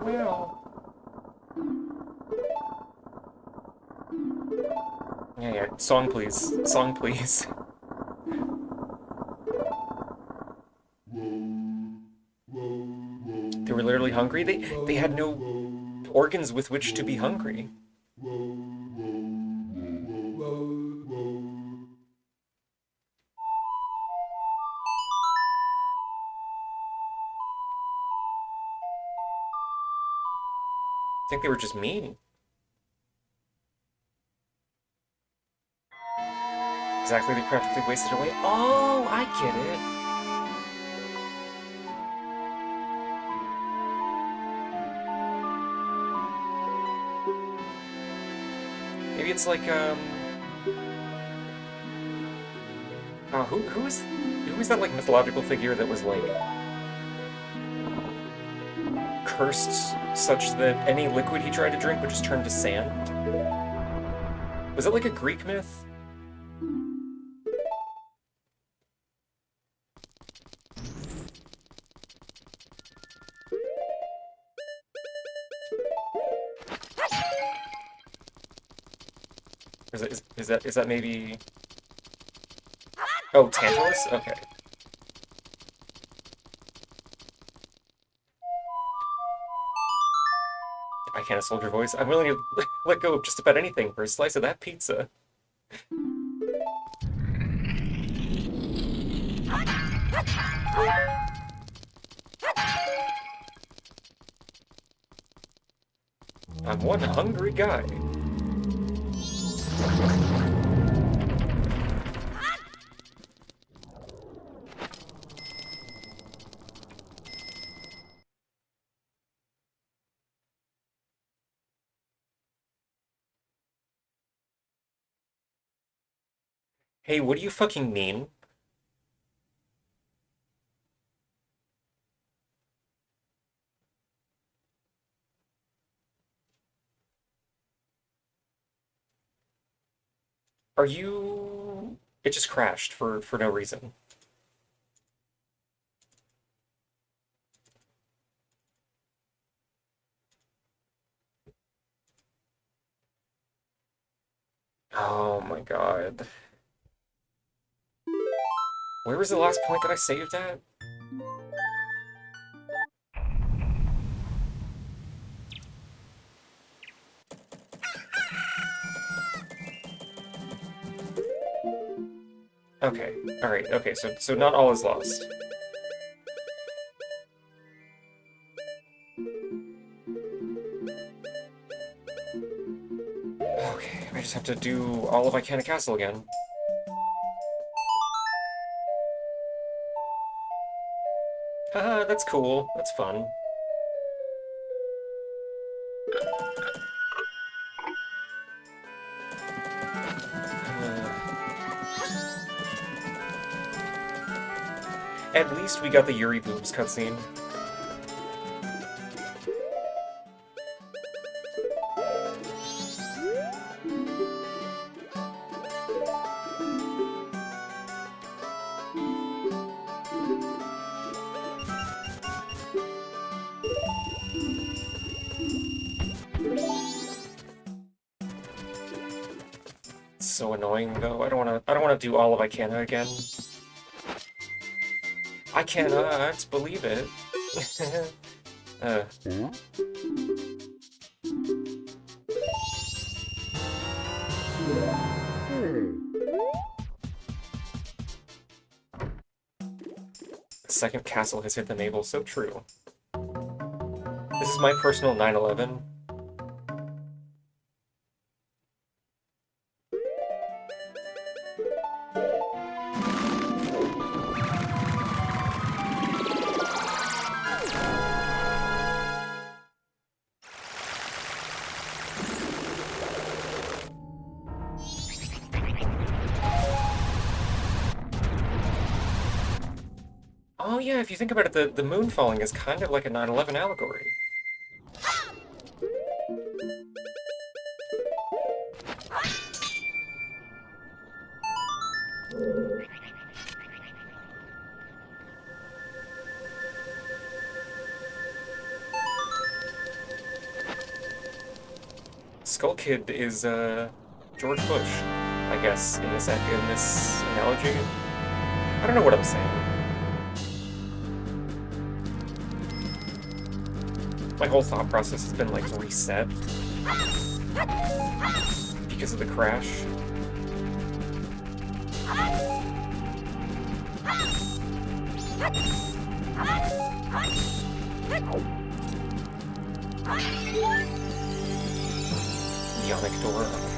Well. Yeah, song please. Song please. They were literally hungry. They had no organs with which to be hungry. I think they were just mean. Exactly, they practically wasted away. Oh, I get it. Maybe it's like, oh, who is that, like, mythological figure that was, like, cursed such that any liquid he tried to drink would just turn to sand? Was it like a Greek myth? Is that maybe... Oh, Tantalus? Okay. I can't hold your voice. I'm willing to let go of just about anything for a slice of that pizza. I'm one hungry guy. Hey, what do you fucking mean? Are you... It just crashed for no reason. Oh my god. Where was the last point that I saved at? Okay, alright, okay, so not all is lost. Okay, I just have to do all of Icana Castle again. Haha, that's cool. That's fun. At least we got the Yuri boobs cutscene. So annoying though. I don't wanna do all of Icana again. I cannot believe it. uh. The second castle has hit the navel, so true. This is my personal 9/11. Oh yeah, if you think about it, the moon falling is kind of like a 9/11 allegory. Skull Kid is George Bush, I guess, in this analogy. I don't know what I'm saying. My whole thought process has been like reset because of the crash. Ionic door, oh my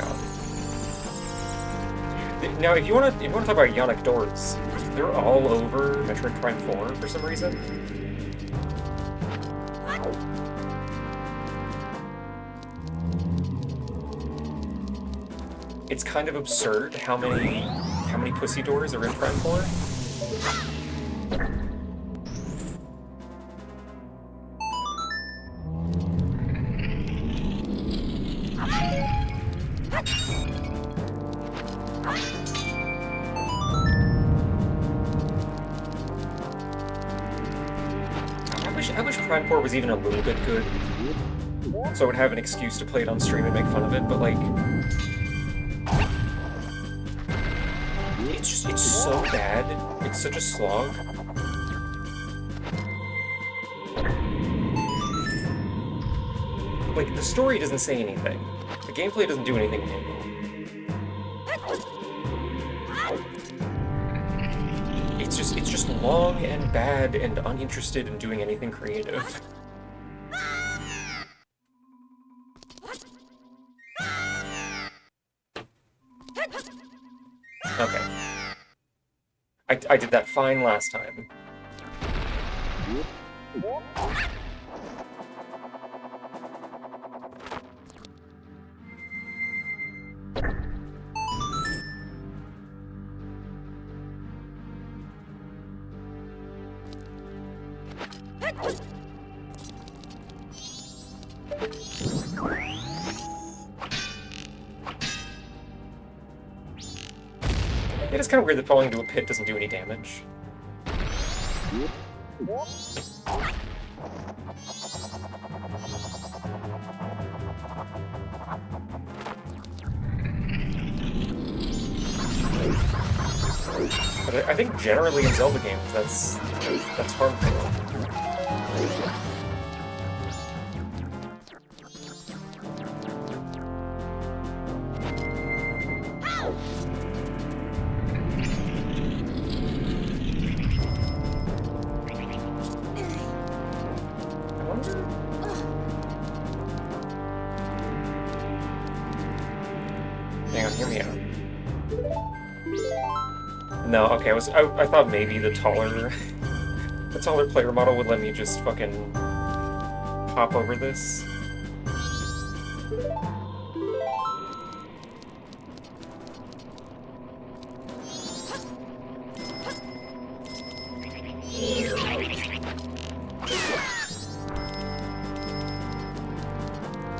god. Now, if you wanna talk about Ionic doors, they're all over Metroid Prime 4 for some reason. It's kind of absurd how many pussy doors are in Prime 4. I wish Prime 4 was even a little bit good, so I would have an excuse to play it on stream and make fun of it, but like... It's so bad. It's such a slog. like, the story doesn't say anything. The gameplay doesn't do anything new. It's just long and bad and uninterested in doing anything creative. Okay. I did that fine last time. It is kind of weird that falling into a pit doesn't do any damage. But I think generally in Zelda games, that's harmful. Hang on, hear me out. No, okay, I thought maybe the taller player model would let me just fucking hop over this.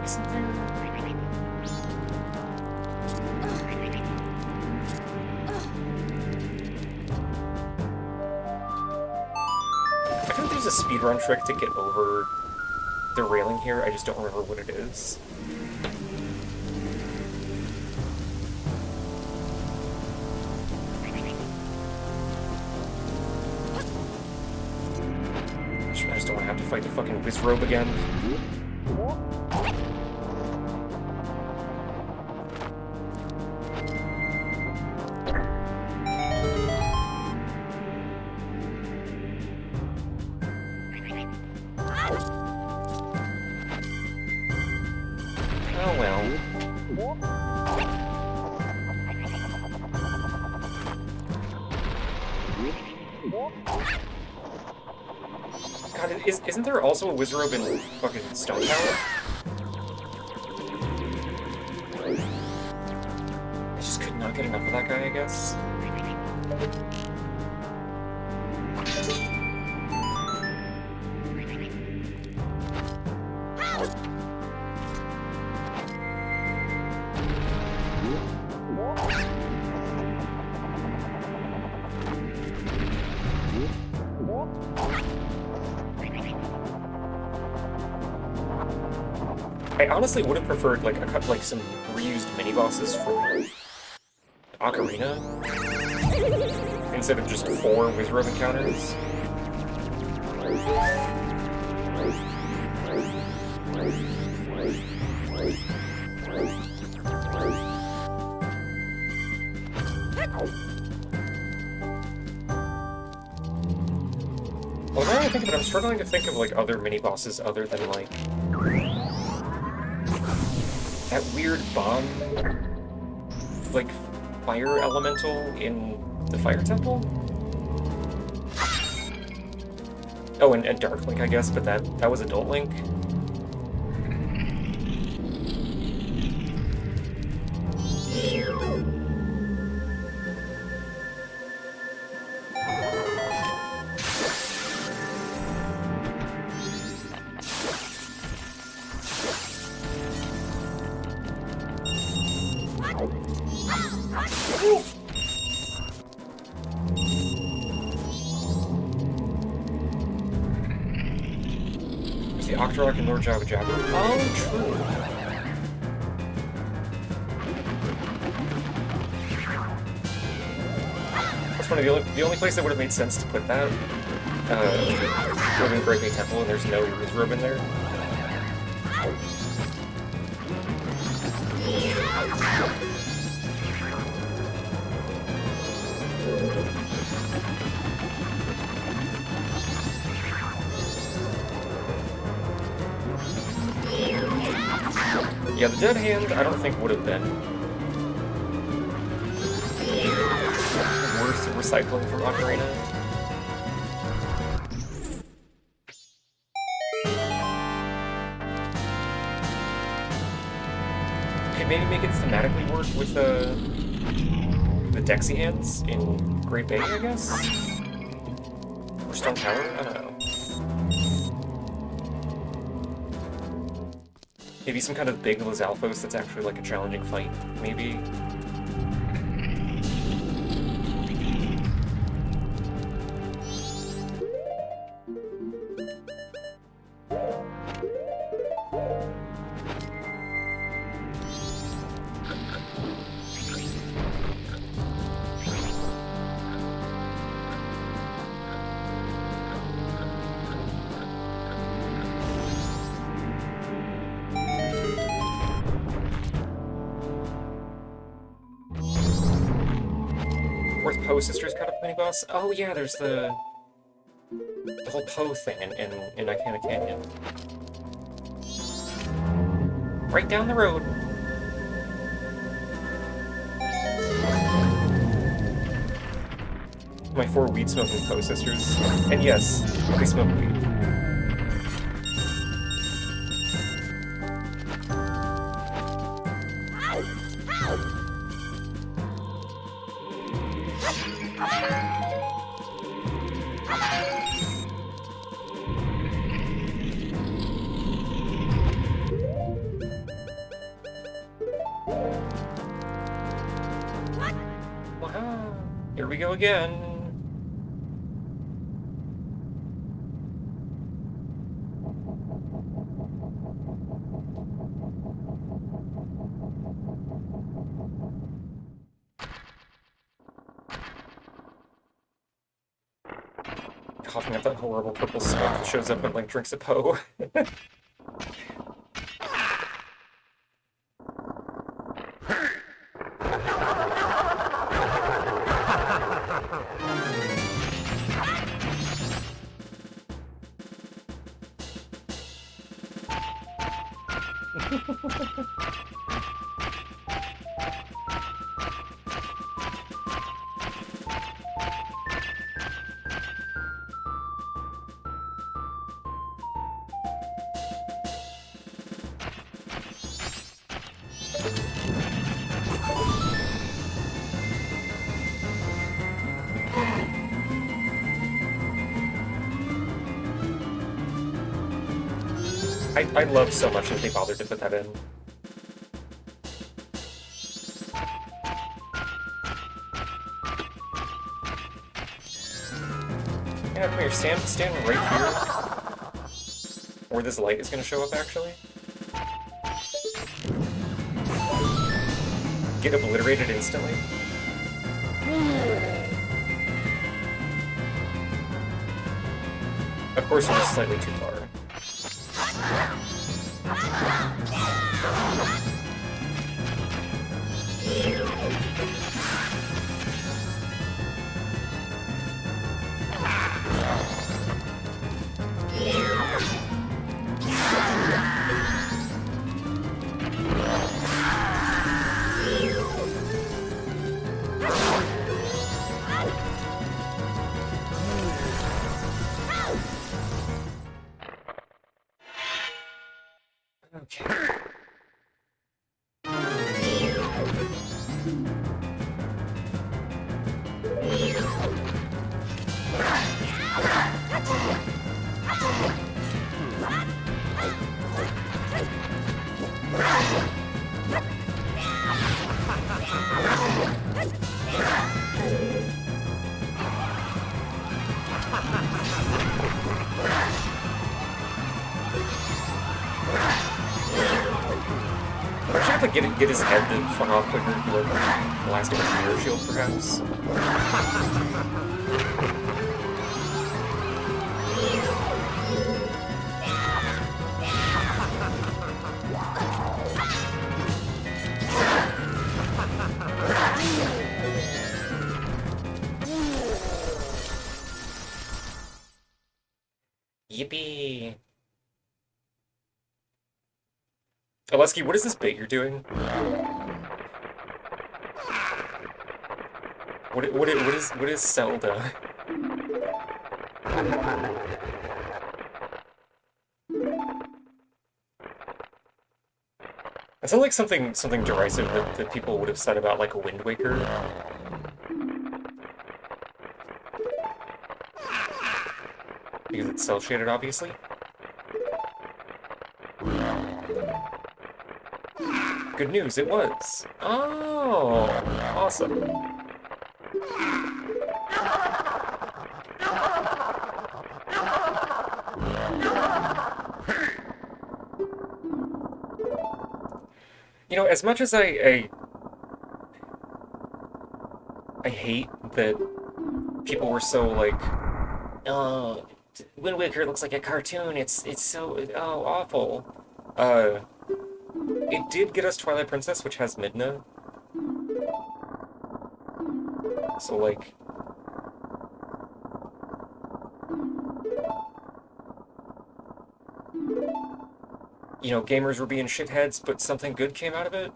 Isn't there? I feel like there's a speedrun trick to get over the railing here, I just don't remember what it is. I just don't want to have to fight the fucking Wizrobe again. Oh well. God, isn't there also a Wizrobe in fucking Stone Tower? I just could not get enough of that guy, I guess. I honestly would have preferred like some reused mini bosses from Ocarina instead of just 4 Wizrobe encounters. Well, now that I think of it, I'm struggling to think of like other mini bosses other than like that weird bomb, like, fire elemental in the Fire Temple? Oh, and Dark Link, I guess, but that was Adult Link. The Octorok and Lord Jabba Jabba. Oh, true. That's funny. The only place that would have made sense to put that would have been Great Bay Temple, and there's no Wizrobe in there. Yeah, the dead hand I don't think would have been worth recycling from Ocarina. Could maybe make it thematically work with the Dexy hands in Great Bay, I guess? Or Stone Tower? I don't know. Maybe some kind of big Lizalfos that's actually like a challenging fight, maybe? Fourth Poe Sisters kind of mini boss. Oh yeah, there's the whole Poe thing in Icana Canyon. Right down the road. My 4 weed-smoking Poe Sisters. And yes, they smoke weed. Wow, here we go again. Coughing up that horrible purple smoke that shows up when Link drinks a Poe. I love so much that they bothered to put that in. Yeah, come here, stand right here. Where this light is gonna show up, actually. Get obliterated instantly. Of course, you're just slightly too far. Okay. I should have to get his head to fly off quicker, like blasting with a mirror shield, perhaps. Yippee! Alesky, what is this bait you're doing? What is Zelda? That sounds like something derisive that people would have said about like a Wind Waker. Because it's cel shaded, obviously. Good news, it was. Oh, awesome. You know, as much as I hate that people were so like, oh, Wind Waker looks like a cartoon. It's so awful. Uh, it did get us Twilight Princess, which has Midna. So like, you know, gamers were being shitheads, but something good came out of it.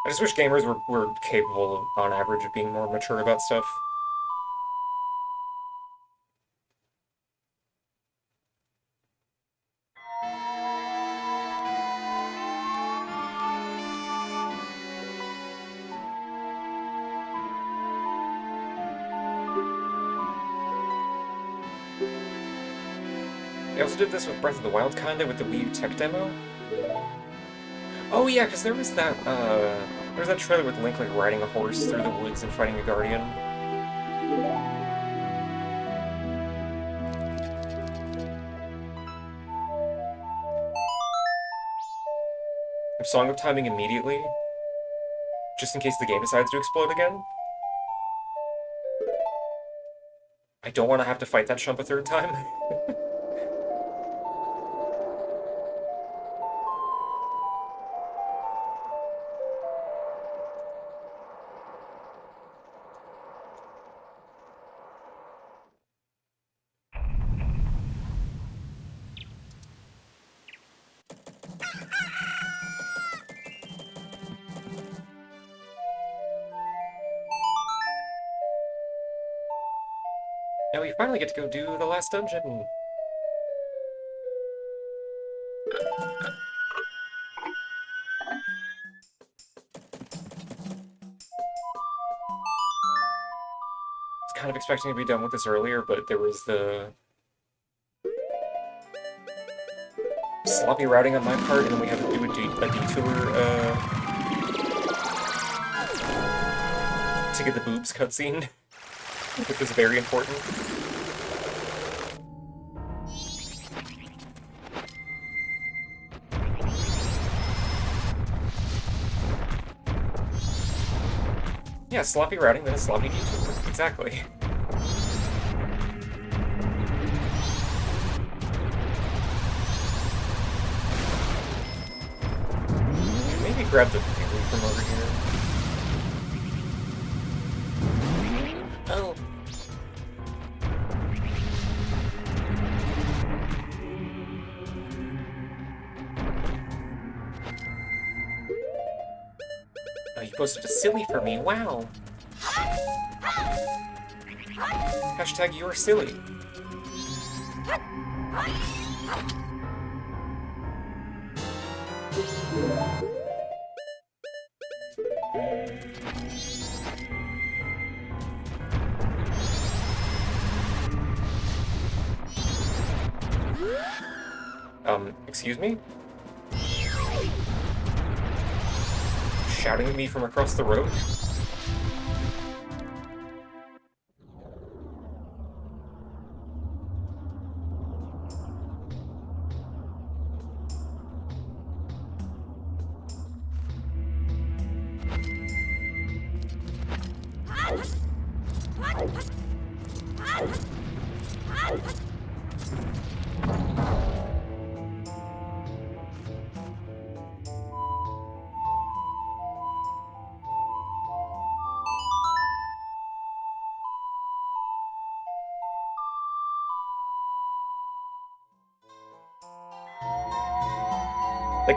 I just wish gamers were capable, of, on average, of being more mature about stuff. They also did this with Breath of the Wild, kinda, with the Wii U tech demo. Oh yeah, because there was that trailer with Link, like, riding a horse through the woods and fighting a guardian. I'm Song of Timing immediately, just in case the game decides to explode again. I don't want to have to fight that chump a third time. Now we finally get to go do the last dungeon. I was kind of expecting to be done with this earlier, but there was the sloppy routing on my part, and then we had to do a detour to get the boobs cutscene, which was very important. Yeah, sloppy routing, then a sloppy detour. Exactly. Maybe grab the berry from over here. Oh. Oh, you posted a silly for me. Wow. Hashtag you're silly. Excuse me? Shouting at me from across the road? Like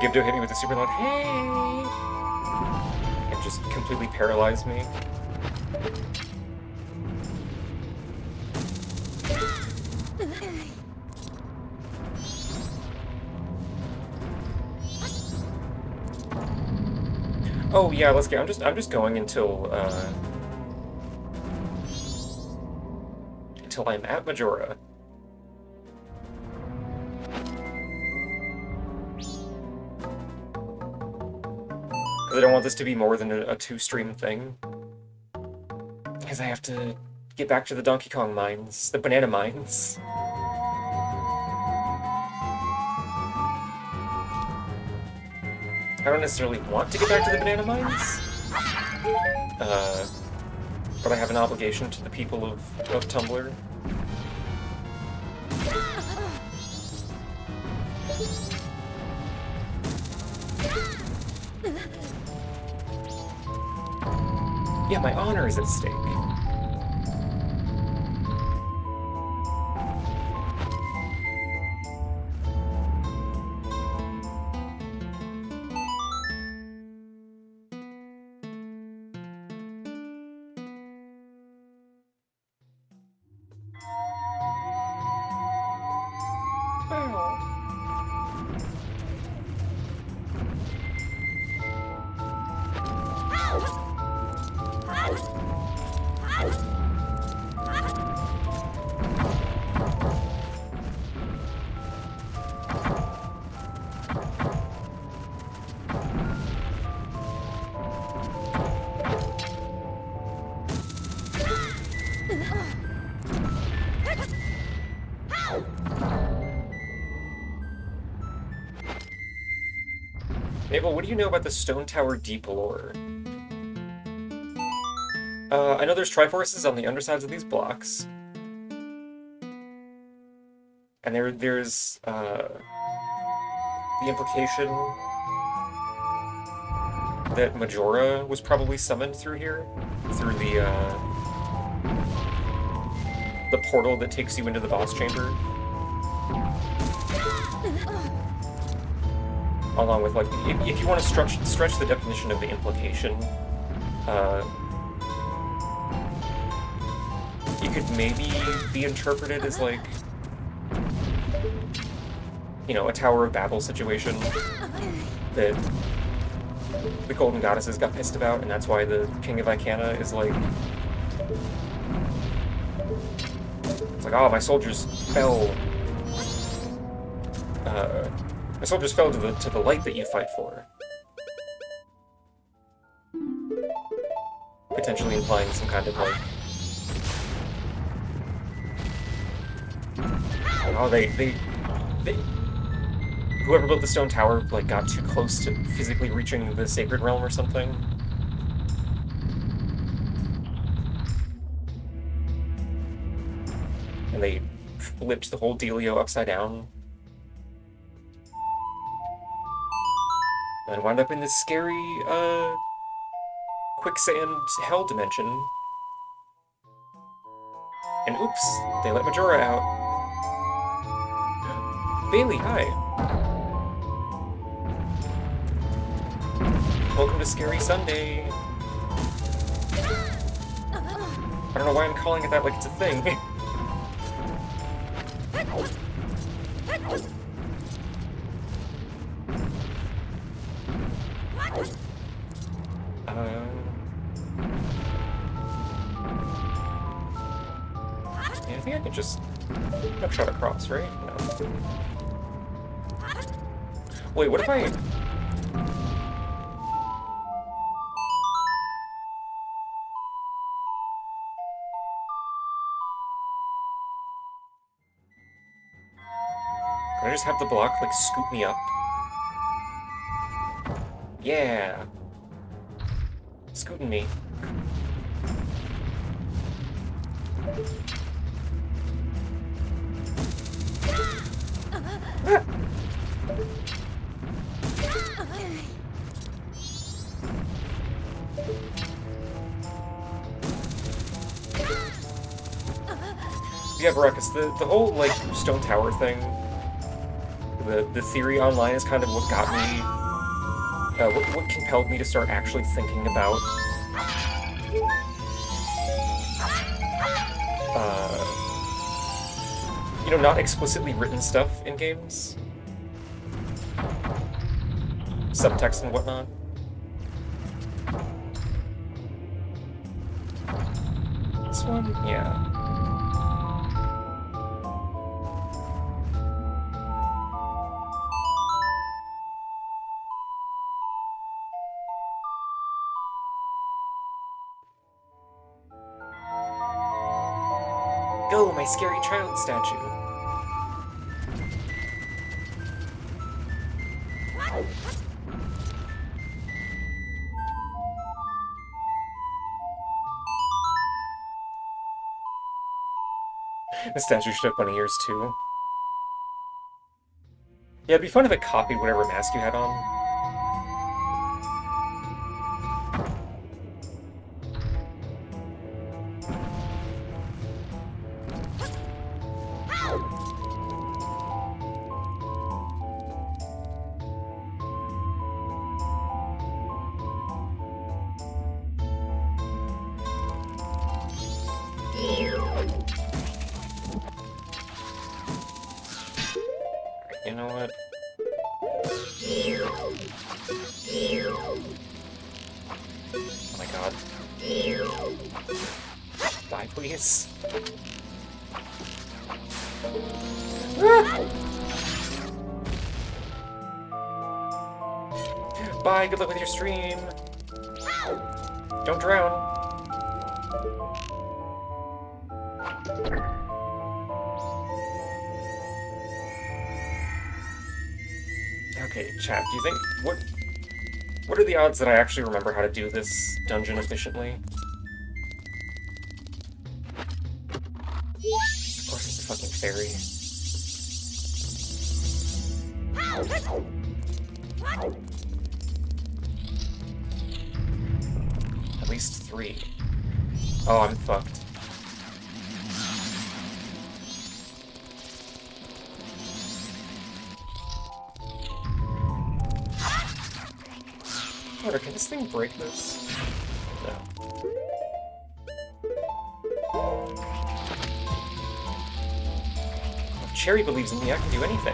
Gibdo hit me with a super loud hey and just completely paralyzed me. Oh yeah, let's get. I'm just going until I'm at Majora. Because I don't want this to be more than a two-stream thing. Because I have to get back to the Donkey Kong mines, the banana mines. I don't necessarily want to get back to the banana mines, but I have an obligation to the people of Tumblr. Yeah, my honor is at stake. Mabel, what do you know about the Stone Tower Deep lore? I know there's Triforces on the undersides of these blocks. And there's the implication that Majora was probably summoned through here, through the portal that takes you into the boss chamber. Along with, like, if you want to stretch the definition of the implication, it could maybe be interpreted as, like, you know, a Tower of Babel situation that the Golden Goddesses got pissed about, and that's why the King of Icana is like... It's like, oh, my soldiers fell... my soldiers fell to the light that you fight for. Potentially implying some kind of, like... Oh, they whoever built the stone tower, like, got too close to physically reaching the sacred realm or something. And they flipped the whole dealio upside down. And wound up in this scary, quicksand hell dimension. And oops, they let Majora out. Bailey, hi. Welcome to Scary Sunday. I don't know why I'm calling it that like it's a thing. Yeah, I think I could just shot across, right? No. Wait, what if I... Can I just have the block, like, scoop me up? Yeah! Scooting me. Yeah, Baracus, the whole, like, Stone Tower thing, the theory online is kind of what got me, what compelled me to start actually thinking about, you know, not explicitly written stuff in games. Subtext and whatnot. This one? Yeah. Go, my scary child statue. The statue should have bunny ears too. Yeah, it'd be fun if it copied whatever mask you had on. You know what? Oh my god. Die, please. Bye, good luck with your stream. Don't drown. Okay, chat, do you think... What are the odds that I actually remember how to do this dungeon efficiently? Of course it's a fucking fairy. At least 3. Oh, I'm fucked. Wonder, can this thing break this? No. If Cherry believes in me, I can do anything.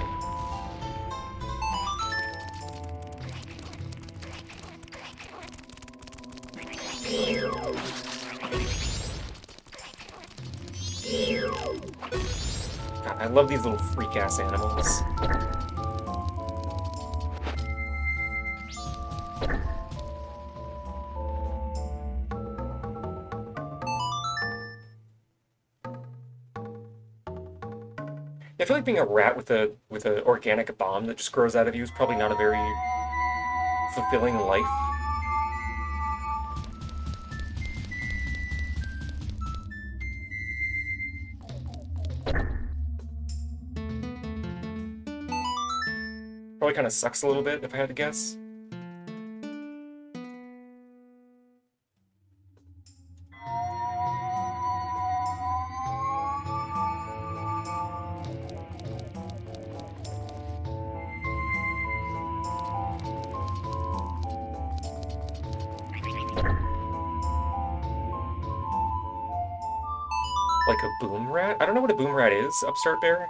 God, I love these little freak-ass animals. I feel like being a rat with a organic bomb that just grows out of you is probably not a very fulfilling life. Probably kind of sucks a little bit, if I had to guess. Like a boom rat? I don't know what a boom rat is, Upstart Bear.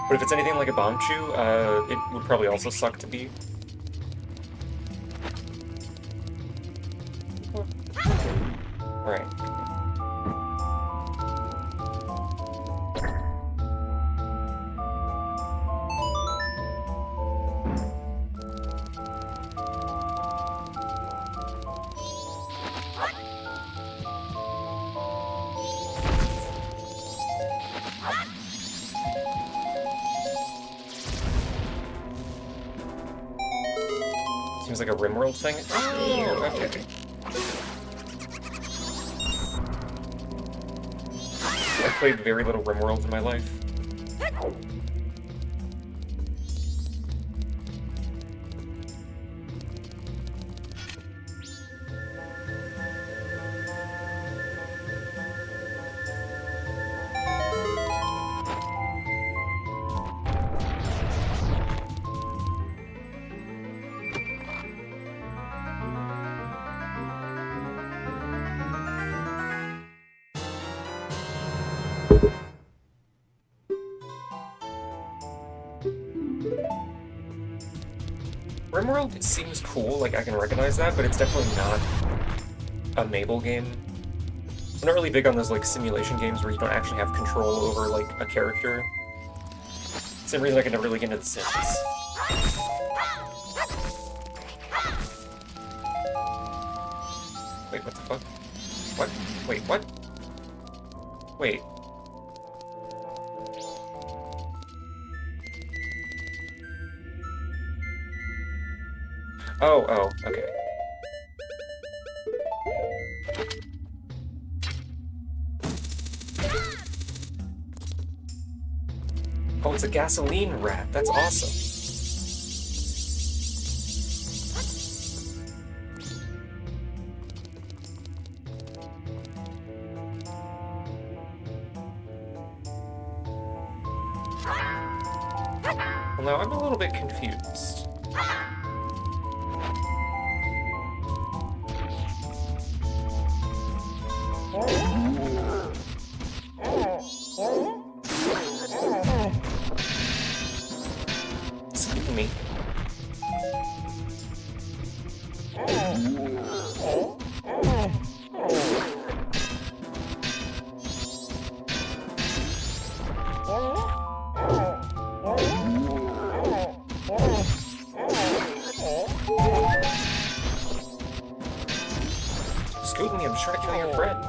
But if it's anything like a bomb chew, it would probably also suck to be. Right. Seems like a RimWorld thing. Oh, okay. I've played very little RimWorld in my life. RimWorld seems cool, like I can recognize that, but it's definitely not a Mabel game. I'm not really big on those like simulation games where you don't actually have control over like a character. Same reason I can never really get into The Sims. Wait, what the fuck? What? Wait, what? Wait. Oh, okay. Oh, it's a gasoline rat. That's awesome. Well, now I'm a little bit confused. Excuse me. Excuse me, I'm just trying to kill your friend.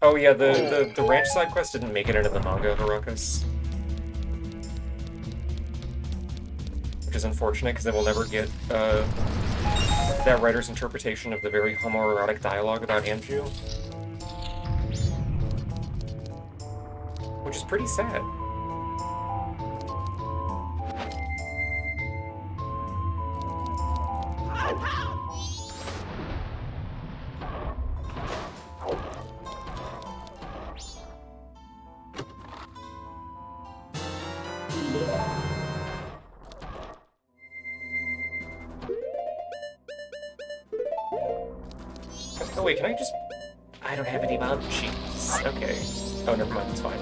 Oh yeah, the ranch side quest didn't make it into the manga, Harukas. Which is unfortunate, because they will never get that writer's interpretation of the very homoerotic dialogue about Anju. Which is pretty sad. Oh wait, can I just... I don't have any munchies. Okay. Oh, never mind, it's fine.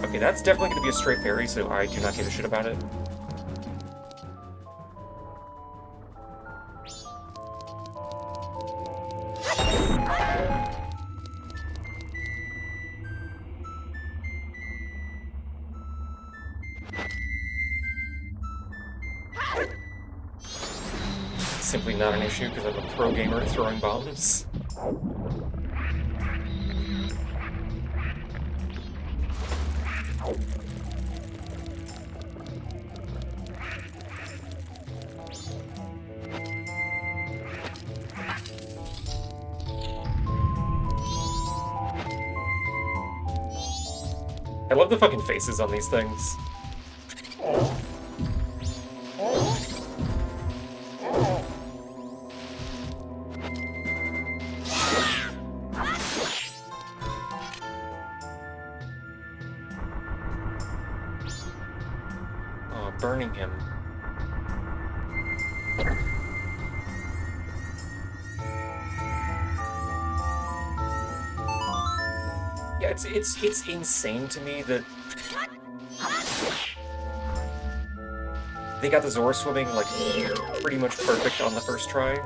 Okay, that's definitely going to be a straight fairy, so I do not give a shit about it. Simply not an issue because I'm a pro gamer at throwing bombs. I love the fucking faces on these things. Burning him. Yeah, it's insane to me that they got the Zora swimming like pretty much perfect on the first try,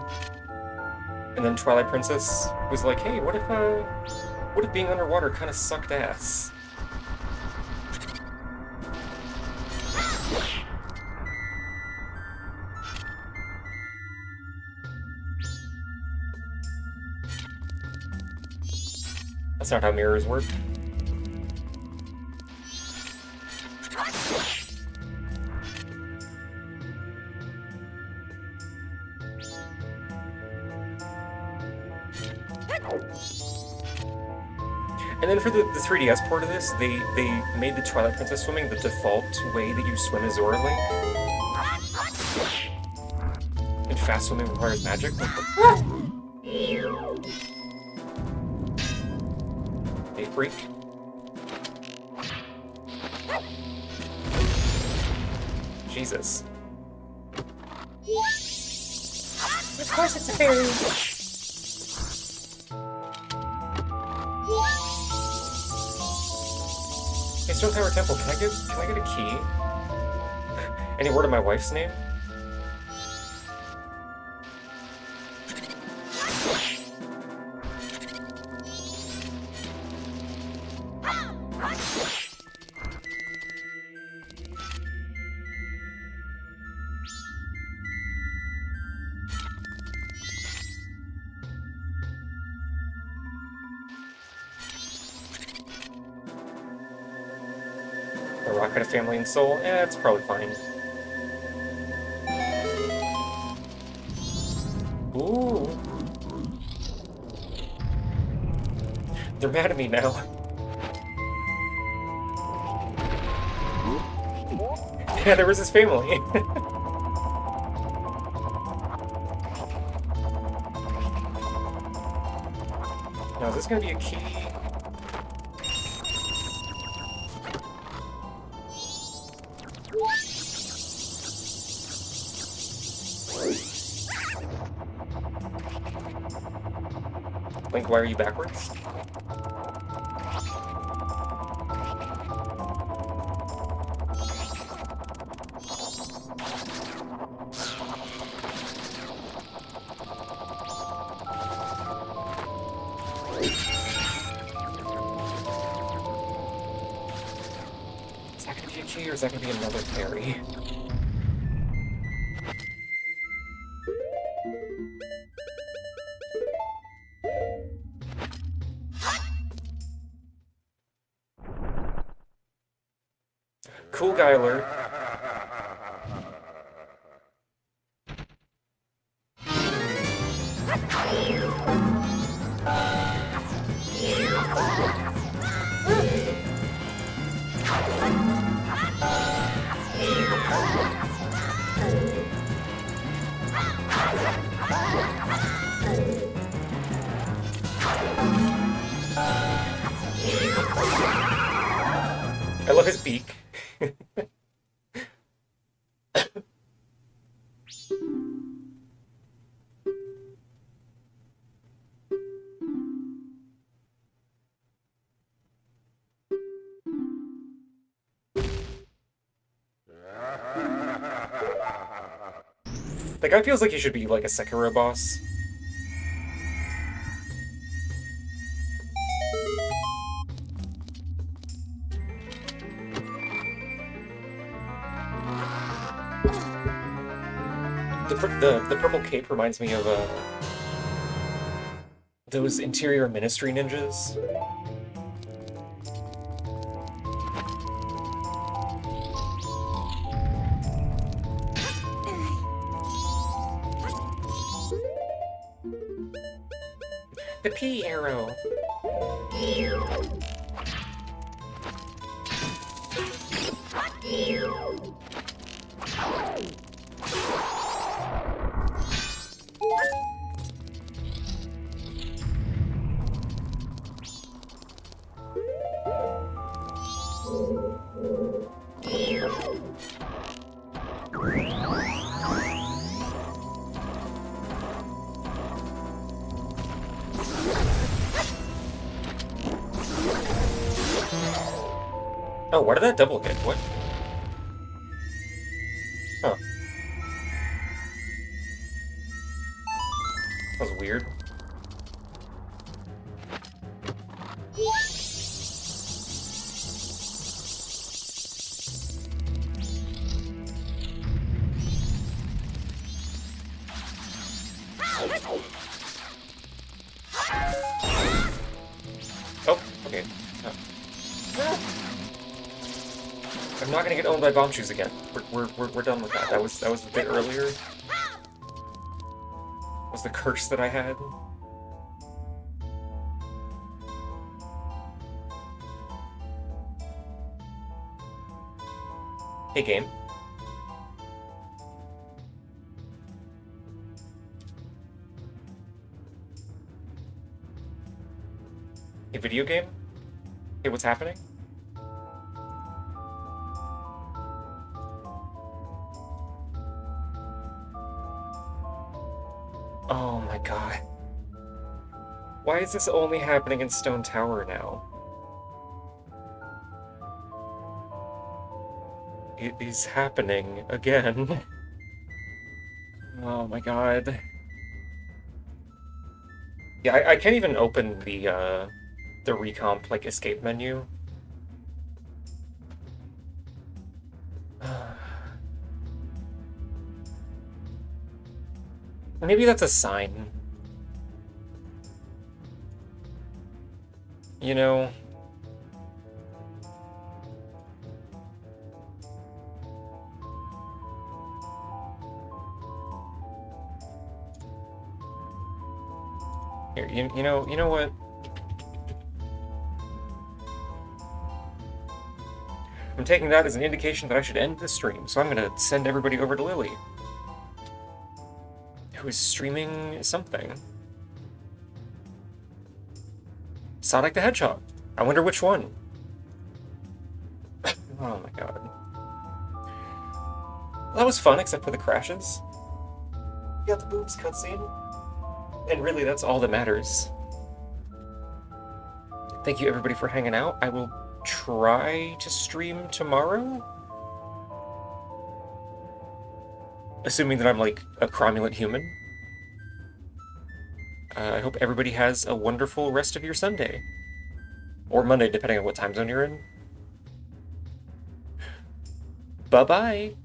and then Twilight Princess was like, "Hey, what if What if being underwater kind of sucked ass? That's not how mirrors work. And then for the 3DS port of this, they made the Twilight Princess swimming the default way that you swim as Zora Link. And fast swimming requires magic. Hey, freak. Jesus. Of course it's a fairy. Hey, Stone Tower Temple, can I get a key? Any word of my wife's name? A rocket of family and soul? Eh, it's probably fine. Ooh. They're mad at me now. Yeah, there was his family. Now, is this gonna be a key? Link, why are you backwards? Is that gonna be a key or is that gonna be another fairy? Cool guy alert. I love his beak. That guy feels like he should be like a Sekiro boss. The purple cape reminds me of those interior ministry ninjas. The P arrow. Oh, why did that double hit? What? Huh. That was weird. Oh, okay. Oh. I'm not gonna get owned by bomb shoes again. We're done with that. That was a bit earlier. Was the curse that I had. Hey, game. Hey, video game? Hey, what's happening? Oh my god. Why is this only happening in Stone Tower now? It is happening again. Oh my god. Yeah, I can't even open the recomp, like, escape menu. Maybe that's a sign. You know? Here, you know what? I'm taking that as an indication that I should end the stream, so I'm gonna send everybody over to Lily, who is streaming something. Sonic the Hedgehog. I wonder which one. Oh my god. Well, that was fun, except for the crashes. You got the boobs cutscene. And really, that's all that matters. Thank you, everybody, for hanging out. I will try to stream tomorrow? Assuming that I'm, like, a cromulent human. I hope everybody has a wonderful rest of your Sunday. Or Monday, depending on what time zone you're in. Bye-bye!